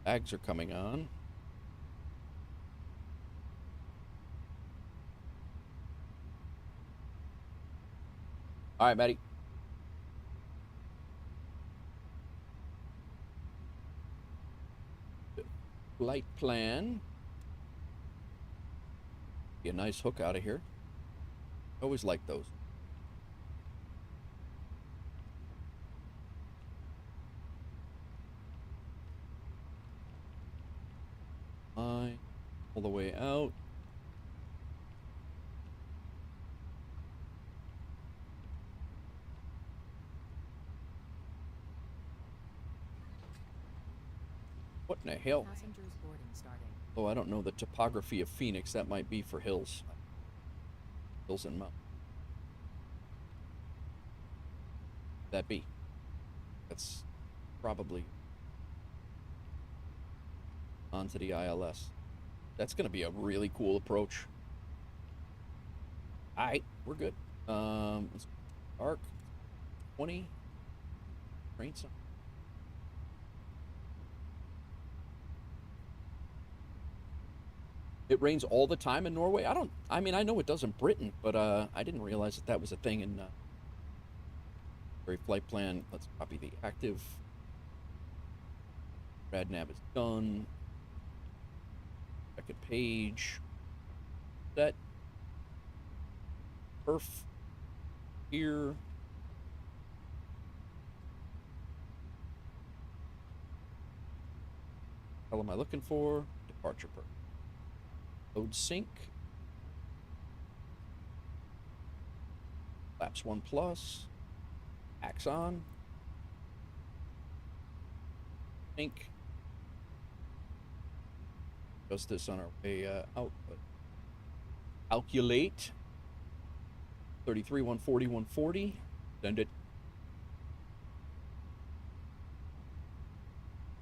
Bags are coming on. All right, Maddie. Flight plan. Be a nice hook out of here. Always like those. All the way out. What in the hell? Passengers boarding starting. Oh, I don't know the topography of Phoenix. That might be for hills. Hills and mountains. That be? That's probably onto the ILS. That's going to be a really cool approach. All right, we're good. Arc 20. Rain some. It rains all the time in Norway? I mean, I know it does in Britain, but I didn't realize that was a thing in flight plan. Let's copy the active. Rad nav is done. Second page. Set. Perf. Here. What the hell am I looking for? Departure perf. Load sync. Flaps 1 plus. Axon. Think. Just this on our way out. Calculate. 33, 140, 140. Send it.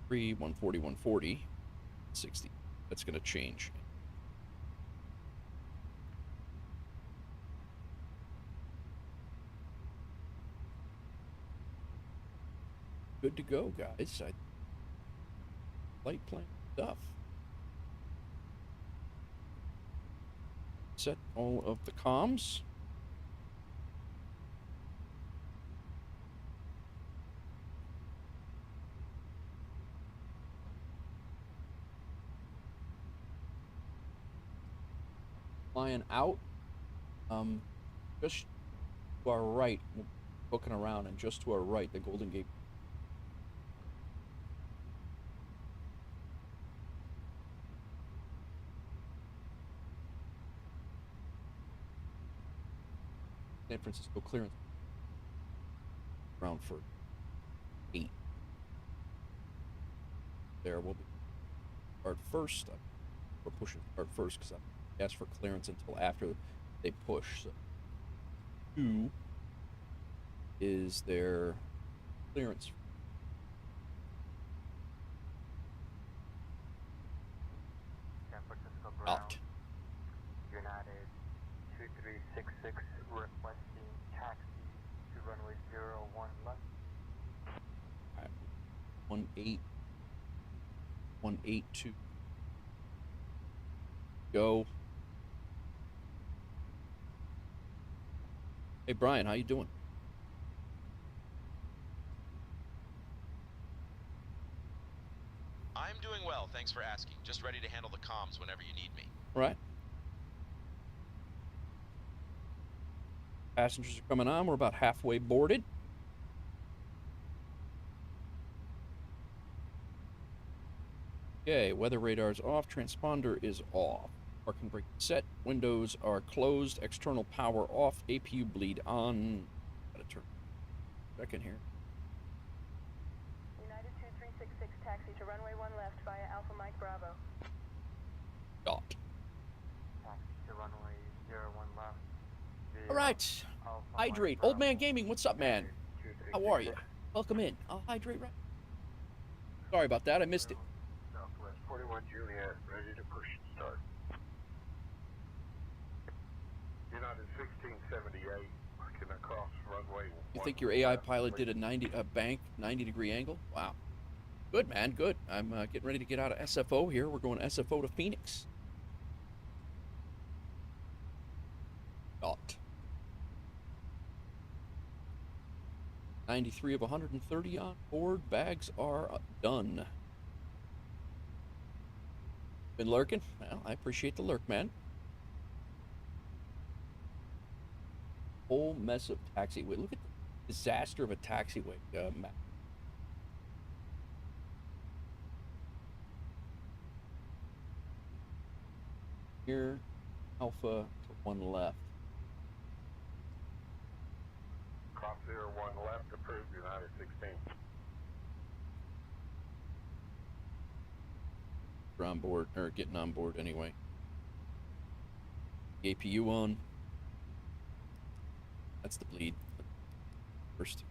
3, 140, 140. 60. That's going to change. Good to go, guys. Flight plan stuff. Set all of the comms. Flying out. Just to our right, looking around, and just to our right, the Golden Gate. San Francisco clearance. Ground for 8. There will be start first. We're pushing start first because I asked for clearance until after they push. So 2 is their clearance. San Francisco ground. Out. United 2366 requesting taxi to runway 01 left. All right. 182. Go. Hey Brian, how you doing? I'm doing well, thanks for asking. Just ready to handle the comms whenever you need me. All right. Passengers are coming on. We're about halfway boarded. Okay, weather radar's off. Transponder is off. Parking brake set. Windows are closed. External power off. APU bleed on. Gotta turn. Second here. United 2366 taxi to runway 1 left via Alpha Mike Bravo. Dot. Taxi to runway 01 left. All right. Hydrate. Old Man Gaming, what's up, man? How are you? Welcome in. I'll hydrate right. Sorry about that. I missed it. Southwest 41 Juliet, ready to push and start. United 1678, can I cross runway 1? You think your AI pilot did a bank 90-degree angle? Wow. Good, man. Good. I'm getting ready to get out of SFO here. We're going SFO to Phoenix. Dot. 93 of 130 on board. Bags are done. Been lurking? Well, I appreciate the lurk, man. Whole mess of taxiway. Look at the disaster of a taxiway map. Here, Alpha to 1 left. Cross 01 left, approved, United 16. We're on board, or getting on board anyway. APU on. That's the bleed. First.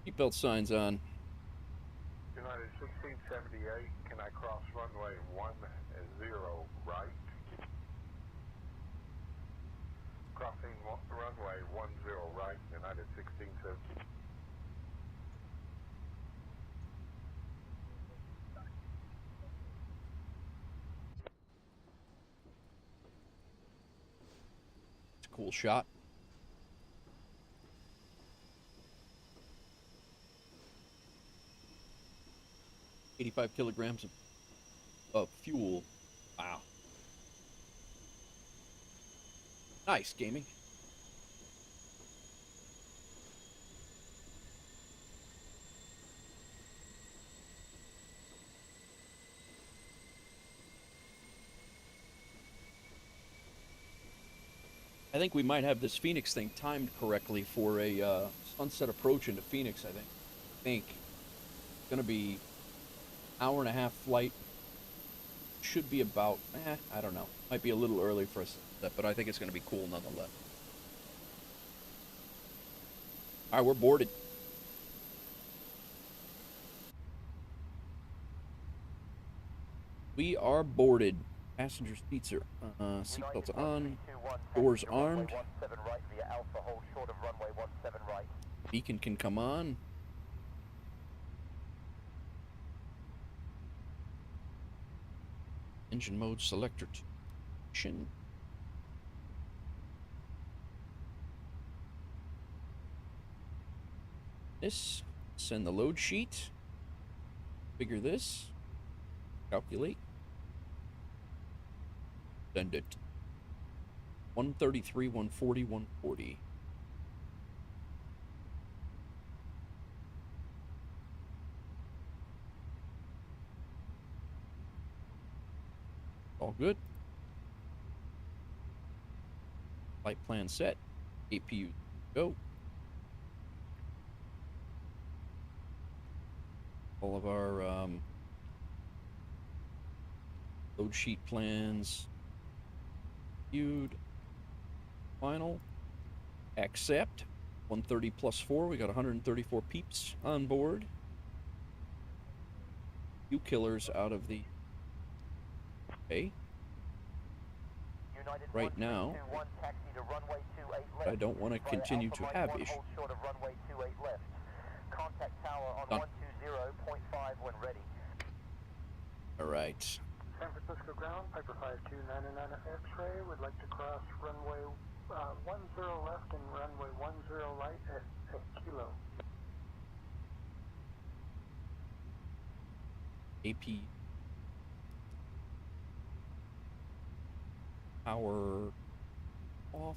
Seatbelt signs on. United 1678, can I cross runway 10 right? Crossing runway 10 right, United 1670. It's a cool shot. $85 kilograms of fuel. Wow. Nice, gaming. I think we might have this Phoenix thing timed correctly for a sunset approach into Phoenix, I think. It's going to be hour and a half flight. Should be about, I don't know. Might be a little early for us, but I think it's going to be cool nonetheless. All right, we're boarded. We are boarded. Passenger seats are seatbelts on. Doors armed. Beacon can come on. Engine mode selector to ignition. This. Send the load sheet. Figure this. Calculate. Send it. 133, 140, 140. All good. Flight plan set. APU go. All of our load sheet plans viewed. Final. Accept. 130 plus 4. We got 134 peeps on board. Few killers out of the... Okay. Right now, I don't want to continue to have issues. Done. All right. San Francisco ground, Piper 5299 X-ray would like to cross runway 10 left and runway 10 right at Kilo. AP power off.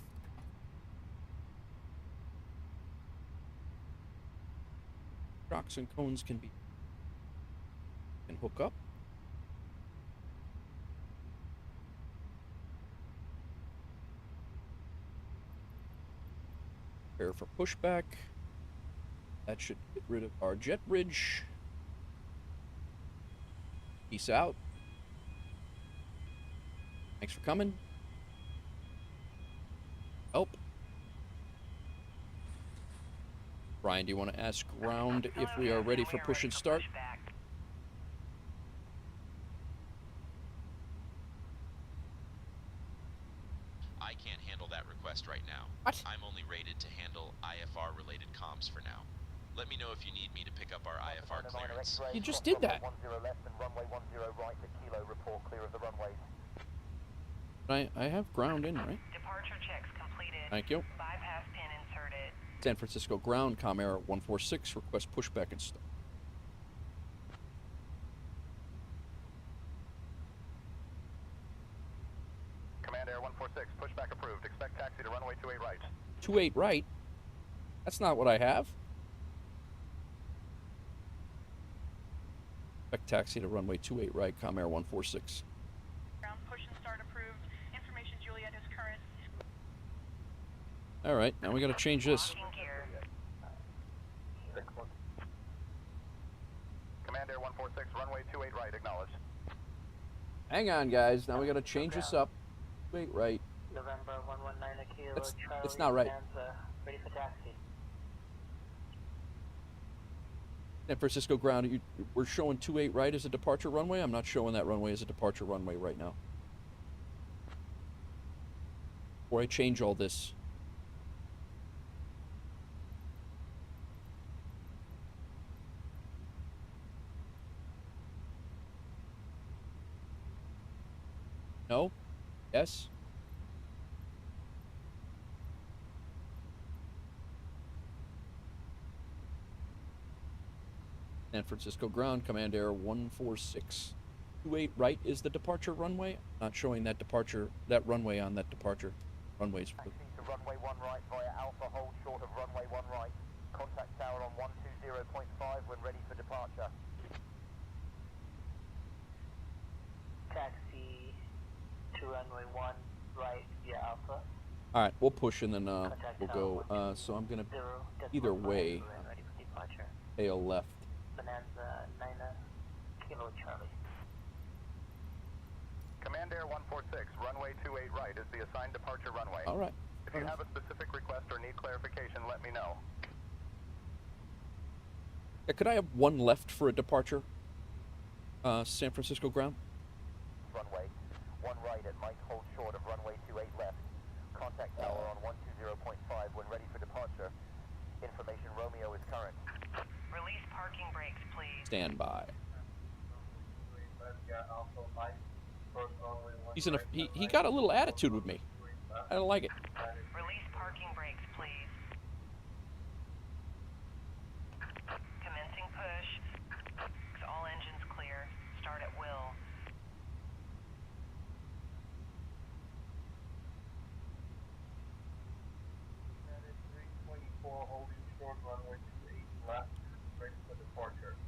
Shocks and cones can hook up. Prepare for pushback. That should get rid of our jet bridge. Peace out. Thanks for coming. Help. Brian, do you want to ask ground if we are ready for push and start? I can't handle that request right now. What? I'm only rated to handle IFR related comms for now. Let me know if you need me to pick up our IFR clearance. You just did that. 10 left and runway 10 right at Kilo, report clear of the runways. I have ground in, right? Departure checks completed. Thank you. Bypass pin inserted. San Francisco ground, Com Air 146, request pushback and start. Command Air 146, pushback approved. Expect taxi to runway 28 right. 28 right? That's not what I have. Expect taxi to runway 28 right, Com Air 146. Ground push and start approved. Information Juliet is current. All right, now we got to change this. Command Air 146, runway 28 right, acknowledged. Hang on, guys. Now we got to change this up. Wait, right. November 119 at Kilo. That's not right. Ready for taxi. San Francisco ground, we're showing 28 right as a departure runway. I'm not showing that runway as a departure runway right now. Before I change all this. No? Yes? San Francisco ground, Command Air 146. 28 right is the departure runway. Not showing that runway on that departure runways. Taxi to runway 1 right via Alpha, hold short of runway 1 right. Contact tower on 120.5 when ready for departure. Taxi to runway 1 right via Alpha. All right, we'll push and then we'll go. So I'm gonna either way tail left. Bonanza 9 Kilo Charlie. Command Air 146, runway 28 right is the assigned departure runway. All right. If you have a specific request or need clarification, let me know. Yeah, could I have one left for a departure? San Francisco ground. Runway 1 right at Mike, hold short of runway 28 left. Contact tower on 120.5 when ready for departure. Information Romeo is current. Release parking brakes, please. Stand by. He's in a he got a little attitude with me. I don't like it. Release parking brakes, please. Commencing push. All engines clear. Start at will. United 324 holding short runway 28 left, ready for departure.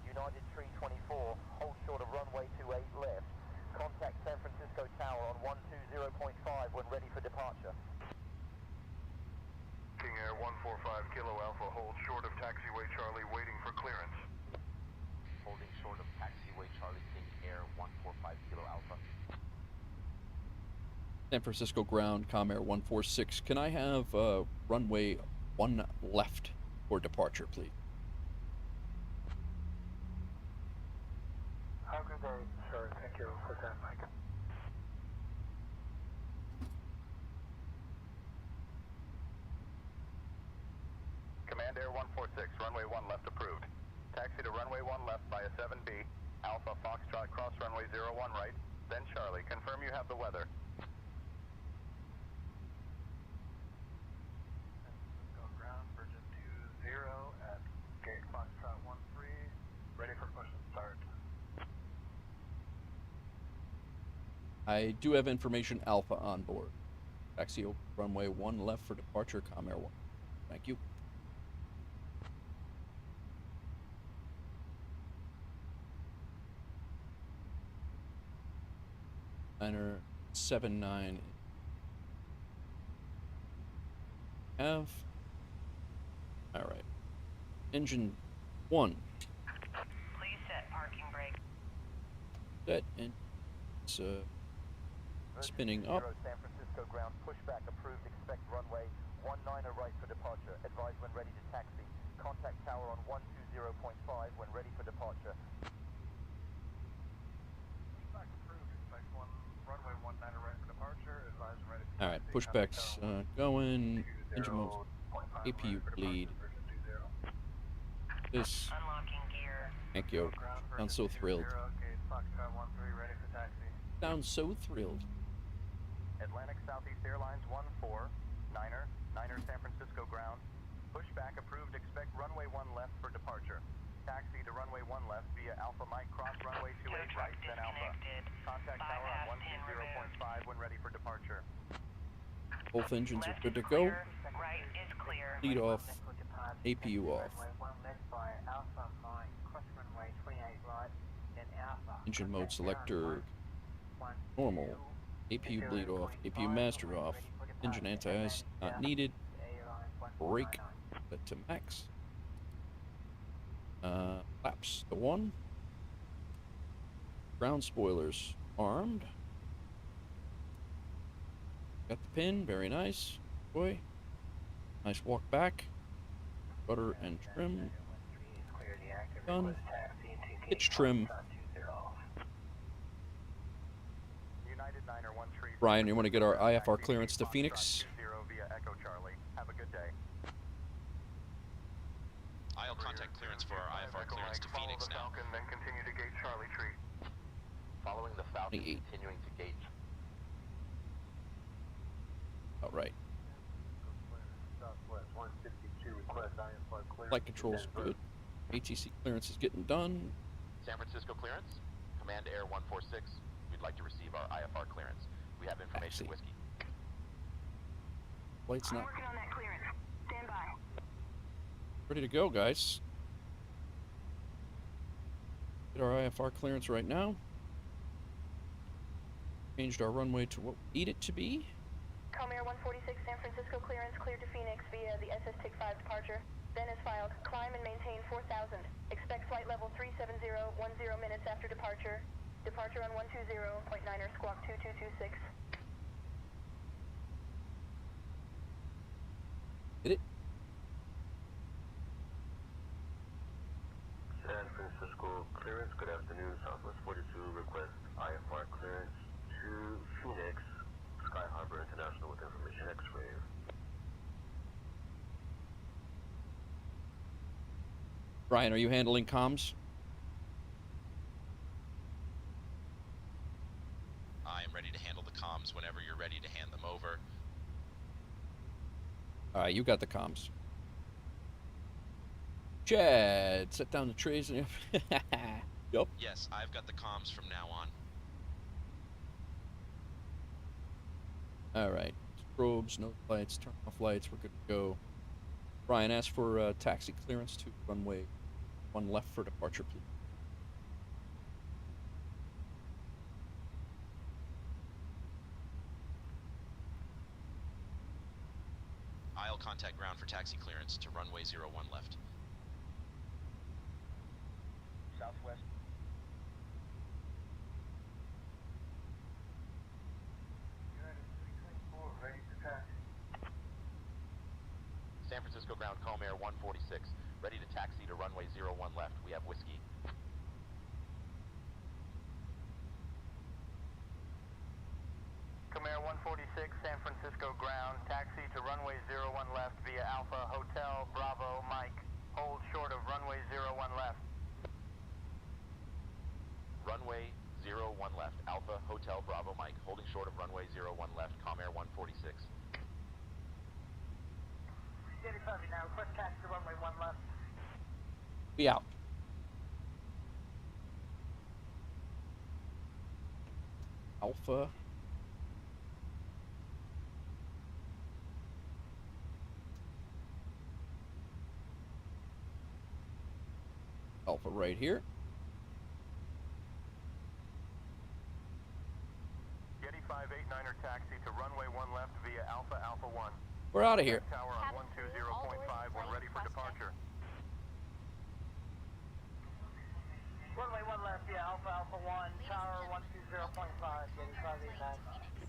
United 324, hold short of runway 28 left. Contact San Francisco Tower on 120.5 when ready for departure. King Air 145 Kilo Alpha, hold short of taxiway Charlie, waiting for clearance. Holding short of taxiway Charlie, King Air 145 Kilo Alpha. San Francisco ground, Com Air 146. Can I have runway 1 left for departure, please? Have a good day, sir. Thank you for that, Mike. Command Air 146, runway 1 left approved. Taxi to runway 1 left via 7B, Alpha Foxtrot cross runway 01 right, then Charlie. Confirm you have the weather. San Francisco ground, Virgin 20 at gate Foxtrot 13, ready for push and start. I do have information Alpha on board. Taxi runway 1 left for departure, Com Air 1. Thank you. Niner 79. Have. All right. Engine 1. Please set parking brake. Set and it's spinning up. San Francisco ground, pushback approved. Expect runway 19 right for departure. Advise when ready to taxi. Contact tower on 120.5 when ready for departure. Pushback approved. Expect runway 19 right for departure. Advise when ready for All right, pushbacks going. Engine modes. APU bleed. This. Unlocking gear. Thank you. Sounds so thrilled. Gate Foxtrot 13, ready for taxi. Sounds so thrilled. Atlantic Southeast Airlines 14, Niner San Francisco ground. Pushback approved. Expect runway 1 left for departure. Taxi to runway 1 left via Alpha Mike, cross runway 28 right, then Alpha. Contact tower on 120.5 when ready for departure. Both engines are good to go. Right is clear. Lead off. APU off. Engine mode selector normal. APU bleed off. APU master off. Engine anti-ice not needed. Brake set to max. Flaps to 1. Ground spoilers armed. Got the pin, very nice. Boy. Nice walk back. Rudder and trim. Done. Pitch trim. Brian, you want to get our IFR clearance to Phoenix? Have a good day. I'll contact clearance for our IFR clearance to Phoenix now. Falcon, then continue to gate Charlie Tree. Following the Falcon, 28. continuing to gate. All right. Southwest 162, request IFR clearance. Flight control's good. ATC clearance is getting done. San Francisco clearance. Command Air 146. We'd like to receive our IFR clearance. We have information, Whiskey. Flight's I'm not working on that clearance. Stand by. ready to go, guys. Get our IFR clearance right now. changed our runway to what we need it to be. Comair 146, San Francisco clearance cleared to Phoenix via the SS TIC-5 departure. Then as filed, climb and maintain 4,000. Expect flight level 370, 10 minutes after departure. Departure on 120.9er squawk 2226. Hit it. San Francisco clearance, good afternoon, Southwest 42, request IFR clearance to Phoenix, Sky Harbor International with information X-ray. Brian, are you handling comms? I am ready to handle the comms whenever you're ready to hand them over. Alright, you got the comms. Chad, set down the trays and... Yup. Yes, I've got the comms from now on. Alright. Probes, no lights, turn off lights, we're good to go. Brian, ask for taxi clearance to runway 1 left for departure, please. I'll contact ground for taxi clearance to runway 01 left. Southwest. San Francisco ground, Comair 146. Ready to taxi to runway 01 left. We have whiskey. Comair 146, San Francisco ground, taxi to runway 01 left via Alpha Hotel Bravo Mike. Hold short of runway 01 left. Runway 01 left. Alpha Hotel Bravo Mike. Holding short of runway 01 left. Comair 146. Now, request taxi to runway 1 left. Be out. Alpha. Alpha right here. Yeti 589er taxi to runway 1 left via Alpha Alpha 1. We're out of here. Tower on 120.5 when ready for departure. Runway 1 left, yeah, Alpha Alpha 1, tower 120.5, Yeti 589.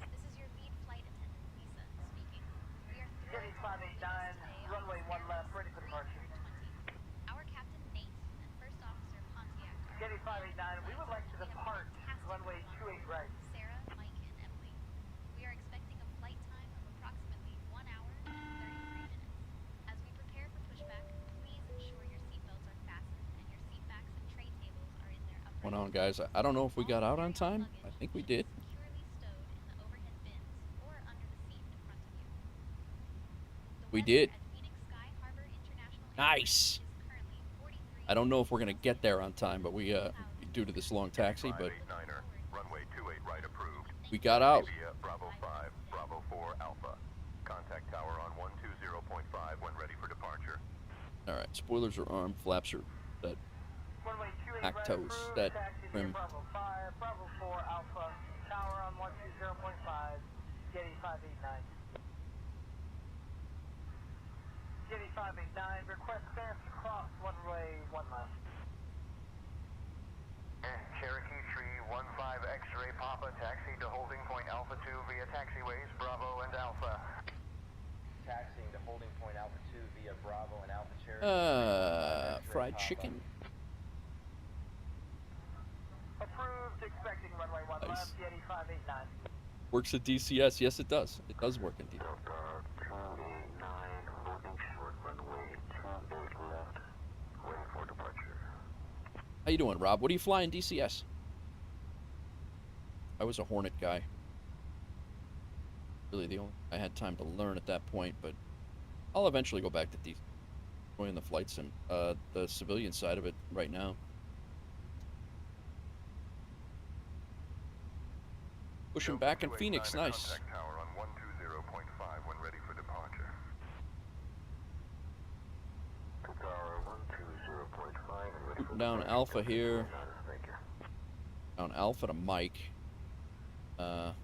This is your lead flight attendant, Lisa, speaking. We are Yeti 589, runway 1 left, ready for departure. Our Captain Nate and First Officer Pontiac are Yeti 589, we would like to depart runway 28 right. Sarah, Mike, and Emily. We are expecting a flight time of approximately 1 hour and 33 minutes. As we prepare for pushback, please ensure your seatbelts are fastened and your seatbacks and tray tables are in their upright. Went on, guys. I don't know if we got out on time. I think we did. Securely stowed in the overhead bins or under the seat in front of you. We did. At Phoenix Sky Harbor International Nice. is currently 43. I don't know if we're gonna get there on time, but we due to this long taxi, but 589er, runway 28 right approved. we got out. Via Bravo 5, Bravo 4 Alpha. Contact tower on 120.5 when ready for departure. All right, spoilers are armed, flaps are set, Runway 28 back right toes approved, set, taxi via trim. Bravo 5, Bravo 4 Alpha, tower on 120.5, Yeti 589. Yeti 589, request clearance to cross runway 1 left. Cherokee 315 X-ray Papa, taxi to holding point Alpha 2 via taxiways Bravo and Alpha. Taxiing to holding point Alpha 2 via Bravo and Alpha Cherokee. Fried Papa. chicken. Approved, expecting runway 1 Nice. left, Yeti 589. Works at DCS. Yes, it does. It does work in DCS. Delta 289, holding short runway 28 left, waiting for departure. How you doing, Rob? What are you flying DCS? I was a Hornet guy. Really the only I had time to learn at that point, but I'll eventually go back to DCS. Enjoying the flight sim, the civilian side of it right now. Pushing back in Phoenix, nice. Contact tower on 120.5 when ready for departure. To tower 120.5 and ready for Down departure. Alpha here. Thank you. Down Alpha to Mike. Well.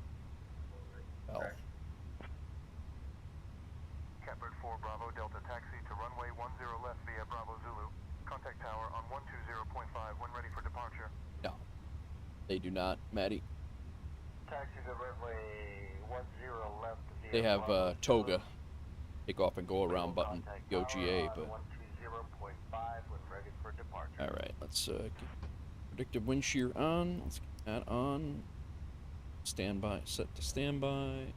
Catbird 4 Bravo Delta taxi to runway 10 left via Bravo Zulu. Contact tower on 120.5 when ready for departure. No, they do not, Maddie. Taxi to runway 10 left via They have Bravo toga. Zulu. Take off and go around button OGA, but. 120.5 when ready for departure. All right, let's get predictive wind shear on. Let's get that on. Standby, set to standby.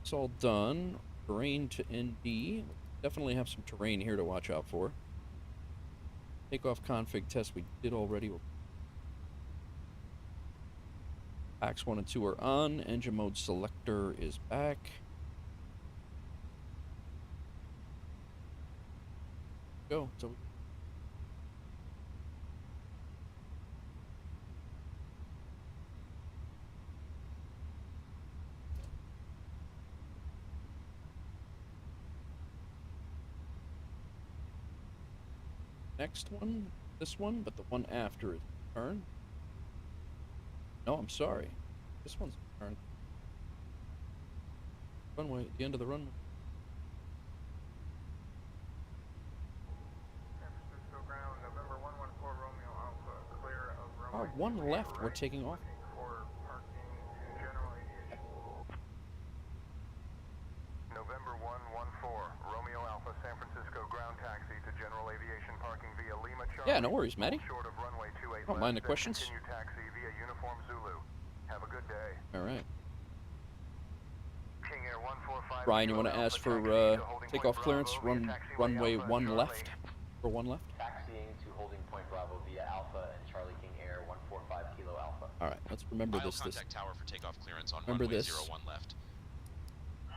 It's all done. Terrain to ND. Definitely have some terrain here to watch out for. Takeoff config test we did already. Packs 1 and 2 are on. Engine mode selector is back. Go. So next one, this one, but the one after is turn. No, I'm sorry. This one's turn. Runway, at the end of the runway. San Francisco ground, November 114 Romeo Alpha, clear of runway. Oh, one left. We're taking off. For parking to general aviation. November 114 Romeo Alpha San Francisco ground taxi to general aviation parking via Lima Charlie. Yeah, no worries, Maddie. Short of runway 28 Don't mind the left, questions. Continue taxi via uniform Zulu. Have a good day. All right. King Air 145. Ryan, you want to ask for takeoff clearance? Runway 1 left. For 1 left. Taxiing to holding point Bravo via Alpha and Charlie King Air 145 Kilo Alpha. All right, let's remember this. Contact tower for takeoff clearance on remember runway this. 01 left.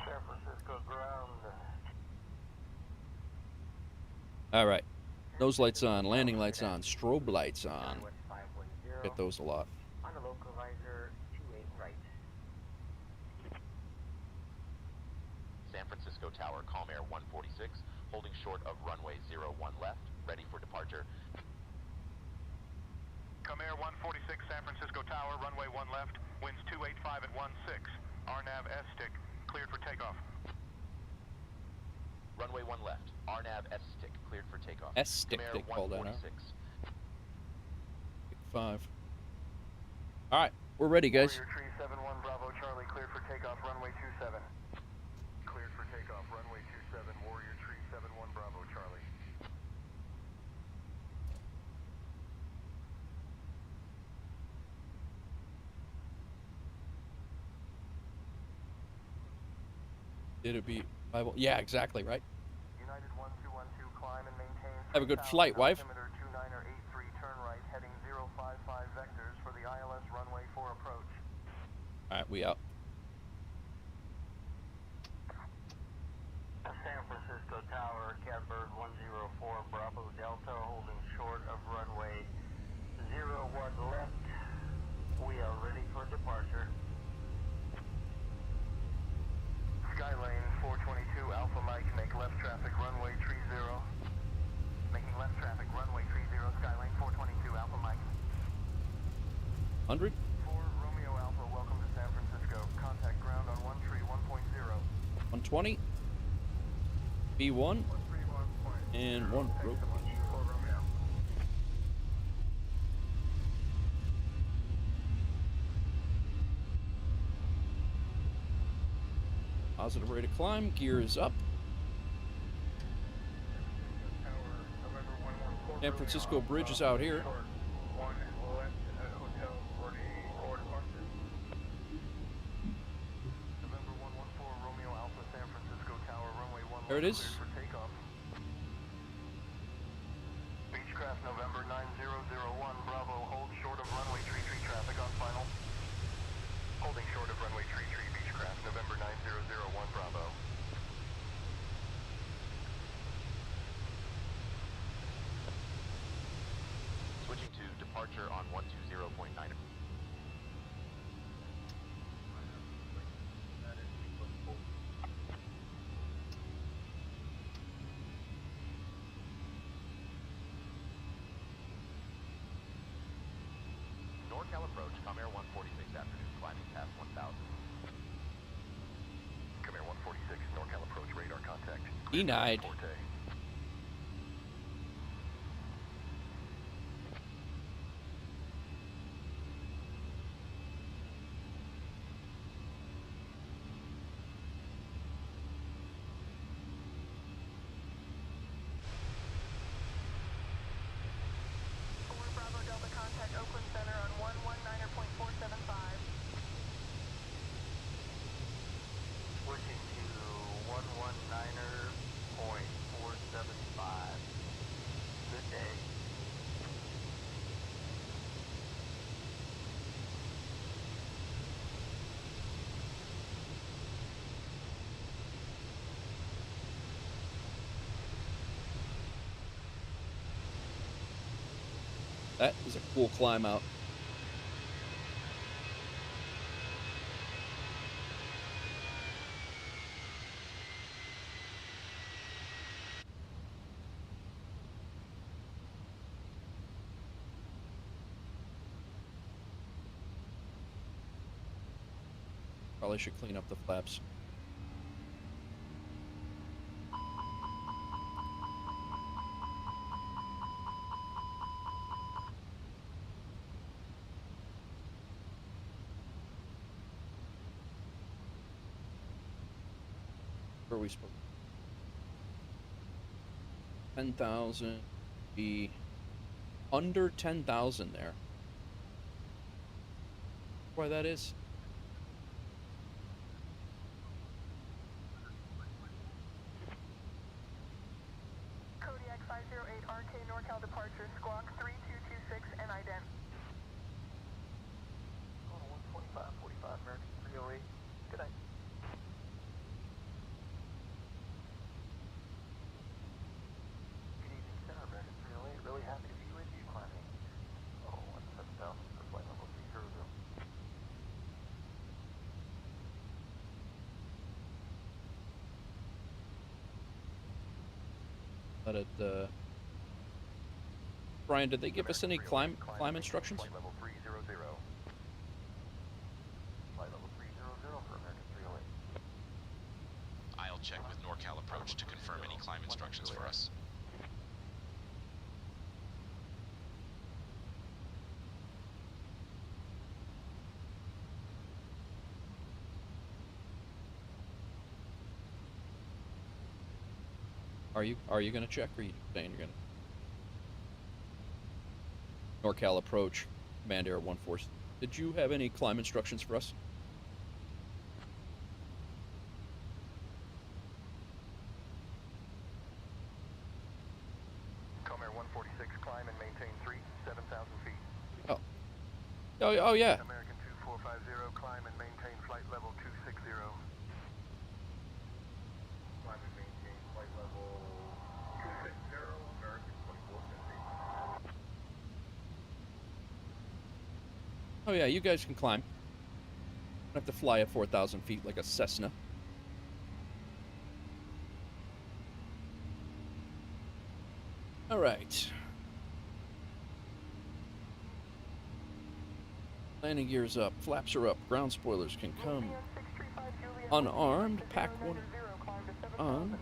San Francisco ground. All right. Nose lights on, landing lights on, strobe lights on. Get those a lot. On the localizer, 28 right. San Francisco Tower, Calm Air 146, holding short of runway 01 left, ready for departure. Calm Air 146, San Francisco Tower, runway 1 left, winds 285 at 16. RNAV S-stick, cleared for takeoff. Runway 1 left, RNAV S-stick, cleared for takeoff. S-stick, they call that now. 146. 5. All right, we're ready, guys. Warrior Tree 71 Bravo Charlie, cleared for takeoff, runway 27. Cleared for takeoff, runway 27, Warrior Tree 71 Bravo Charlie. Did it be Bible? Yeah, exactly, right? United 1212, climb and maintain. Have a good flight, wife. Altimeter 2983, turn right, heading 055 vectors for the ILS runway 4 approach. All right, we out. San Francisco Tower, Catbird 104 Bravo Delta, holding short of runway 01 left. We are ready for departure. Skylane 422 Alpha Mike, make left traffic runway 30. Making left traffic runway 30, Skylane 422 Alpha Mike. 100. 4 Romeo Alpha, welcome to San Francisco. Contact ground on 131.0. 120. B1. And 1 broke. Positive rate of climb. Gear is up. San Francisco Bridge is out here. There it is. Beechcraft November 9001 Bravo, hold short of runway 33 traffic on final. Holding short of runway 33 Beechcraft November 9001 Bravo. Switching to departure on 120.9. Denied. That is a cool climb out. Probably should clean up the flaps. Where are we supposed to? 10,000. Be under 10,000 there. Why that is? Kodiak 508 RK NorCal departure, squawk 3226 and ident. On 12545 American 308. Good night. Good evening, Center American 308. Really happy to be with you climbing. Oh, 17000 for flight level 300. Let it, Brian, did they give us any climb instructions? Flight level 300. Flight level 300 for American 308. I'll check with NorCal Approach to confirm any climb instructions for us. Are you gonna check, or are you saying you're gonna? NorCal Approach, Command Air 146. Did you have any climb instructions for us? Comair 146, climb and maintain 7,000 feet. Oh yeah. American 2450, climb and maintain flight level 260. Climb and maintain flight level 260, American 2450. Oh yeah, you guys can climb. Don't have to fly at 4,000 feet like a Cessna. All right. Landing gears up, flaps are up, ground spoilers can come. Unarmed, pack one on.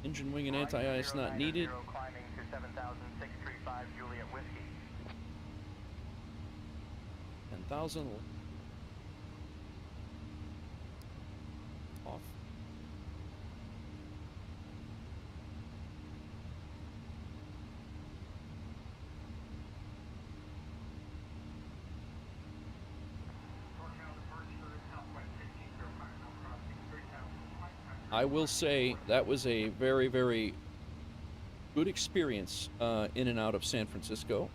Engine wing and anti-ice not needed. Climbing to 7,635 Juliet Whiskey. 10,000. Off. I will say that was a very, very good experience in and out of San Francisco.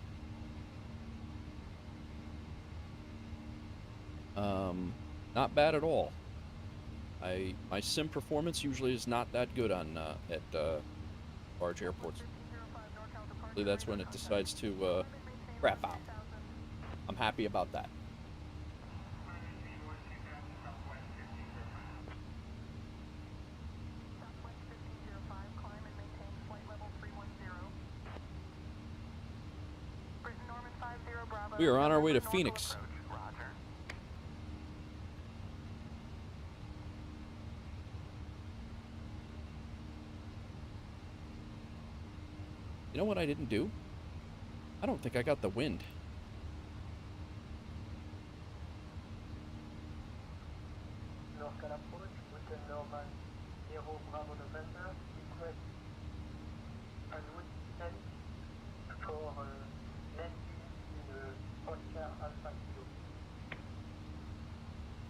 Not bad at all. My sim performance usually is not that good on at large airports. Usually that's when it decides to crap out. I'm happy about that. We are on our way to Phoenix. You know what I didn't do? I don't think I got the wind. Local approach with the normal Zero Bravo November, request and with send for landing in Oscar Alpha Kilo.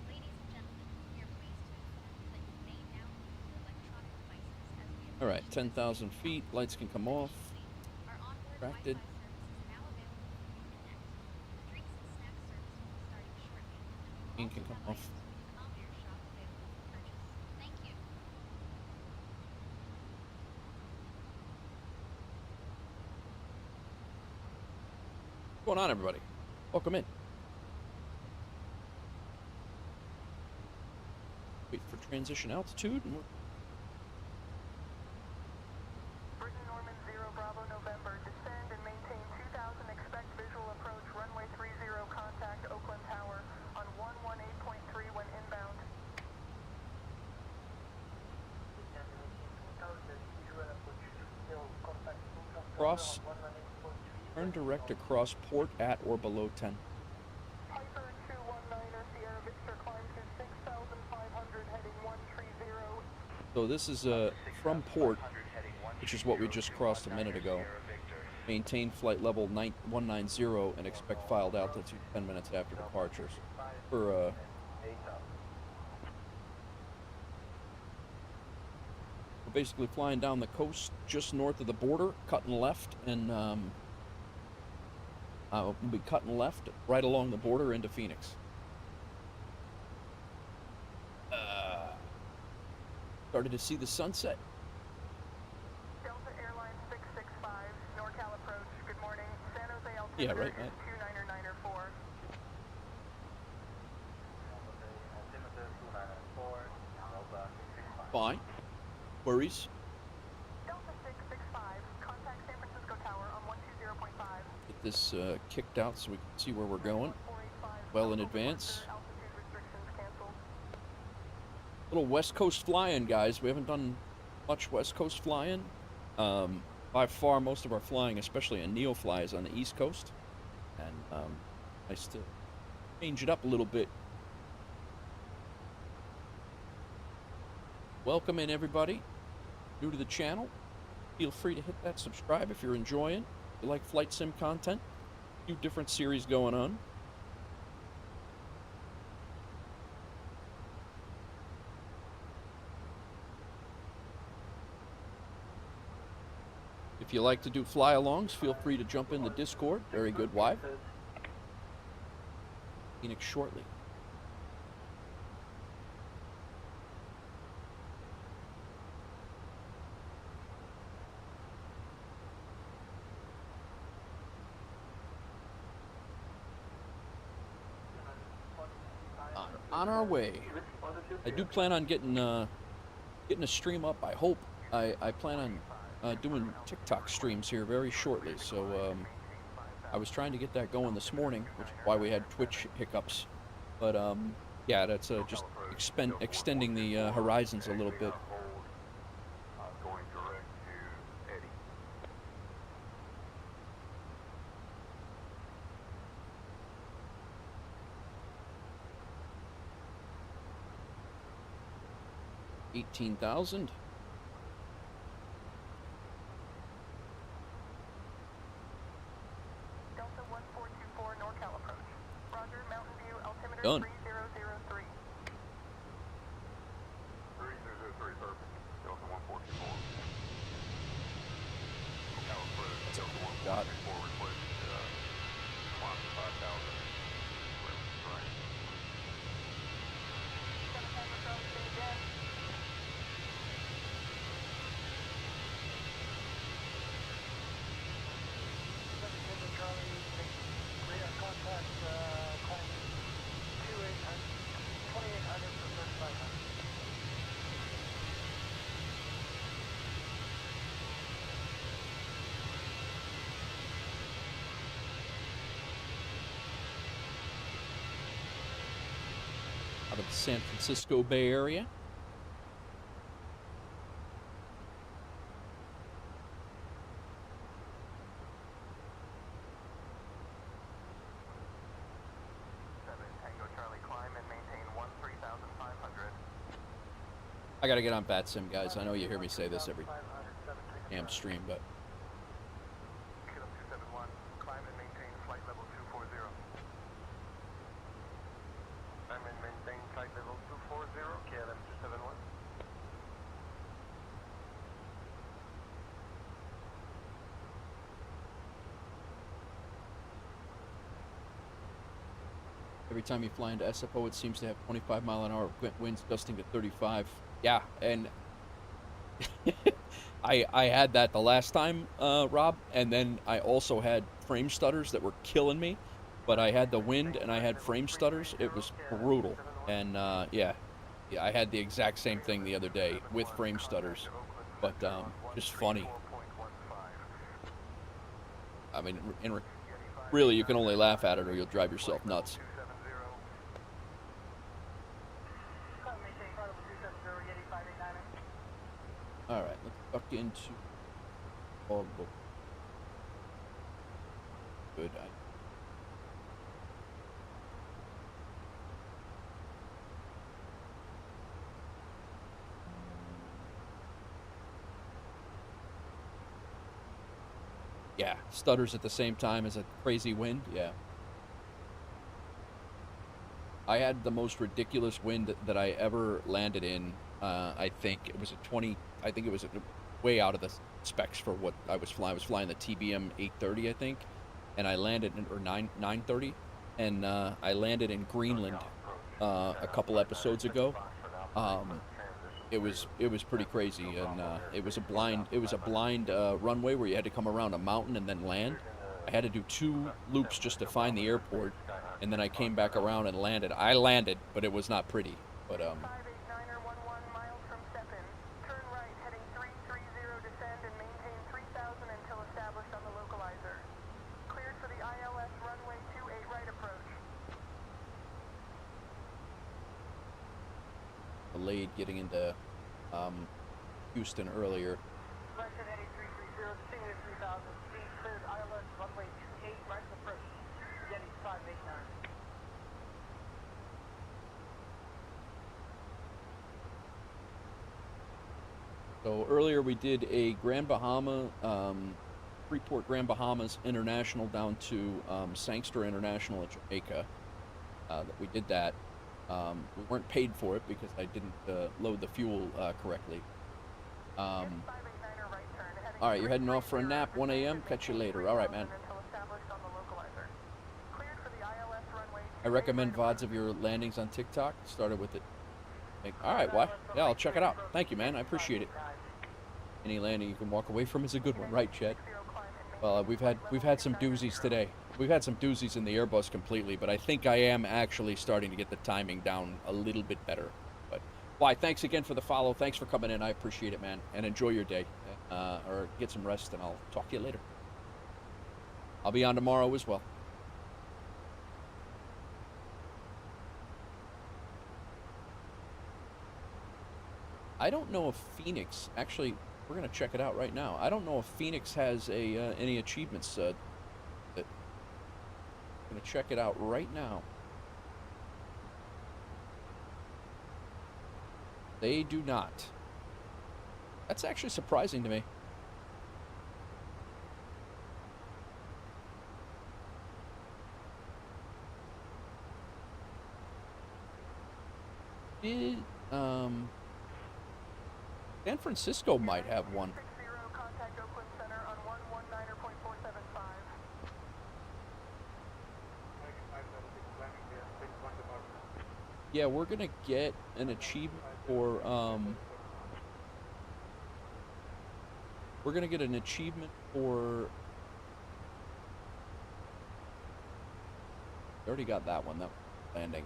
Ladies and gentlemen, we are pleased to inform you that you may now use electronic devices as we All right, 10,000 feet. Lights can come off. Our onboard Distracted. Wi-Fi service is now available for you to connect. Drinks and snack service will be starting shortly. And we Ink can also come have off. items from the Calm Air shop available for purchase. Thank you. What's going on, everybody? Welcome in. Wait for transition altitude. And Britain Norman 0 Bravo November, descend and maintain 2000, expect visual approach, runway 30, contact Oakland Tower on 118.3 when inbound. cross. Turn direct across port at or below 10. Piper 219er, Sierra Victor, climb to 6,500, heading 130. So this is from port, which is what we just crossed a minute ago. Maintain flight level 190 and expect filed altitude 10 minutes after departures. For we're basically flying down the coast just north of the border, cutting left, and we'll be cutting left right along the border into Phoenix. Started to see the sunset. Delta Airlines 665, NorCal approach, good morning. San Jose altimeter Yeah, right, is Matt. 299er 4. Fine. Worries. Delta 665, contact San Francisco Tower on 120.5. Get this kicked out so we can see where we're going well in advance. Altitude restrictions canceled. Little West Coast flying, guys. We haven't done much West Coast flying. By far, most of our flying, especially in Neo Fly, is on the East Coast. And nice to change it up a little bit. Welcome in, everybody. New to the channel, feel free to hit that subscribe if you're enjoying. If you like flight sim content, a few different series going on. If you like to do fly-alongs, feel free to jump in the Discord. Very good, Wive. Phoenix shortly. On our way. I do plan on getting a stream up. I hope. I plan on doing TikTok streams here very shortly. So I was trying to get that going this morning, which is why we had Twitch hiccups. But yeah, that's just extending the horizons a little bit. Going direct to Eddie. $18,000. Delta 1424 NorCal approach. Roger, Mountain View altimeter Done. 3003. 3003, perfect. Delta 144. Local approach, Delta 144 Got it. request climb to 5,000. Right. Radar contact, climb 2800 for 3500. Out of the San Francisco Bay Area. I gotta get on VATSIM, guys. I know you hear me say this every damn stream, but... KLM 271, climb and maintain flight level 240. Climb and maintain flight level 240, KLM 271. Every time you fly into SFO, it seems to have 25-mile-an-hour winds gusting to 35. Yeah, and I had that the last time, Rob, and then I also had frame stutters that were killing me. But I had the wind and I had frame stutters. It was brutal. And yeah, I had the exact same thing the other day with frame stutters. But just funny. I mean, really, you can only laugh at it or you'll drive yourself nuts. All right, let's duck into logbook. Good. Yeah, stutters at the same time as a crazy wind. Yeah. I had the most ridiculous wind that I ever landed in. I think it was a 20. I think it was way out of the specs for what I was flying. I was flying the TBM 830, I think, and I landed in, or 930, and I landed in Greenland a couple episodes ago. It was pretty crazy, and it was a blind runway where you had to come around a mountain and then land. I had to do 2 loops just to find the airport, and then I came back around and landed. I landed, but it was not pretty. But 589er 11 miles from Stepan. Turn right, heading 330, descend and maintain 3000 until established on the localizer. Cleared for the ILS runway 28 right approach. Delayed getting into Houston earlier. Right, heading 330, descending at 3000. Speed cleared ILS runway 28 right approach. Getting 589. So earlier we did a Freeport Grand Bahamas International down to Sangster International at Jamaica. We did that. We weren't paid for it because I didn't load the fuel correctly. All right, you're heading off for a nap, 1 a.m. Catch you later. All right, man. I recommend VODs of your landings on TikTok. Started with it. All right, why? Yeah, I'll check it out. Thank you, man. I appreciate it. Any landing you can walk away from is a good one, right, Chet? Well, we've had some doozies today. We've had some doozies in the Airbus completely, but I think I am actually starting to get the timing down a little bit better. But why? Thanks again for the follow. Thanks for coming in. I appreciate it, man. And enjoy your day, or get some rest, and I'll talk to you later. I'll be on tomorrow as well. I don't know if Phoenix, actually, we're going to check it out right now. I don't know if Phoenix has any achievements. I'm going to check it out right now. They do not. That's actually surprising to me. San Francisco might have one. Yeah, we're gonna get an achievement for we're gonna get an achievement for. We already got that one, that landing,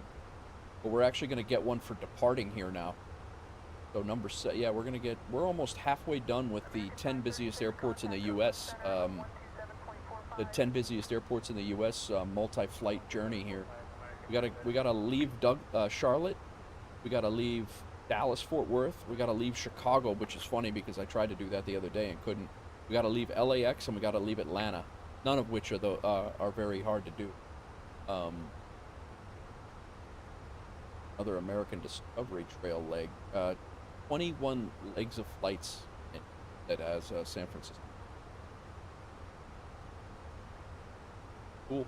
but we're actually gonna get one for departing here now. So number 7, yeah, we're almost halfway done with the 10 busiest airports in the U.S. The 10 busiest airports in the U.S. Multi-flight journey here. We gotta leave Charlotte. We gotta leave Dallas Fort Worth. We gotta leave Chicago, which is funny because I tried to do that the other day and couldn't. We gotta leave LAX and we gotta leave Atlanta. None of which are very hard to do. Another American Discovery Trail leg. 21 legs of flights that has San Francisco. Cool.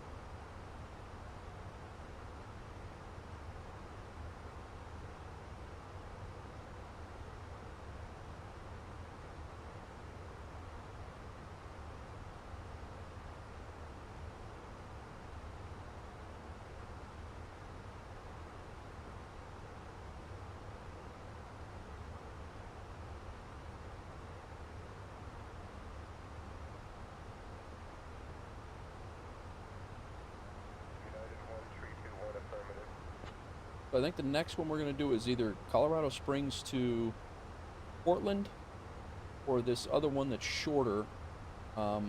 So I think the next one we're going to do is either Colorado Springs to Portland or this other one that's shorter. Oh,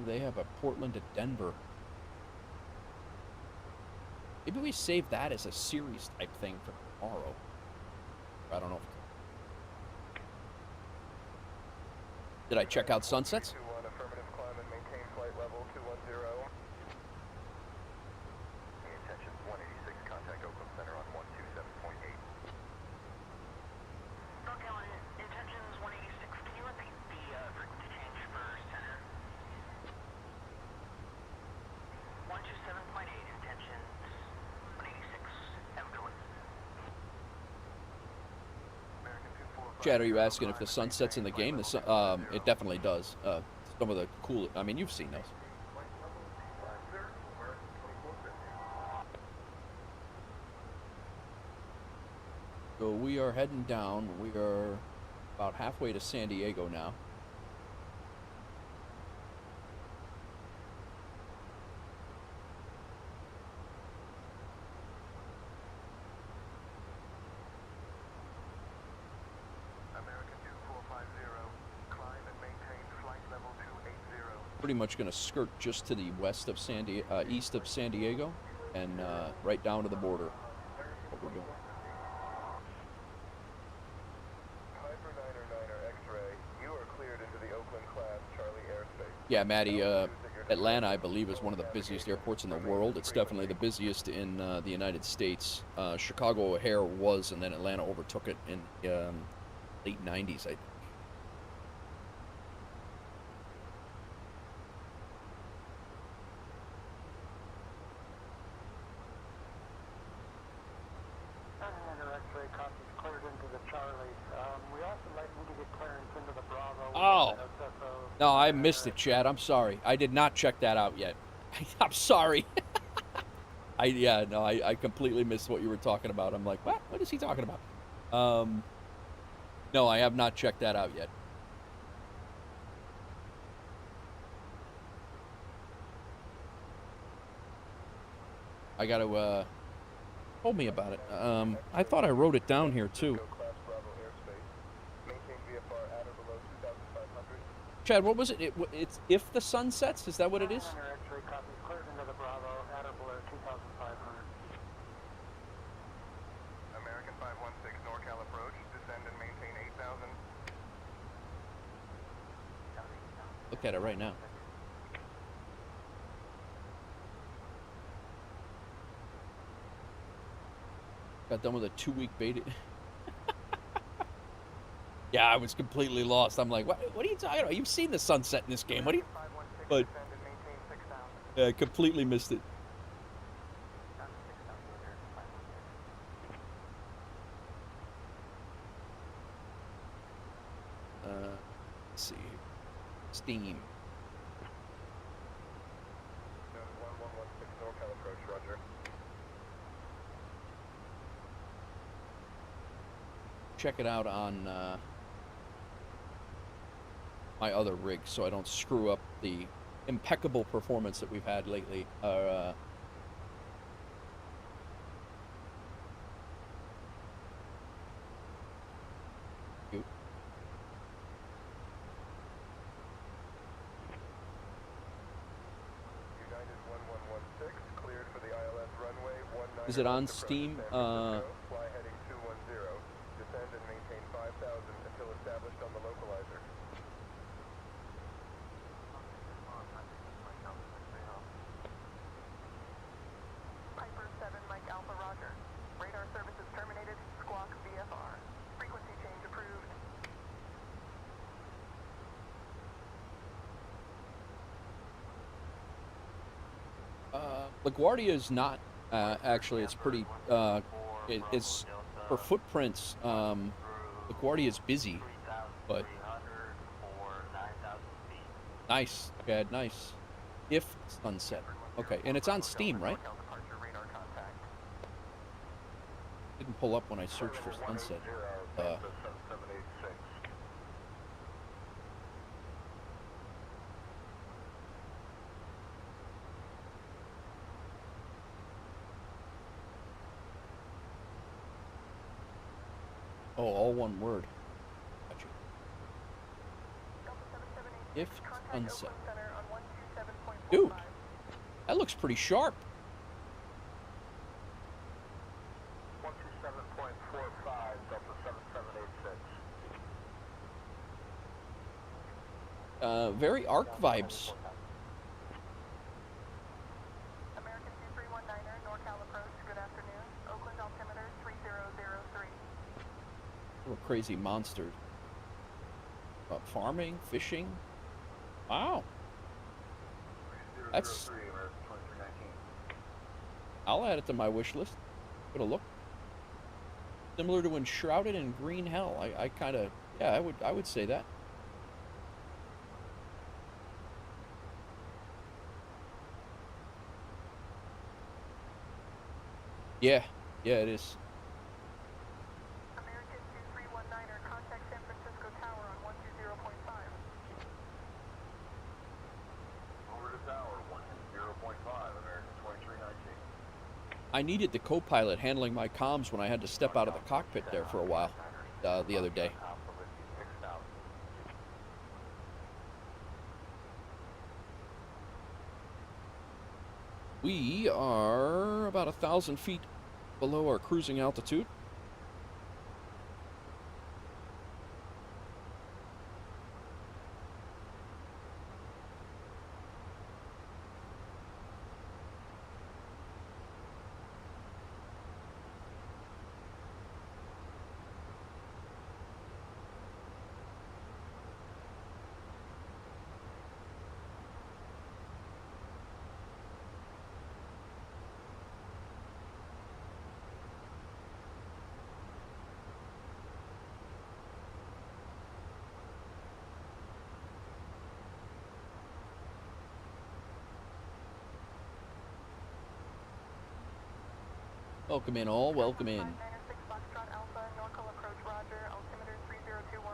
they have a Portland to Denver. Maybe we save that as a series type thing for tomorrow. I don't know. Did I check out sunsets? Chad, are you asking if the sun sets in the game? The sun, it definitely does. Some of the cool, I mean, you've seen those. So we are heading down. We are about halfway to San Diego now. Pretty much going to skirt just to the west of east of San Diego, and right down to the border. What we're doing. Yeah, Maddie. Atlanta, I believe, is one of the busiest airports in the world. It's definitely the busiest in the United States. Chicago O'Hare was, and then Atlanta overtook it in the late '90s, I think. Oh, no, I missed it, Chad. I'm sorry. I did not check that out yet. I'm sorry. I completely missed what you were talking about. I'm like, what? What is he talking about? No, I have not checked that out yet. I got to, told me about it. I thought I wrote it down here, too. Chad, what was it? It's if the sun sets? Is that what it is? American 516 NorCal approach, descend and maintain 8,000. Look at it right now. Got done with a 2-week beta. Yeah, I was completely lost. I'm like, what are you talking about? You've seen the sunset in this game. What are you... But I completely missed it. Let's see. Steam. 1116 NorCal approach, roger. Check it out on my other rig so I don't screw up the impeccable performance that we've had lately. Is it on Steam? Fly heading 210. Descend and maintain 5,000 until established on the localizer. Piper 7 Mike Alpha Roger. Radar service is terminated. Squawk LaGuardia is not, actually, it's pretty, it's, for footprints, LaGuardia is busy, but, nice, Chad, nice. If sunset, okay, and it's on Steam, right? Didn't pull up when I searched for sunset. Oh, all one word. Gotcha. If sunset. Dude, that looks pretty sharp. 127.45, Delta 7786. Very arc vibes. American 2319er, NorCal approach, good afternoon. Oakland altimeter 3003. Little crazy monsters. Farming, fishing. Wow. That's. I'll add it to my wish list. Give it a look. Similar to Enshrouded and Green Hell. I kind of, yeah, I would say that. Yeah, it is. American 2319er, contact San Francisco Tower on 120.5. Over to tower, 120.5, American 2319. I needed the co-pilot handling my comms when I had to step out of the cockpit there for a while the other day. We are about 1,000 feet below our cruising altitude. Welcome in all, welcome in. 906 Foxtrot Alpha, NorCal approach, roger, altimeter 3021.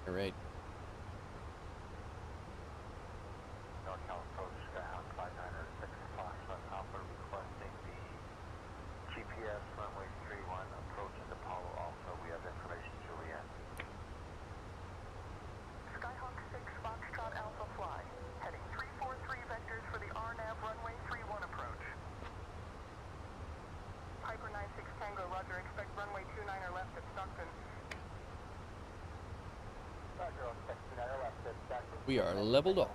All right. NorCal approach, Skyhawk 5906 Foxtrot Alpha, requesting the GPS runway 31 approach into Apollo Alpha. We have information, Juliet. Skyhawk 6 Foxtrot Alpha fly, heading 343 vectors for the RNAV runway 31 approach. Piper 96 Tango, roger, expect runway 29er left at Stockton. Roger, expect 29er left at Stockton. We are leveled off.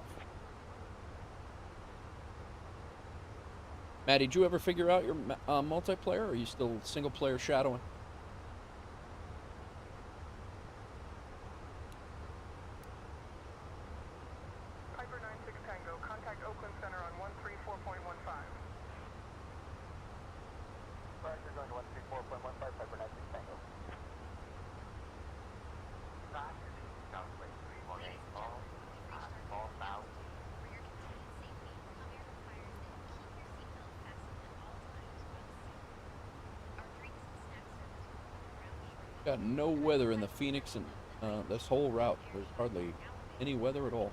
Maddie, did you ever figure out your multiplayer, or are you still single player shadowing? Piper 96 Tango, contact Oakland Center on 134.15. Roger, going to 134.15, Piper 96 Tango. Got no weather in the Phoenix and this whole route. There's hardly any weather at all.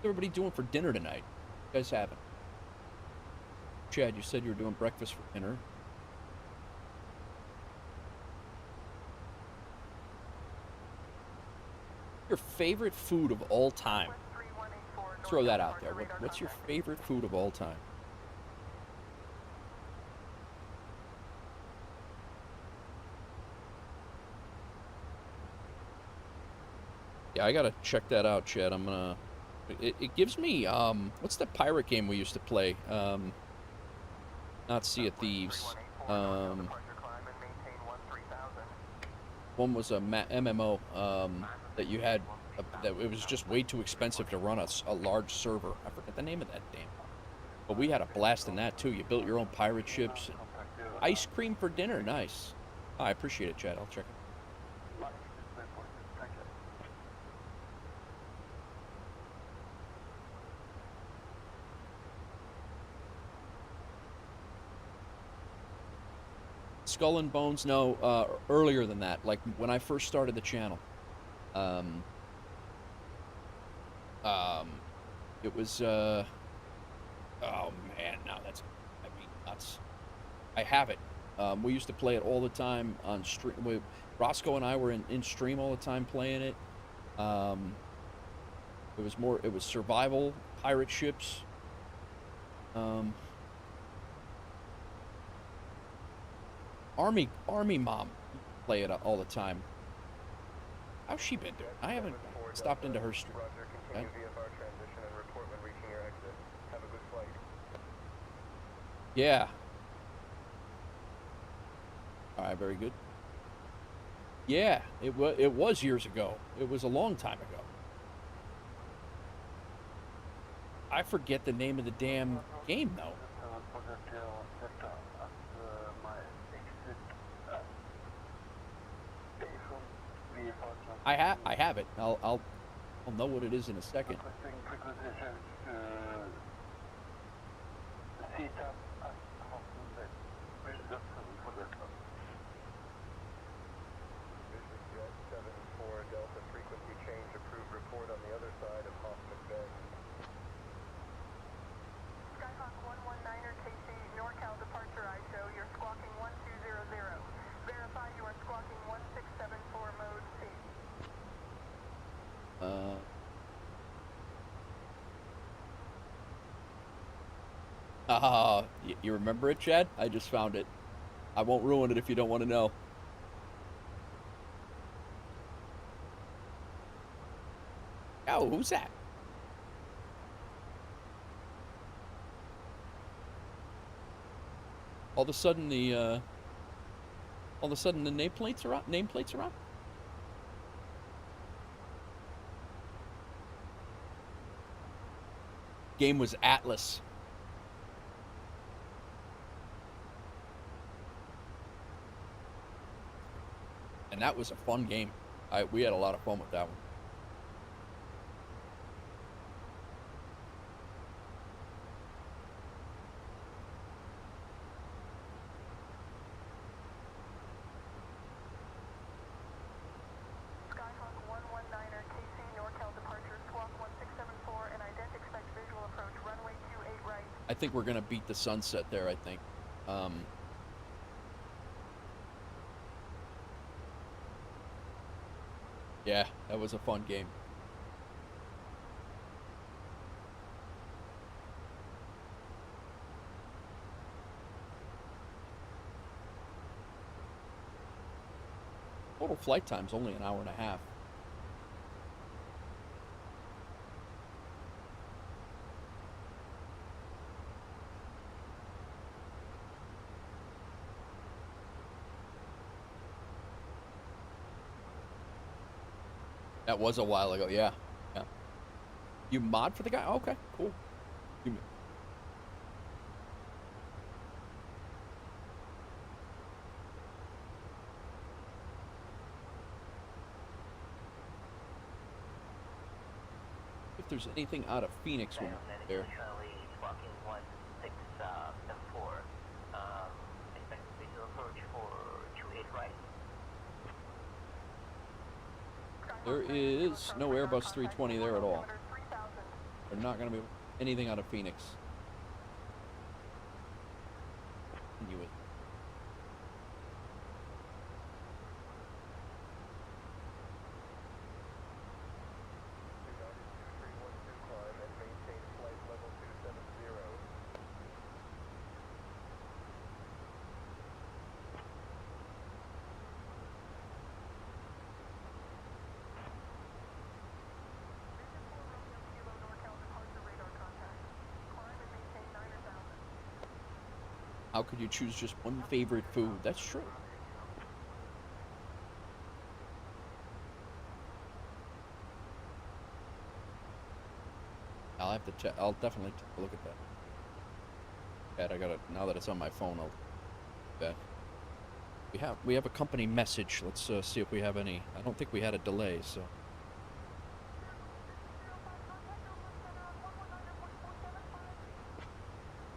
What's everybody doing for dinner tonight? You guys having? Chad, you said you were doing breakfast for dinner. Your favorite food of all time? Throw that out there. What's your favorite food of all time? Yeah, I gotta check that out, Chad. I'm gonna... It gives me, what's that pirate game we used to play? Not Sea of Thieves. One was a MMO, that you had, that it was just way too expensive to run a large server. I forget the name of that damn. But we had a blast in that, too. You built your own pirate ships. Ice cream for dinner, nice. Oh, I appreciate it, Chad. I'll check it. Skull and Bones, no, earlier than that, like when I first started the channel. It was, oh man, now that's, I mean, nuts. I have it. We used to play it all the time on stream. Roscoe and I were in stream all the time playing it. It was survival, pirate ships. Army Mom play it all the time. How's she been doing? I haven't stopped into her stream. Right? Yeah. All right, very good. Yeah, it was years ago. It was a long time ago. I forget the name of the damn game though. I have it. I'll know what it is in a second. You remember it, Chad? I just found it. I won't ruin it if you don't want to know. Oh, who's that? All of a sudden the nameplates are up. Nameplates are up. Game was Atlas. And that was a fun game. We had a lot of fun with that one. Skyhawk 119er KC NorCal departure squawk 1674 and ident expect visual approach runway 28 right. I think we're gonna beat the sunset there, I think. Yeah, that was a fun game. Total flight time's only an hour and a half. That was a while ago, yeah. Yeah. You mod for the guy? Okay, cool. If there's anything out of Phoenix when there. There is no Airbus 320 there at all. They're not going to be anything out of Phoenix. Continue it. How could you choose just one favorite food? That's true. I'll have to check. I'll definitely take a look at that. I gotta, now that it's on my phone, I'll that. We have a company message. Let's see if we have any. I don't think we had a delay, so.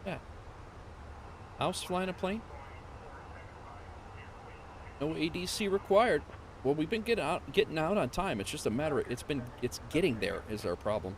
Yeah. House flying a plane? No ADC required. Well, we've been getting out on time. It's just a matter of, it's getting there is our problem.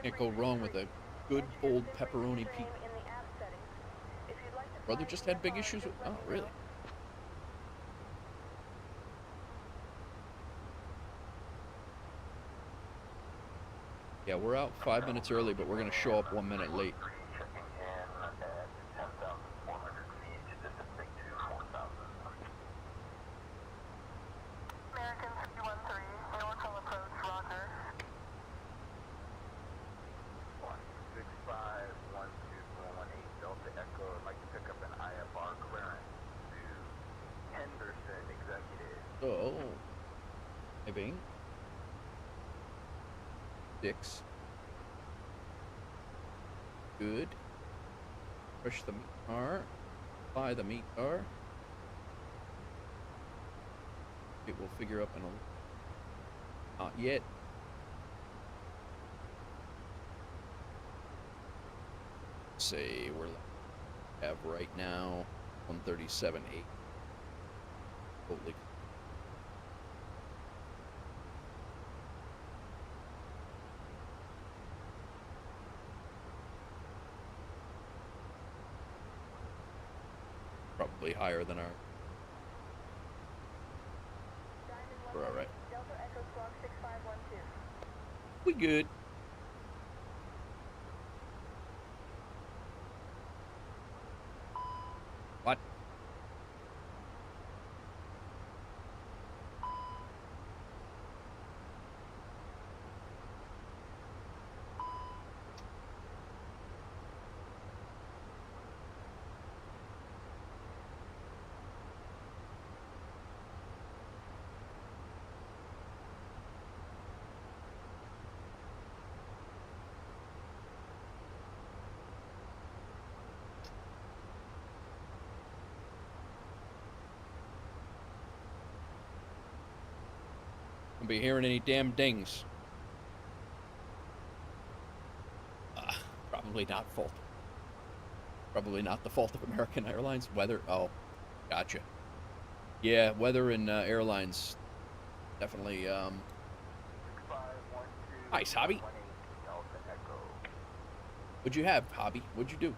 Can't go wrong with a good old pepperoni pizza. Brother just had big issues with. Oh, really? Yeah, we're out 5 minutes early, but we're gonna show up 1 minute late. So, maybe 6. Good. Push the car. Fly the meat car. It will figure up in a. Not yet. Say we're have right now 137.8. Holy. Probably higher than our. We're all right. We good. What? Won't be hearing any damn dings. Probably not fault. Probably not the fault of American Airlines. Weather. Oh, gotcha. Yeah, weather and airlines definitely. Nice, Hobby. What'd you have, Hobby? What'd you do?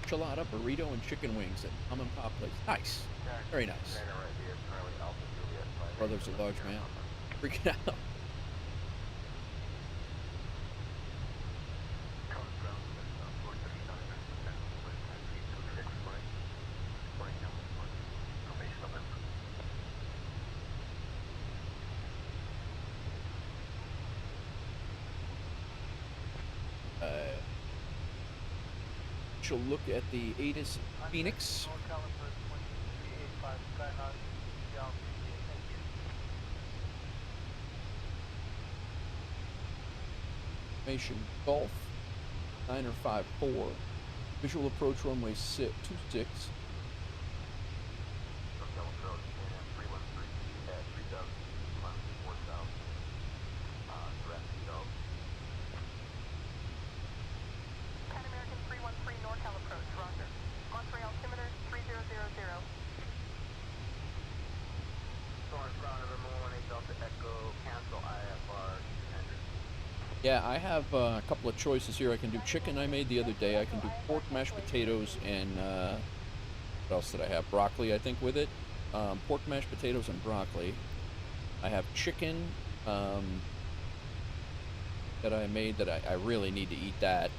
Enchilada, burrito, and chicken wings at mom and pop place. Nice. Very nice. Brother's a large man. Freaking out. initial look at the ATIS Phoenix. Information Golf 954. Visual approach runway 26. Yeah, I have a couple of choices here. I can do chicken I made the other day. I can do pork, mashed potatoes, and what else did I have? Broccoli, I think, with it. Pork, mashed potatoes, and broccoli. I have chicken that I made that I really need to eat that.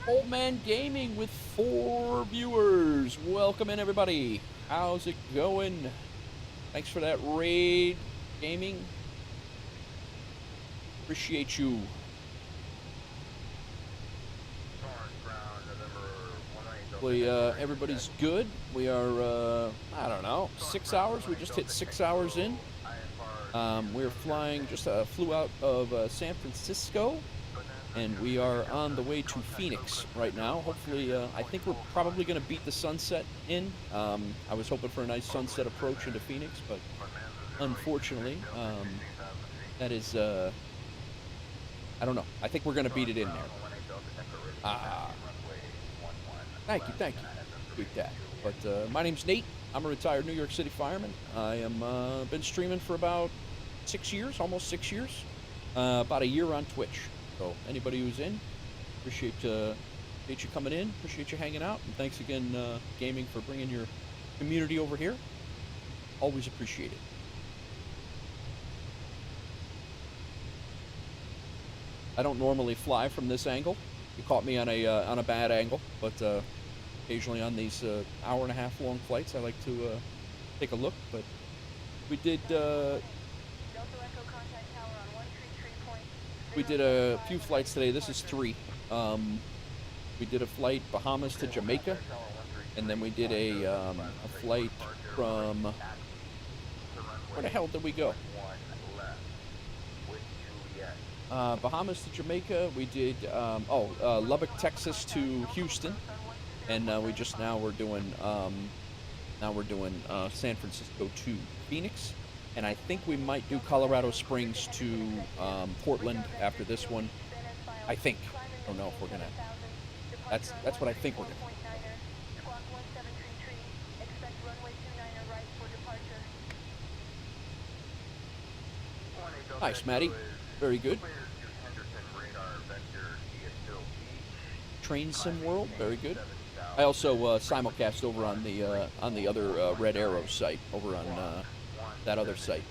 Old Man Gaming with 4 viewers. Welcome in, everybody. How's it going? Thanks for that raid, Gaming. Appreciate you. Hopefully, everybody's good. We are, I don't know, 6 hours. We just hit 6 hours in. We're flying, flew out of San Francisco. And we are on the way to Phoenix right now. Hopefully, I think we're probably going to beat the sunset in. I was hoping for a nice sunset approach into Phoenix, but unfortunately, that is, I don't know. I think we're going to beat it in there. Thank you. Appreciate that. But my name's Nate. I'm a retired New York City fireman. I am been streaming for about 6 years, almost 6 years. About a year on Twitch. So anybody who's in, appreciate you coming in, appreciate you hanging out, and thanks again, Gaming, for bringing your community over here. Always appreciate it. I don't normally fly from this angle. You caught me on a bad angle, but occasionally on these hour-and-a-half long flights, I like to take a look. But we did. We did a few flights today. This is 3. We did a flight Bahamas to Jamaica, and then we did a flight from, where the hell did we go? Bahamas to Jamaica. We did Lubbock, Texas to Houston, and we're doing San Francisco to Phoenix. And I think we might do Colorado Springs to Portland after this one. I think. I don't know if we're gonna. That's what I think we're gonna. Nice, Maddie. Very good. Train Sim World. Very good. I also simulcast over on the other Red Arrow site over on. That other site.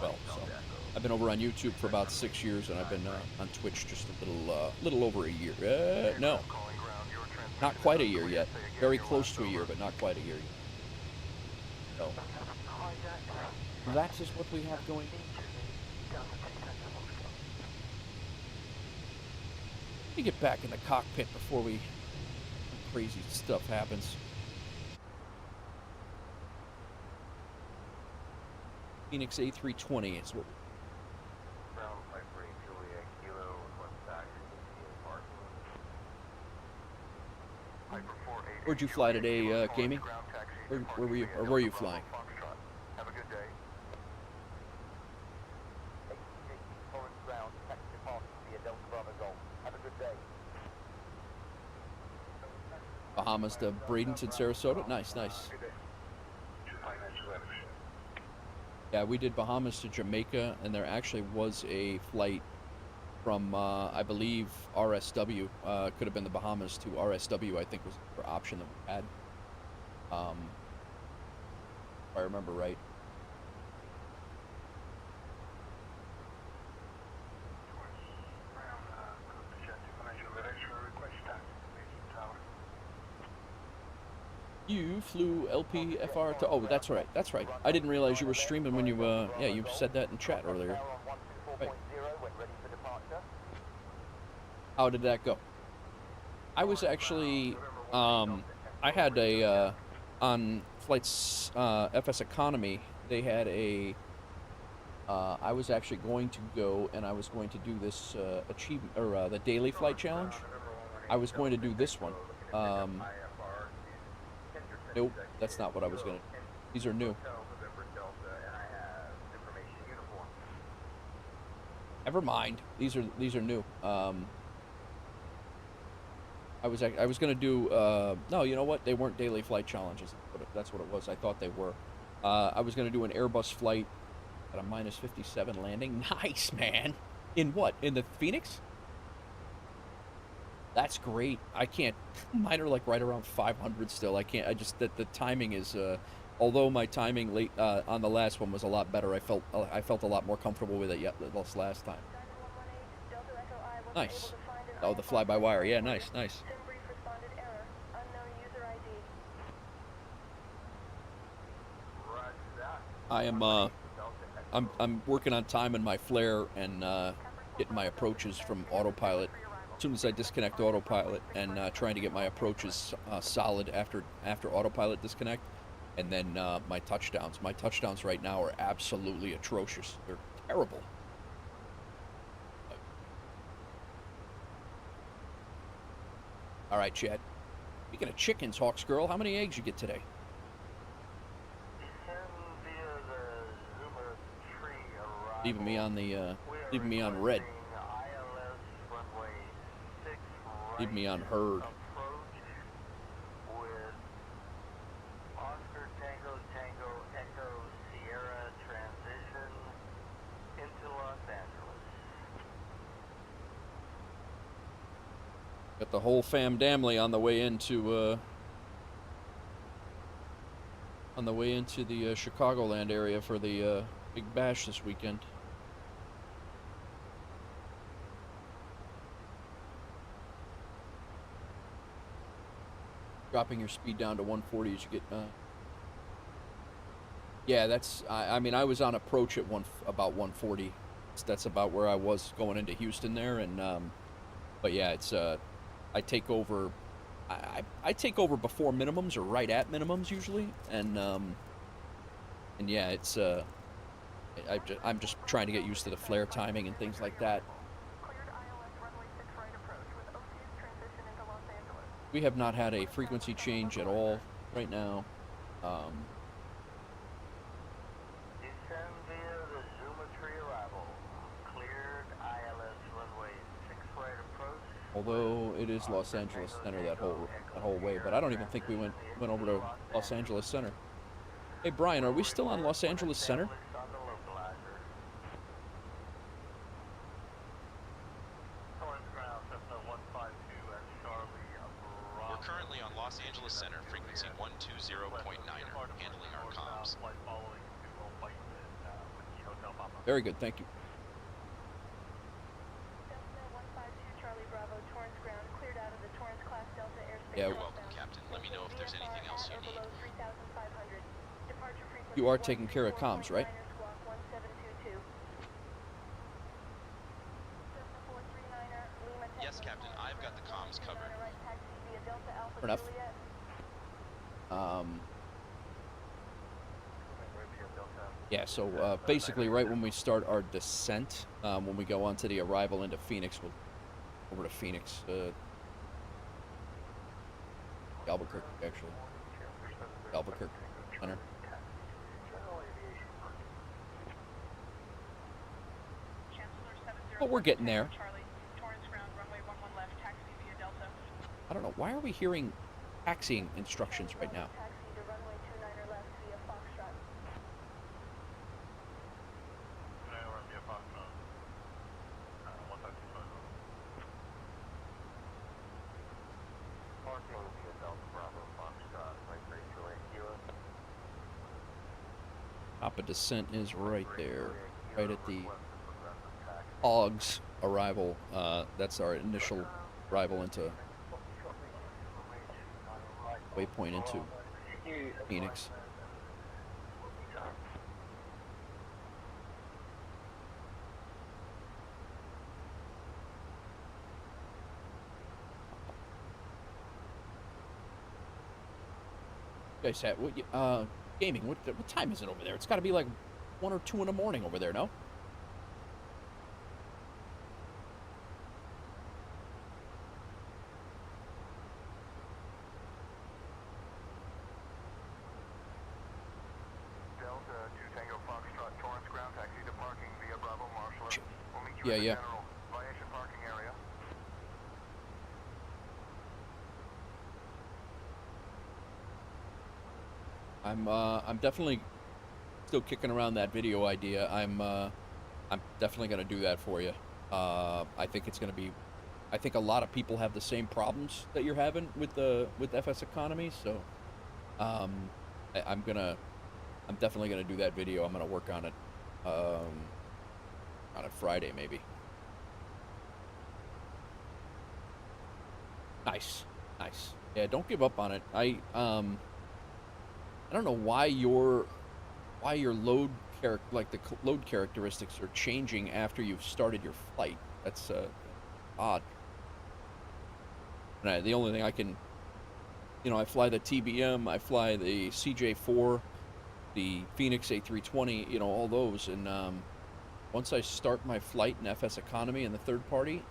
Well, so I've been over on YouTube for about 6 years, and I've been on Twitch just a little over a year. No, not quite a year yet. Very close to a year, but not quite a year yet. So that's just what we have going. Let me get back in the cockpit before crazy stuff happens. Fenix A-320 is what. Where'd you fly today, Gaming? Where were you, or were you flying? Have a good day. Bahamas to Bradenton, Sarasota. Nice. Yeah, we did Bahamas to Jamaica, and there actually was a flight from, I believe, RSW. Could have been the Bahamas to RSW, I think was the option that we had. If I remember right. You flew LPFR to... Oh, that's right. That's right. I didn't realize you were streaming when you, yeah, you said that in chat earlier. Right. How did that go? I was actually, I had a, on flights, FSEconomy, they had a, I was actually going to go and I was going to do this, achievement, or, the daily flight challenge. I was going to do this one. Nope, that's not what I was going to do. These are new. Never mind. These are new. I was going to do, no, you know what? They weren't daily flight challenges. That's what it was. I thought they were. I was going to do an Airbus flight at a -57 landing. Nice, man. In what? In the Phoenix? That's great. I can't. Mine are like right around 500 still. I can't. I just that the timing is. Although my timing late on the last one was a lot better, I felt a lot more comfortable with it this last time. Nice. Oh, the fly-by-wire. Yeah, nice, nice. I am. I'm working on timing my flare and getting my approaches from autopilot. As soon as I disconnect autopilot and trying to get my approaches solid after autopilot disconnect, and then my touchdowns. My touchdowns right now are absolutely atrocious. They're terrible. All right, Chad. Speaking of chickens, Hawks girl, how many eggs you get today? Leaving me on the leaving me on red. Leave me on herd. Got the whole fam-damly on the way into the Chicagoland area for the Big Bash this weekend. Dropping your speed down to 140 as you get. Yeah, that's. I mean, I was on approach at about 140. That's about where I was going into Houston there, and but yeah, it's. I take over. I take over before minimums or right at minimums usually, and yeah, it's. I'm just trying to get used to the flare timing and things like that. We have not had a frequency change at all right now. Although it is Los Angeles Center that whole way, but I don't even think we went over to Los Angeles Center. Hey Brian, are we still on Los Angeles Center? Currently on Los Angeles Center, frequency 120.9, handling our comms. Very good, thank you. Yeah. You're welcome, Captain. Let me know if there's anything else you need. You are taking care of comms, right? Yes, Captain. I've got the comms covered. Fair enough. Yeah, so basically right when we start our descent, when we go onto the arrival into Phoenix, we'll over to Phoenix, Albuquerque, actually. Albuquerque Center. But we're getting there. I don't know, why are we hearing taxiing instructions right now? Top of descent is right there, right at the Hogs arrival. That's our initial arrival into waypoint into Phoenix. You guys have, gaming, what time is it over there? It's got to be like 1 or 2 in the morning over there, no? Delta 2 Tango Foxtrot Torrance ground taxi to parking via Bravo Marshall. We'll meet you Yeah, in the yeah. general aviation parking area. I'm definitely still kicking around that video idea. I'm definitely gonna do that for you. I think it's gonna be. I think a lot of people have the same problems that you're having with FSEconomy. So, I'm definitely gonna do that video. I'm gonna work on it on a Friday maybe. Nice. Yeah, don't give up on it. I don't know why your load load characteristics are changing after you've started your flight. That's odd. And the only thing I can, I fly the TBM, I fly the CJ4, the Fenix A-320, all those, and once I start my flight in FSEconomy and the third party,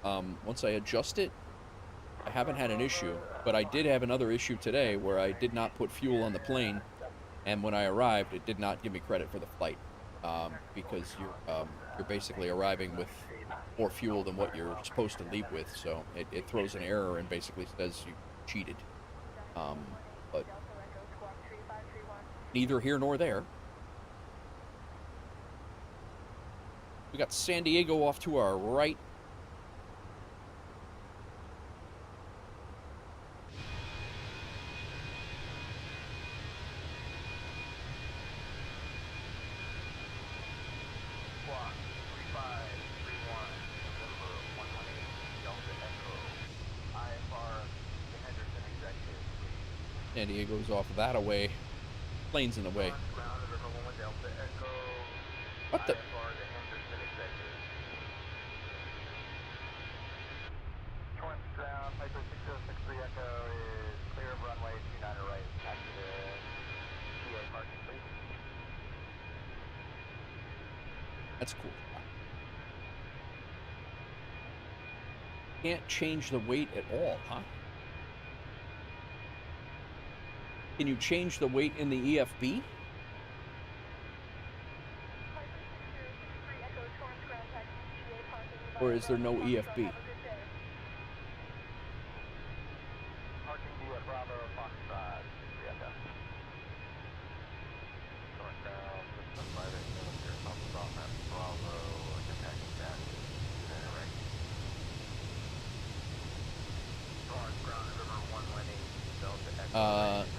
once I adjust it, I haven't had an issue, but I did have another issue today where I did not put fuel on the plane, and when I arrived, it did not give me credit for the flight, because you're basically arriving with more fuel than what you're supposed to leave with, so it throws an error and basically says you cheated. But neither here nor there. We got San Diego off to our right. San Diego's off that away. Plane's in the way. What the? That's cool. Can't change the weight at all, huh? Can you change the weight in the EFB? Or is there no EFB?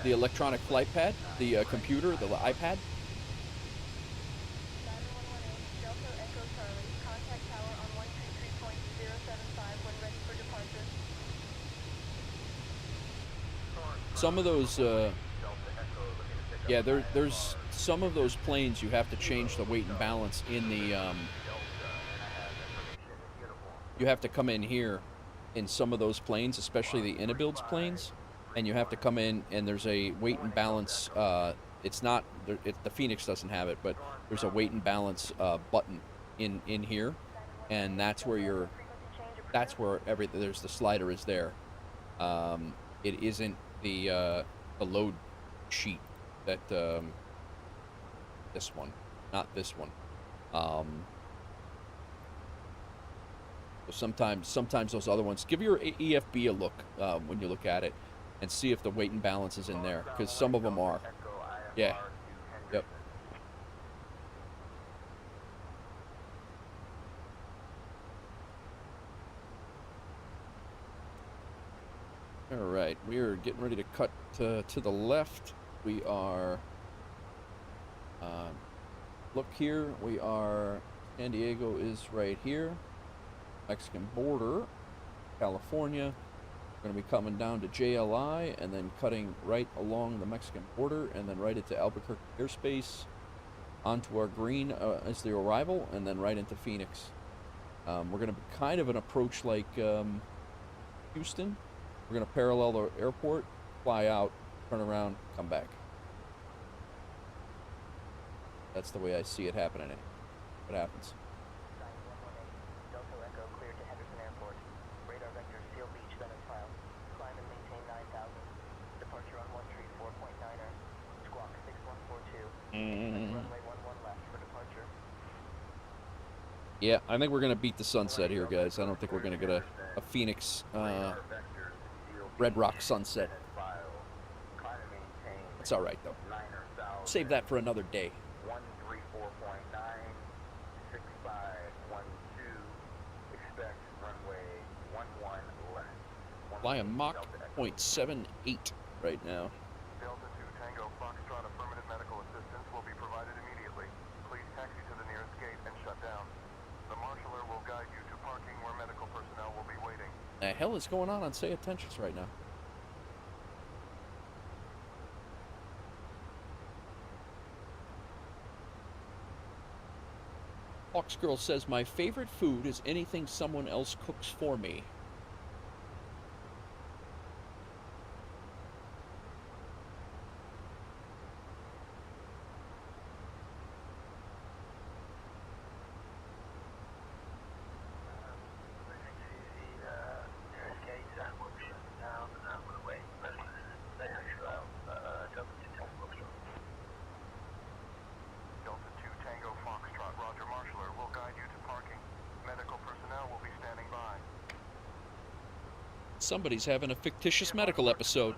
The electronic flight pad, the computer, the iPad. Some of those, yeah, there's some of those planes you have to change the weight and balance in the, you have to come in here in some of those planes, especially the Inabuilds planes, and you have to come in and there's a weight and balance, it's not, the Phoenix doesn't have it, but there's a weight and balance button in here, and that's where there's the slider is there. It isn't the load sheet that this one, not this one. So sometimes those other ones, give your EFB a look when you look at it, and see if the weight and balance is in there, because some of them are. Yeah. Yep. All right, we are getting ready to cut to the left. We are, look here, we are, San Diego is right here. Mexican border, California. We're going to be coming down to JLI and then cutting right along the Mexican border and then right into Albuquerque airspace, onto our green as the arrival, and then right into Phoenix. We're going to be kind of an approach like Houston. We're going to parallel the airport, fly out, turn around, come back. That's the way I see it happening. What happens? Delta Echo cleared to Henderson Airport. Radar vector Seal Beach, then as filed. Climb and maintain 9,000. Departure on 134.9er. Squawk 6142. Runway 11 left for departure. Yeah, I think we're going to beat the sunset here, guys. I don't think we're going to get a Phoenix Red Rock sunset. It's all right, though. Save that for another day. 134.9, 6512, expect runway 11 left. Fly a Mach 0.78 right now. Delta 2 Tango Foxtrot, affirmative medical assistance will be provided immediately. Please taxi to the nearest gate and shut down. The marshaller will guide you to parking where medical personnel will be waiting. The hell is going on Say Intentions right now? Hawks Girl says, my favorite food is anything someone else cooks for me. Somebody's having a fictitious medical episode.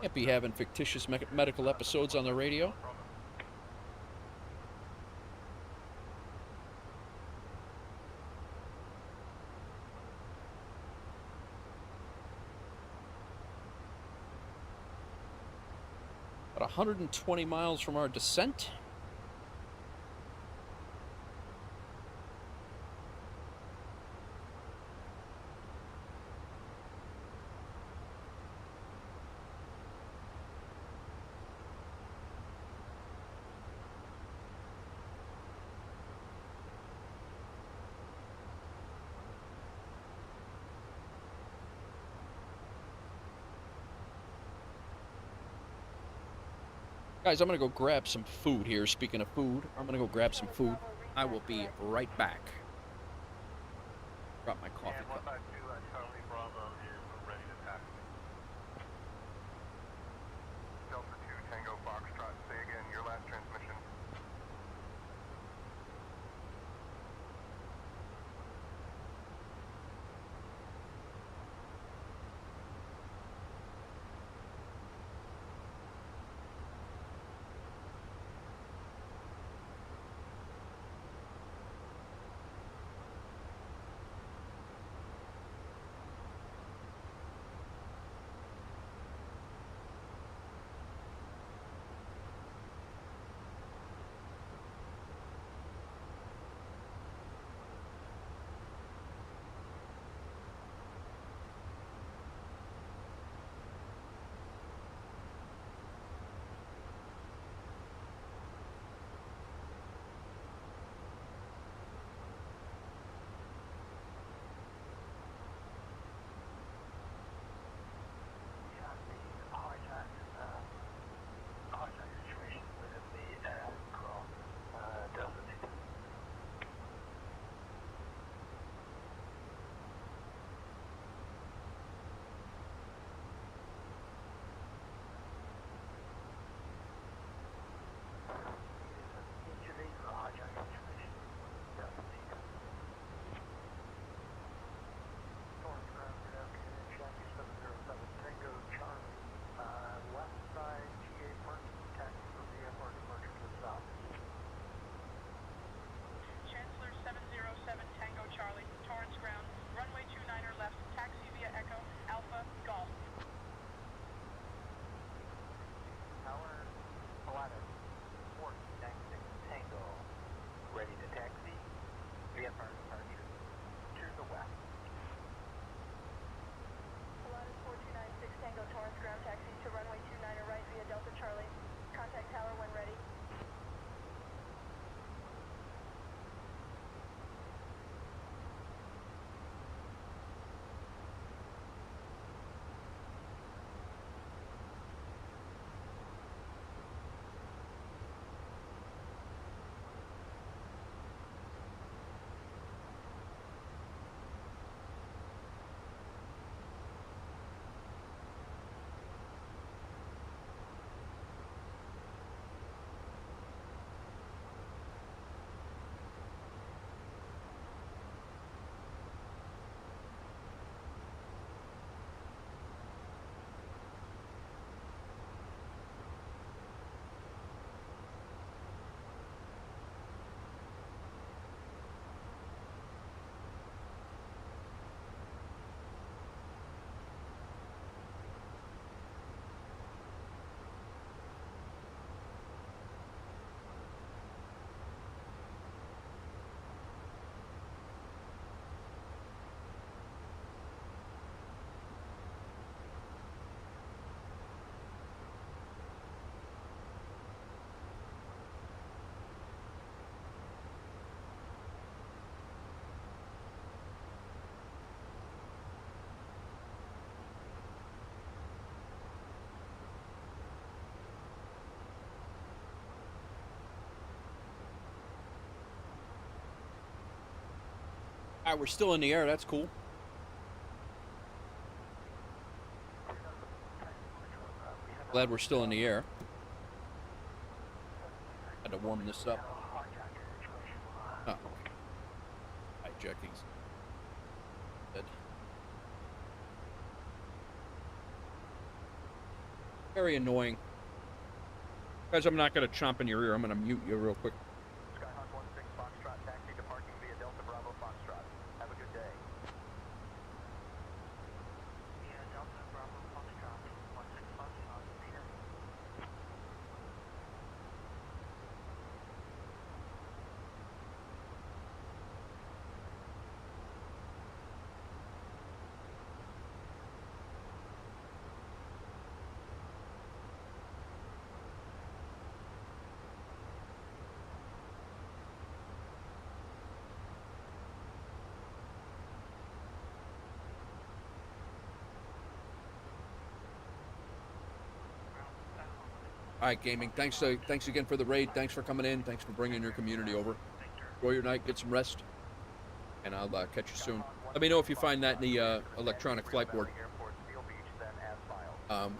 Can't be having fictitious medical episodes on the radio. About 120 miles from our descent. Guys, I'm going to go grab some food here. Speaking of food, I'm going to go grab some food. I will be right back. Drop my coffee cup. Delta 2 Tango Foxtrot, say again your last transmission. Alright, we're still in the air. That's cool. Glad we're still in the air. Had to warm this up. Oh. Hijacking's dead. Very annoying. Guys, I'm not going to chomp in your ear. I'm going to mute you real quick. Skyhawk 16 Foxtrot, taxi departing via Delta Bravo Foxtrot. Have a good day. Via Delta Bravo Foxtrot, 16 Foxtrot, speed up. All right, gaming. Thanks again for the raid. Thanks for coming in. Thanks for bringing your community over. Enjoy your night. Get some rest. And I'll catch you soon. Let me know if you find that in the electronic flight board.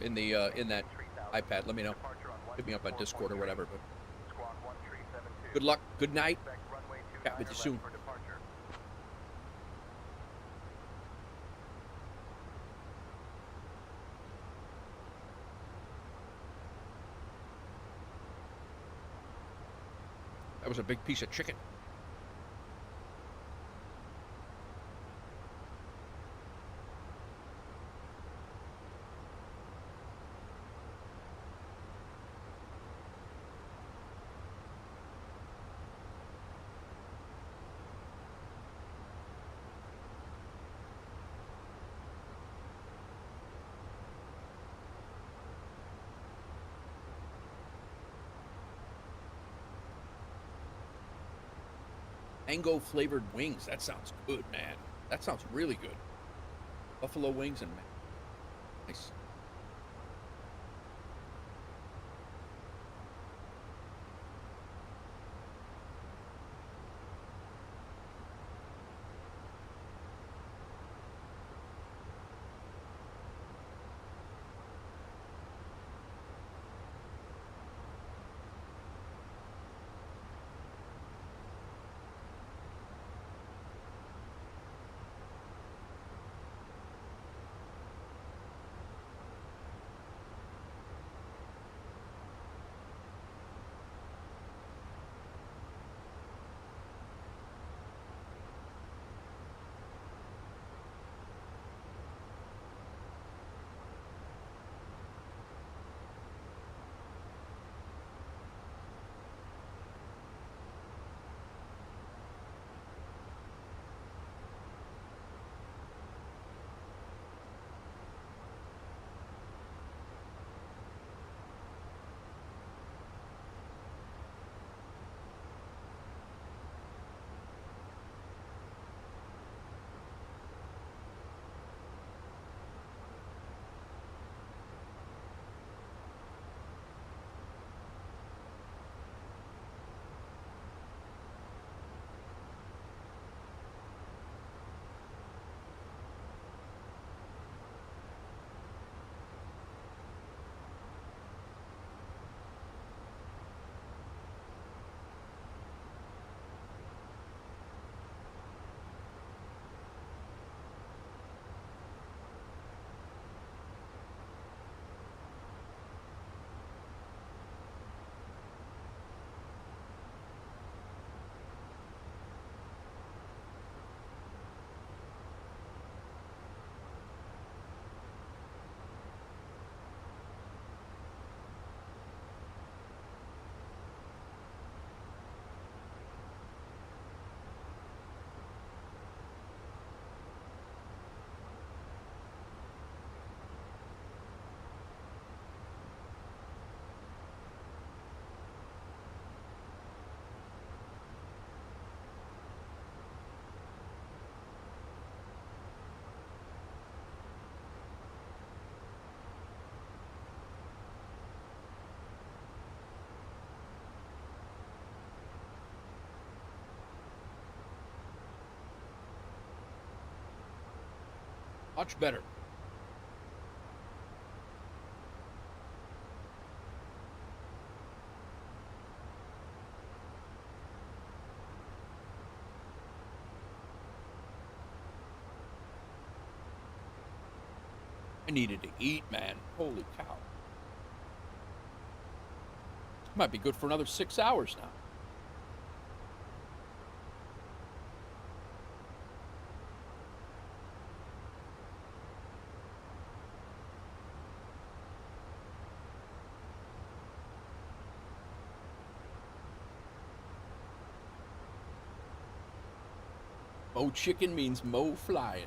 In that iPad. Let me know. Hit me up on Discord or whatever. But good luck. Good night. Chat with you soon. That was a big piece of chicken. Mango flavored wings. That sounds good, man. That sounds really good. Buffalo wings and nice. Much better. I needed to eat, man. Holy cow. Might be good for another 6 hours now. Mo chicken means mo flying.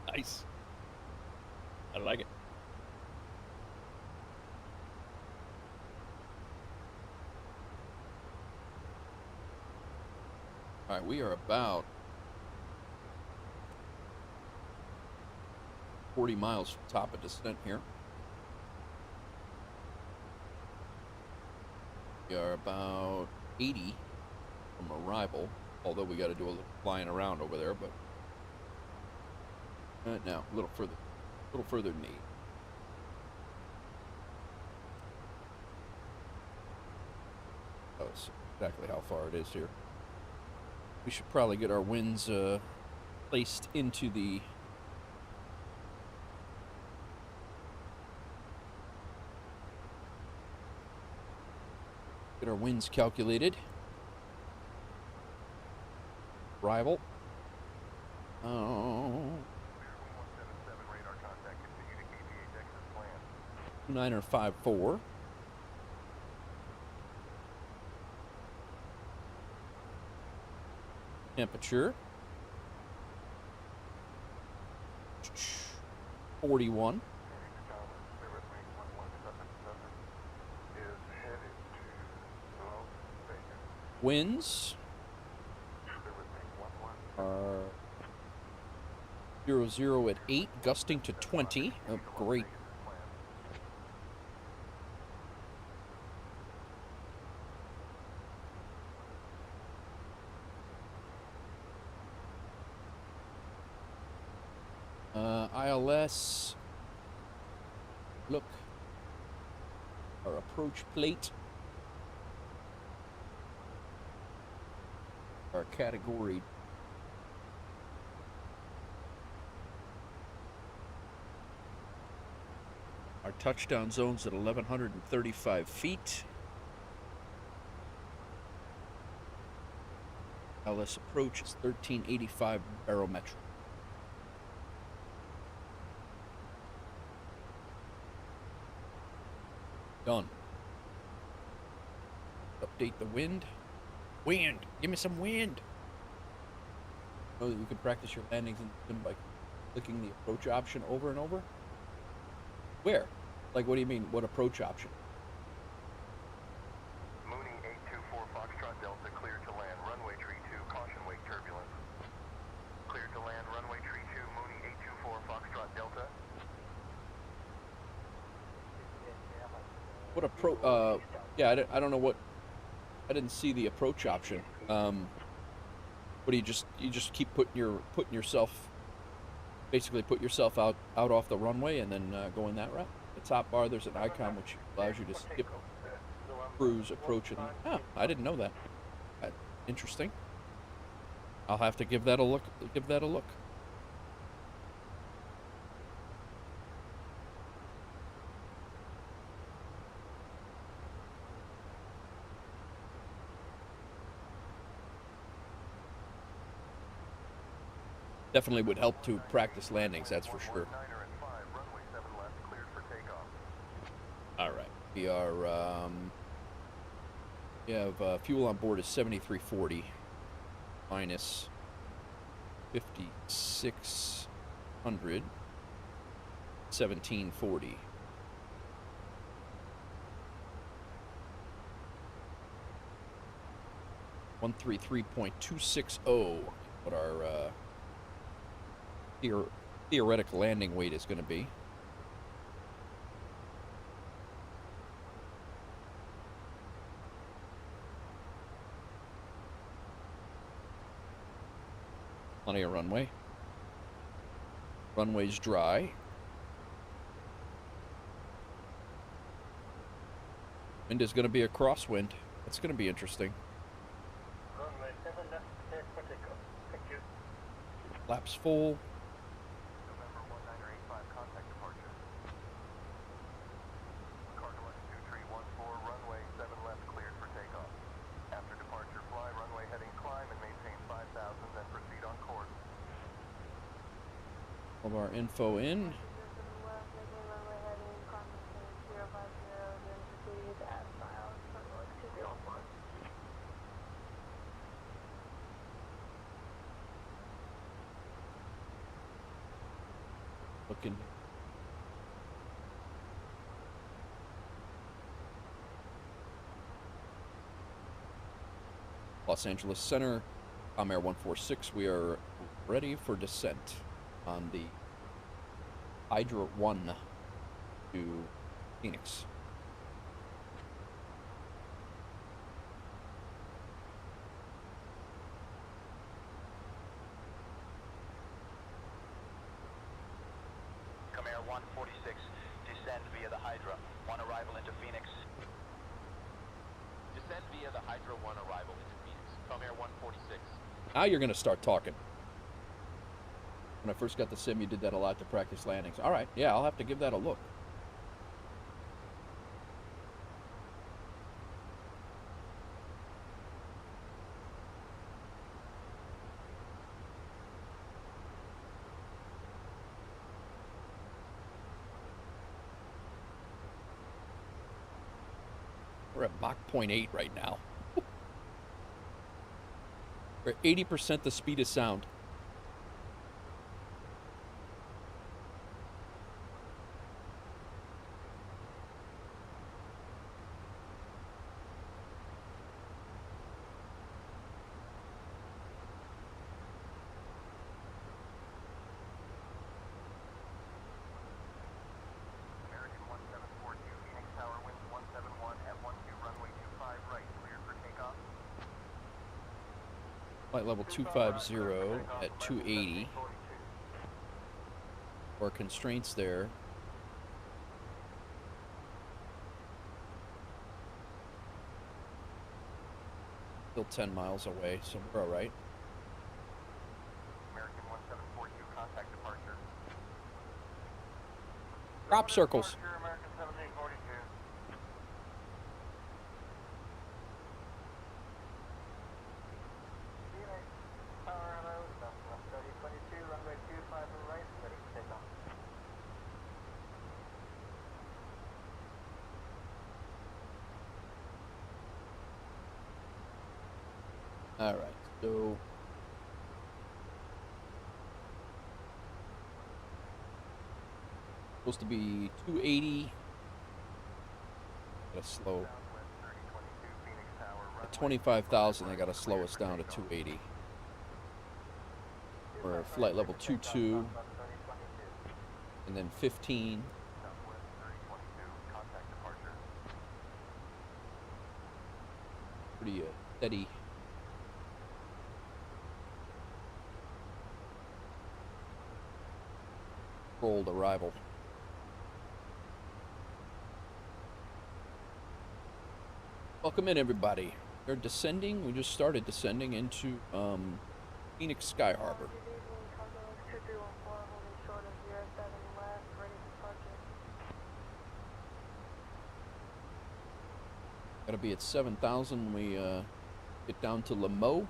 Nice. I like it. All right, we are about 40 miles from top of descent here. We are about 80 from arrival, although we got to do a little flying around over there, but no, a little further than 80. That's exactly how far it is here. We should probably get our winds placed into the get our winds calculated. Arrival. Oh. 2954. Temperature 41. Winds are 00 at 8, gusting to 20. Oh, great. ILS, look, our approach plate, our category, our touchdown zone's at 1,135 feet. ILS approach is 1385 barometric. Done. Update the wind. Wind! Give me some wind! Know that you can practice your landings in the sim by clicking the approach option over and over? Where? Like, what do you mean, what approach option? Mooney 824 Foxtrot Delta, cleared to land, runway tree 2, caution wake turbulence. Cleared to land, runway tree 2, Mooney 824 Foxtrot Delta. What yeah, I don't know what, I didn't see the approach option. What do you just keep putting yourself, basically put yourself out off the runway and then go in that route? The top bar, there's an icon which allows you to skip cruise, approach, and I didn't know that. Interesting. I'll have to give that a look. Definitely would help to practice landings, that's for sure. All right, we are, we have fuel on board is 7340 minus 5600, 1740. $133.260, what our theoretical landing weight is going to be. Plenty of runway. Runway's dry. Wind is going to be a crosswind. That's going to be interesting. Runway 7 left, clear for takeoff. Thank you. Flaps full. November 1985, contact departure. Cargo 2314, runway 7 left, cleared for takeoff. After departure, fly runway heading climb and maintain 5,000, then proceed on course. All of our info in. Looking. Los Angeles Center, Air 146. We are ready for descent on the Hydra 1 to Phoenix. Air 146, descend via the Hydra. 1 arrival into Phoenix. Descend via the Hydra 1 arrival into Phoenix. Air 146. Now you're going to start talking. When I first got the sim, you did that a lot to practice landings. All right, yeah, I'll have to give that a look. We're at Mach 0.8 right now. We're at 80% the speed of sound. American 1742, Phoenix Tower, winds 171 at 12, runway 25 right, cleared for takeoff. Flight level 250 at 280. Or constraints there. Still 10 miles away, so we're all right. American 1742, contact departure. Crop circles. American 1742. Phoenix, power hello, Cessna 3022, runway 25 right, ready for takeoff. All right, so supposed to be 280. Gotta slow. At 25,000, they gotta slow us down to 280. We're at flight level 22, and then 15. Pretty steady. Controlled arrival. Welcome in, everybody. We're descending. We just started descending into Phoenix Sky Harbor. Gotta be at 7,000 when we get down to Lemo.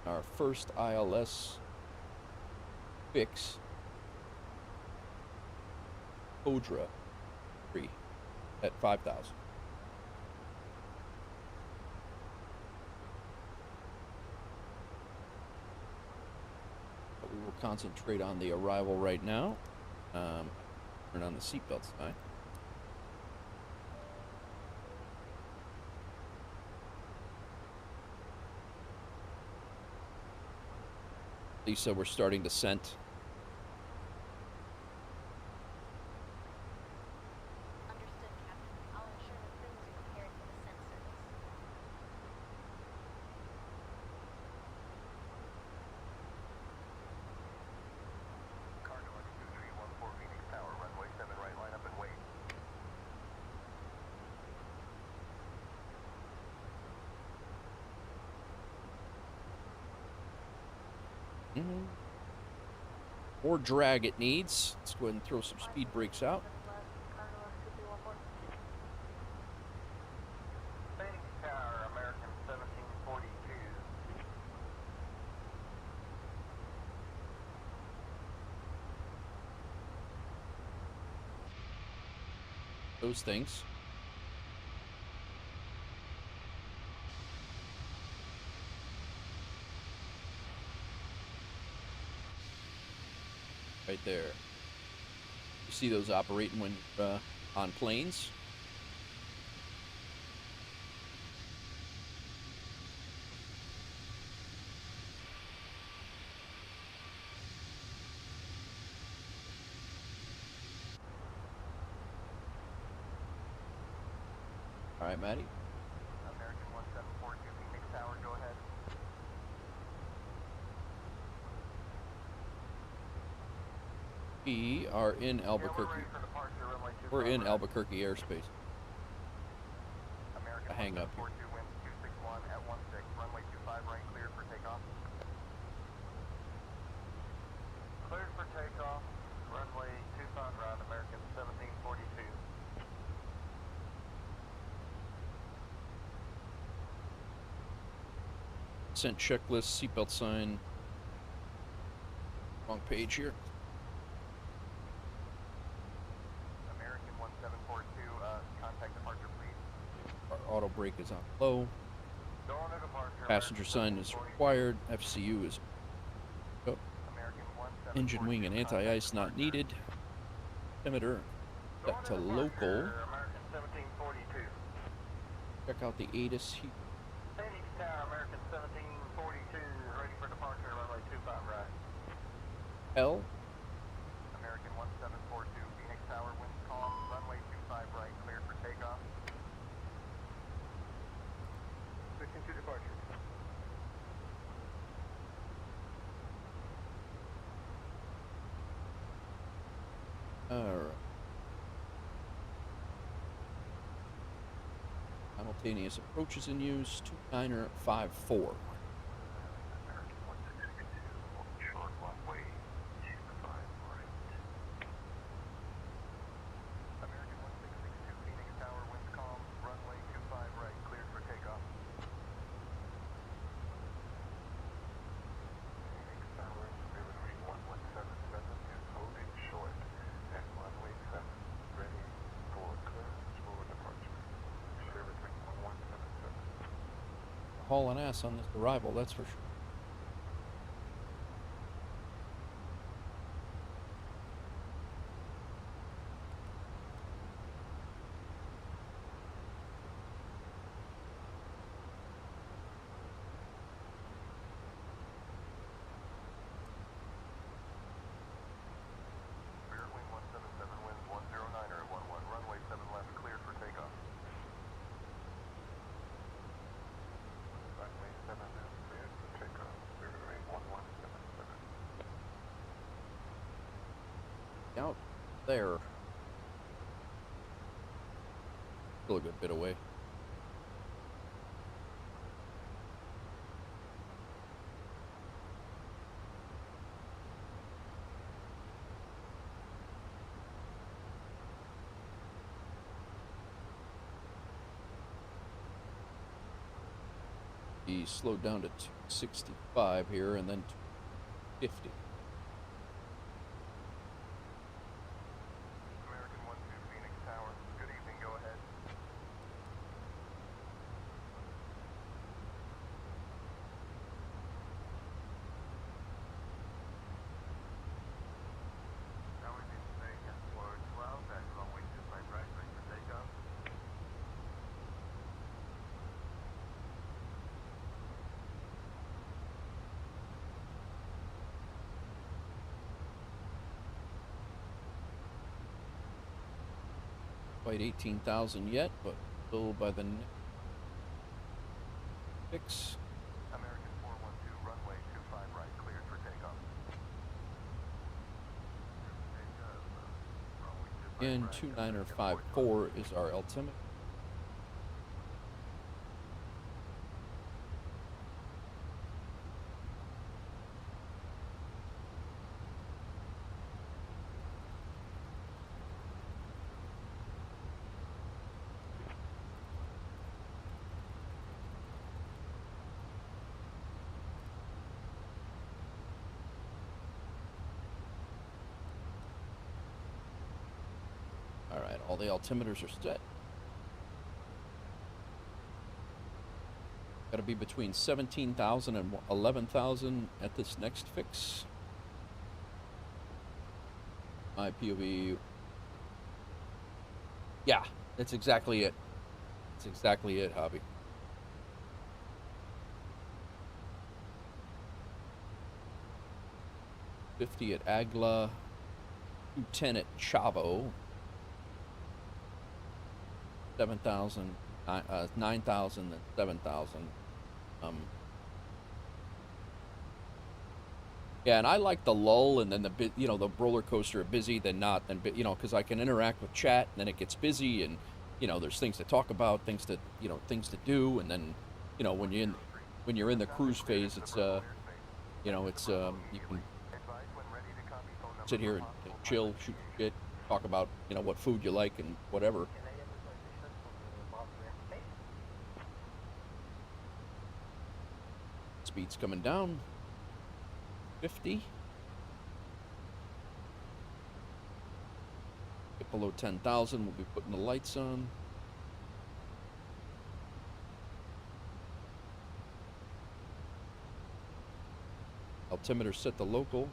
Our first ILS fix. Odra 3 at 5,000. But we will concentrate on the arrival right now. Turn on the seatbelt sign. Lisa, we're starting descent. Understood, Captain. I'll ensure the crew is prepared for descent service. More drag it needs. Let's go ahead and throw some speed brakes out. Phoenix Tower, American 1742. Those things. Right there. You see those operating when you're on planes. All right, Maddie. American 1742, Phoenix Tower, go ahead. We are in Albuquerque. We're in Albuquerque airspace. American Hang up here. 1742, wind 261 at 16, runway 25 right, cleared for takeoff. Cleared for takeoff, runway 25 right, American 1742. Sent checklist, seatbelt sign. Wrong page here. American 1742, contact departure, please. Our auto brake is on low. Door to departure. Passenger sign is required. FCU is up. Engine wing and anti-ice not needed. Altimeter set to local. American 1742. Check out the ATIS here. Phoenix Tower, American 1742, ready for departure, runway 25 right. L. American 1742, Phoenix Tower, winds calm, runway 25 right, cleared for takeoff. Switching to departure. Alright. Simultaneous approaches in use. 2954. American 1662, Phoenix Tower, winds calm, runway 25 right, cleared for takeoff. Phoenix Tower, Spirit 1177 is holding short at runway 7, ready for clearance for departure. Spirit 1177. Hauling ass on this arrival, that's for sure. Spirit wing 177, winds 109er at 11, runway 7 left, cleared for takeoff. Runway 7 is cleared for takeoff. Spirit wing 1177. Out there. Still a good bit away. He slowed down to 265 here and then 250. American 12, Phoenix Tower, good evening, go ahead. Tower needs to make it for 12 at runway 25 right, ready for takeoff. Quite 18,000 yet, but still by the next 6. American 412, runway 25 right, cleared for takeoff. And 2954 is our altimeter. All the altimeters are set. Got to be between 17,000 and 11,000 at this next fix. My POV. Yeah, that's exactly it. That's exactly it, Hobby. $50 at Agla, $210 at Chavo, 7,000, 9,000 and 7,000. Yeah, and I like the lull and then the the roller coaster of busy, then not, then because I can interact with chat and then it gets busy and there's things to talk about, things to do, and then when you're in the cruise phase, it's you can sit here and chill, shoot shit, talk about what food you like and whatever. Speed's coming down. 50. Get below 10,000, we'll be putting the lights on. Altimeter set to local.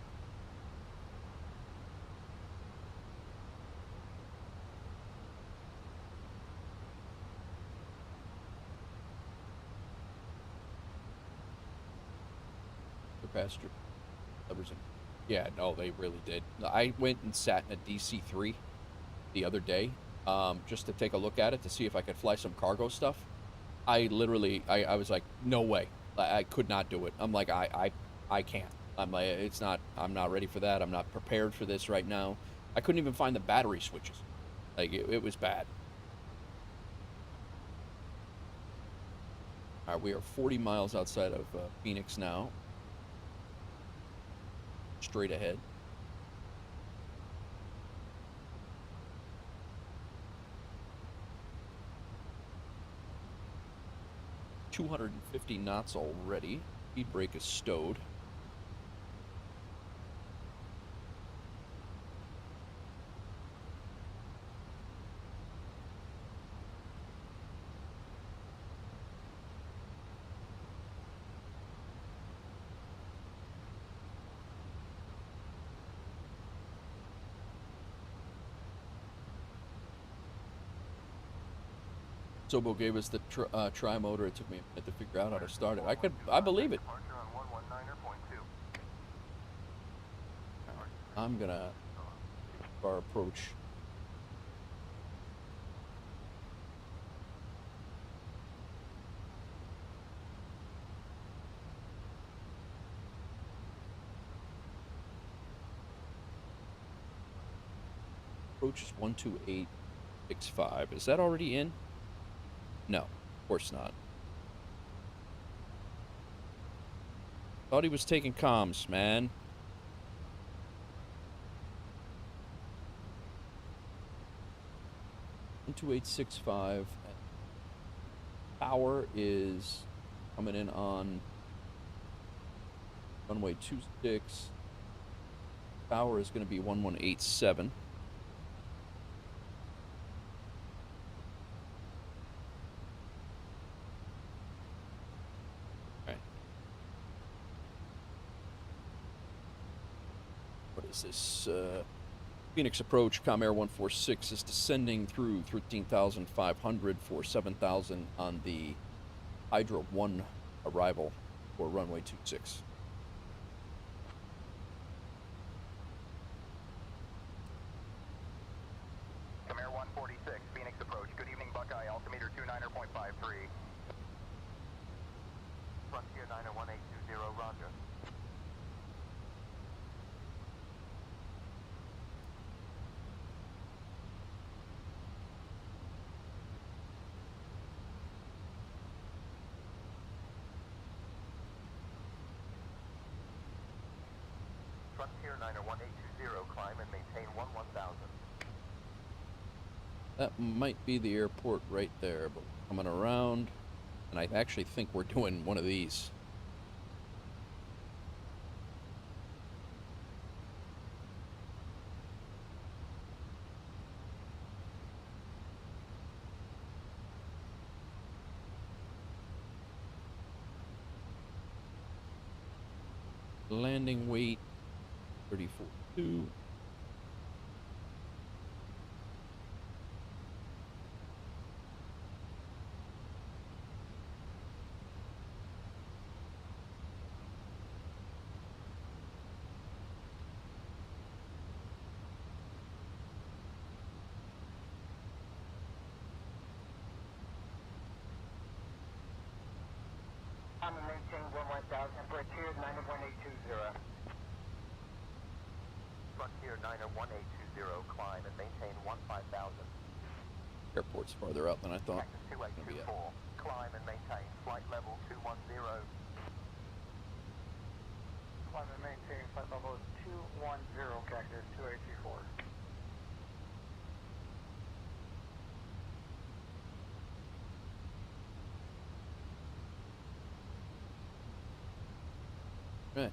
Pastor. Yeah, no, they really did. I went and sat in a DC-3 the other day, just to take a look at it to see if I could fly some cargo stuff. I was like, no way. I could not do it. I'm like, I can't. I'm like, I'm not ready for that. I'm not prepared for this right now. I couldn't even find the battery switches. Like, it was bad. All right, we are 40 miles outside of Phoenix now. Straight ahead. $250 knots already. Speed brake is stowed. Sobo gave us the tri-motor. It took me a minute to figure out how to start it. I believe it. I'm gonna our approach. Approach is 12865. Is that already in? No, of course not. Thought he was taking comms, man. One 2865. Power is coming in on runway 26. Power is going to be 1187. This Phoenix approach, Comair 146 is descending through 13,500 for 7,000 on the Hydra 1 arrival for runway 26. Comair 146, Phoenix approach. Good evening, Buckeye. Altimeter 29.53. Frontier 90180, roger. Frontier 90180, climb and maintain 11,000. That might be the airport right there, but we're coming around, and I actually think we're doing one of these. Landing weight 34.2. I'm maintaining 1000, Frontier 91820. Frontier 91820, climb and maintain 15,000. Airport's farther out than I thought. Cactus It's gonna be 2824, climb and maintain flight level 210. Climb and maintain flight level 210, Cactus 2824. Right.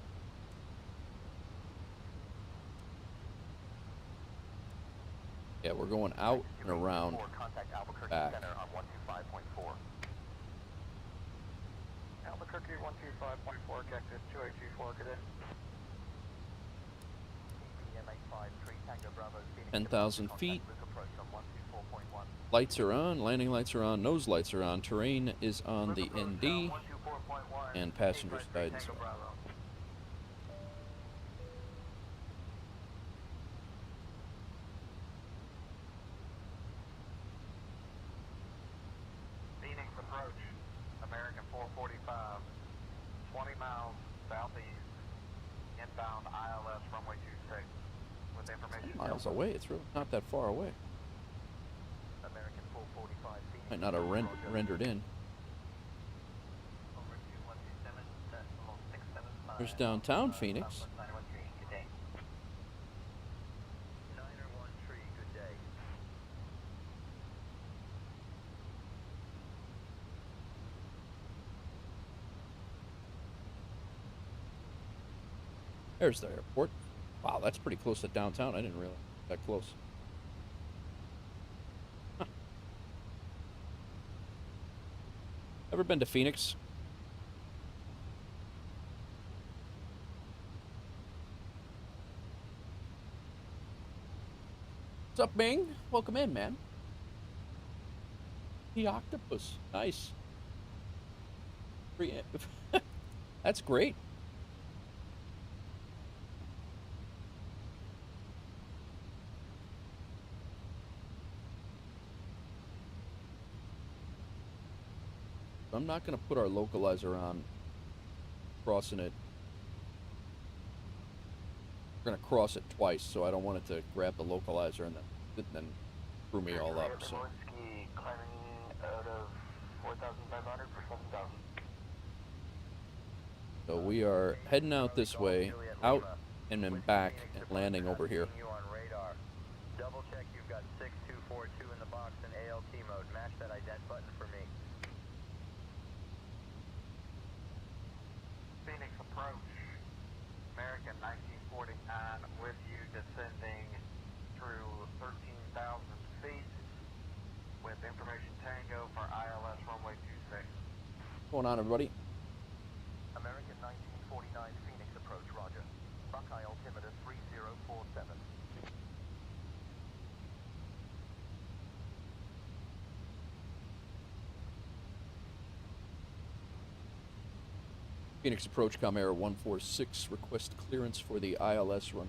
Yeah, we're going out and around. Contact Albuquerque Back. Center on 125.4. Albuquerque 125.4, Cactus 2824, good day. 10,000 feet. Lights are on, landing lights are on, nose lights are on, terrain is on the ND, and passengers guidance are on. Phoenix approach, American 445, 20 miles southeast, inbound ILS runway 26, with information. Miles away, it's really not that far away. American 445 Phoenix. Might not have rendered in. Over to 127, decimal 675. There's downtown Phoenix. 913, good day. 913, good day. There's the airport. Wow, that's pretty close to downtown. I didn't realize that close. Huh. Ever been to Phoenix? What's up, Bing? Welcome in, man. The octopus. Nice. That's great. I'm not going to put our localizer on, crossing it. We're going to cross it twice, so I don't want it to grab the localizer and then screw me all up. So. Climbing out of 4,500 for 7,000. So we are heading out this way, out and then back and landing over here. You on radar. Double check you've got 6242 in the box in ALT mode. Match that ident button for me. Phoenix approach, American 1949 with you descending through 13,000 feet with information Tango for ILS runway 26. What's going on, everybody? American 1949 Phoenix approach, roger. Buckeye altimeter 3047. Phoenix approach, Com Air 146, request clearance for the ILS run.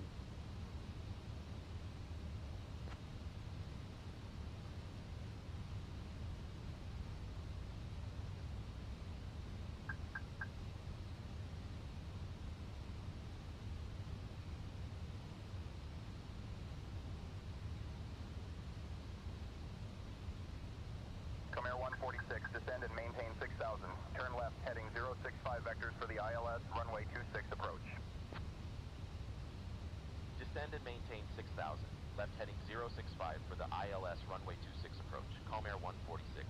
Com Air 146, descend and maintain 6,000. Turn left, heading 065 vectors for the ILS, runway 26 approach. Descend and maintain 6,000. Left heading 065 for the ILS runway 26 approach. Calm Air 146.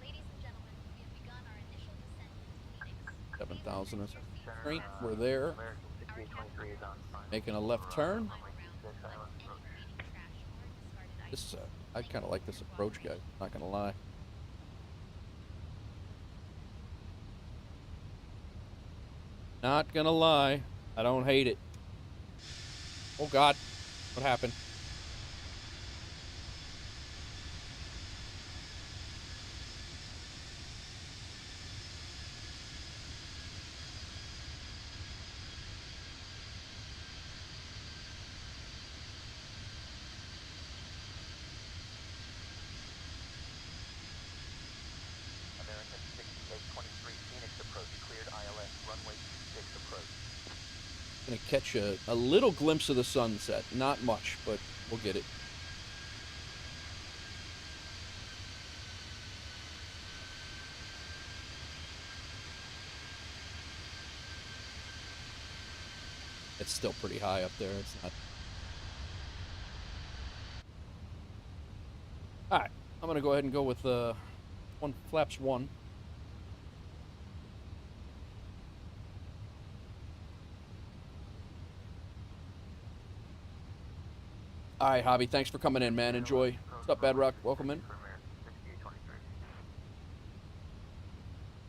Ladies and gentlemen, we have begun our initial descent into Phoenix. 7,000 is straight. We're there. American 6823 is on. Making a left turn. Around any remaining trash or discarded items. This, I kind of like this approach, guys. Not gonna lie. Not gonna lie, I don't hate it. Oh God, what happened? American 6823 Phoenix approach, cleared ILS, runway 26 approach. Gonna catch a little glimpse of the sunset. Not much, but we'll get it. It's still pretty high up there. It's not. All right, I'm gonna go ahead and go with flaps 1. All right, Hobby. Thanks for coming in, man. Enjoy. What's up, Bedrock? Welcome in.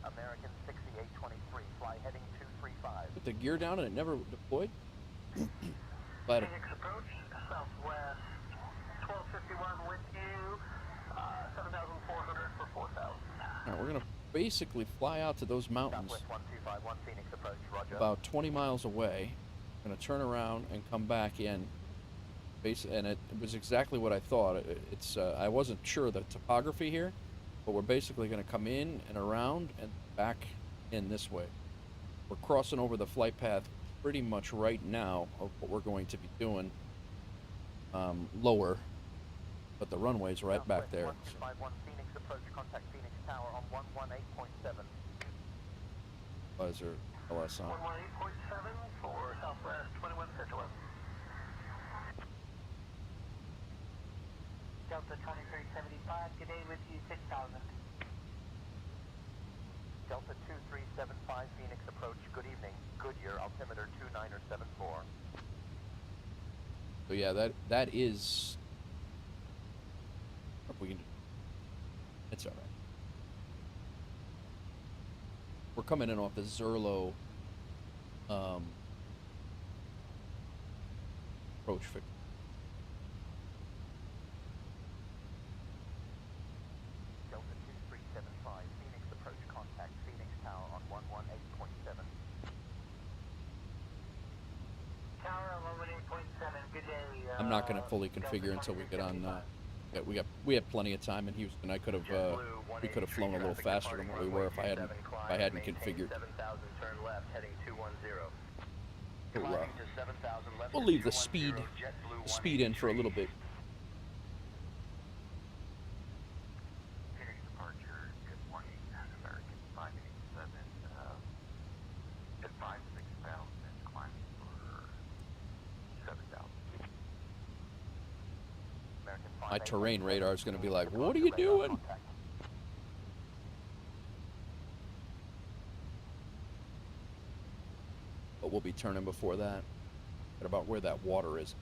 American 6823, fly heading 235. Put the gear down and it never deployed. Glad it. Phoenix approach, southwest, 1251 with you, 7,400 for 4,000. All right, we're gonna basically fly out to those mountains. Southwest 1251, Phoenix approach, roger. About 20 miles away. I'm gonna turn around and come back in. And it was exactly what I thought. It's I wasn't sure of the topography here, but we're basically going to come in and around and back in this way. We're crossing over the flight path pretty much right now of what we're going to be doing lower, but the runway's right back there. 1251 Phoenix approach, contact Phoenix Tower on 118.7. Buzzer LS on. 118.7 for southwest 2151. Delta 2375, good day with you, 6,000. Delta 2375, Phoenix approach, good evening. Goodyear, altimeter 2974. So yeah, that is. What we can do. It's all right. We're coming in off the Zerlo approach fix. Delta 2375, Phoenix approach, contact Phoenix Tower on 118.7. Tower on 118.7, good day. I'm not going to fully configure until we get on. We have plenty of time in Houston. I could have we could have flown a little faster than what we were if I hadn't configured. 7,000, turn left, heading 210. We'll leave the speed in for a little bit. Phoenix departure, good morning, American 587, at 56,000, climbing for 7,000. My terrain radar is going to be like, what are you doing? But we'll be turning before that at about where that water is.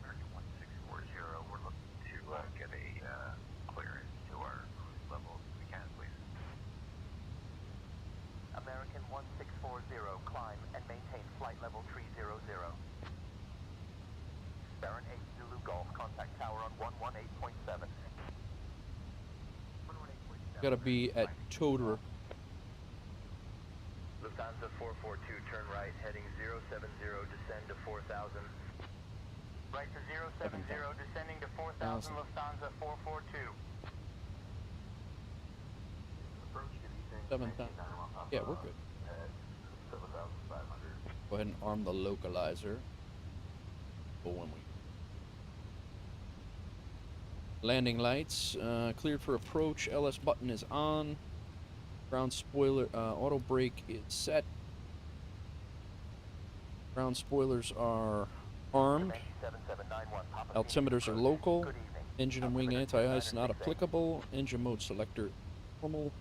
American 1640, we're looking to get a clearance to our cruise level if we can, please. American 1640, climb and maintain flight level 300. Baron 8 Zulu Golf, contact tower on 118.7. Got to be at Toter. Lufthansa 442, turn right, heading 070, descend to 4,000. Right to 070, descending to 4,000, Lufthansa 442. 7,000. Yeah, we're good. 7,500. Go ahead and arm the localizer. But when we landing lights cleared for approach. LS button is on. Ground spoiler auto brake is set. Ground spoilers are armed. Altimeters are local. Engine and wing anti-ice not applicable. Engine mode selector normal.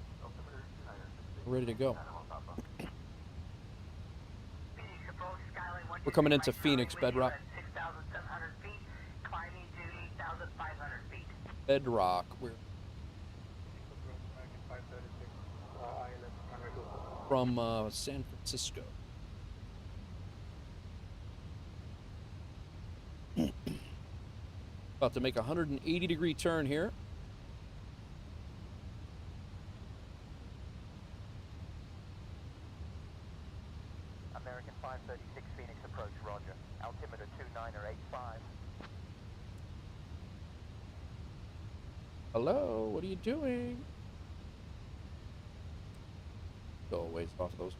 We're ready to go. We're coming into Phoenix, Bedrock. Bedrock. We're from San Francisco. About to make a 180-degree turn here. American 536 Phoenix approach, roger. Altimeter 2985. Hello, what are you doing? Go a ways off of those.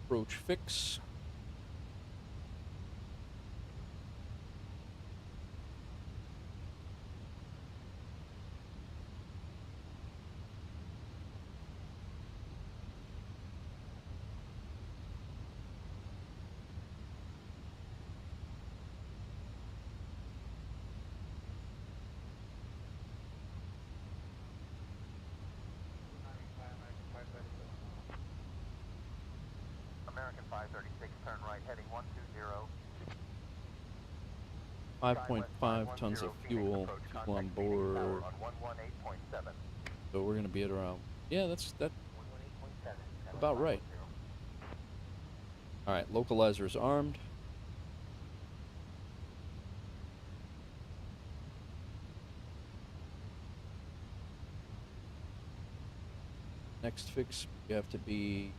Approach fix. American 536, turn right, heading 120. 5.5 tons of fuel on board. So we're gonna be at around, yeah, that's about right. All right, localizer is armed. Next fix, you have to be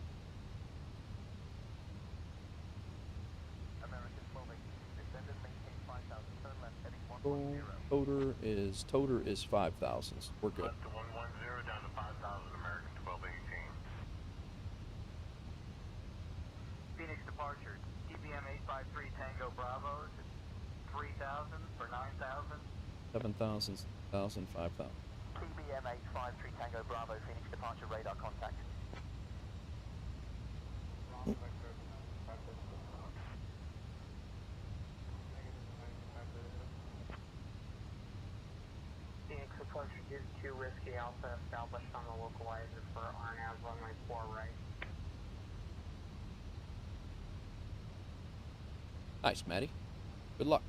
toter is 5,000. We're good. Left to 110 down to 5,000, American 1218. Phoenix departure, DBM 853 Tango Bravo, 3,000 for 9,000. 7,000, 1,000, 5,000. TBM 853 Tango Bravo, Phoenix departure, radar contact. Phoenix approach is 2 Whiskey Alpha established on the localizer for RNAV runway 4 right. Nice, Maddie. Good luck.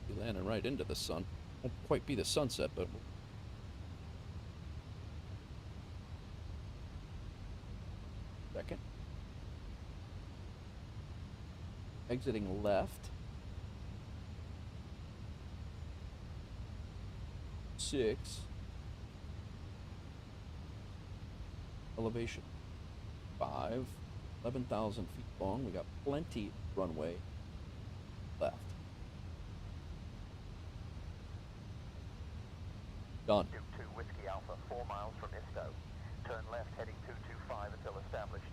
You're landing right into the sun. Won't quite be the sunset, but second. Exiting left. 6. Elevation 5. 11,000 feet long. We got plenty of runway left. Done. 2 Whiskey Alpha, 4 miles from Isto. Turn left heading 225 until established.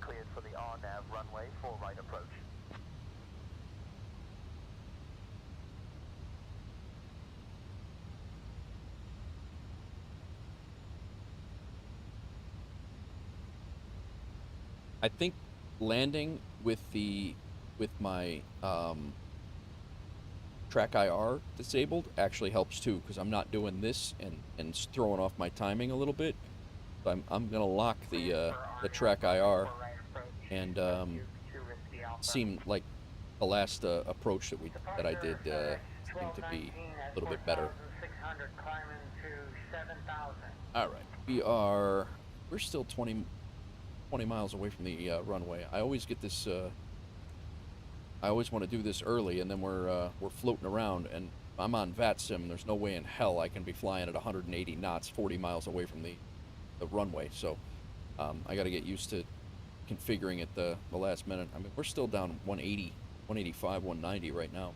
Cleared for the RNAV runway 4 right approach. I think landing with my track IR disabled actually helps too, because I'm not doing this and it's throwing off my timing a little bit. So I'm gonna lock the track IR, and seemed like the last approach that I did seemed to be a little bit better. All right, we're still 20 miles away from the runway. I always get this. I always want to do this early, and then we're floating around, and I'm on VATSIM. There's no way in hell I can be flying at 180 knots, 40 miles away from the runway. So I got to get used to configuring it the last minute. I mean, we're still down 180, 185, 190 right now.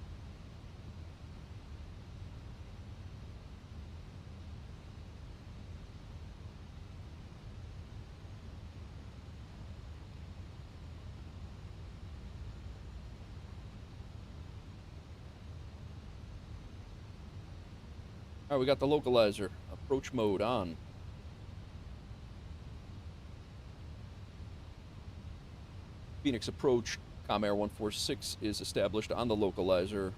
All right, we got the localizer. Approach mode on. Phoenix approach, Comair 146 is established on the localizer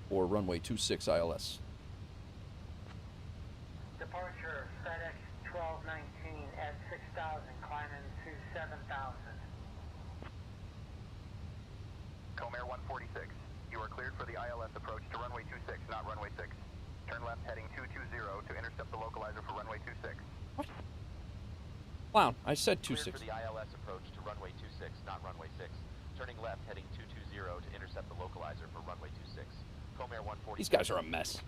for runway 26 ILS. Departure FedEx 6,000, climbing to 7,000. Comair 146, you are cleared for the ILS approach to runway 26, not runway 6. Turn left heading 220 to intercept the localizer for runway 26. What? Wow, I said Cleared 26. for the ILS approach to runway 26, not runway 6. Turning left heading 220 to intercept the localizer for runway 26. Comair 146. These guys are a mess.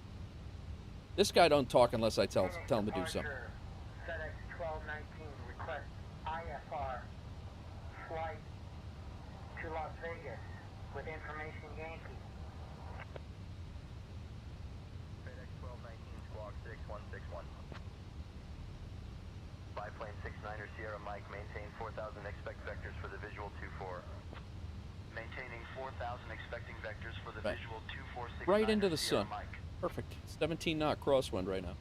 This guy don't talk unless I tell him to do something. FedEx 1219 request IFR flight to Las Vegas with information Yankee. FedEx 1219 squawk 6161. Biplane 69er Sierra Mike, maintain 4,000, expect vectors for the visual 24. Maintaining 4,000, expecting vectors for the Right. visual 2469er Right into the Sierra sun. Mike. Perfect. 17 knot crosswind right now.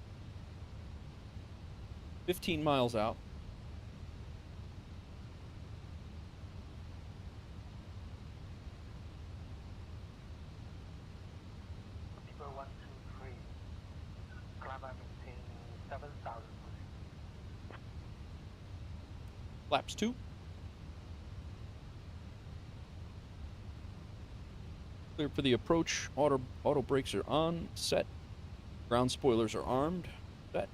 15 miles out. People 123, climb up maintain 7,000. Flaps 2. Clear for the approach. Auto brakes are on. Set. Ground spoilers are armed. Set.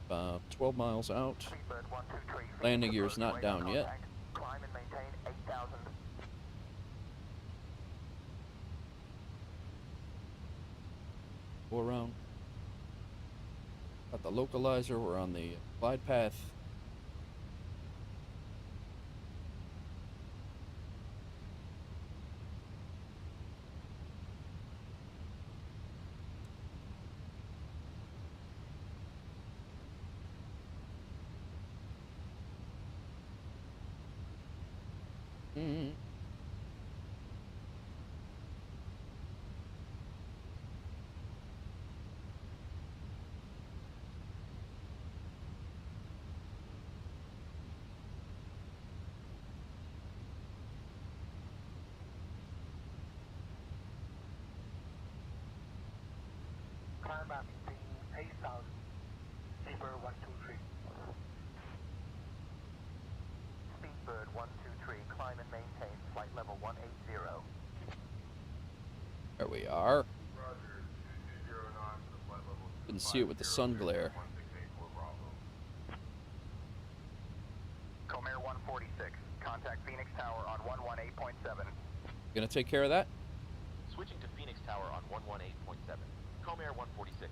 About 12 miles out. Speedbird 123, Landing gear's not down yet. Climb and maintain 8,000. Go around. Got the localizer. We're on the glide path. Mm-hmm. Climb up maintain 8,000. Speedbird 123. Speedbird 123, climb and maintain flight level 180. There we are. Roger, 2209 for the flight level. Couldn't see it with the sun glare. 1684 Bravo. Comair 146, contact Phoenix Tower on 118.7. Gonna take care of that? Switching to Phoenix Tower on 118.7. Comair 146.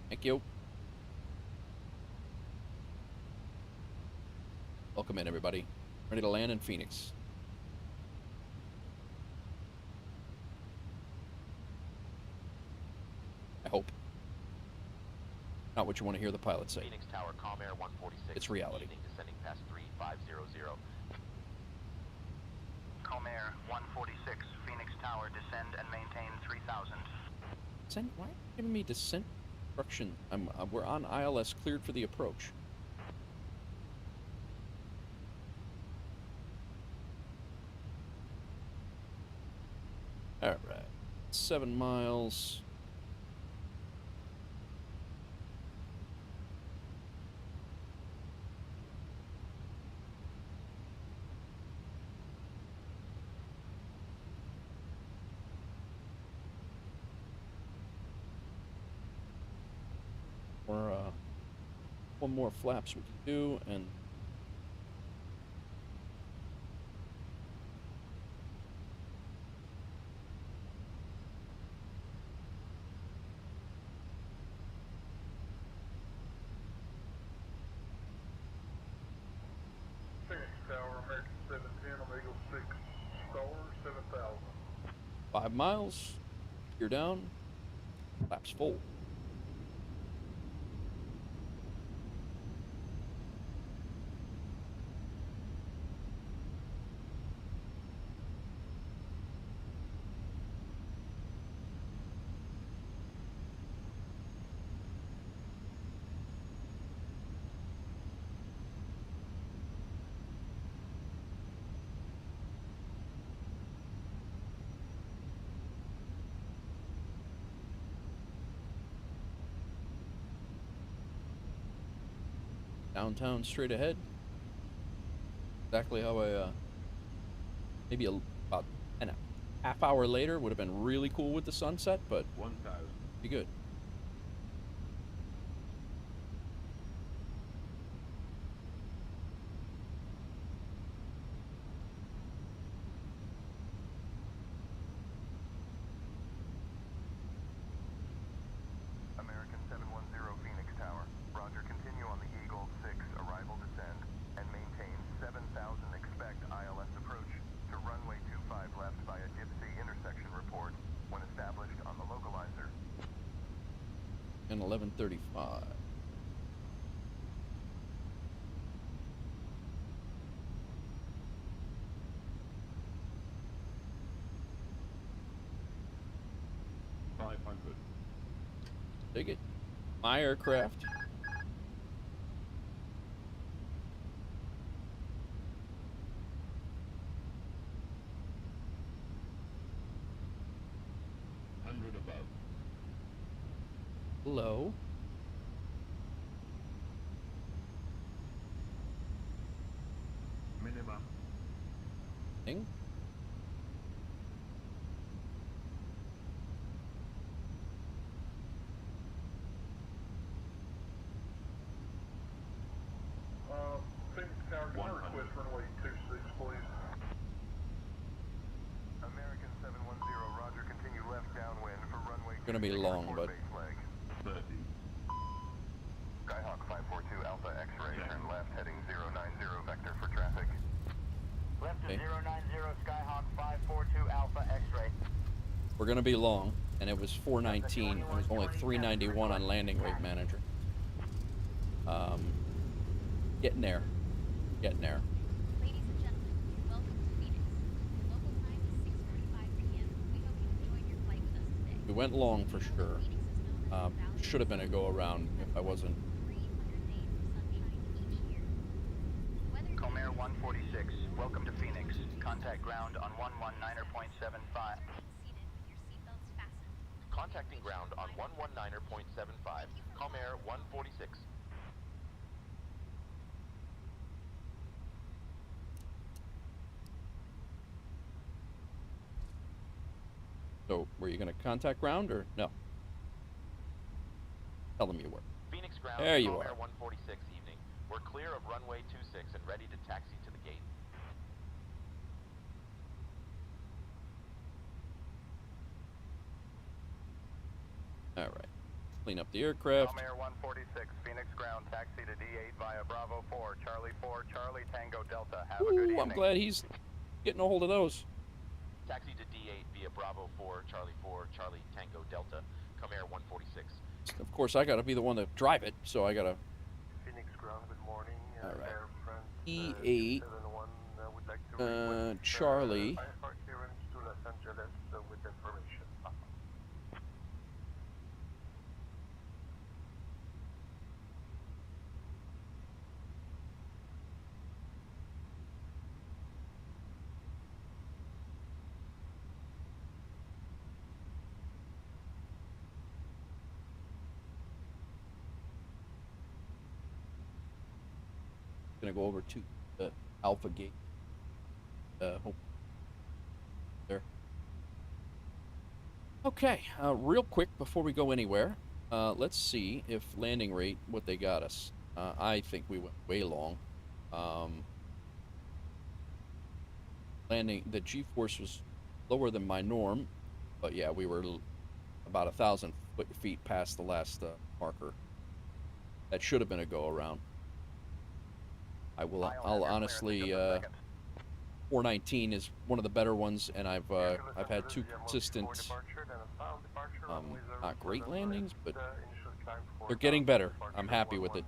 Thank you. Welcome in, everybody. Ready to land in Phoenix. I hope. Not what you want to hear the pilot say. Phoenix Tower, Comair 146. It's reality. Evening, descending past 3500. Comair 146, Phoenix Tower, descend and maintain 3,000. Why are you giving me descent instruction? We're on ILS, cleared for the approach. All right, 7 miles. Or one more flaps we can do, and Phoenix Tower, American 710, Omega 6 Star, 7,000. 5 miles. You're down. Flaps full. Downtown straight ahead. Exactly how I, maybe about a half hour later would have been really cool with the sunset, but 1,000. be good. American 710 Phoenix Tower. Roger, continue on the Eagle 6 arrival descend and maintain 7,000 expect ILS approach to runway 25 left via Gypsy intersection report when established on the localizer. And 11:35. Take it. My aircraft. Above. Hello. Minimum. Thing. Phoenix Tower, can I request runway 26, please? American 710, Roger, continue left downwind for runway 26. Gonna be long, but 30. Skyhawk 542 Alpha X-ray, turn left heading 090 vector for traffic. Left to 090 Skyhawk 542 Alpha X-ray. we're gonna be long, and it was 419. It was only 391 on landing rate manager. Getting there. Getting there. Ladies and gentlemen, welcome to Phoenix. Local time is 6:45 p.m. We hope you enjoyed your flight with us today. We went long for sure. Should have been a go around if I wasn't. Comair 146, welcome to Phoenix. Contact ground on 119.75. Contacting ground on 119.75. Comair 146. So, were you gonna contact ground or no? Tell them you were. Phoenix ground, There you Comair are. 146 evening. We're clear of runway 26 and ready to taxi to the gate. All right. Clean up the aircraft. Comair 146, Phoenix ground, taxi to D8 via Bravo 4, Charlie Tango Delta. Have a good Ooh, evening. I'm glad he's getting a hold of those. Taxi to D8 via Bravo 4, Charlie Tango Delta. Comair 146. Of course, I gotta be the one to drive it, so I gotta. Phoenix ground, good morning. All right. Air France E8. 71 would like to request Charlie. IFR clearance to Los Angeles with information. Gonna go over to the Alpha Gate. Hope there. Okay, real quick before we go anywhere, let's see if landing rate, what they got us. I think we went way long. Landing, the G-force was lower than my norm, but yeah, we were about 1,000 feet past the last marker. That should have been a go around. I'll honestly, 419 is one of the better ones, and I've had two consistent, not great landings, but they're getting better. I'm happy with it.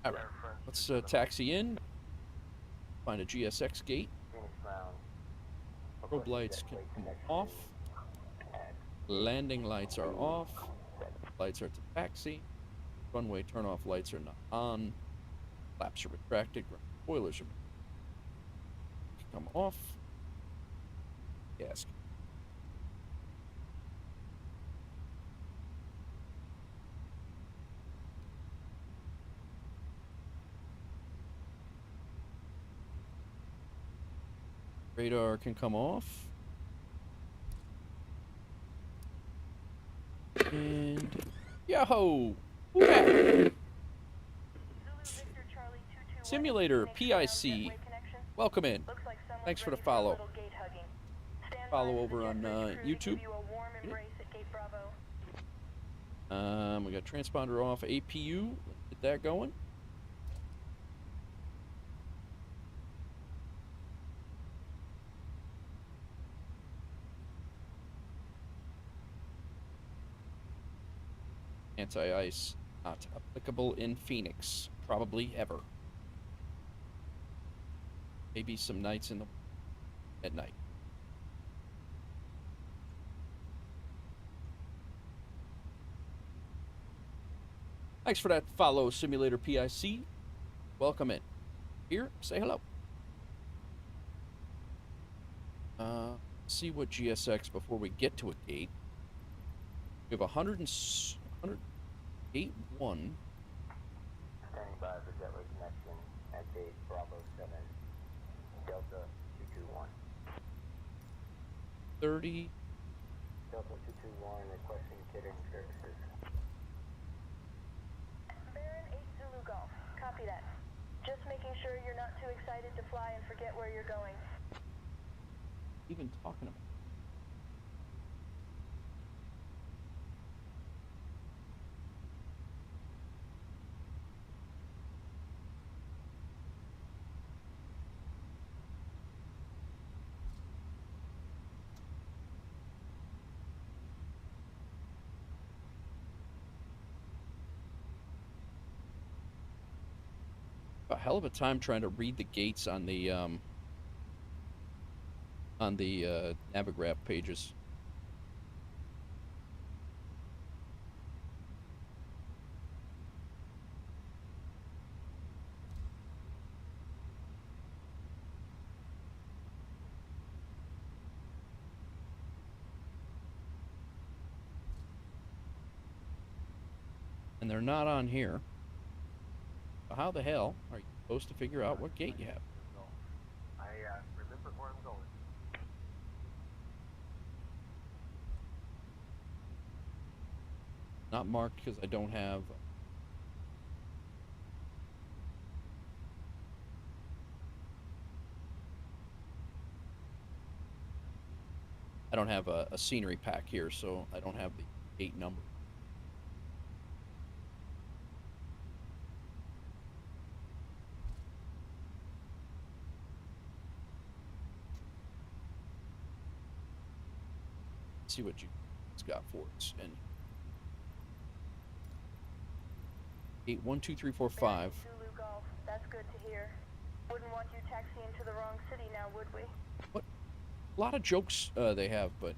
All right, let's taxi in, find a GSX gate. Strobe lights can come off. Landing lights are off. Lights are to taxi. Runway turn-off lights are not on. Flaps are retracted. Spoilers are come off. Gas. Radar can come off. And yo-ho! Simulator PIC. Welcome in. Thanks for the follow. Follow over on YouTube. We got transponder off, APU. Let's get that going. Anti-ice not applicable in Phoenix, probably ever. Maybe some nights at night. Thanks for that follow, Simulator PIC. Welcome in. Here, say hello. See what GSX before we get to a gate. We have 108.1. Standing by for jetway connection at gate Bravo 7, Delta 221. 30. Delta 221 requesting catering services. Baron 8 Zulu Golf. Copy that. Just making sure you're not too excited to fly and forget where you're going. Even talking about. A hell of a time trying to read the gates on the Navigraph pages. And they're not on here. So how the hell are you supposed to figure out what gate you have? I remember where I'm going. Not marked because I don't have. I don't have a scenery pack here, so I don't have the gate number. See what you got for us. And 8, 1, 2, 3, 4, 5. Zulu Golf. That's good to hear. Wouldn't want you taxiing to the wrong city now, would we? What? A lot of jokes they have, but.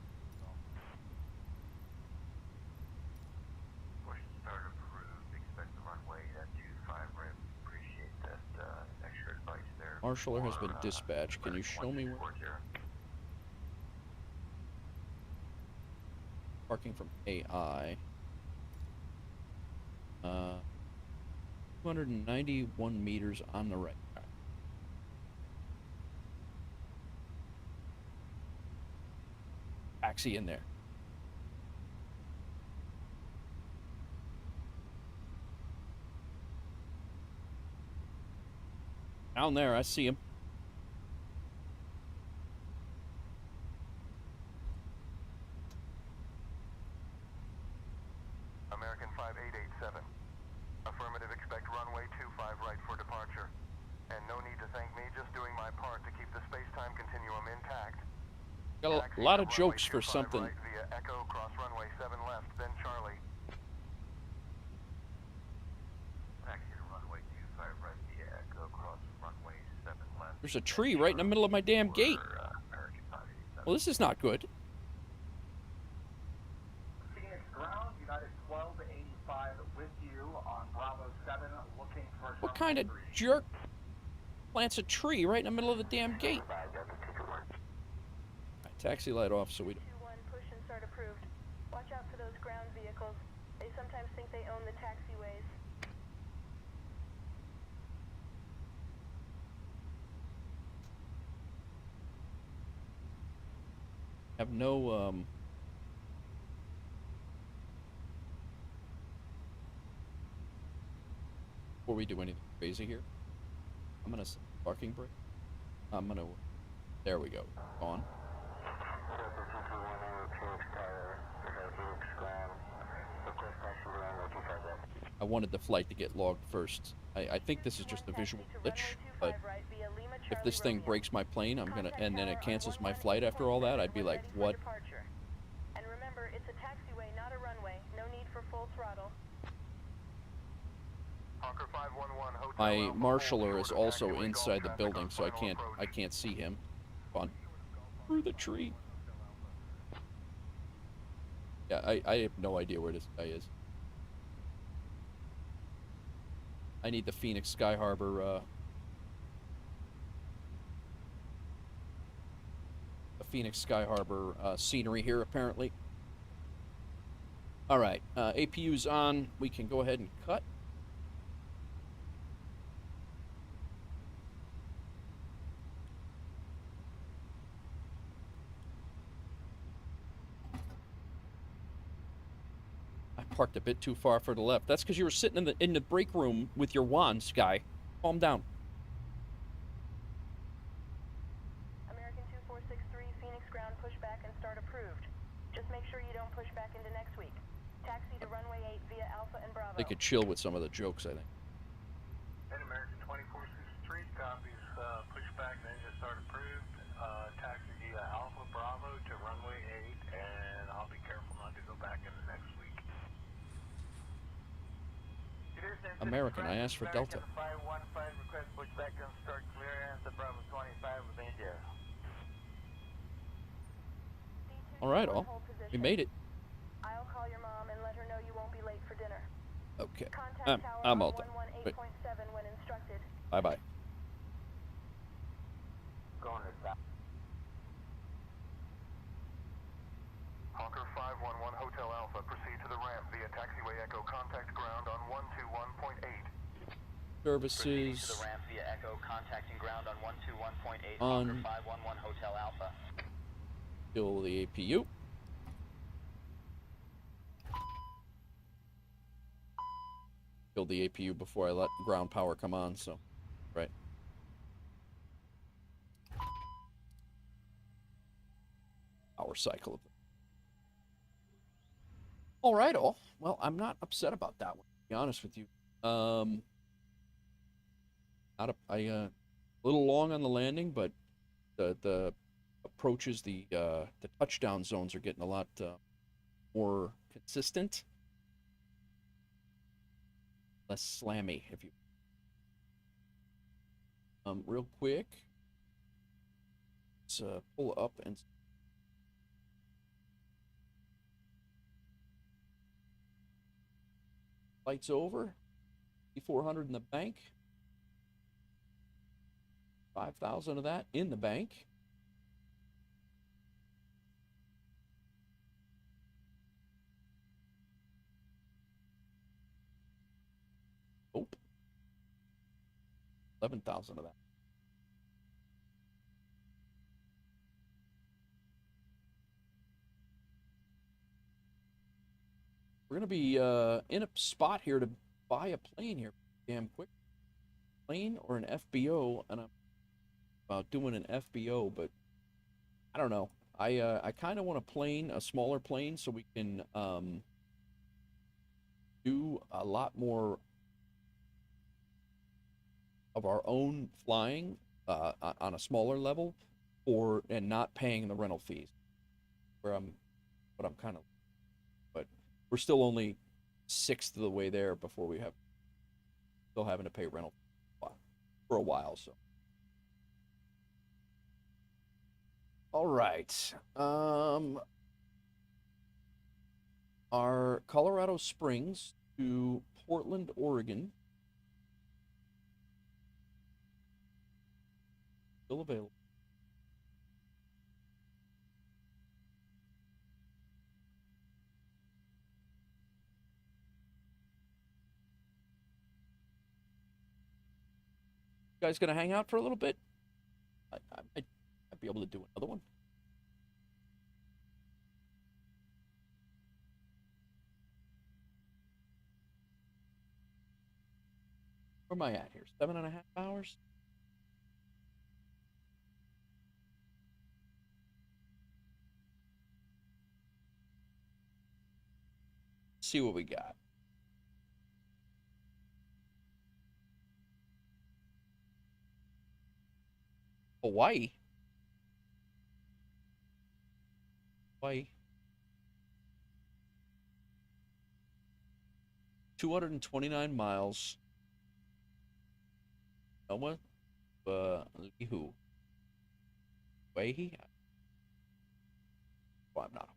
Push start approved. Expect the runway at 25 right. Appreciate that extra advice there. Marshaller has been dispatched. Can you show me where? Parking from AI. 291 meters on the right. Taxi in there. Down there, I see him. American 5887. Affirmative, expect runway 25 right for departure. And no need to thank me, just doing my part to keep the space-time continuum intact. Got a lot of jokes for something. Right via Echo, cross runway 7 left, then Charlie. Taxi to runway 25 right via Echo, cross runway 7 left. There's a tree right in the middle of my damn gate. Well, this is not good. Phoenix ground, United 1285 with you on Bravo 7, looking for What kind of jerk plants a tree right in the middle of the damn gate? Right, taxi light off so we don't. 2-1, push and start approved. Watch out for those ground vehicles. They sometimes think they own the taxiways. have no, before we do anything crazy here, I'm gonna set the parking brake. I'm gonna, there we go, on. I wanted the flight to get logged first. I think this is just a visual glitch, but if this thing breaks my plane, I'm gonna, and then it cancels my flight after all that, I'd be like, what? And remember, it's a taxiway, not a runway. No need for full throttle. My marshaller is also inside the building, so I can't see him. Fun. Through the tree. Yeah, I have no idea where this guy is. I need the Phoenix Sky Harbor, scenery here, apparently. All right, APU's on. We can go ahead and cut. I parked a bit too far for the left. That's because you were sitting in the break room with your wand, Sky. Calm down. American 2463, Phoenix ground pushback and start approved. Just make sure you don't push back into next week. Taxi to runway 8 via Alpha and Bravo. They could chill with some of the jokes, I think. And American 2463 copies pushback and engine start approved. Taxi via Alpha Bravo to runway 8, and I'll be careful not to go back into next week. American, I asked for Delta. 515 request pushback and start clearance at Bravo 25 with India. All right, all. We made it. I'll call your mom and let her know you won't be late for dinner. Okay. Contact tower I'm all done. 118.7 when instructed. Bye-bye. Going to stop. Hawker 511 Hotel Alpha, proceed to the ramp via taxiway Echo, contact ground on 121.8. Services. Proceeding to the ramp via Echo, contacting ground on 121.8, on Hawker 511 Hotel Alpha. Kill the APU. Killed the APU before I let ground power come on, so, right. Power cycle of it. All right, all. Well, I'm not upset about that one, to be honest with you. A little long on the landing, but the approaches, the touchdown zones are getting a lot more consistent, less slammy, if you. Real quick, let's pull up and. Lights over, 400 in the bank, 5,000 of that in the bank. Nope. 11,000 of that. We're gonna be in a spot here to buy a plane here, damn quick. Plane or an FBO, and I'm about doing an FBO, but I don't know. I kind of want a plane, a smaller plane, so we can do a lot more of our own flying on a smaller level, and not paying the rental fees. But I'm kind of, but we're still only 1/6 of the way there before we have still having to pay rental for a while. So, all right, our Colorado Springs to Portland, Oregon. Still available. You guys gonna hang out for a little bit? I'd be able to do another one. Where am I at here? 7.5 hours? Let's see what we got. Hawaii. Hawaii. 229 miles. Noma, Lihu. Waihi? Well, I'm not.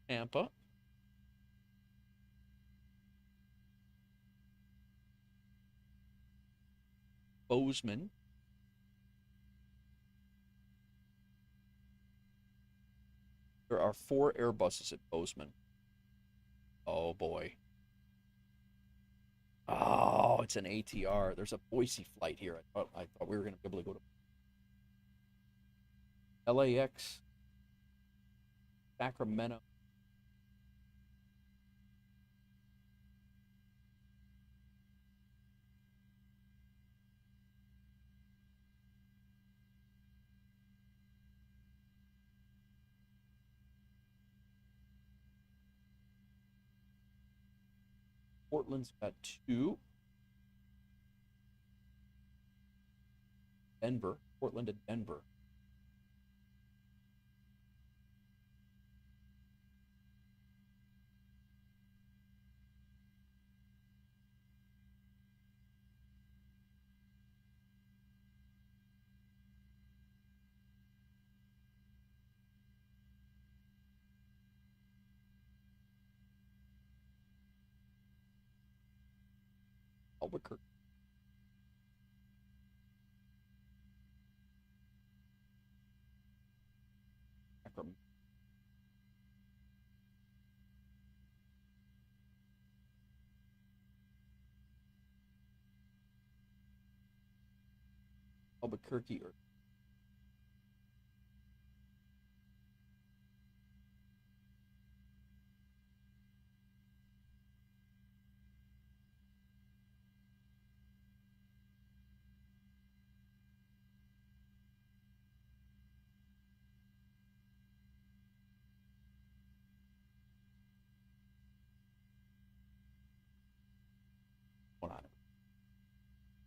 Tampa. Bozeman. There are 4 Airbuses at Bozeman. Oh boy. Oh, it's an ATR. There's a Boise flight here. I thought we were going to be able to go to LAX, Sacramento. Portland's got 2. Denver. Portland to Denver. Albuquerque. Sacramento. Albuquerque or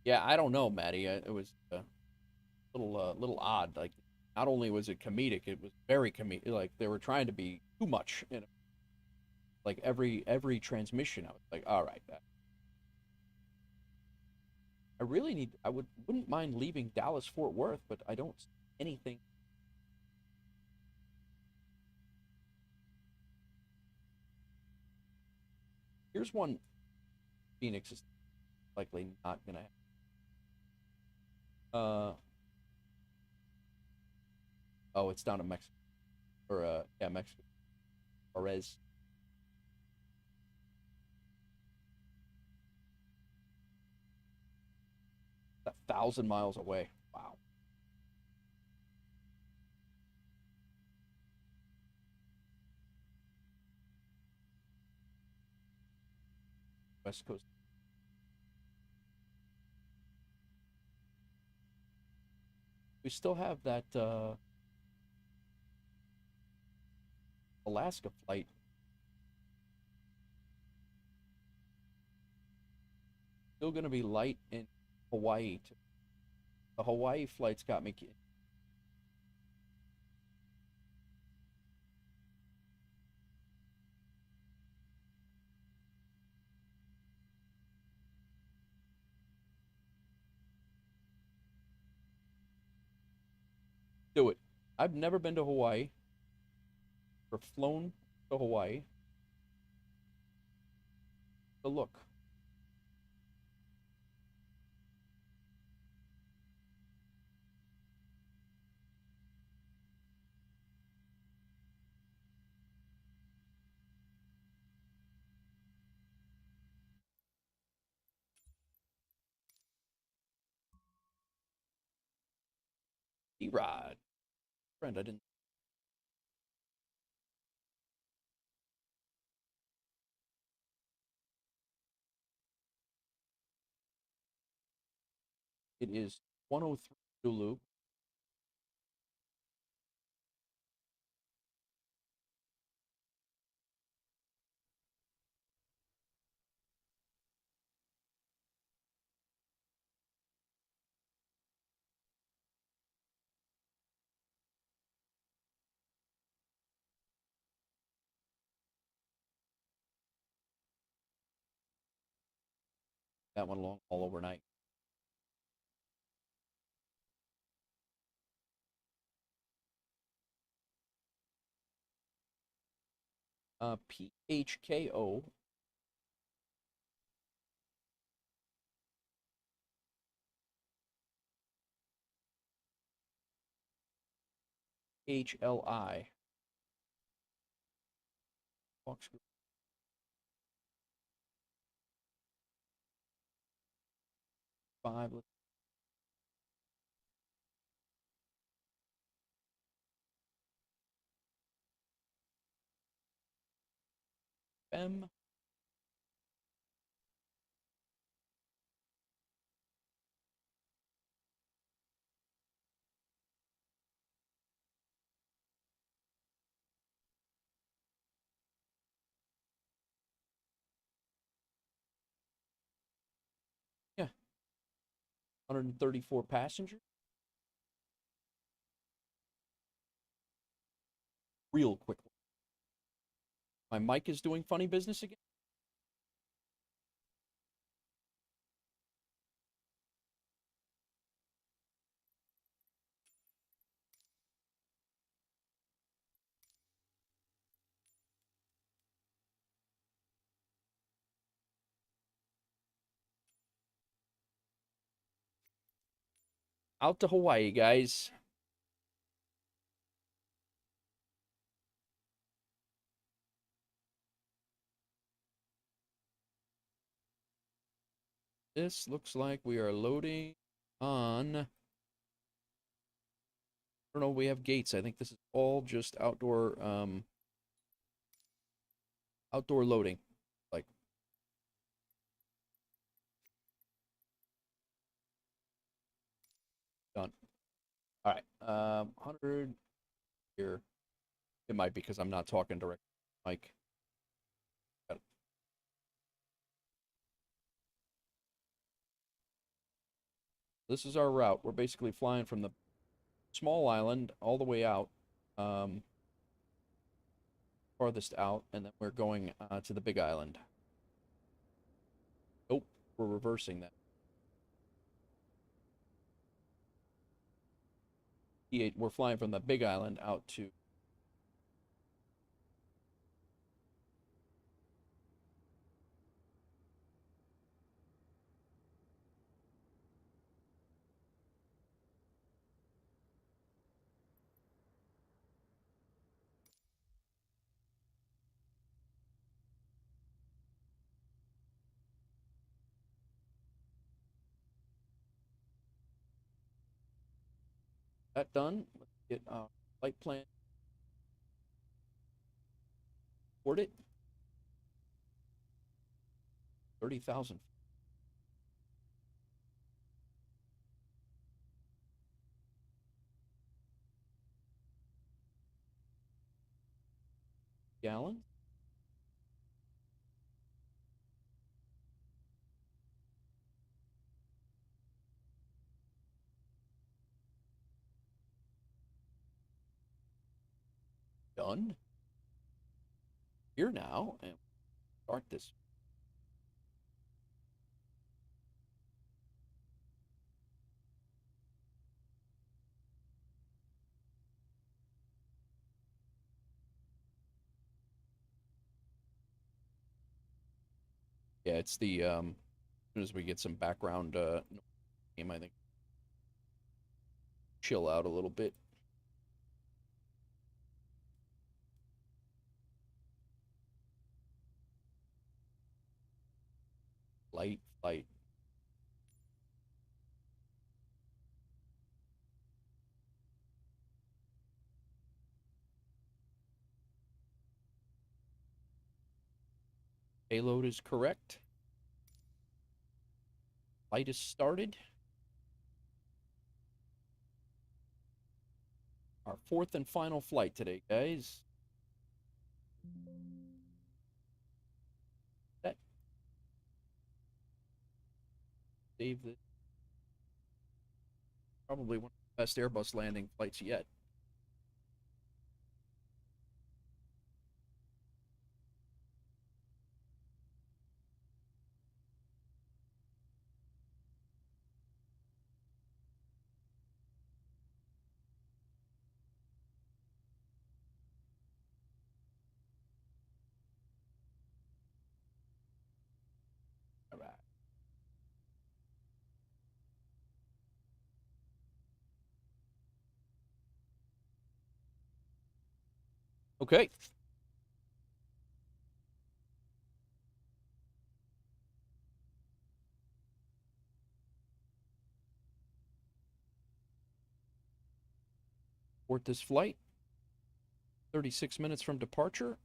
yeah, I don't know, Maddie. It was a little odd. Like, not only was it comedic, it was very comedic. Like they were trying to be too much. Like every transmission, I was like, all right, I really need. Wouldn't mind leaving Dallas Fort Worth, but I don't see anything. Here's one. Phoenix is likely not gonna. Oh, it's down to Mexico, or yeah, Mexico. Perez. 1,000 miles away. Wow. West Coast. We still have that Alaska flight. Still going to be light in Hawaii. The Hawaii flight's got me. Do it. I've never been to Hawaii or flown to Hawaii. But look. E-Rod. Friend, I didn't. It is 103 Zulu. That one long all overnight. PHKO. HLI. Fox Group. 5. M. Yeah. 134 passengers. Real quick. My mic is doing funny business again. Out to Hawaii, guys. This looks like we are loading on... I don't know, we have gates. I think this is all just outdoor outdoor loading. Like, done. All right. 100 here. It might be because I'm not talking direct mic. This is our route. We're basically flying from the small island all the way out, farthest out, and then we're going to the big island. Nope, we're reversing that. We're flying from the big island out to... That done. Let's get flight plan. Board it. 30,000. Gallons. Done. Here now, and start this. Yeah, it's the as soon as we get some background game, I think chill out a little bit. Light flight. Payload is correct. Flight is started. Our fourth and final flight today, guys. Set. Save this. Probably one of the best Airbus landing flights yet. All right. Okay. Board this flight. 36 minutes from departure.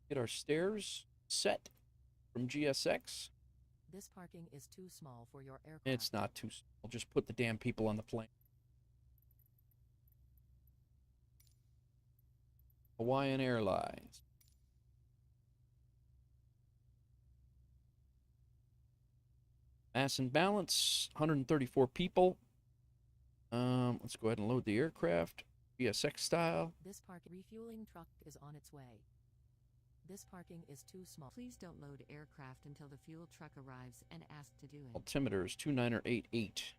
Get our stairs set from GSX. This parking is too small for your aircraft. It's not too small. Just put the damn people on the plane. Hawaiian Airlines. Mass and balance, 134 people. Let's go ahead and load the aircraft. GSX style. This refueling truck is on its way. This parking is too small. Please don't load aircraft until the fuel truck arrives and ask to do it. Altimeter is 2988.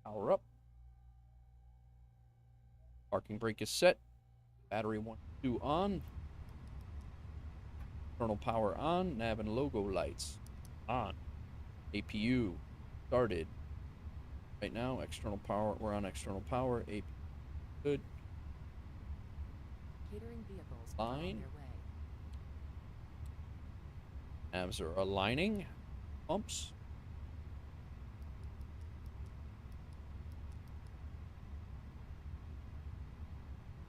Power up. Parking brake is set. Battery 1, 2 on. Internal power on. Nav and logo lights on. APU started. Right now, external power. We're on external power. APU good. Catering vehicles Line. are on their way. Navs are aligning. Pumps.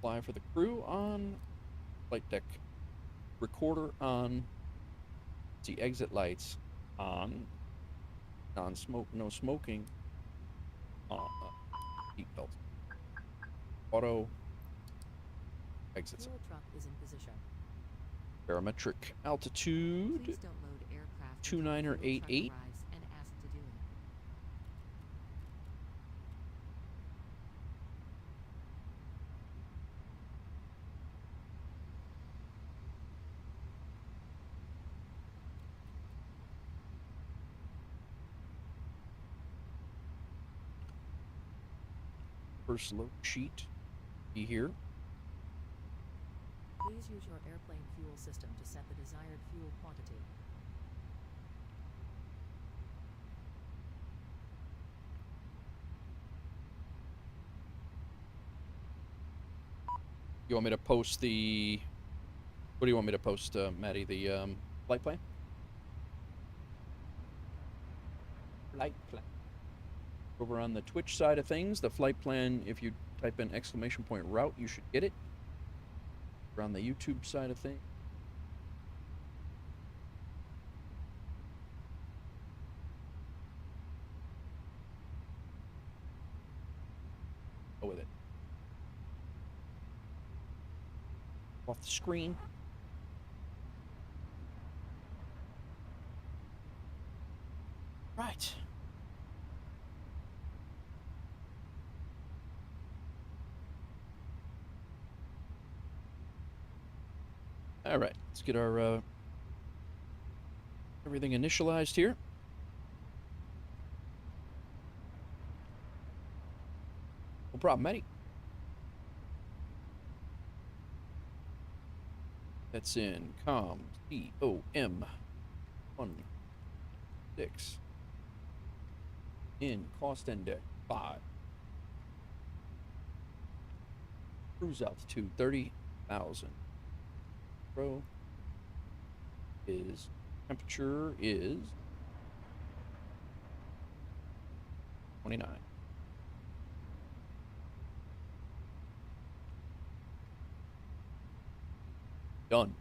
Fly for the crew on. Flight deck recorder on. See exit lights on. Non-smoke, no smoking. Seatbelt. Auto. Exits. Fuel truck is in position. Barometric altitude. Please don't load aircraft 2988. arrives and ask to do it. First load sheet. Be here. Please use your airplane fuel system to set the desired fuel quantity. You want me to post the... What do you want me to post, Maddie? The flight plan? Flight plan. Over on the Twitch side of things, the flight plan, if you type in !route, you should get it. Over on the YouTube side of things. Go with it. Off the screen. Right. All right, let's get our everything initialized here. No problem, Eddie. That's in COM COM 16 in cost index 5. Cruise altitude 30,000. Pro is temperature is 29. Done.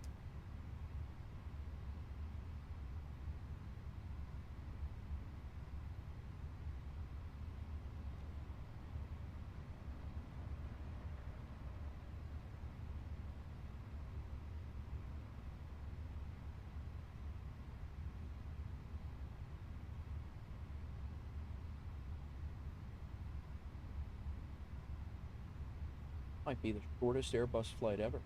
Might be the shortest Airbus flight ever.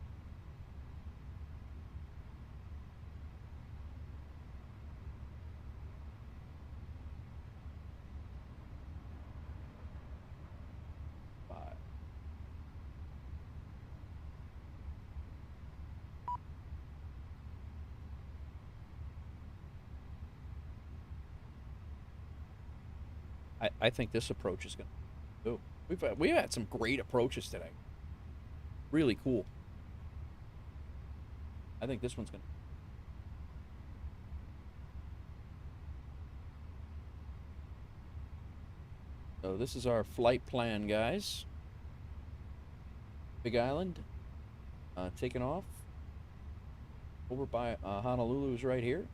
I think this approach is going to do. We've had some great approaches today. Really cool. I think this one's going to. So this is our flight plan, guys. Big Island, taking off. Over by Honolulu is right here.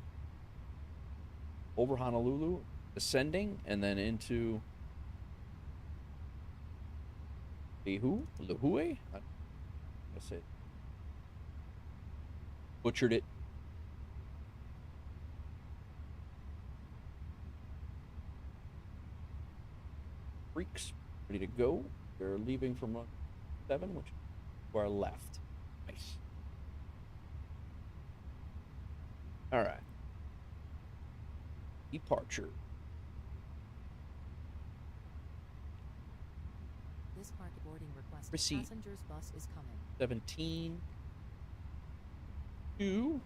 Over Honolulu, ascending, and then into Lihue? I said butchered it. Freaks ready to go. They're leaving from run 7, which is to our left. Nice. All right. Departure. This park boarding request. Receipt. Passengers bus is coming. 17 to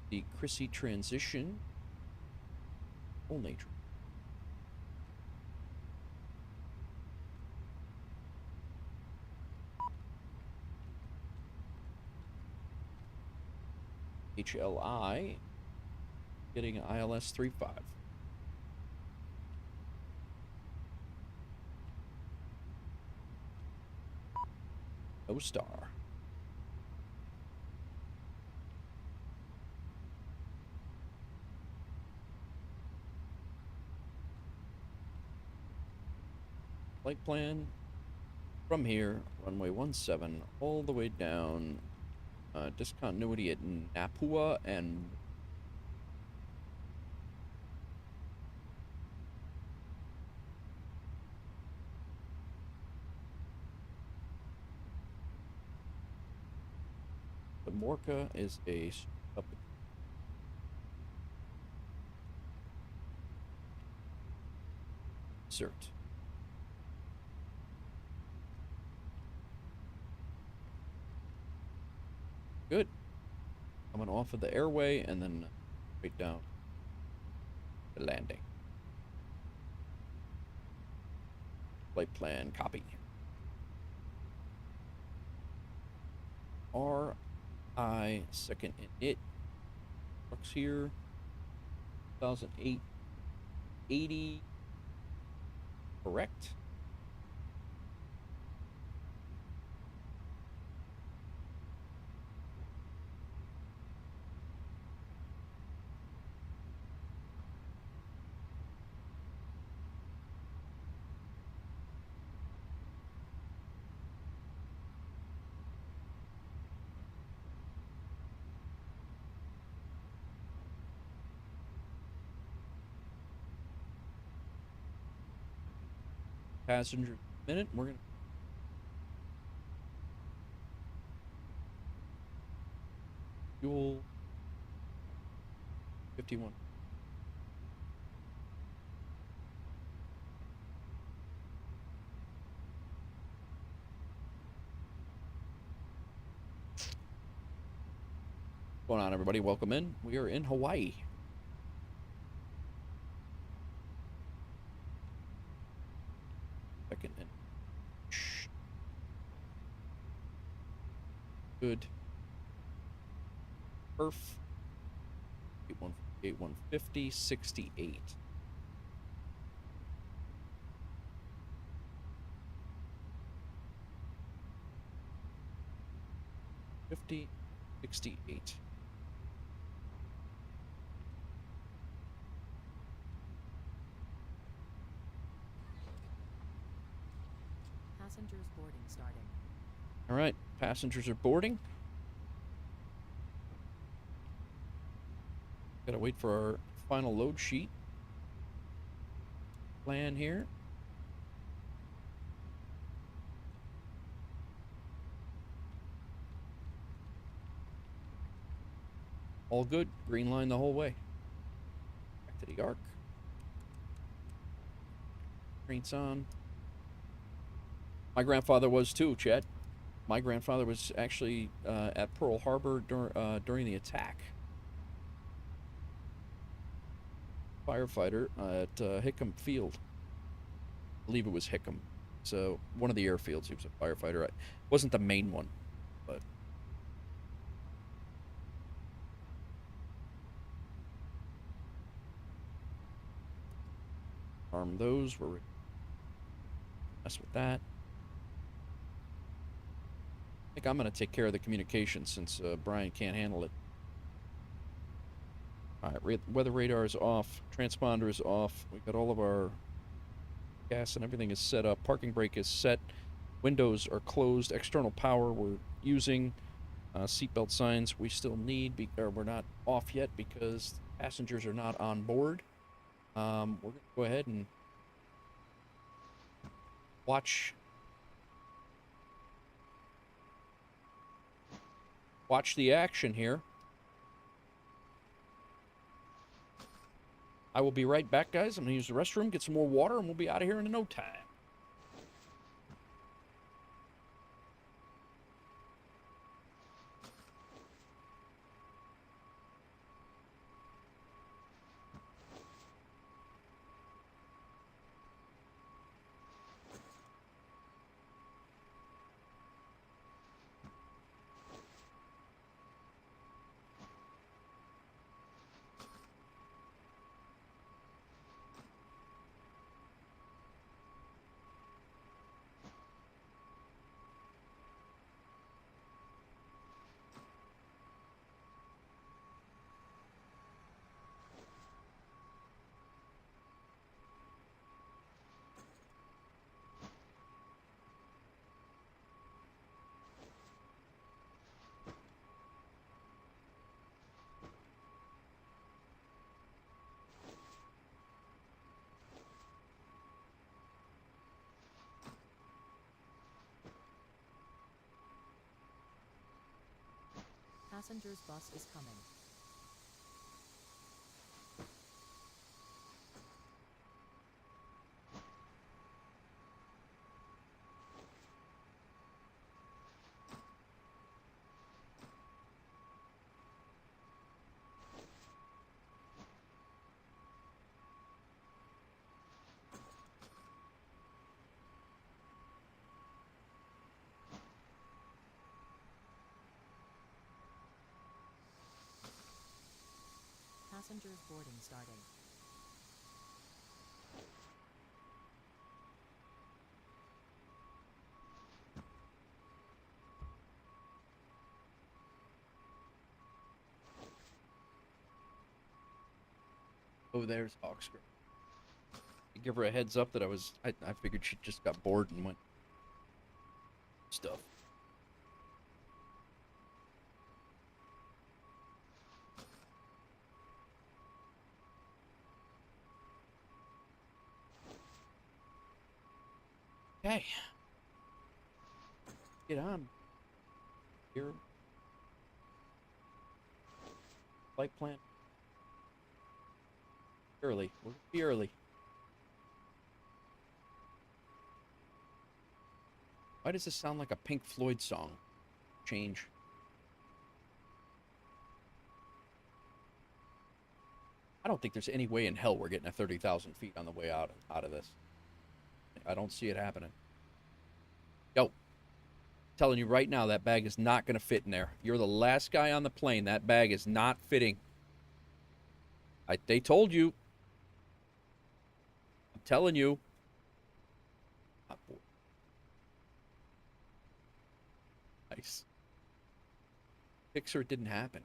the Chrissy transition. Only. HLI getting ILS 35. No star. Flight plan from here, runway 17, all the way down. Discontinuity at Napua and the Morca is a cert. Good. Coming off of the airway and then straight down the landing. Flight plan copy. RI second in it. Trucks here. 2008 80. Correct. Passenger minute. We're gonna fuel 51. What's going on, everybody? Welcome in. We are in Hawaii. Second and good. Perf. 8150, 68. $50, 68. Passengers boarding starting. All right, passengers are boarding. Gotta wait for our final load sheet. Plan here. All good. Green line the whole way. Back to the arc. Paints on. My grandfather was too, Chet. My grandfather was actually at Pearl Harbor during the attack. Firefighter at Hickam Field. I believe it was Hickam. So one of the airfields. He was a firefighter. It wasn't the main one, but. Arm those. We're mess with that. I think I'm going to take care of the communication since Brian can't handle it. All right, weather radar is off. Transponder is off. We got all of our gas and everything is set up. Parking brake is set. Windows are closed. External power we're using. Seatbelt signs we still need. We're not off yet because passengers are not on board. We're going to go ahead and watch the action here. I will be right back, guys. I'm going to use the restroom, get some more water, and we'll be out of here in no time. Passengers bus is coming. Passengers boarding starting. Oh, there's Hawkscraft. Give her a heads up that I figured she just got bored and went stuff. Okay. Get on. Here. Flight plan. Early. We're gonna be early. Why does this sound like a Pink Floyd song? Change. I don't think there's any way in hell we're getting a 30,000 feet on the way out of this. I don't see it happening. Yo, telling you right now, that bag is not going to fit in there. You're the last guy on the plane. That bag is not fitting. They told you. I'm telling you. Nice. Fixer, it didn't happen.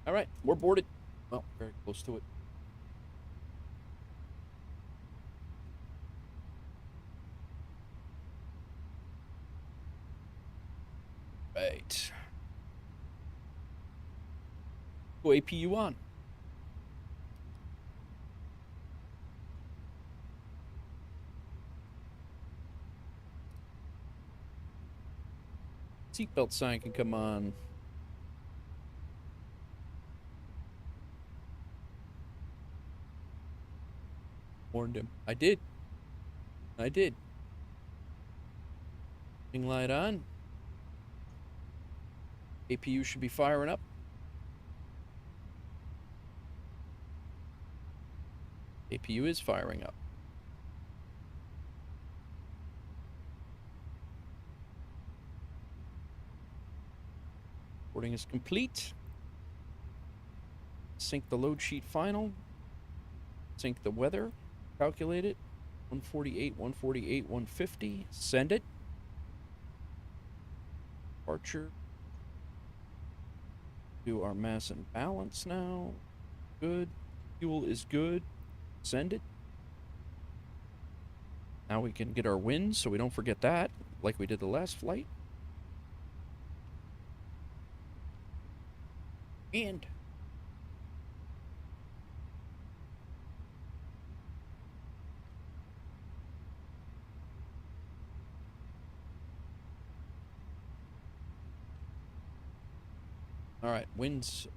All right, we're boarded. Well, very close to it. Right. Go APU on. seatbelt sign can come on. Warned him. I did. I did. Wing light on. APU should be firing up. APU is firing up. Recording is complete. Sync the load sheet final. Sync the weather. Calculate it. 148, 148, 150. Send it. Departure. Do our mass and balance now. Good. Fuel is good. Send it. Now we can get our winds so we don't forget that, like we did the last flight. And all right, winds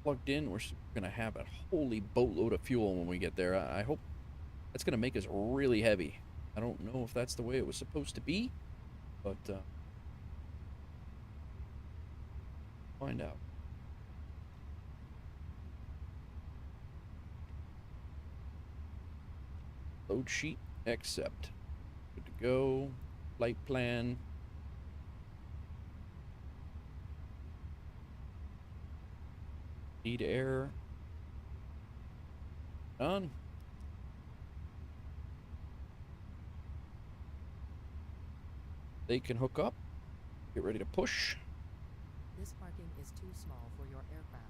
plugged in. We're gonna have a holy boatload of fuel when we get there. I hope that's gonna make us really heavy. I don't know if that's the way it was supposed to be, but find out. Load sheet, accept. Good to go. Flight plan. Need air. Done. They can hook up. Get ready to push. This parking is too small for your aircraft.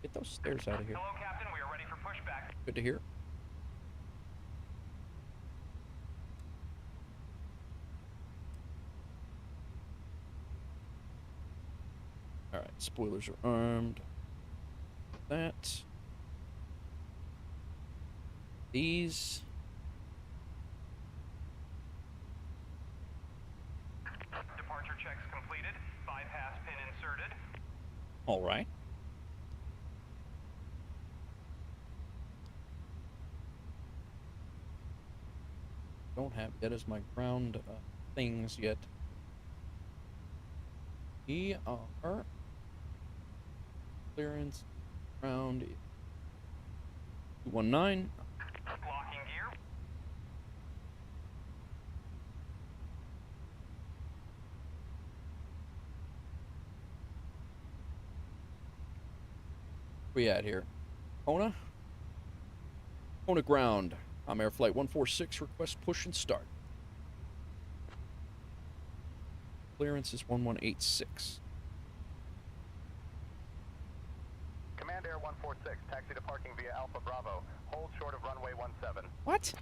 Get those stairs out of here. Hello, Captain. We are ready for pushback. Good to hear. All right, spoilers are armed. That. These. Departure checks completed. Bypass pin inserted. All right. Don't have that as my ground things yet. We are clearance ground 219. Locking gear. Where we at here? Kona? Kona ground. I'm Air Flight 146. Request push and start. Clearance is 1186. Command Air 146, taxi to parking via Alpha Bravo. Hold short of runway 17. What?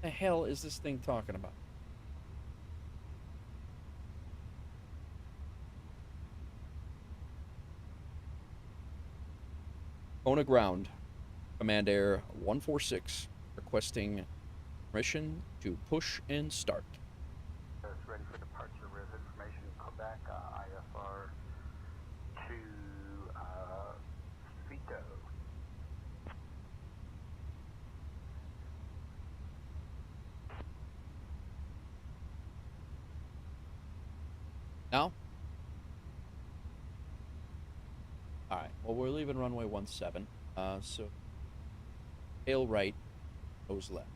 The hell is this thing talking about? Kona ground. Command Air 146 requesting permission to push and start. It's ready for departure with information Quebec, IFR to FSECO. Now? Alright, well, we're leaving runway 17, so tail right, nose left.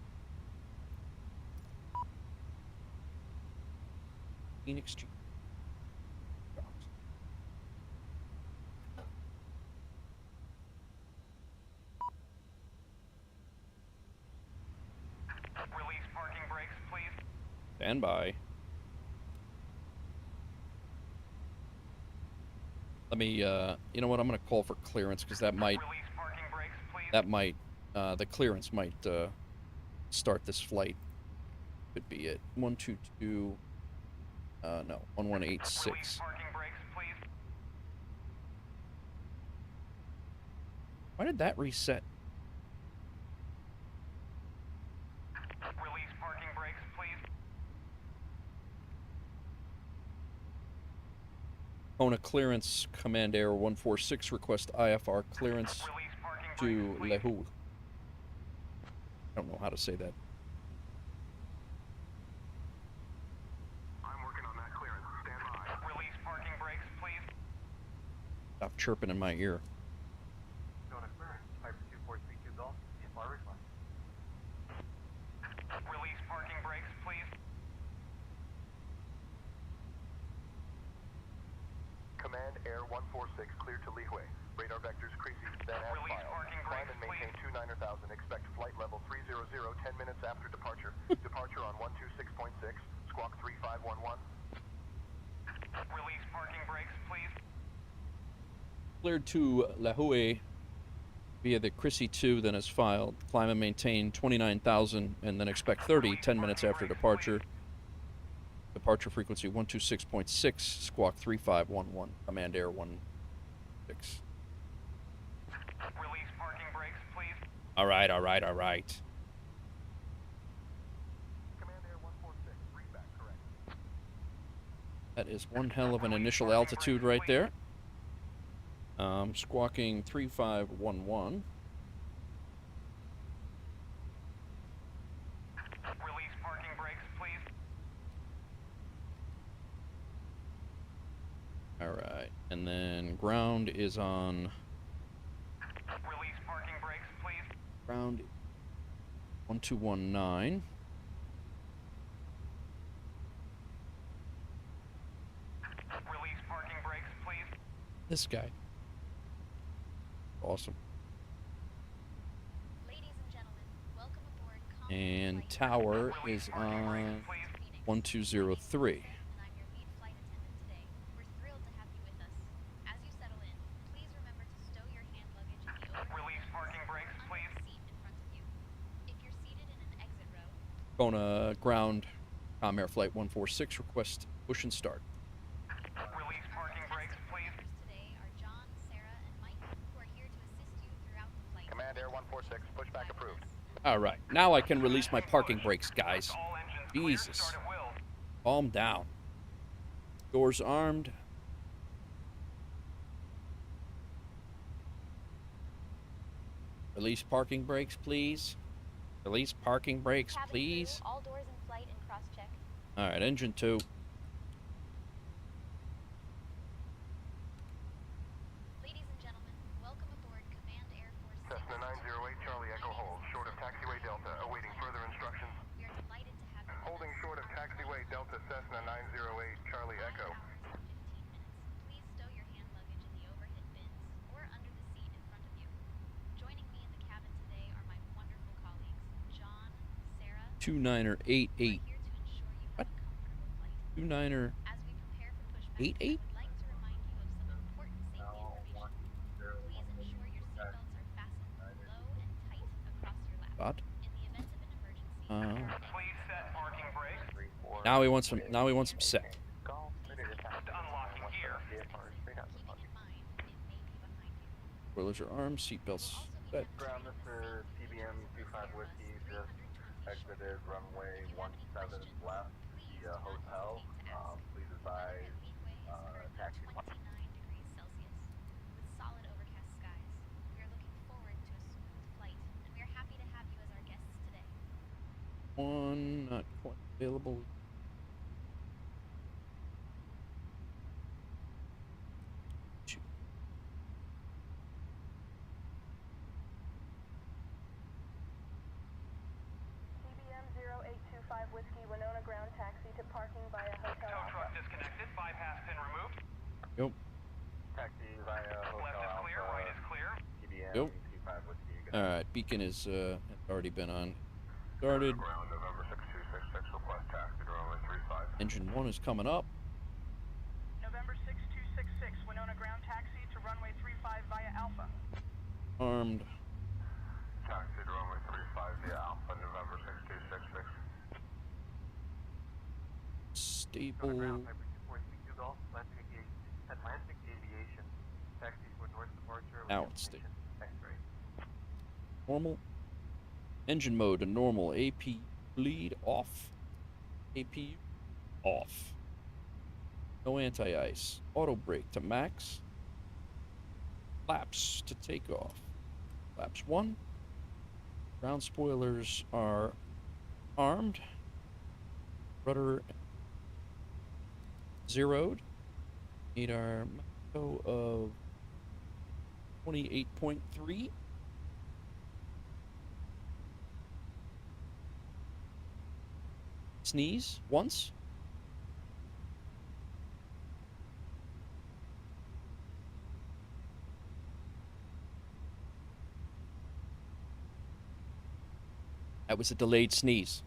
Phoenix G. Release parking brakes, please. Stand by. Let me, you know what, I'm going to call for clearance, because that might, the clearance might, start this flight. could be it. 122. No, 1186. Parking brakes, please. Why did that reset? Release parking brakes, please. Kona clearance, Command Air 146, request IFR clearance to Lehu. I don't know how to say that. I'm working on that clearance. Stand by. Release parking brakes, please. Stop chirping in my ear. Kona clearance, Piper 2432 Golf, VFR request. Release parking brakes, please. Command Air 146 cleared to Lihue. Radar vectors creasy, then as filed. Climb and maintain 29,000. Expect flight level 300, 10 minutes after departure. Departure on 126.6, squawk 3511. Release parking brakes, please. Cleared to Lihue via the Chrissy 2, then as filed. Climb and maintain 29,000, and then expect 30, 10 minutes after departure. Departure frequency 126.6, squawk 3511, Command Air 16. Release parking brakes, please. All right, all right, all right. Command Air 146, readback correct. That is one hell of an initial altitude right there. Squawking 3511. Release parking brakes, please. All right, and then ground is on Release parking brakes, please. ground 1219. Release parking brakes, please. This guy. Awesome. Ladies and gentlemen, welcome aboard. And tower is on 1203. And I'm your lead flight attendant today. We're thrilled to have you with us. As you settle in, please remember to stow your hand luggage in the overhead Release parking brakes, under please. the seat in front of you. If you're seated in an exit row, Kona ground, Com Air Flight 146, request push and start. Release parking brakes, please. today are John, Sarah, and Mike, who are here to assist you throughout the flight. Command Air 146, pushback approved. All right, now I can release my parking brakes, guys. All engines clear. Jesus. Start at will. Calm down. Doors armed. Release parking brakes, please. Release parking brakes, Cabin please. crew, all doors in flight and cross-check. All right, engine 2. Ladies and gentlemen, welcome aboard Command Air Force Cessna 908 Charlie Echo hold, short of taxiway Delta, awaiting further instructions. We are delighted to have you. Holding short of taxiway Delta Cessna 908 Charlie Echo. 5 hours and 15 minutes. Please stow your hand luggage in the overhead bins or under the seat in front of you. Joining me in the cabin today are my wonderful colleagues, John, Sarah. 29er 88. We're here to ensure you have a comfortable flight. 29er As we prepare for pushback, 88? I would like to remind you of some important safety information. Please ensure your seatbelts are fastened low and tight across your lap. What? In the event of an emergency, Please set parking brakes. Now he wants some. Now he wants some set. Unlocking gear. keeping in mind it may be behind you. Spoilers are armed. Seatbelts set. Ground, this is CBM 25 Whiskey, just exited runway 17 left, the hotel. Please advise taxi. 29 degrees Celsius. With solid overcast skies, we are looking forward to a smooth flight, and we are happy to have you as our guests today. One not quite available. Two. CBM 0825 Whiskey, Winona ground taxi to parking via Hotel Tow Alpha. truck disconnected. Bypass pin removed. Yep. Taxi via Hotel Left is clear. Alpha, Right is clear. CBM Yep. 25 Whiskey. All right. Beacon is has already been on. Started. Ground November 6266, request taxi to runway 35. Engine 1 is coming up. November 6266, Winona ground taxi to runway 35 via Alpha. Armed. Taxi to runway 35 via Alpha, November 6266. Stable. Ground, Piper 242 Golf, Atlantic Aviation. Taxi for north departure. Now it's stable. X-ray. Normal. Engine mode to normal. AP bleed off. AP off. No anti-ice. Auto brake to max. Flaps to take off. Flaps 1. Ground spoilers are armed. Rudder zeroed. Need our Mako of 28.3. Sneeze once. That was a delayed sneeze.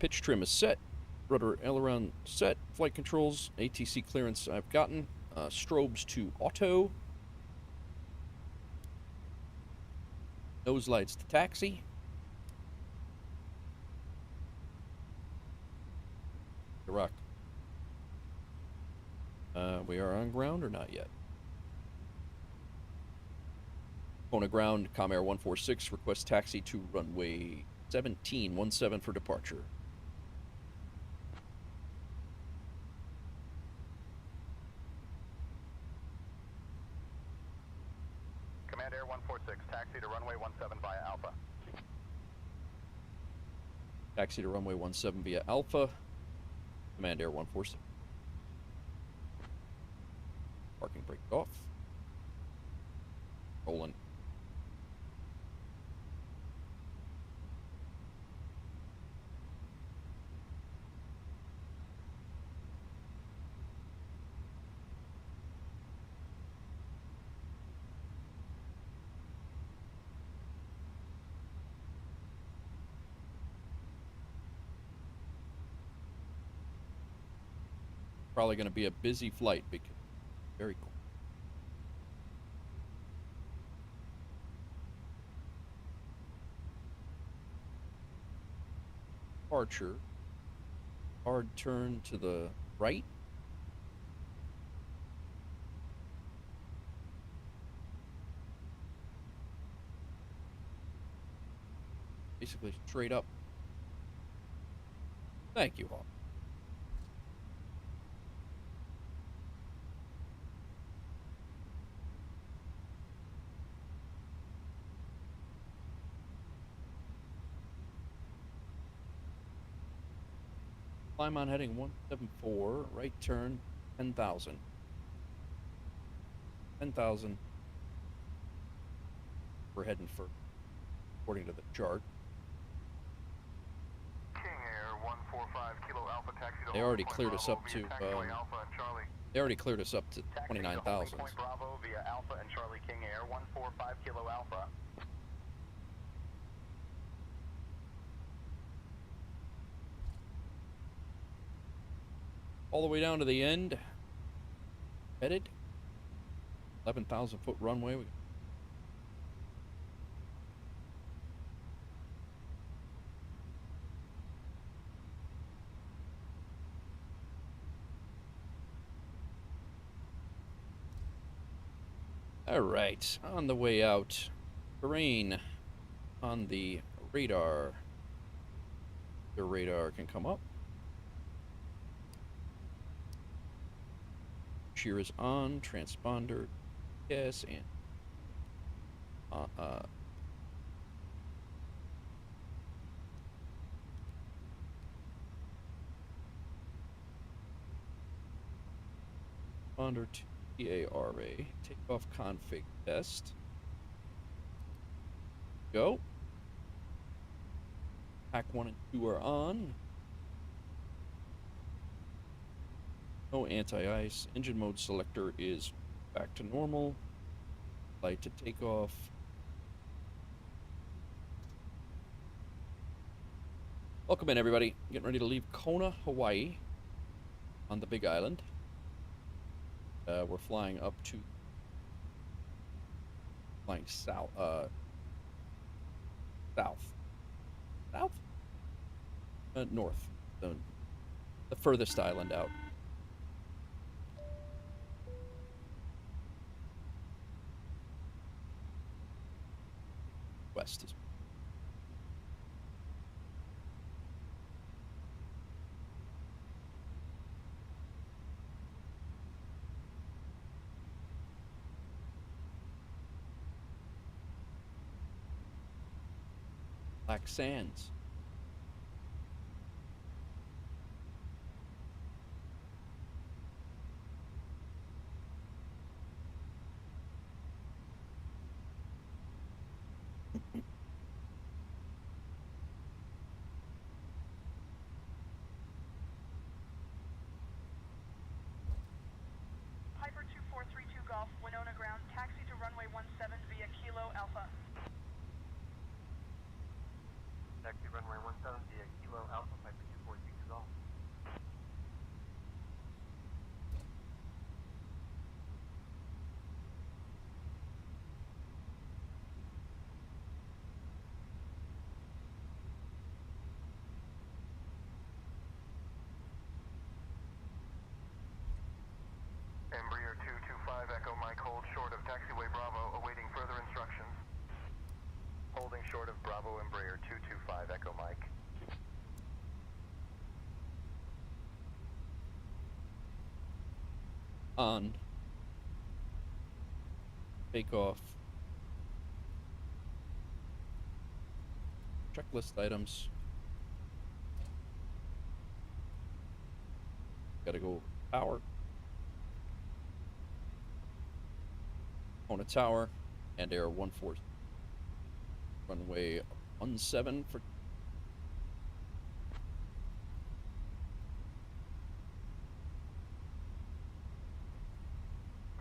Pitch trim is set. Rudder aileron set. Flight controls. ATC clearance I've gotten. Strobes to auto. Nose lights to taxi. Rock. We are on ground or not yet? Kona ground, Comair 146, request taxi to runway 17 for departure. Command Air 146, taxi to runway 17 via Alpha. Taxi to runway 17 via Alpha. Command Air 146. Parking brake off. Rolling. Probably going to be a busy flight because very cool. Departure. Hard turn to the right. Basically straight up. Thank you, Hawk. Climb on heading 174, right turn, 10,000. 10,000. We're heading for, according to the chart. King Air 145 Kilo Alpha taxi to They already cleared us up to, they already cleared us up to 29,000. Point Bravo via Alpha and Charlie King Air 145 Kilo Alpha. All the way down to the end. Headed. 11,000 foot runway. All right, on the way out. Terrain on the radar. The radar can come up. Shear is on, transponder, yes, and transponder to TARA, takeoff config test. Go. Pack 1 and 2 are on. No anti-ice. Engine mode selector is back to normal. Light to take off. Welcome in, everybody. Getting ready to leave Kona, Hawaii on the Big Island. We're flying up to south. South? North, the furthest island out. West is. Black Sands. Piper 2432 Golf, Winona ground, taxi to runway 17 via Kilo Alpha. Taxi runway 17 via Kilo Alpha, Piper 2432 Golf. Embraer 225 Echo Mike, hold short of taxiway Bravo, awaiting further instructions. Holding short of Bravo Embraer 225 Echo Mike. On. Takeoff. Checklist items. Gotta go power. On a tower and air 14. Runway 17 for.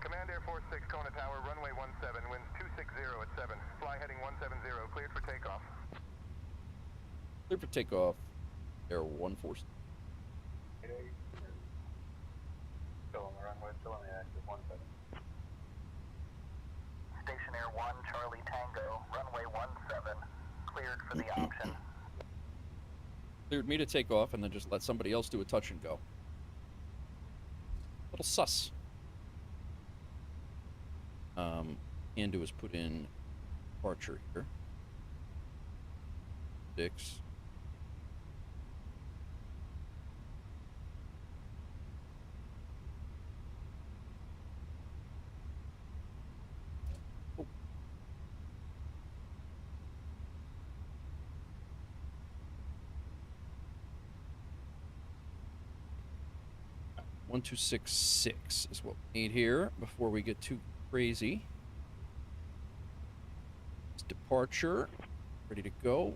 Command Air Force 6, Kona Tower, runway 17, winds 260 at 7. Fly heading 170, cleared for takeoff. Cleared for takeoff. Air 14. Still on the runway, still on the active 17. Station Air 1, Charlie Tango, runway 17, cleared for the option. Cleared me to take off and then just let somebody else do a touch and go. Little sus. Andu has put in departure here. 6. Oh. One, 2, 6, 6 is what we need here before we get too crazy. It's departure, ready to go. All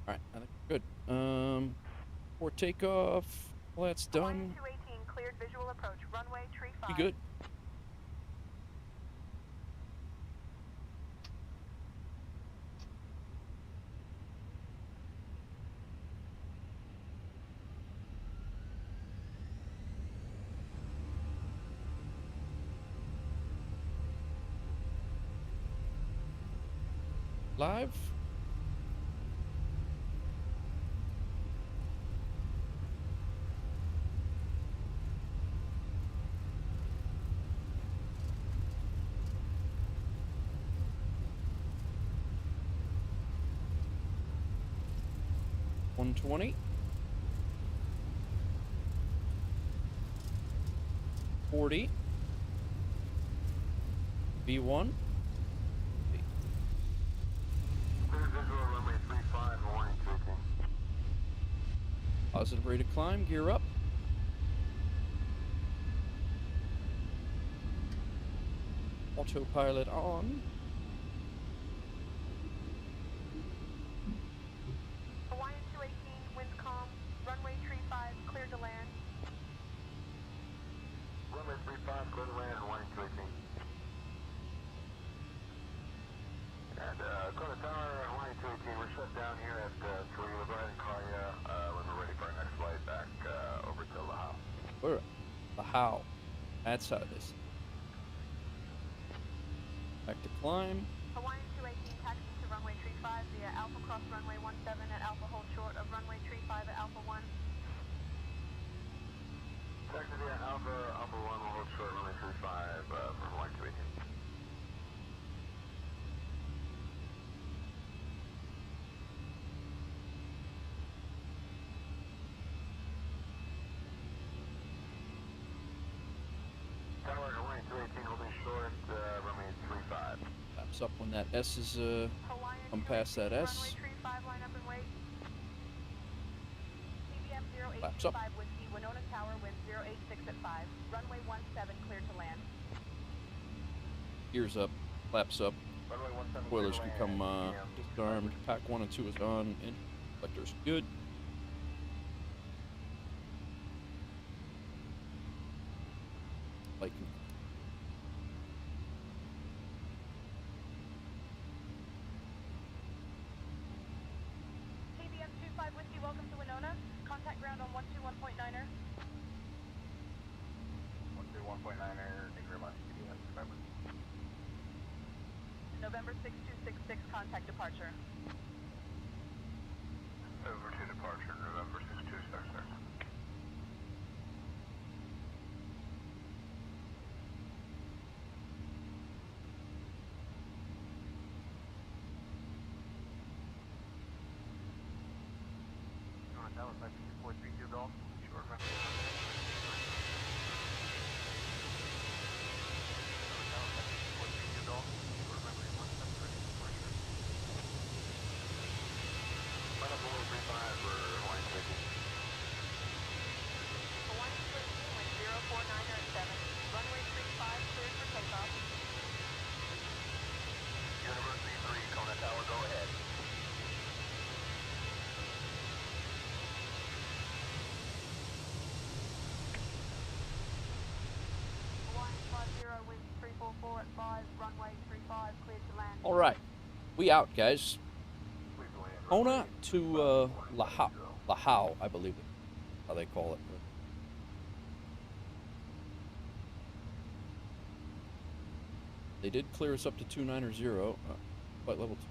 right, I think we're good. For takeoff, well, that's done. 218 cleared visual approach, runway tree 5. Be good. Live. $120. 40. V1. Positive rate of climb, gear up. Autopilot on. Hawaiian 218, winds calm, runway tree 5, clear to land. Runway 35, clear to land, Hawaiian 218. And Kona Tower, Hawaiian 218, we're shut down here at 3. We'll go ahead and call you when we're ready for our next flight back over to Lahau. Alright. Lahau. That's how it is. Back to climb. Hawaiian 218, taxi to runway tree 35 via Alpha Cross runway 17 at Alpha hold short of runway 35 at Alpha 1. Taxi via Alpha 1 will hold short runway 35 from 1 to 18. Tower runway 218 holding short, runway 35. Laps up when that S is come past that S. Line up and wait. CBM Laps up. 0825 Whiskey, Winona Tower, wind 086 at 5. Runway 17 clear to land. Gears up, laps up. Runway 17 Spoilers clear can to come land. disarmed. Pack 1 and 2 is on. And reflectors good. Like CBM 25 Whiskey, welcome to Winona. Contact ground on 121.9er. 121.9er, thank you very much. November 6266, contact departure. Over to departure, November 6266. That was like 432 Golf. Short runway. That was like 432 Golf. Short runway 17. Line up below 35 for Hawaiian 13. Hawaiian 13, wind 049er at 7. Runway 35 cleared for takeoff. University 3, Kona Tower, go ahead. Hawaiian 50, wind 344 at 5. Runway 35 cleared to land. all right, we out, guys. Kona to Lahau, I believe it, how they call it. They did clear us up to 290, flight level 2.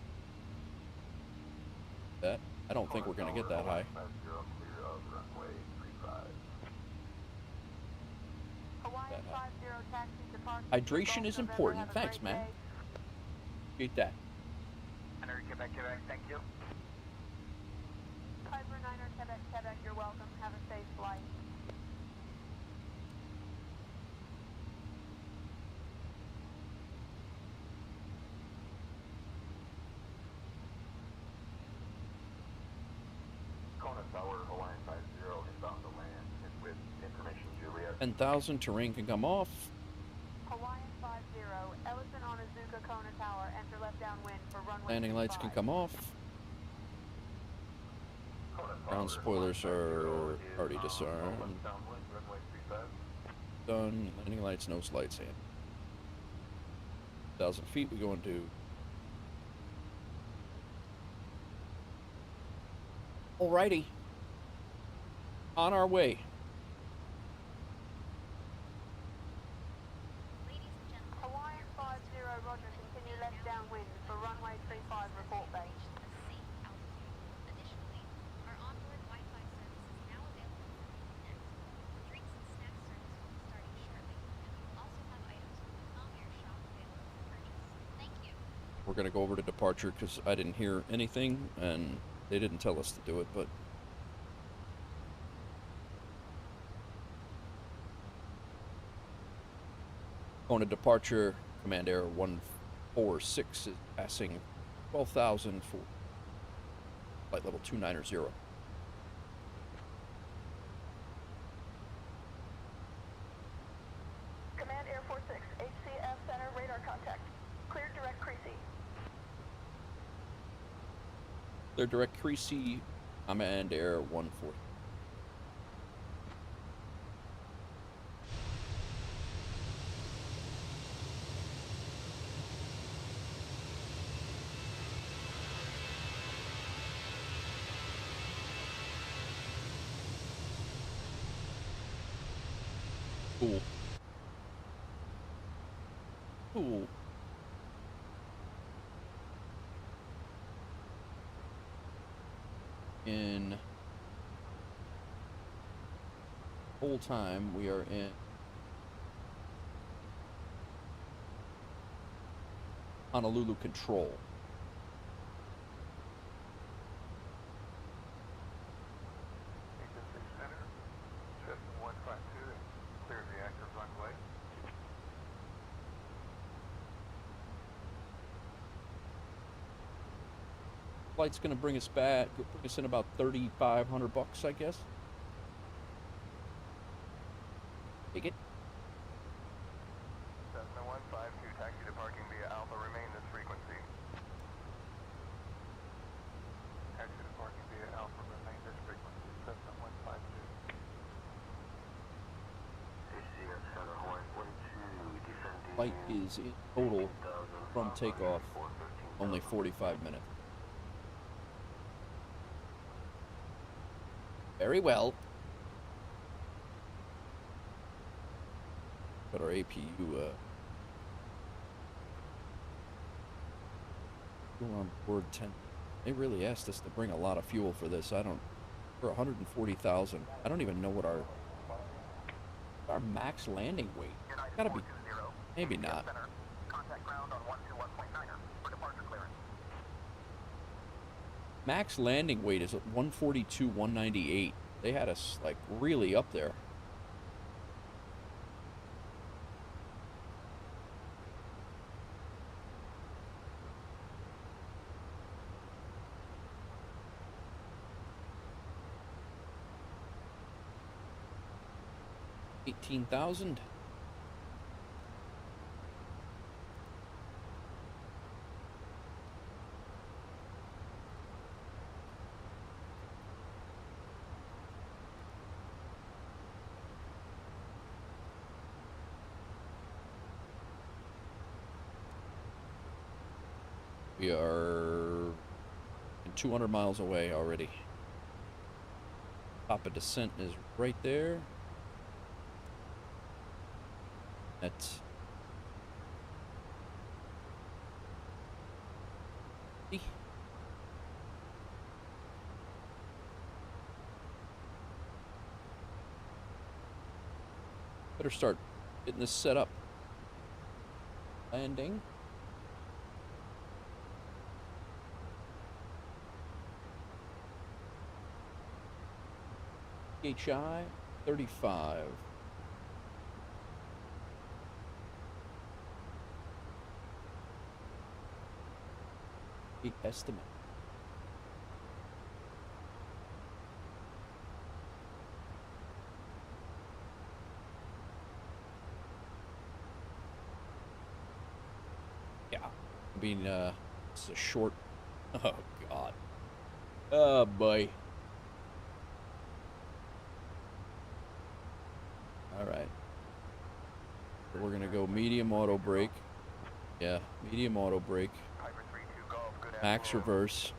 That I don't think we're gonna get that high. Hawaiian 50, taxi departure. Hydration is important. Thanks, man. Appreciate that. Quebec, thank you. Piper 9er, Quebec, Quebec, you're welcome. Have a safe flight. Kona Tower, Hawaiian 50, inbound to land. It's with information Juliet. 10,000 terrain can come off. Hawaiian 50, Ellison on Azuka, Kona Tower, enter left downwind for runway Landing lights can 35. come off. Ground spoilers are already disarmed. Done. Landing lights, nose lights in. 1,000 feet, we go into. Alrighty. On our way. Hawaiian 50, roger, continue left downwind for runway 35, report base. Additionally, our onboard Wi-Fi service is now available for connect. Drinks and snack service will be starting shortly, and we will also have items from the Calm Air shop available for purchase. Thank you. We're going to go over to departure because I didn't hear anything and they didn't tell us to do it, but going to departure. Command Air 146 is passing 12,000 for flight level 290. Command Air 46, HCF Center, radar contact. Cleared direct Creasy. Their direct Creasy, Command Air 140. Cool. Cool. in whole time we are in Honolulu control. Agency Center, Cessna 152, clear the active runway. Flight's gonna bring us back, bring us in about $3,500, I guess. Take it. Cessna 152, taxi to parking via Alpha, remain this frequency. Taxi to parking via Alpha, remain this frequency, Cessna 152. Flight is in total from takeoff only 45 minutes. Very well. Got our APU fuel on board 10. They really asked us to bring a lot of fuel for this. For 140,000. I don't even know what our max landing weight. Gotta be, maybe not. Max landing weight is at 142, 198. They had us like really up there. $18,000. We are 200 miles away already. Top of descent is right there. That's better start getting this set up. Landing. PHI 35. Big estimate. Yeah, I mean, it's a short. Oh God. Oh boy. All right. So we're gonna go medium auto brake. Yeah, medium auto brake. Max reverse.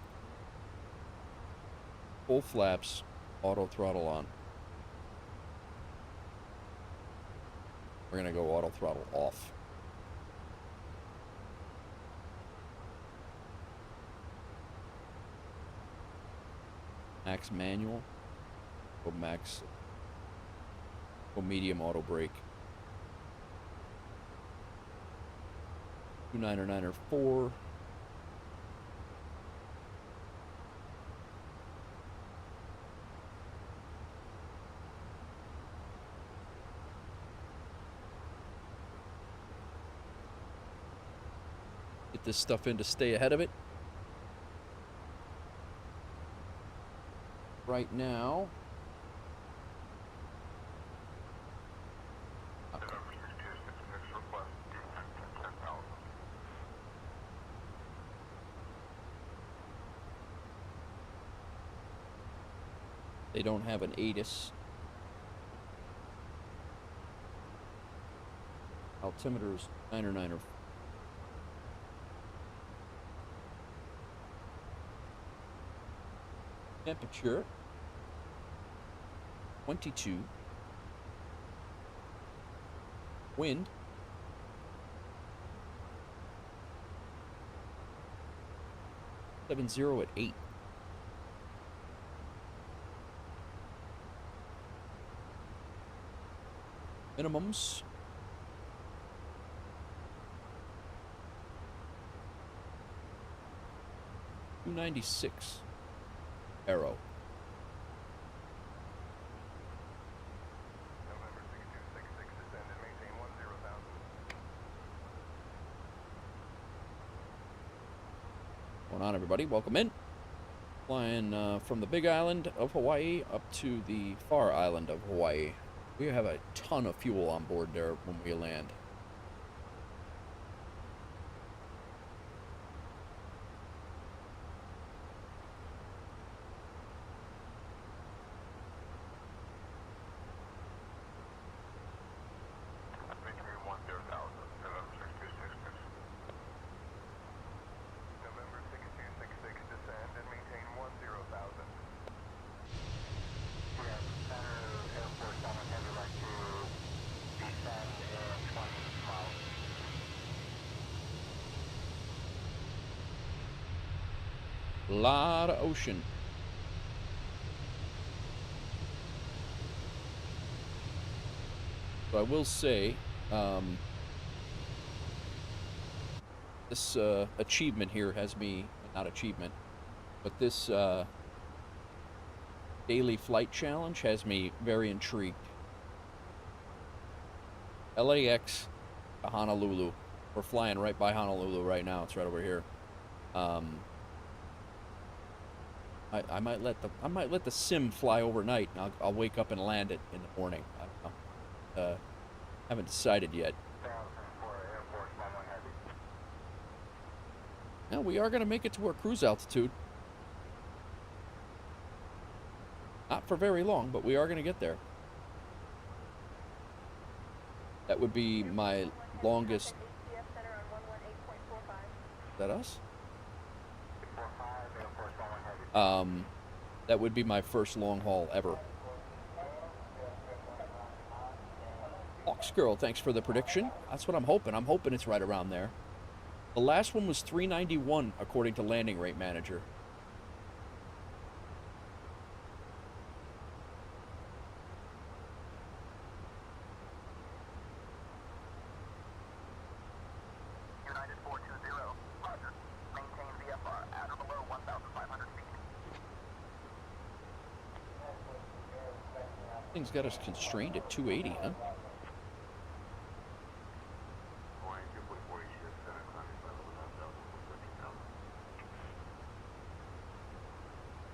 Full flaps. Auto throttle on. We're gonna go auto throttle off. Max manual. Go max. Go medium auto brake. 299 Get this stuff in to stay ahead of it. Right now. They don't have an ATIS. Altimeters 909. Temperature 22. Wind 70 at 8. minimums. $296 Arrow. November 6266, descend and maintain 10,000. What's going on, everybody? Welcome in. Flying from the big island of Hawaii up to the far island of Hawaii. We have a ton of fuel on board there when we land. November 6266, descend and maintain 10,000. We have Center Air Force 1 Heavy like to descend in 20 miles. Lot of ocean. So I will say, this achievement here has me, not achievement, but this daily flight challenge has me very intrigued. LAX to Honolulu. We're flying right by Honolulu right now. It's right over here. I might let the sim fly overnight, and I'll wake up and land it in the morning. I don't know. Haven't decided yet. Now we are going to make it to our cruise altitude. Not for very long, but we are going to get there. That would be my longest. Is that us? That would be my first long haul ever. Hawks Girl, thanks for the prediction. That's what I'm hoping. I'm hoping it's right around there. The last one was 391, according to Landing Rate Manager. United 420, roger. Maintain VFR at or below 1,500 feet. Thing's got us constrained at 280, huh?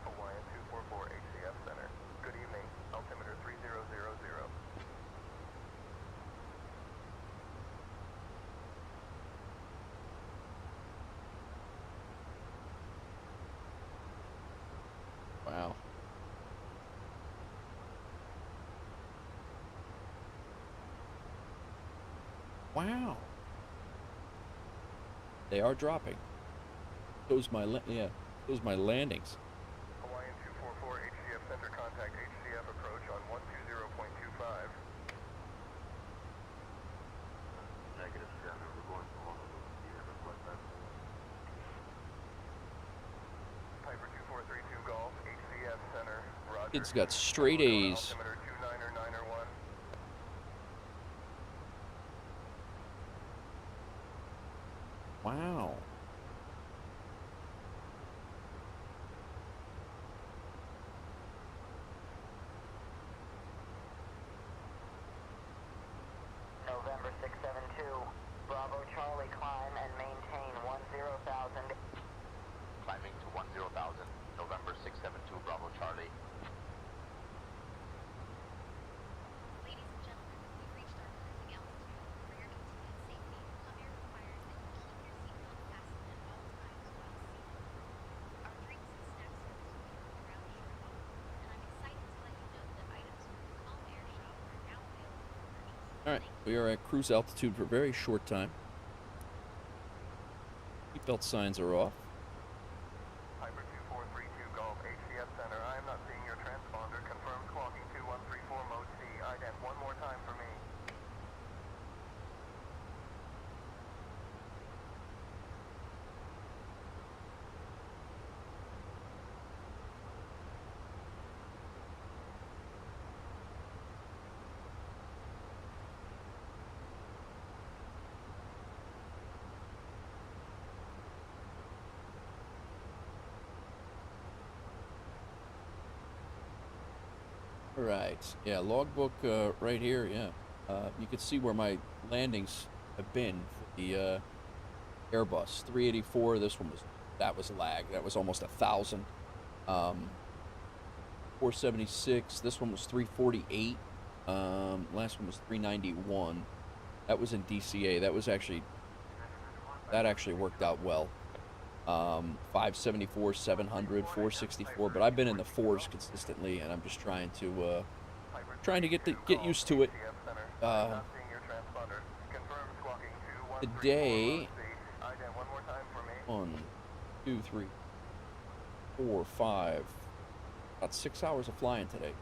Hawaiian 244 HCF Center. Good evening. Altimeter 3000. Wow. Wow. They are dropping. Those my landings. Hawaiian 244 HCF Center, contact HCF approach on 120.25. Negative 7, we're going to Honolulu. Piper 2432 Golf, HCF Center, roger. Kid's got straight A's. Altimeter 299er1. Wow. November 672, Bravo Charlie, climb and maintain 10,000. Climbing to 10,000, November 672, Bravo Charlie. Ladies and gentlemen, we've reached our cruising altitude. For your continued safety, ComAir requires that you keep your seatbelt fastened at all times while seated. Our drinks and snack service will be rolled around shortly, and I'm excited to let you know that items from the ComAir shop are now available for purchase. Alright, we are at cruise altitude for a very short time. Seatbelt signs are off. Piper 2432 Golf, HCF Center. I am not seeing your transponder. Confirm squawking 2134 mode C. Ident one more time for me. All right. Yeah, logbook right here. Yeah. You can see where my landings have been for the Airbus 384. This one was lag. That was almost 1,000. 476. This one was 348. Last one was 391. That was in DCA. That actually worked out well. 574, 700, 464. But I've been in the fours consistently, and I'm just trying to get used to it. Today, 1, 2, 3, 4, 5. About 6 hours of flying today.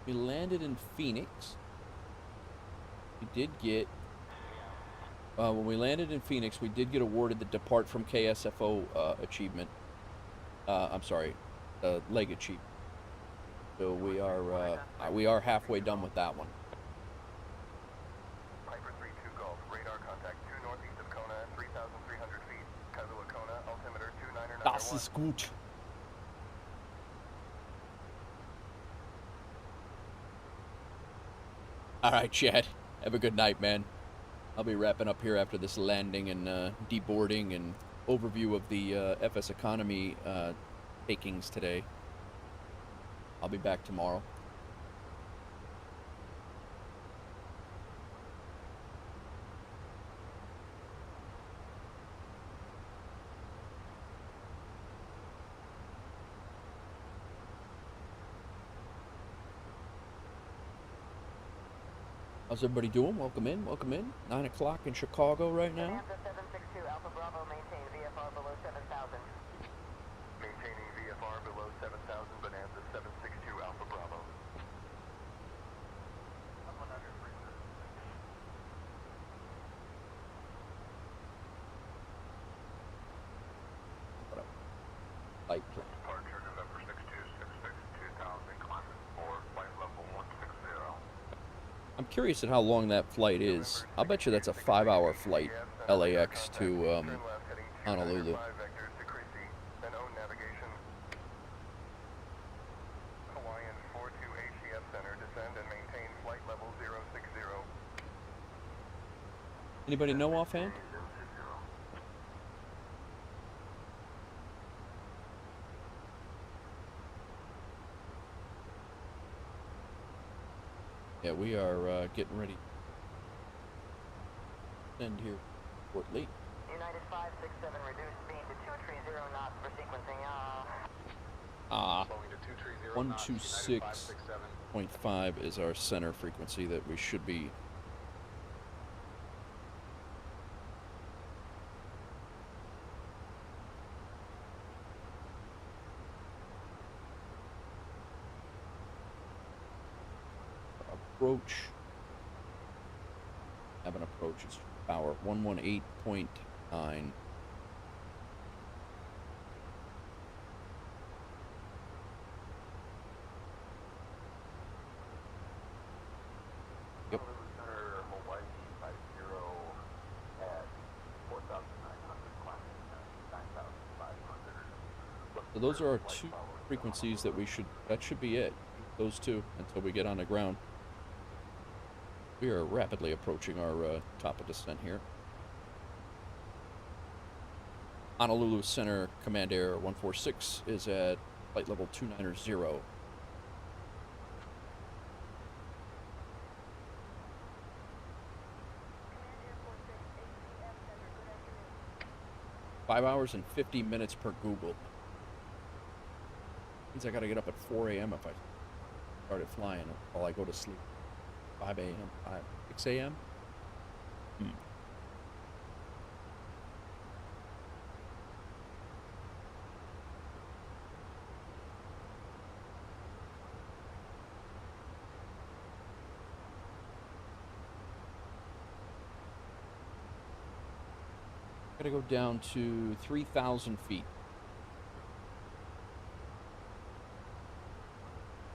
We landed in Phoenix. We did get, when we landed in Phoenix, we did get awarded the Depart from KSFO achievement. I'm sorry, leg achievement. So we are halfway done with that one. Piper 3-2 Golf, radar contact 2 northeast of Kona, 3,300 feet. Kailua Kona, altimeter 2991. Das ist gut. All right, Chad. Have a good night, man. I'll be wrapping up here after this landing and deboarding and overview of the FSEconomy takings today. I'll be back tomorrow. How's everybody doing? Welcome in, welcome in. 9 o'clock in Chicago right now. Bonanza 762 Alpha Bravo, maintain VFR below 7,000. Maintaining VFR below 7,000, Bonanza 762 Alpha Bravo. Light plane. Departure November 62, 662,000, climbing for flight level 160. I'm curious at how long that flight is. I'll bet you that's a 5-hour flight, LAX to Honolulu. Anybody know offhand? Yeah, we are getting ready. End here shortly. United 567, reduce speed to 230 knots for sequencing. 126.5 is our center frequency that we should be. Approach. Have an approach. It's power 118.9. Yep. So those are our two frequencies that that should be it. Those two until we get on the ground. We are rapidly approaching our top of descent here. Honolulu Center Command Air 146 is at flight level 290. 5 hours and 50 minutes per Google. Means I gotta get up at 4 a.m. if I started flying while I go to sleep. 5 a.m., 6 a.m.? Gotta go down to 3,000 feet.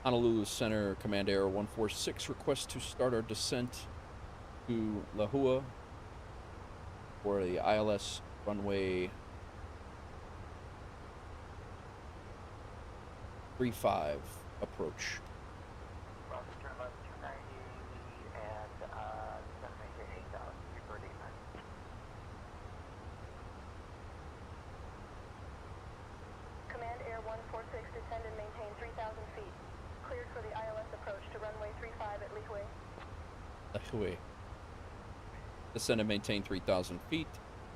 Honolulu Center Command Air 146 requests to start our descent to Lahua for the ILS runway 35 approach. Roger, turn left 290 and descend maintain 8,000, Freebird 89. Command Air 146, descend and maintain 3,000 feet. Cleared for the ILS approach to runway 35 at Lihue. Lihue. Descend and maintain 3,000 feet,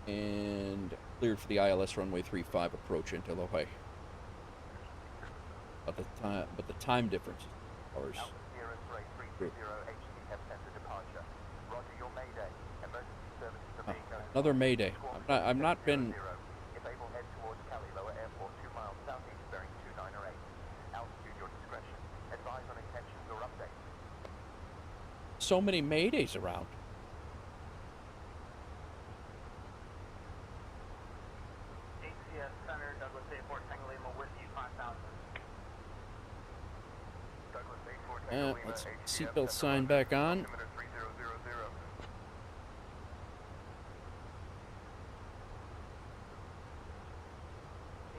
and cleared for the ILS runway 35 approach into Lihue. But the time difference is hours. Alpha Sierra 330 HCF Center departure. Roger, your Mayday. Emergency services are being notified. Another Mayday. I've not been. If able, head towards Cali Lower Airport, 2 miles southeast, bearing 2908. Altitude, your discretion. Advise on intentions or updates. So many Maydays around. HCS Center, Douglas Airport, Tango Lima, Whiskey 5000. Douglas 84 Tango Lima, Let's HCF seatbelt Center, sign back on. altimeter 3000.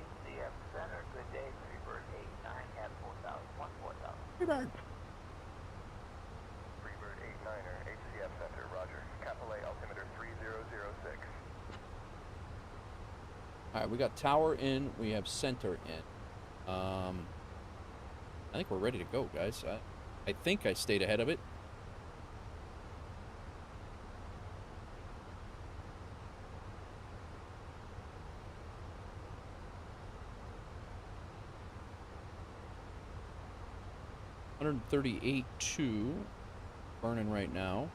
HCF Center, good day, Freebird 89 at 4,000, 4,000. Freebird. Freebird 89er, HCF Center, roger. Capital A, altimeter 3006. All right, we got tower in. We have center in. I think we're ready to go, guys. I think I stayed ahead of it. $138.2 burning right now.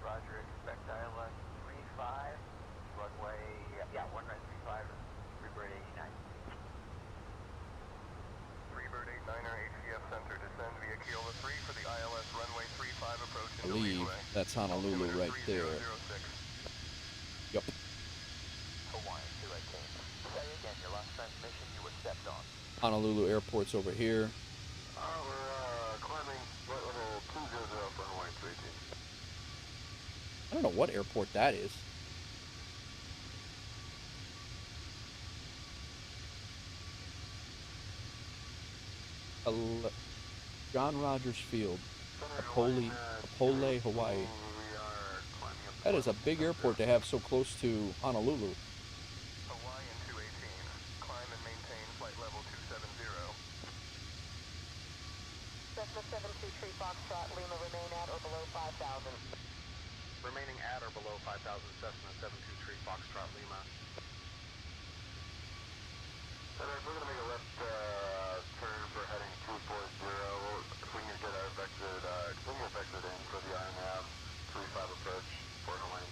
Roger, expect ILS 35, runway, 1935, Freebird 89. Freebird 89er, HCF Center, descend via Kiowa 3 for the ILS runway 35 approach I into believe Lihue. that's Honolulu right there. 3006. Yep. Hawaiian 218. Say again, your last transmission you were stepped on. Honolulu Airport's over here. We're climbing flight level 200 for Hawaiian 218. I don't know what airport that is. John Rogers Field, Apole, Hawaii. That is a big airport to have so close to Honolulu. Hawaiian 218. Climb and maintain flight level 270. Cessna 723 Foxtrot, Lima, remain at or below 5,000. Remaining at or below 5,000, Cessna 723 Foxtrot Lima. Center, we're going to make a left turn for heading 240. If we can get our continuous exit in for the INAV 35 approach for Hawaiian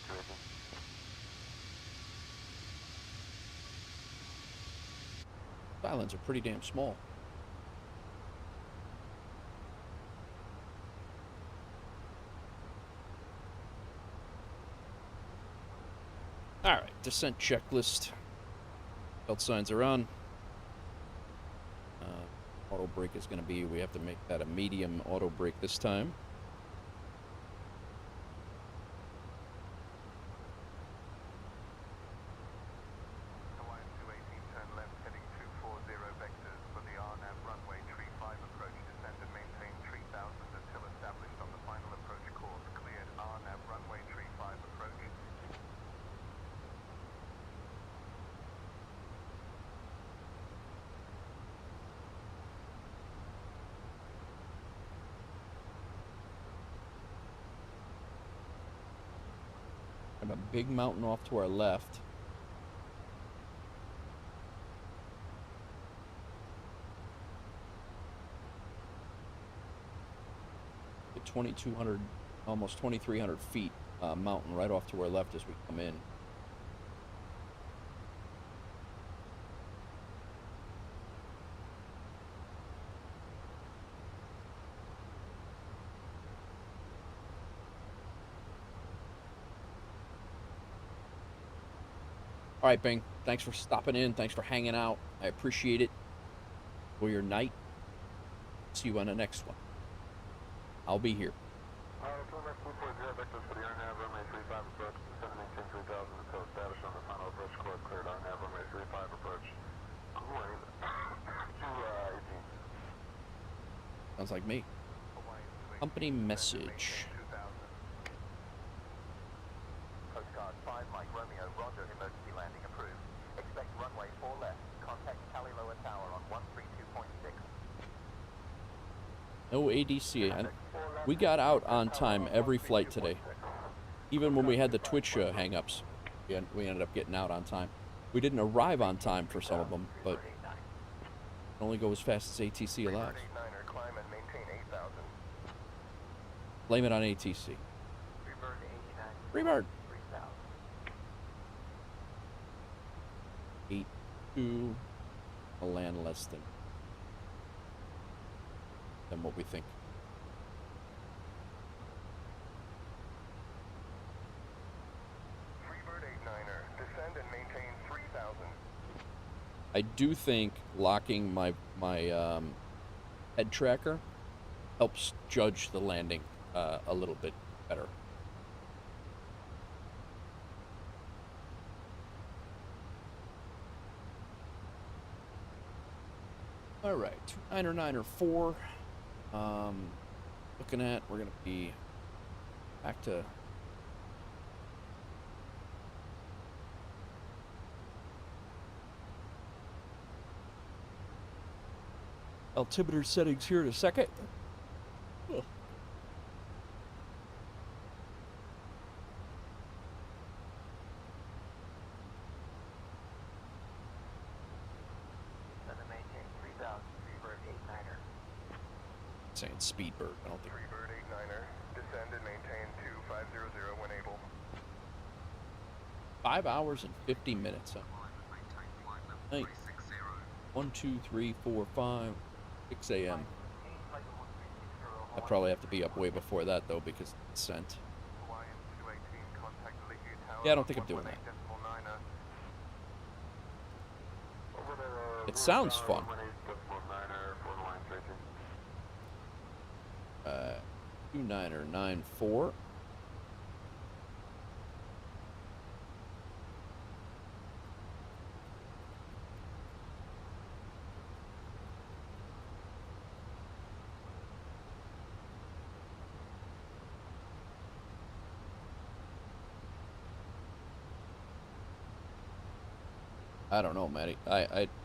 218. Islands are pretty damn small. Alright, descent checklist. Belt signs are on. Auto brake is going to be, we have to make that a medium auto brake this time. Hawaiian 218, turn left, heading 240 vectors for the RNAV runway 35 approach, descend and maintain 3,000 until established on the final approach course. Cleared RNAV runway 35 approach. We have a big mountain off to our left. The 2,200, almost 2,300 feet mountain right off to our left as we come in. All right, Bing. Thanks for stopping in. Thanks for hanging out. I appreciate it. Enjoy your night. See you on the next one. I'll be here. Plymouth 240 vectors for the RNAV runway 35 approach, descend and maintain 3000 until established on the final approach course, cleared RNAV runway 35 approach. Good morning. 218. Sounds like me. Company message. Coast Guard 5 Mike Romeo, roger, emergency landing approved. Expect runway 4 left. Contact Cali Lower Tower on 132.6. No ADC. And we got out on time every flight today. Even when we had the Twitch hang-ups, we ended up getting out on time. We didn't arrive on time for some of them, but it only go as fast as ATC allows. Blame it on ATC. Rebird. 8-2. A land less than what we think. Freebird 89er, descend and maintain 3000. I do think locking my head tracker helps judge the landing a little bit better. All right, 29er, 9er, 4. Looking at, we're gonna be back to altimeter settings here in a second. Ugh. Saying Speedbird, I don't think. Freebird 89er, descend and maintain 2500 when able. 5 hours and 50 minutes. Night. 1, 2, 3, 4, 5, 6 a.m. I probably have to be up way before that though because of the descent. Yeah, I don't think I'm doing that. It sounds fun. 29er, 9-4. I don't know, Matty. Yeah.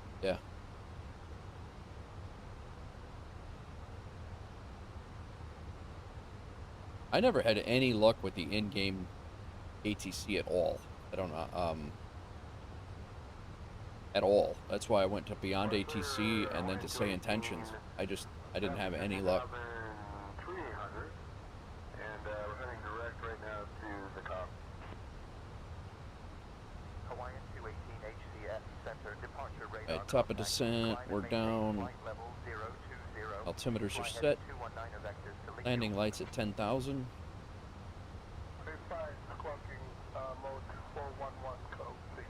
I never had any luck with the in-game ATC at all. I don't know, at all. That's why I went to Beyond ATC and then to Say Intentions. I didn't have any luck. 3800, and we're heading direct right now to the cop. Hawaiian 218 HCS center departure radar. At top of descent, we're down. Altimeters are set. Landing lights at 10,000. Squawking mode 411 code, please.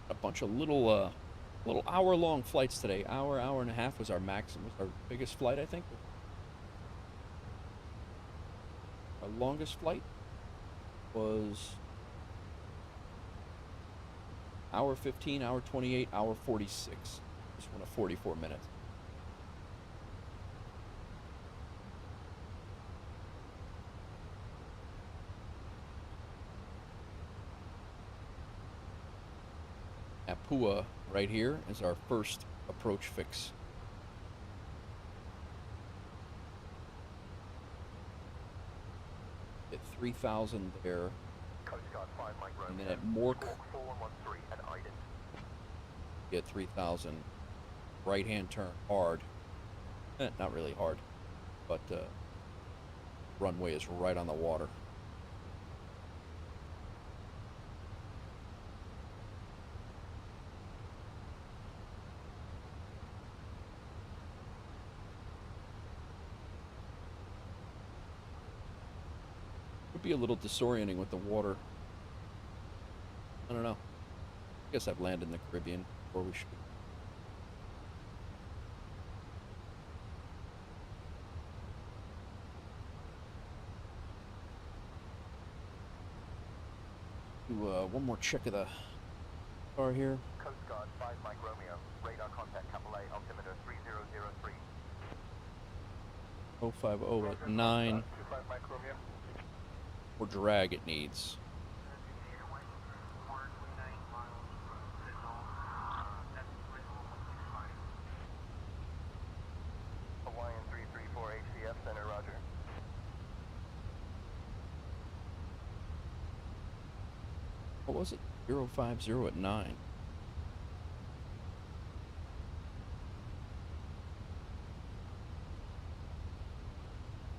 A bunch of little hour-long flights today. Hour and a half was our maximum. Was our biggest flight, I think. Our longest flight was hour 15, hour 28, hour 46. Just one of 44 minutes. Apua right here is our first approach fix. At 3,000 there. And then at Mork, get 3,000. Right hand turn hard. Not really hard, but runway is right on the water. Be a little disorienting with the water. I don't know. guess I've landed in the Caribbean before. We should. Do one more check of the car here. Coast Guard 5 Mike Romeo, radar contact couple A, altimeter 3003. 050 at 9. Or drag it needs. Hawaiian 334 HCF, center, roger. What was it? 050 at 9.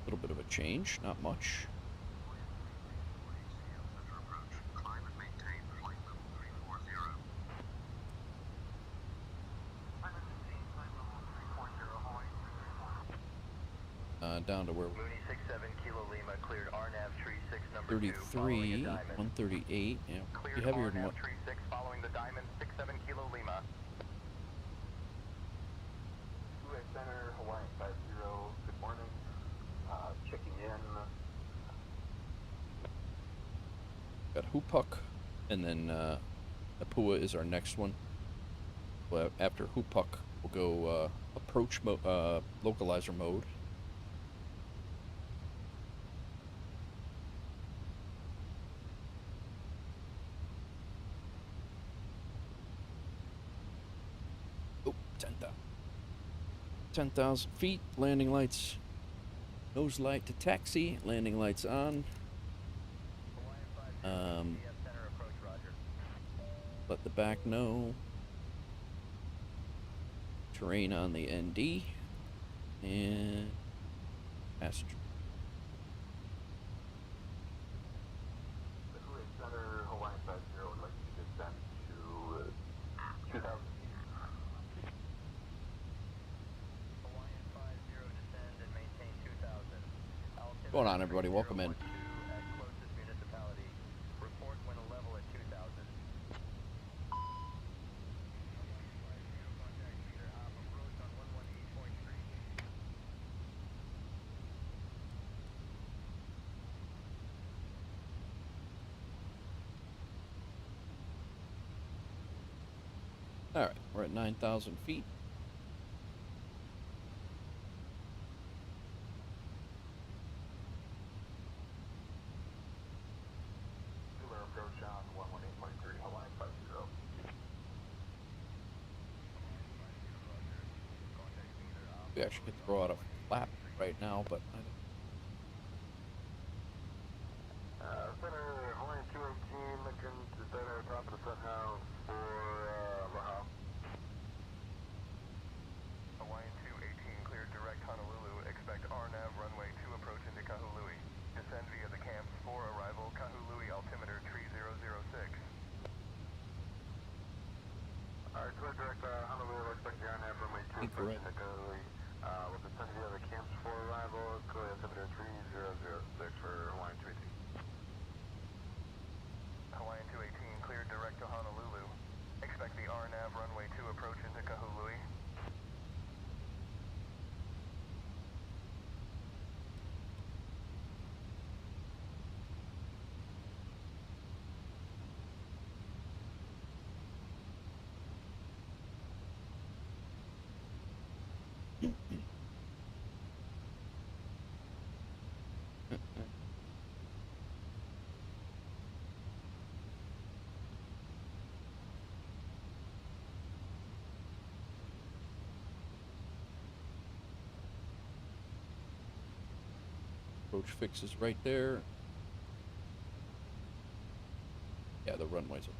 A little bit of a change, not much. Down to where Mooney 67 Kilo Lima, cleared RNAV tree 6 number 33, 138. Yeah, cleared heavier than RNAV what. tree 6 following the diamond 67 Kilo Lima. 2A Center, Hawaiian 50, good morning. Checking in. Got Hupuk, and then Apua is our next one. Well, after Hupuk, we'll go approach localizer mode. Oh, 10,000 feet, landing lights, nose light to taxi, landing lights on. Let the back know. Terrain on the ND. And passenger. Center, Hawaiian 50 would like you to descend to 2,000 feet. Hawaiian 50 descend and maintain 2,000. What's going on, everybody? Welcome in. All right, we're at 9,000 feet. Cooler approach on 118.3, Hawaiian 50. We actually could throw out a flap right now, but I don't. Center, Hawaiian 218, looking to center, top of the front house for Lahau. Hawaiian 218 cleared direct Honolulu. Expect RNAV runway 2 approach into Kahului. Descend via the camps for arrival Kahului altimeter 3006. Alright, clear direct Honolulu, expect the RNAV runway 2 approach into Kahului. We'll descend via the camps for arrival, Kahului altimeter 3006 for Hawaiian 218. Hawaiian 218 cleared direct to Honolulu. Expect the RNAV runway 2 approach into Kahului. Approach fix is right there. Yeah, the runway's up.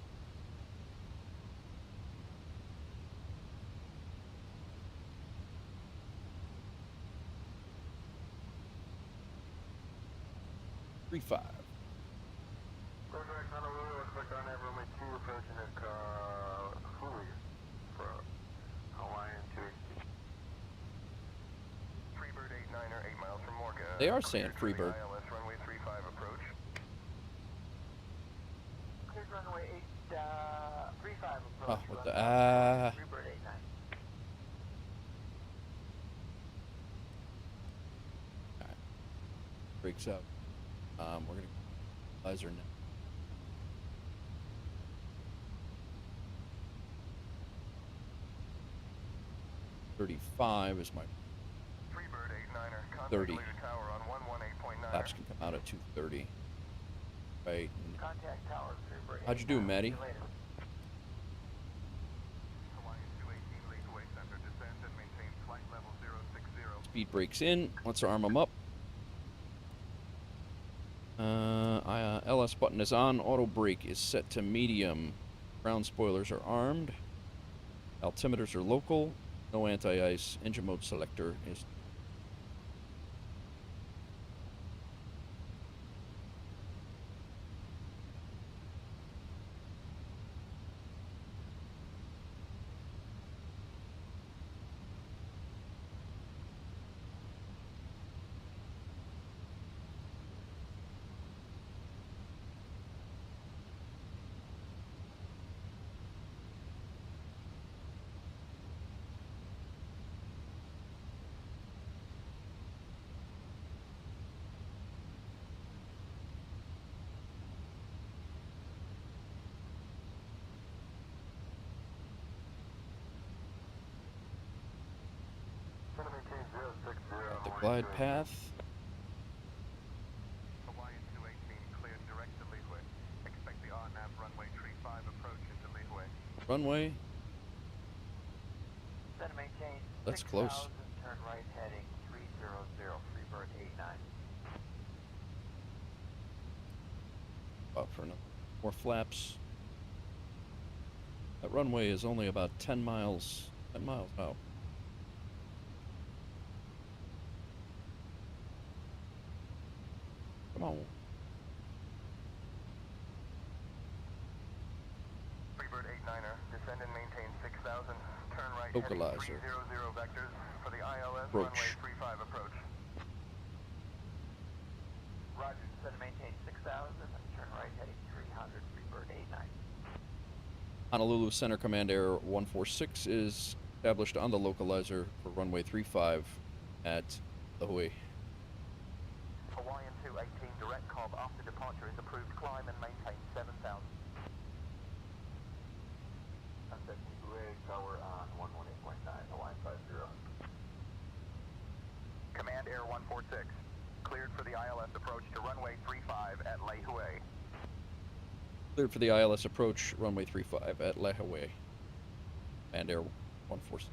Five. Direct Honolulu, expect RNAV runway 2 approaching at Kahului for Hawaiian 218. Freebird 89er 8 miles from Morga. They are saying Freebird. ILS runway 35 approach. Cleared runway 35 approach. Oh, what the Alright. Breaks up. We're gonna laser now. $35 is my 30. Flaps can come out at 230. Right. How'd you do, Maddie? Speed brakes in. Let's arm them up. LS button is on. Auto brake is set to medium. Ground spoilers are armed. Altimeters are local. No anti-ice. Engine mode selector is... The glide path. Hawaiian 218 cleared direct to Lihue. Expect the RNAV runway 35 approach into Lihue. Runway. Center maintain. That's close. Turn right heading 300, Freebird 89. Up for another. More flaps. That runway is only about 10 miles out. Come on. Freebird 89er, descend and maintain 6,000. Turn right Localizer. heading 300 vectors for the ILS Approach. runway 35 approach. Roger, descend and maintain 6,000 and turn right heading 300, Freebird 89. Honolulu Center Command Air 146 is established on the localizer for runway 35 at Lihue. Hawaiian 218 direct cob after departure is approved. Climb and maintain 7,000. Sunset Lihue tower on 118.9, Hawaiian 50. Command Air 146, cleared for the ILS approach to runway 35 at Lihue. Cleared for the ILS approach, runway 35 at Lihue. Command Air 146.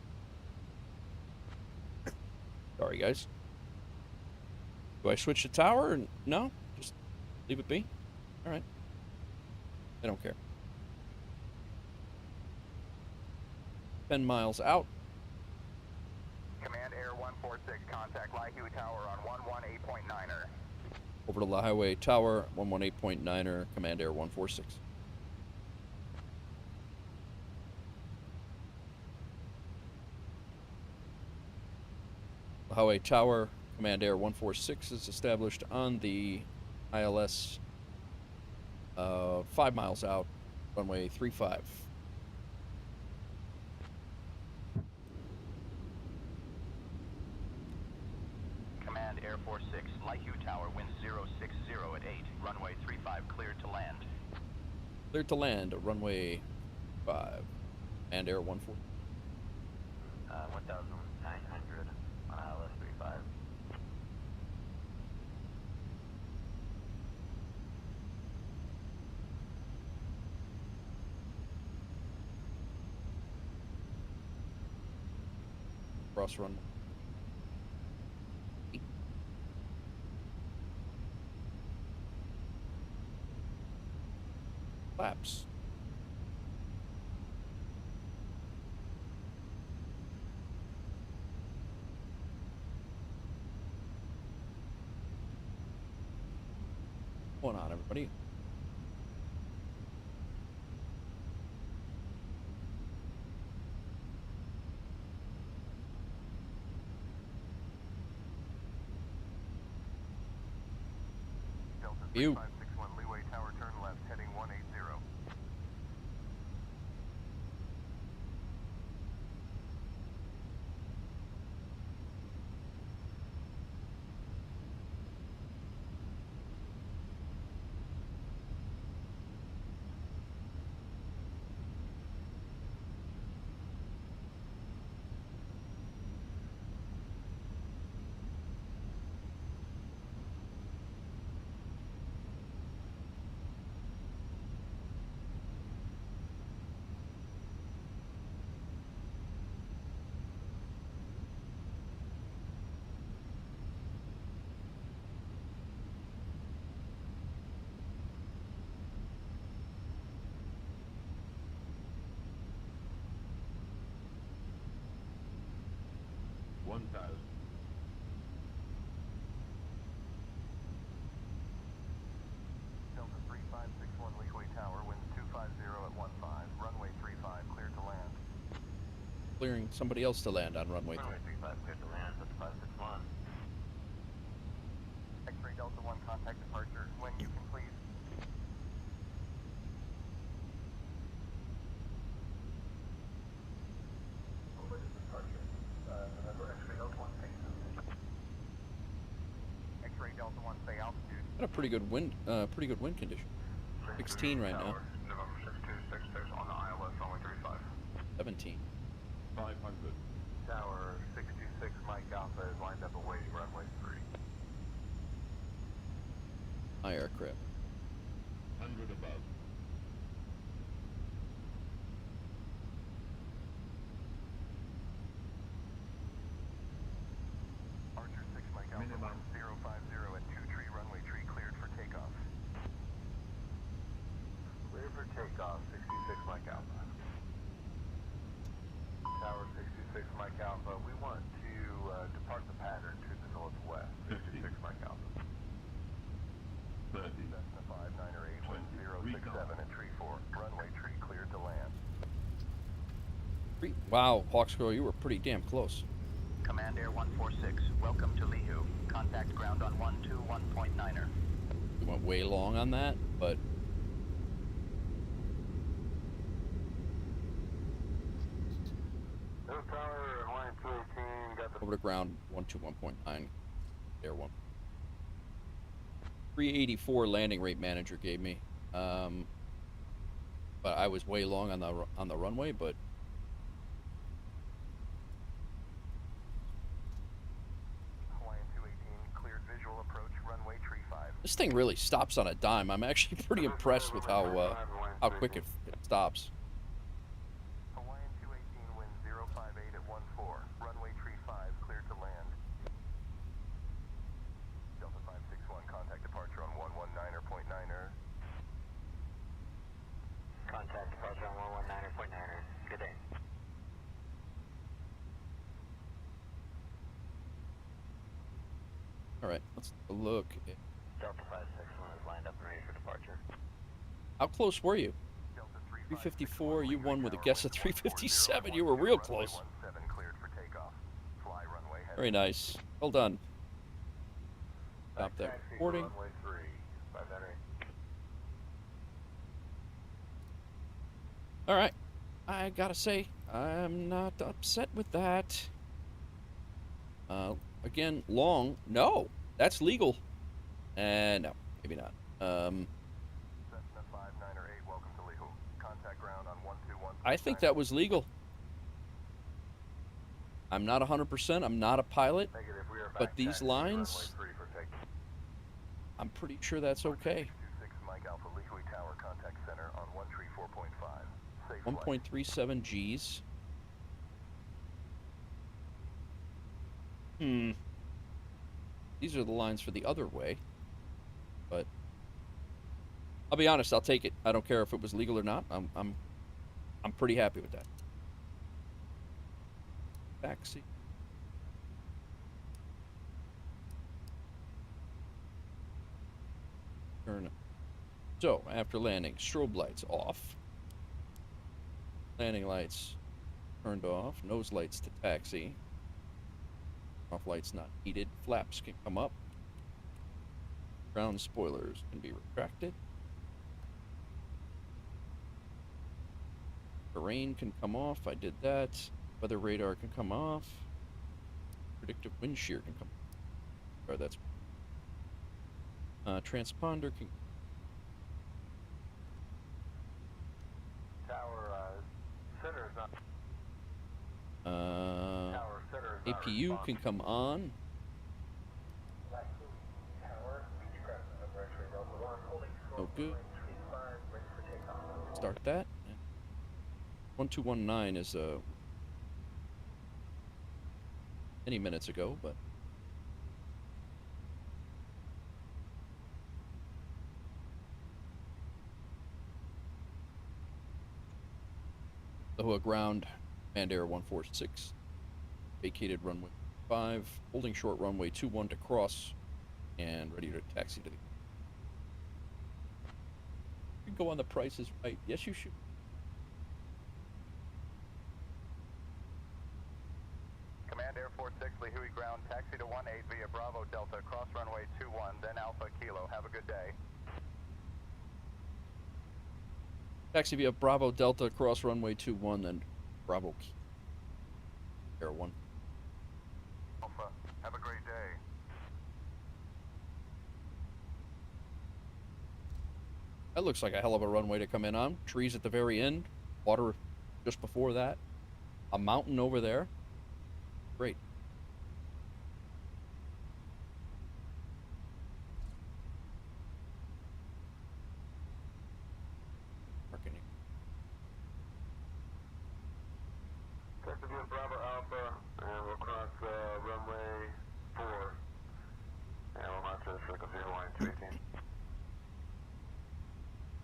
Sorry, guys. Do I switch the tower or no? Just leave it be? Alright. I don't care. 10 miles out. Command Air 146, contact Lihue Tower on 118.9er. Over to Lihue Tower, 118.9er, Command Air 146. Lihue Tower, Command Air 146 is established on the ILS 5 miles out, runway 35. Command Air 46, Lihue Tower, wind 060 at 8, runway 35, cleared to land. Cleared to land, runway 5, and Air 140. 1,900 on ILS 35. Cross runway. Flaps. What's going on, everybody? Delta You. 3561 Lihue Tower, turn left heading 180. 1,000. Delta 3561 Leeway Tower, winds 250 at 15, runway 35, clear to land. Clearing somebody else to land on runway 3. Runway 35, clear to land, Delta 561. X-ray Delta 1, contact departure. When you can, please. Over to departure. Remember X-ray Delta 1, thanks. X-ray Delta 1, say altitude. Got a pretty good wind condition. 16 right now. November 6266 on the ILS runway 35. 17. 500. Tower 66 Mike Alpha is lined up awaiting runway 3. My aircraft. 100 above. Archer 6 Mike Alpha, Minimum. 1050 at 2 tree, runway tree cleared for takeoff. Clear for takeoff, 66 Mike Alpha. Tower 66 Mike Alpha, we want to depart the pattern to the northwest, 66 Mike Alpha. 30. Cessna 598, wind 067 at tree 4, runway tree cleared to land. Wow, Hawkscrow, you were pretty damn close. Command Air 146, welcome to Lihu. Contact ground on 121.9er. We went way long on that, but Tower Hawaiian 218, got the over to ground 121.9. Air 1. 384 landing rate manager gave me. But I was way long on the runway, but Hawaiian 218, cleared visual approach, runway tree 5. this thing really stops on a dime. I'm actually pretty impressed with how quick it stops. Hawaiian 218, wind 058 at 14, runway tree 5, cleared to land. Delta 561, contact departure on 119.9er. Contact departure on 119.9er. Good day. All right, let's take a look. Delta 561 is lined up and ready for departure. How close were you? 354. You won with a guess of 357. You were real close. Cleared for takeoff. Fly runway heading. Very nice. Well done. Stop that taxi, recording. runway 3, 598. All right. I gotta say, I'm not upset with that. Again, long. No, that's legal. And no, maybe not. Cessna 598, welcome to Lihu. Contact ground on 121. I think that was legal. I'm not 100%. I'm not a pilot. Negative, we are back But these taxi, lines, runway 3 for takeoff. I'm pretty sure that's okay. 26 Mike Alpha, Lihui Tower, contact center on 134.5. Safe flight. 1.37 Gs. These are the lines for the other way. But I'll be honest, I'll take it. I don't care if it was legal or not. I'm pretty happy with that. Backseat. Turn. So after landing, strobe lights off. Landing lights turned off. Nose lights to taxi. Off lights not needed. Flaps can come up. Ground spoilers can be retracted. Terrain can come off. I did that. Weather radar can come off. Predictive wind shear can come off. Or that's transponder can. Tower center is not. Tower center is not APU can responsive. come on. Tower, Beechcraft King Air, Delta 1, holding Oh, good. 35, ready for takeoff. Start that. 1219 is many minutes ago, but Lahua ground, Command Air 146, vacated runway 5, holding short runway 21 to cross, and ready to taxi to the... You can go on The Price is Right. Yes, you should. Command Air Force 6, Hui ground, taxi to 18 via Bravo Delta, cross runway 21, then Alpha Kilo. Have a good day. Taxi via Bravo Delta, cross runway 21, then Bravo Air 1. Alpha, have a great day. That looks like a hell of a runway to come in on. Trees at the very end, water just before that, a mountain over there. Great. Marketing. Taxi via Bravo Alpha, and we'll cross runway 4. And we'll monitor the frequency Hawaiian 218.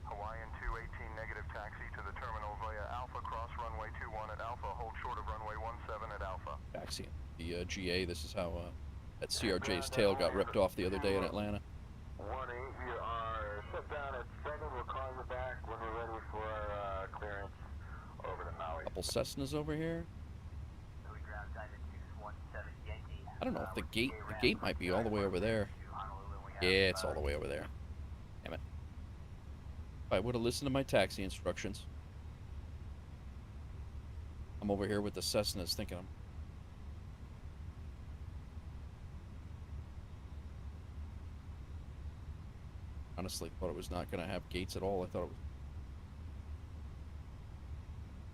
Hawaiian 218 negative taxi to the terminal via Alpha, cross runway 21 at Alpha, hold short of runway 17 at Alpha. Taxi. The GA, this is how that CRJ's tail got ripped off the other day in Atlanta. 18, we are set down at 7. We'll call you back when we're ready for clearance over to Maui. Couple Cessnas over here. I don't know if the gate might be all the way over there. Yeah, it's all the way over there. Damn it. If I would have listened to my taxi instructions. I'm over here with the Cessnas thinking I'm... Honestly, thought it was not going to have gates at all. I thought it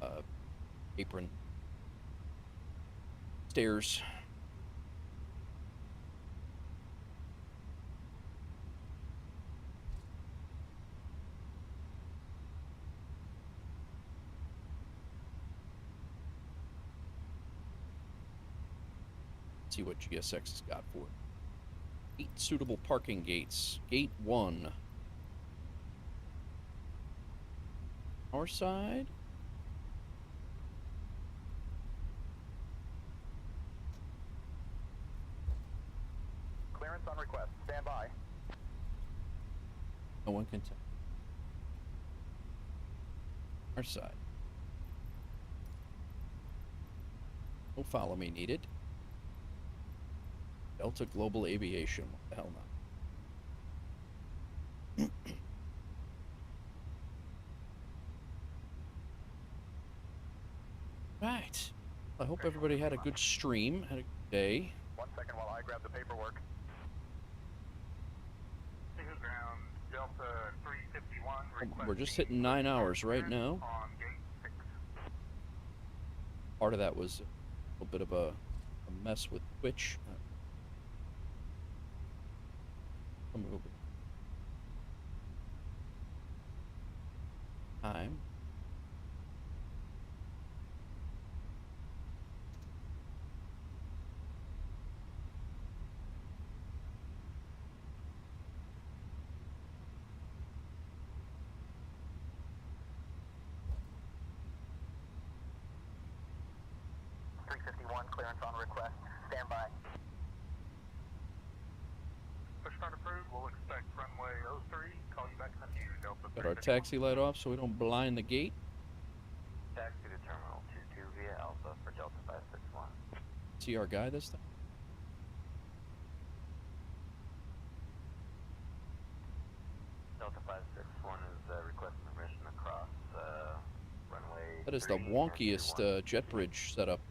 was... apron. Stairs. See what GSX has got for it. 8 suitable parking gates. Gate 1. Our side. Clearance on request. Stand by. No one can tell. Our side. No follow me needed. Delta Global Aviation. What the hell not? Right. I hope everybody had a good stream, had a good day. 1 second while I grab the paperwork. Ground Delta 351. We're just hitting 9 hours right now. On gate 6. Part of that was a little bit of a mess with Twitch. Time. Clearance on request. Stand by. Push start approved. We'll expect runway 03. Call you back in the future. Delta. Got our taxi light off so we don't blind the gate. Taxi to Terminal 22 via Alpha for Delta 561. See our guy this time? Delta 561 is requesting permission to cross runway. That is the wonkiest jet bridge setup.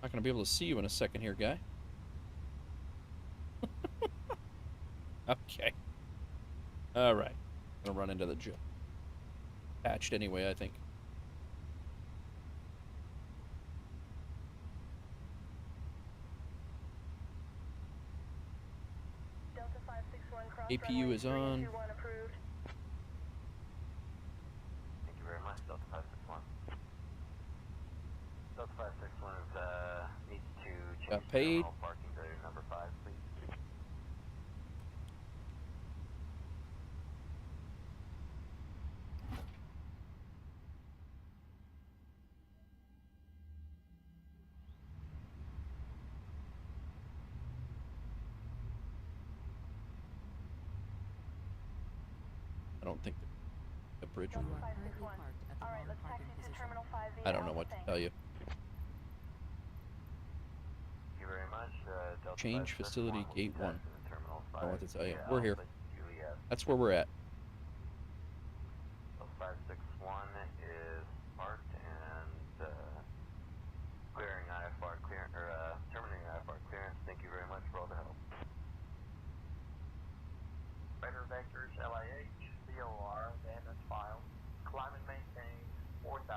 Not gonna be able to see you in a second here, guy. Okay. All right. Gonna run into the jet. Patched anyway, I think. APU is on. Thank you very much, Delta 561. Delta 561 needs to change Got paid. terminal parking to number 5, please. I don't think the bridge. You are currently parked at the wrong parking position. I don't know what to tell you. Thank you very much. Delta Change 561 facility will gate be 1. passing the terminal I don't know what to tell you. 5 We're here. Alpha Juliet. That's where we're at. Delta 561 is parked and clearing IFR clearance, or terminating IFR clearance. Thank you very much for all the help. Radar vectors, LIH, VOR, then as filed. Climb and maintain 4,000.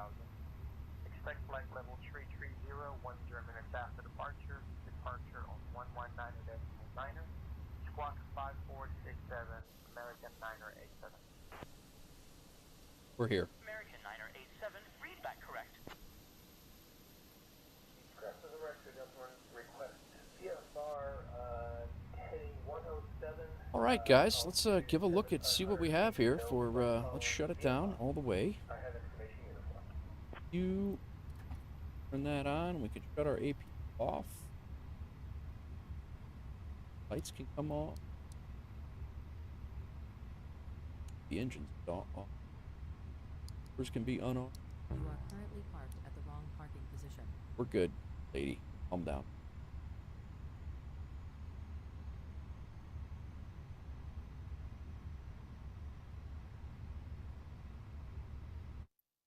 Expect flight level 330, 10 minutes after departure. Departure on 119.9er. Squawk 5467, American 987. We're here. American 987, read back correct. Beechcraft for the record, everyone request CFR heading 107. All right, guys, let's give a look at see what we have here for. Let's shut it down all the way. I have exclamation uniform. You turn that on. We can shut our AP off. Lights can come on. The engine's off. Doors can be on. You are currently parked at the wrong parking position. We're good, lady. Calm down.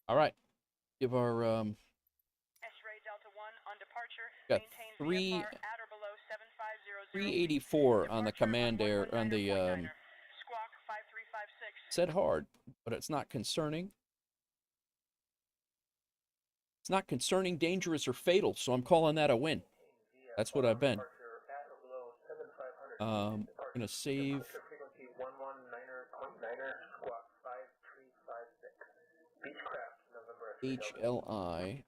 All right. Give our S-ray Delta 1 on departure. got Maintain three VFR at or below 7500. 384 on the command air on the Squawk 5356. said hard, but it's not concerning. It's not concerning, dangerous, or fatal, so I'm calling that a win. That's what I've been. I'm gonna save. Frequency 119.9er, squawk 5356. Beechcraft, November HLI.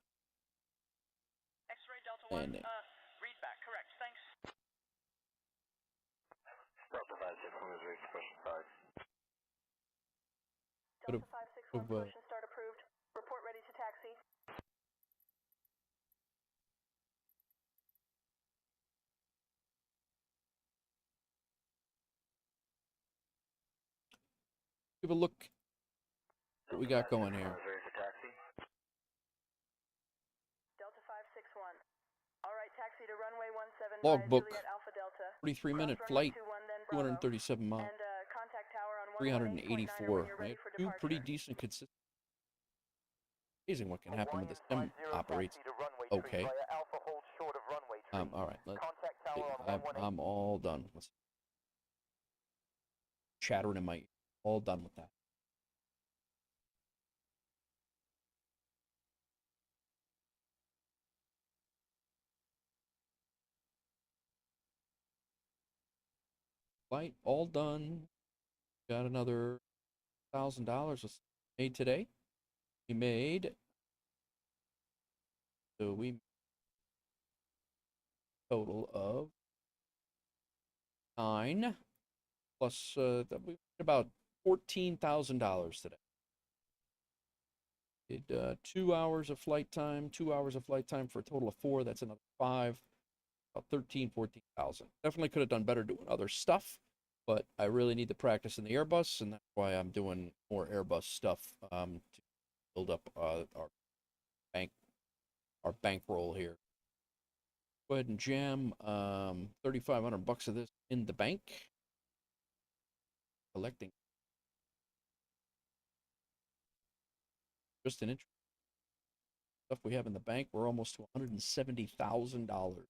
X-ray Delta 1, And read back correct. Thanks. Delta 561 is reached question 5. Delta 561 push and start approved. Report ready to taxi. Give a look what we got going here. Ready for taxi. Delta 561. All right, taxi to runway 17 Logbook. Juliet Alpha Delta. 43-minute flight, 21, 237 miles, and contact tower on 384. when you're ready Right? for Two departure. pretty decent consistent. Amazing what can happen with this sim operates. Okay. All right. I'm all done. Let's chattering in my ear. All done with that. Flight all done. Got another $1,000 made today. We made. So we total of 9 plus we made about $14,000 today. Did 2 hours of flight time, 2 hours of flight time for a total of 4. That's another 5. About 14,000. Definitely could have done better doing other stuff, but I really need to practice in the Airbus, and that's why I'm doing more Airbus stuff to build up our bankroll here. Go ahead and jam $3,500 of this in the bank. Collecting. Just an interesting stuff we have in the bank. We're almost to $170,000.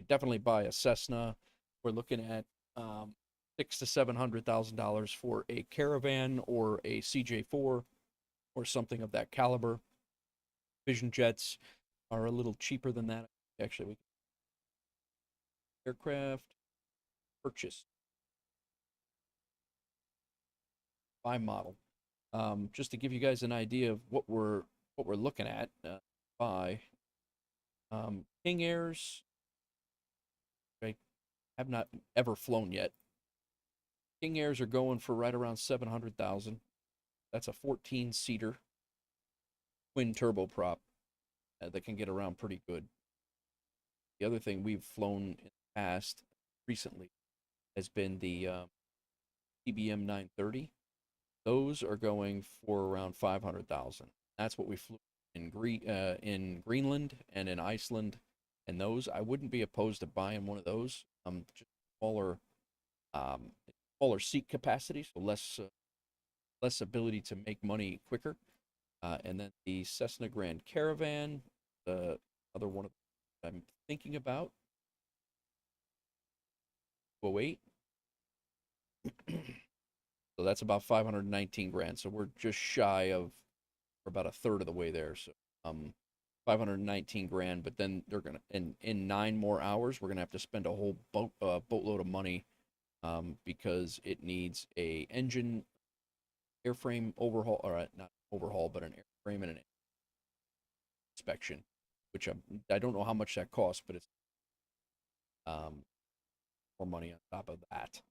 Definitely buy a Cessna. We're looking at $600,000 to $700,000 for a Caravan or a CJ4 or something of that caliber. Vision jets are a little cheaper than that. Actually, we can aircraft purchase 5 model. Just to give you guys an idea of what we're looking at by King Airs. I have not ever flown yet. King Airs are going for right around 700,000. That's a 14-seater twin turboprop that can get around pretty good. The other thing we've flown in the past recently has been the CBM 930. Those are going for around 500,000. That's what we flew in Greenland and in Iceland. And those, I wouldn't be opposed to buying one of those. Just smaller seat capacity, so less ability to make money quicker. And then the Cessna Grand Caravan, the other one that I'm thinking about. 08. So that's about 519 grand. So we're just shy of, we're about a third of the way there. So 519 grand, but then they're gonna in 9 more hours we're gonna have to spend a whole boatload of money because it needs a engine, airframe overhaul, or not overhaul, but an airframe and an inspection, which I don't know how much that costs, but it's more money on top of that.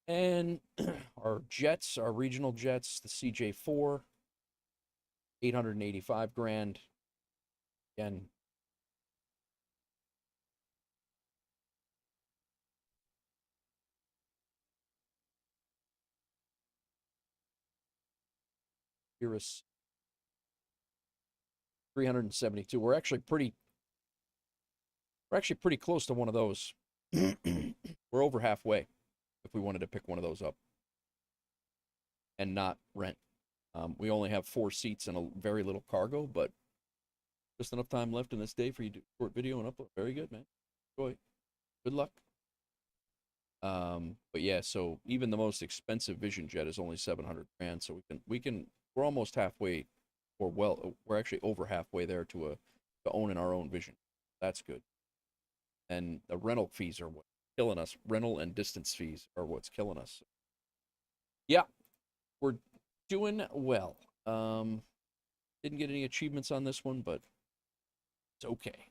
And our jets, our regional jets, the CJ4, 885 grand. Again, Cirrus 372. We're actually pretty close to one of those. We're over halfway if we wanted to pick one of those up and not rent. We only have 4 seats and a very little cargo, but just enough time left in this day for you to do a short video and upload. Very good, man. Enjoy. Good luck. But yeah, so even the most expensive Vision jet is only 700 grand. So we're almost halfway, or we're actually over halfway there to owning our own Vision. That's good. And the rental fees are what's killing us. Rental and distance fees are what's killing us. Yeah, we're doing well. Didn't get any achievements on this one, but it's okay.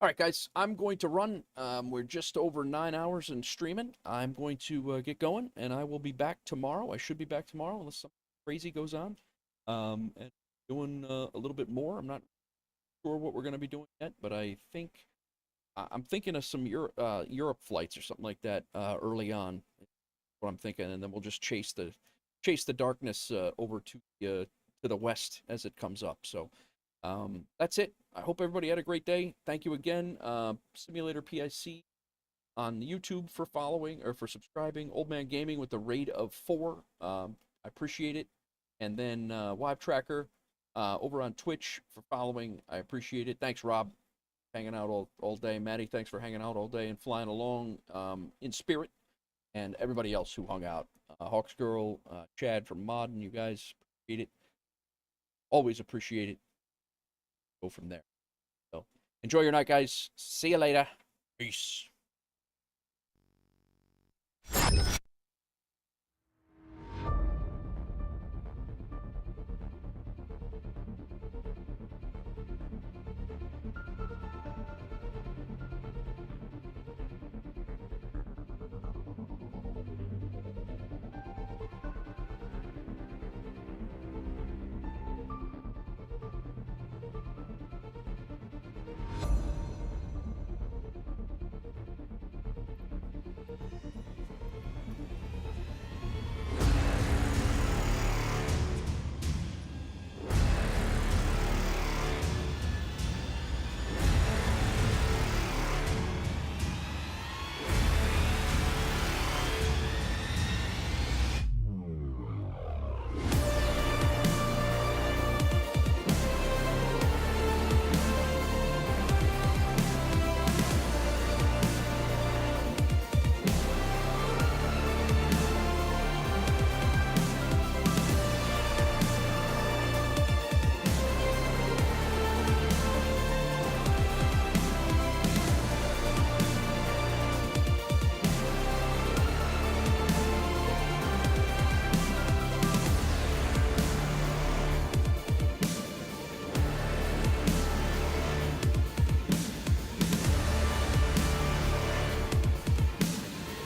All right, guys, I'm going to run. We're just over 9 hours in streaming. I'm going to get going, and I will be back tomorrow. I should be back tomorrow unless something crazy goes on. And doing a little bit more. I'm not sure what we're going to be doing yet, but I'm thinking of some Europe flights or something like that early on. That's what I'm thinking, and then we'll just chase the darkness over to the west as it comes up. So that's it. I hope everybody had a great day. Thank you again, Simulator PIC on YouTube for following or for subscribing. Old Man Gaming with the raid of 4. I appreciate it. And then Wive Tracker over on Twitch for following. I appreciate it. Thanks, Rob. Hanging out all day. Maddie, thanks for hanging out all day and flying along in spirit. And everybody else who hung out. Hawks Girl, Chad from Mod, and you guys appreciate it. Always appreciate it. Go from there. So enjoy your night, guys. See you later. Peace.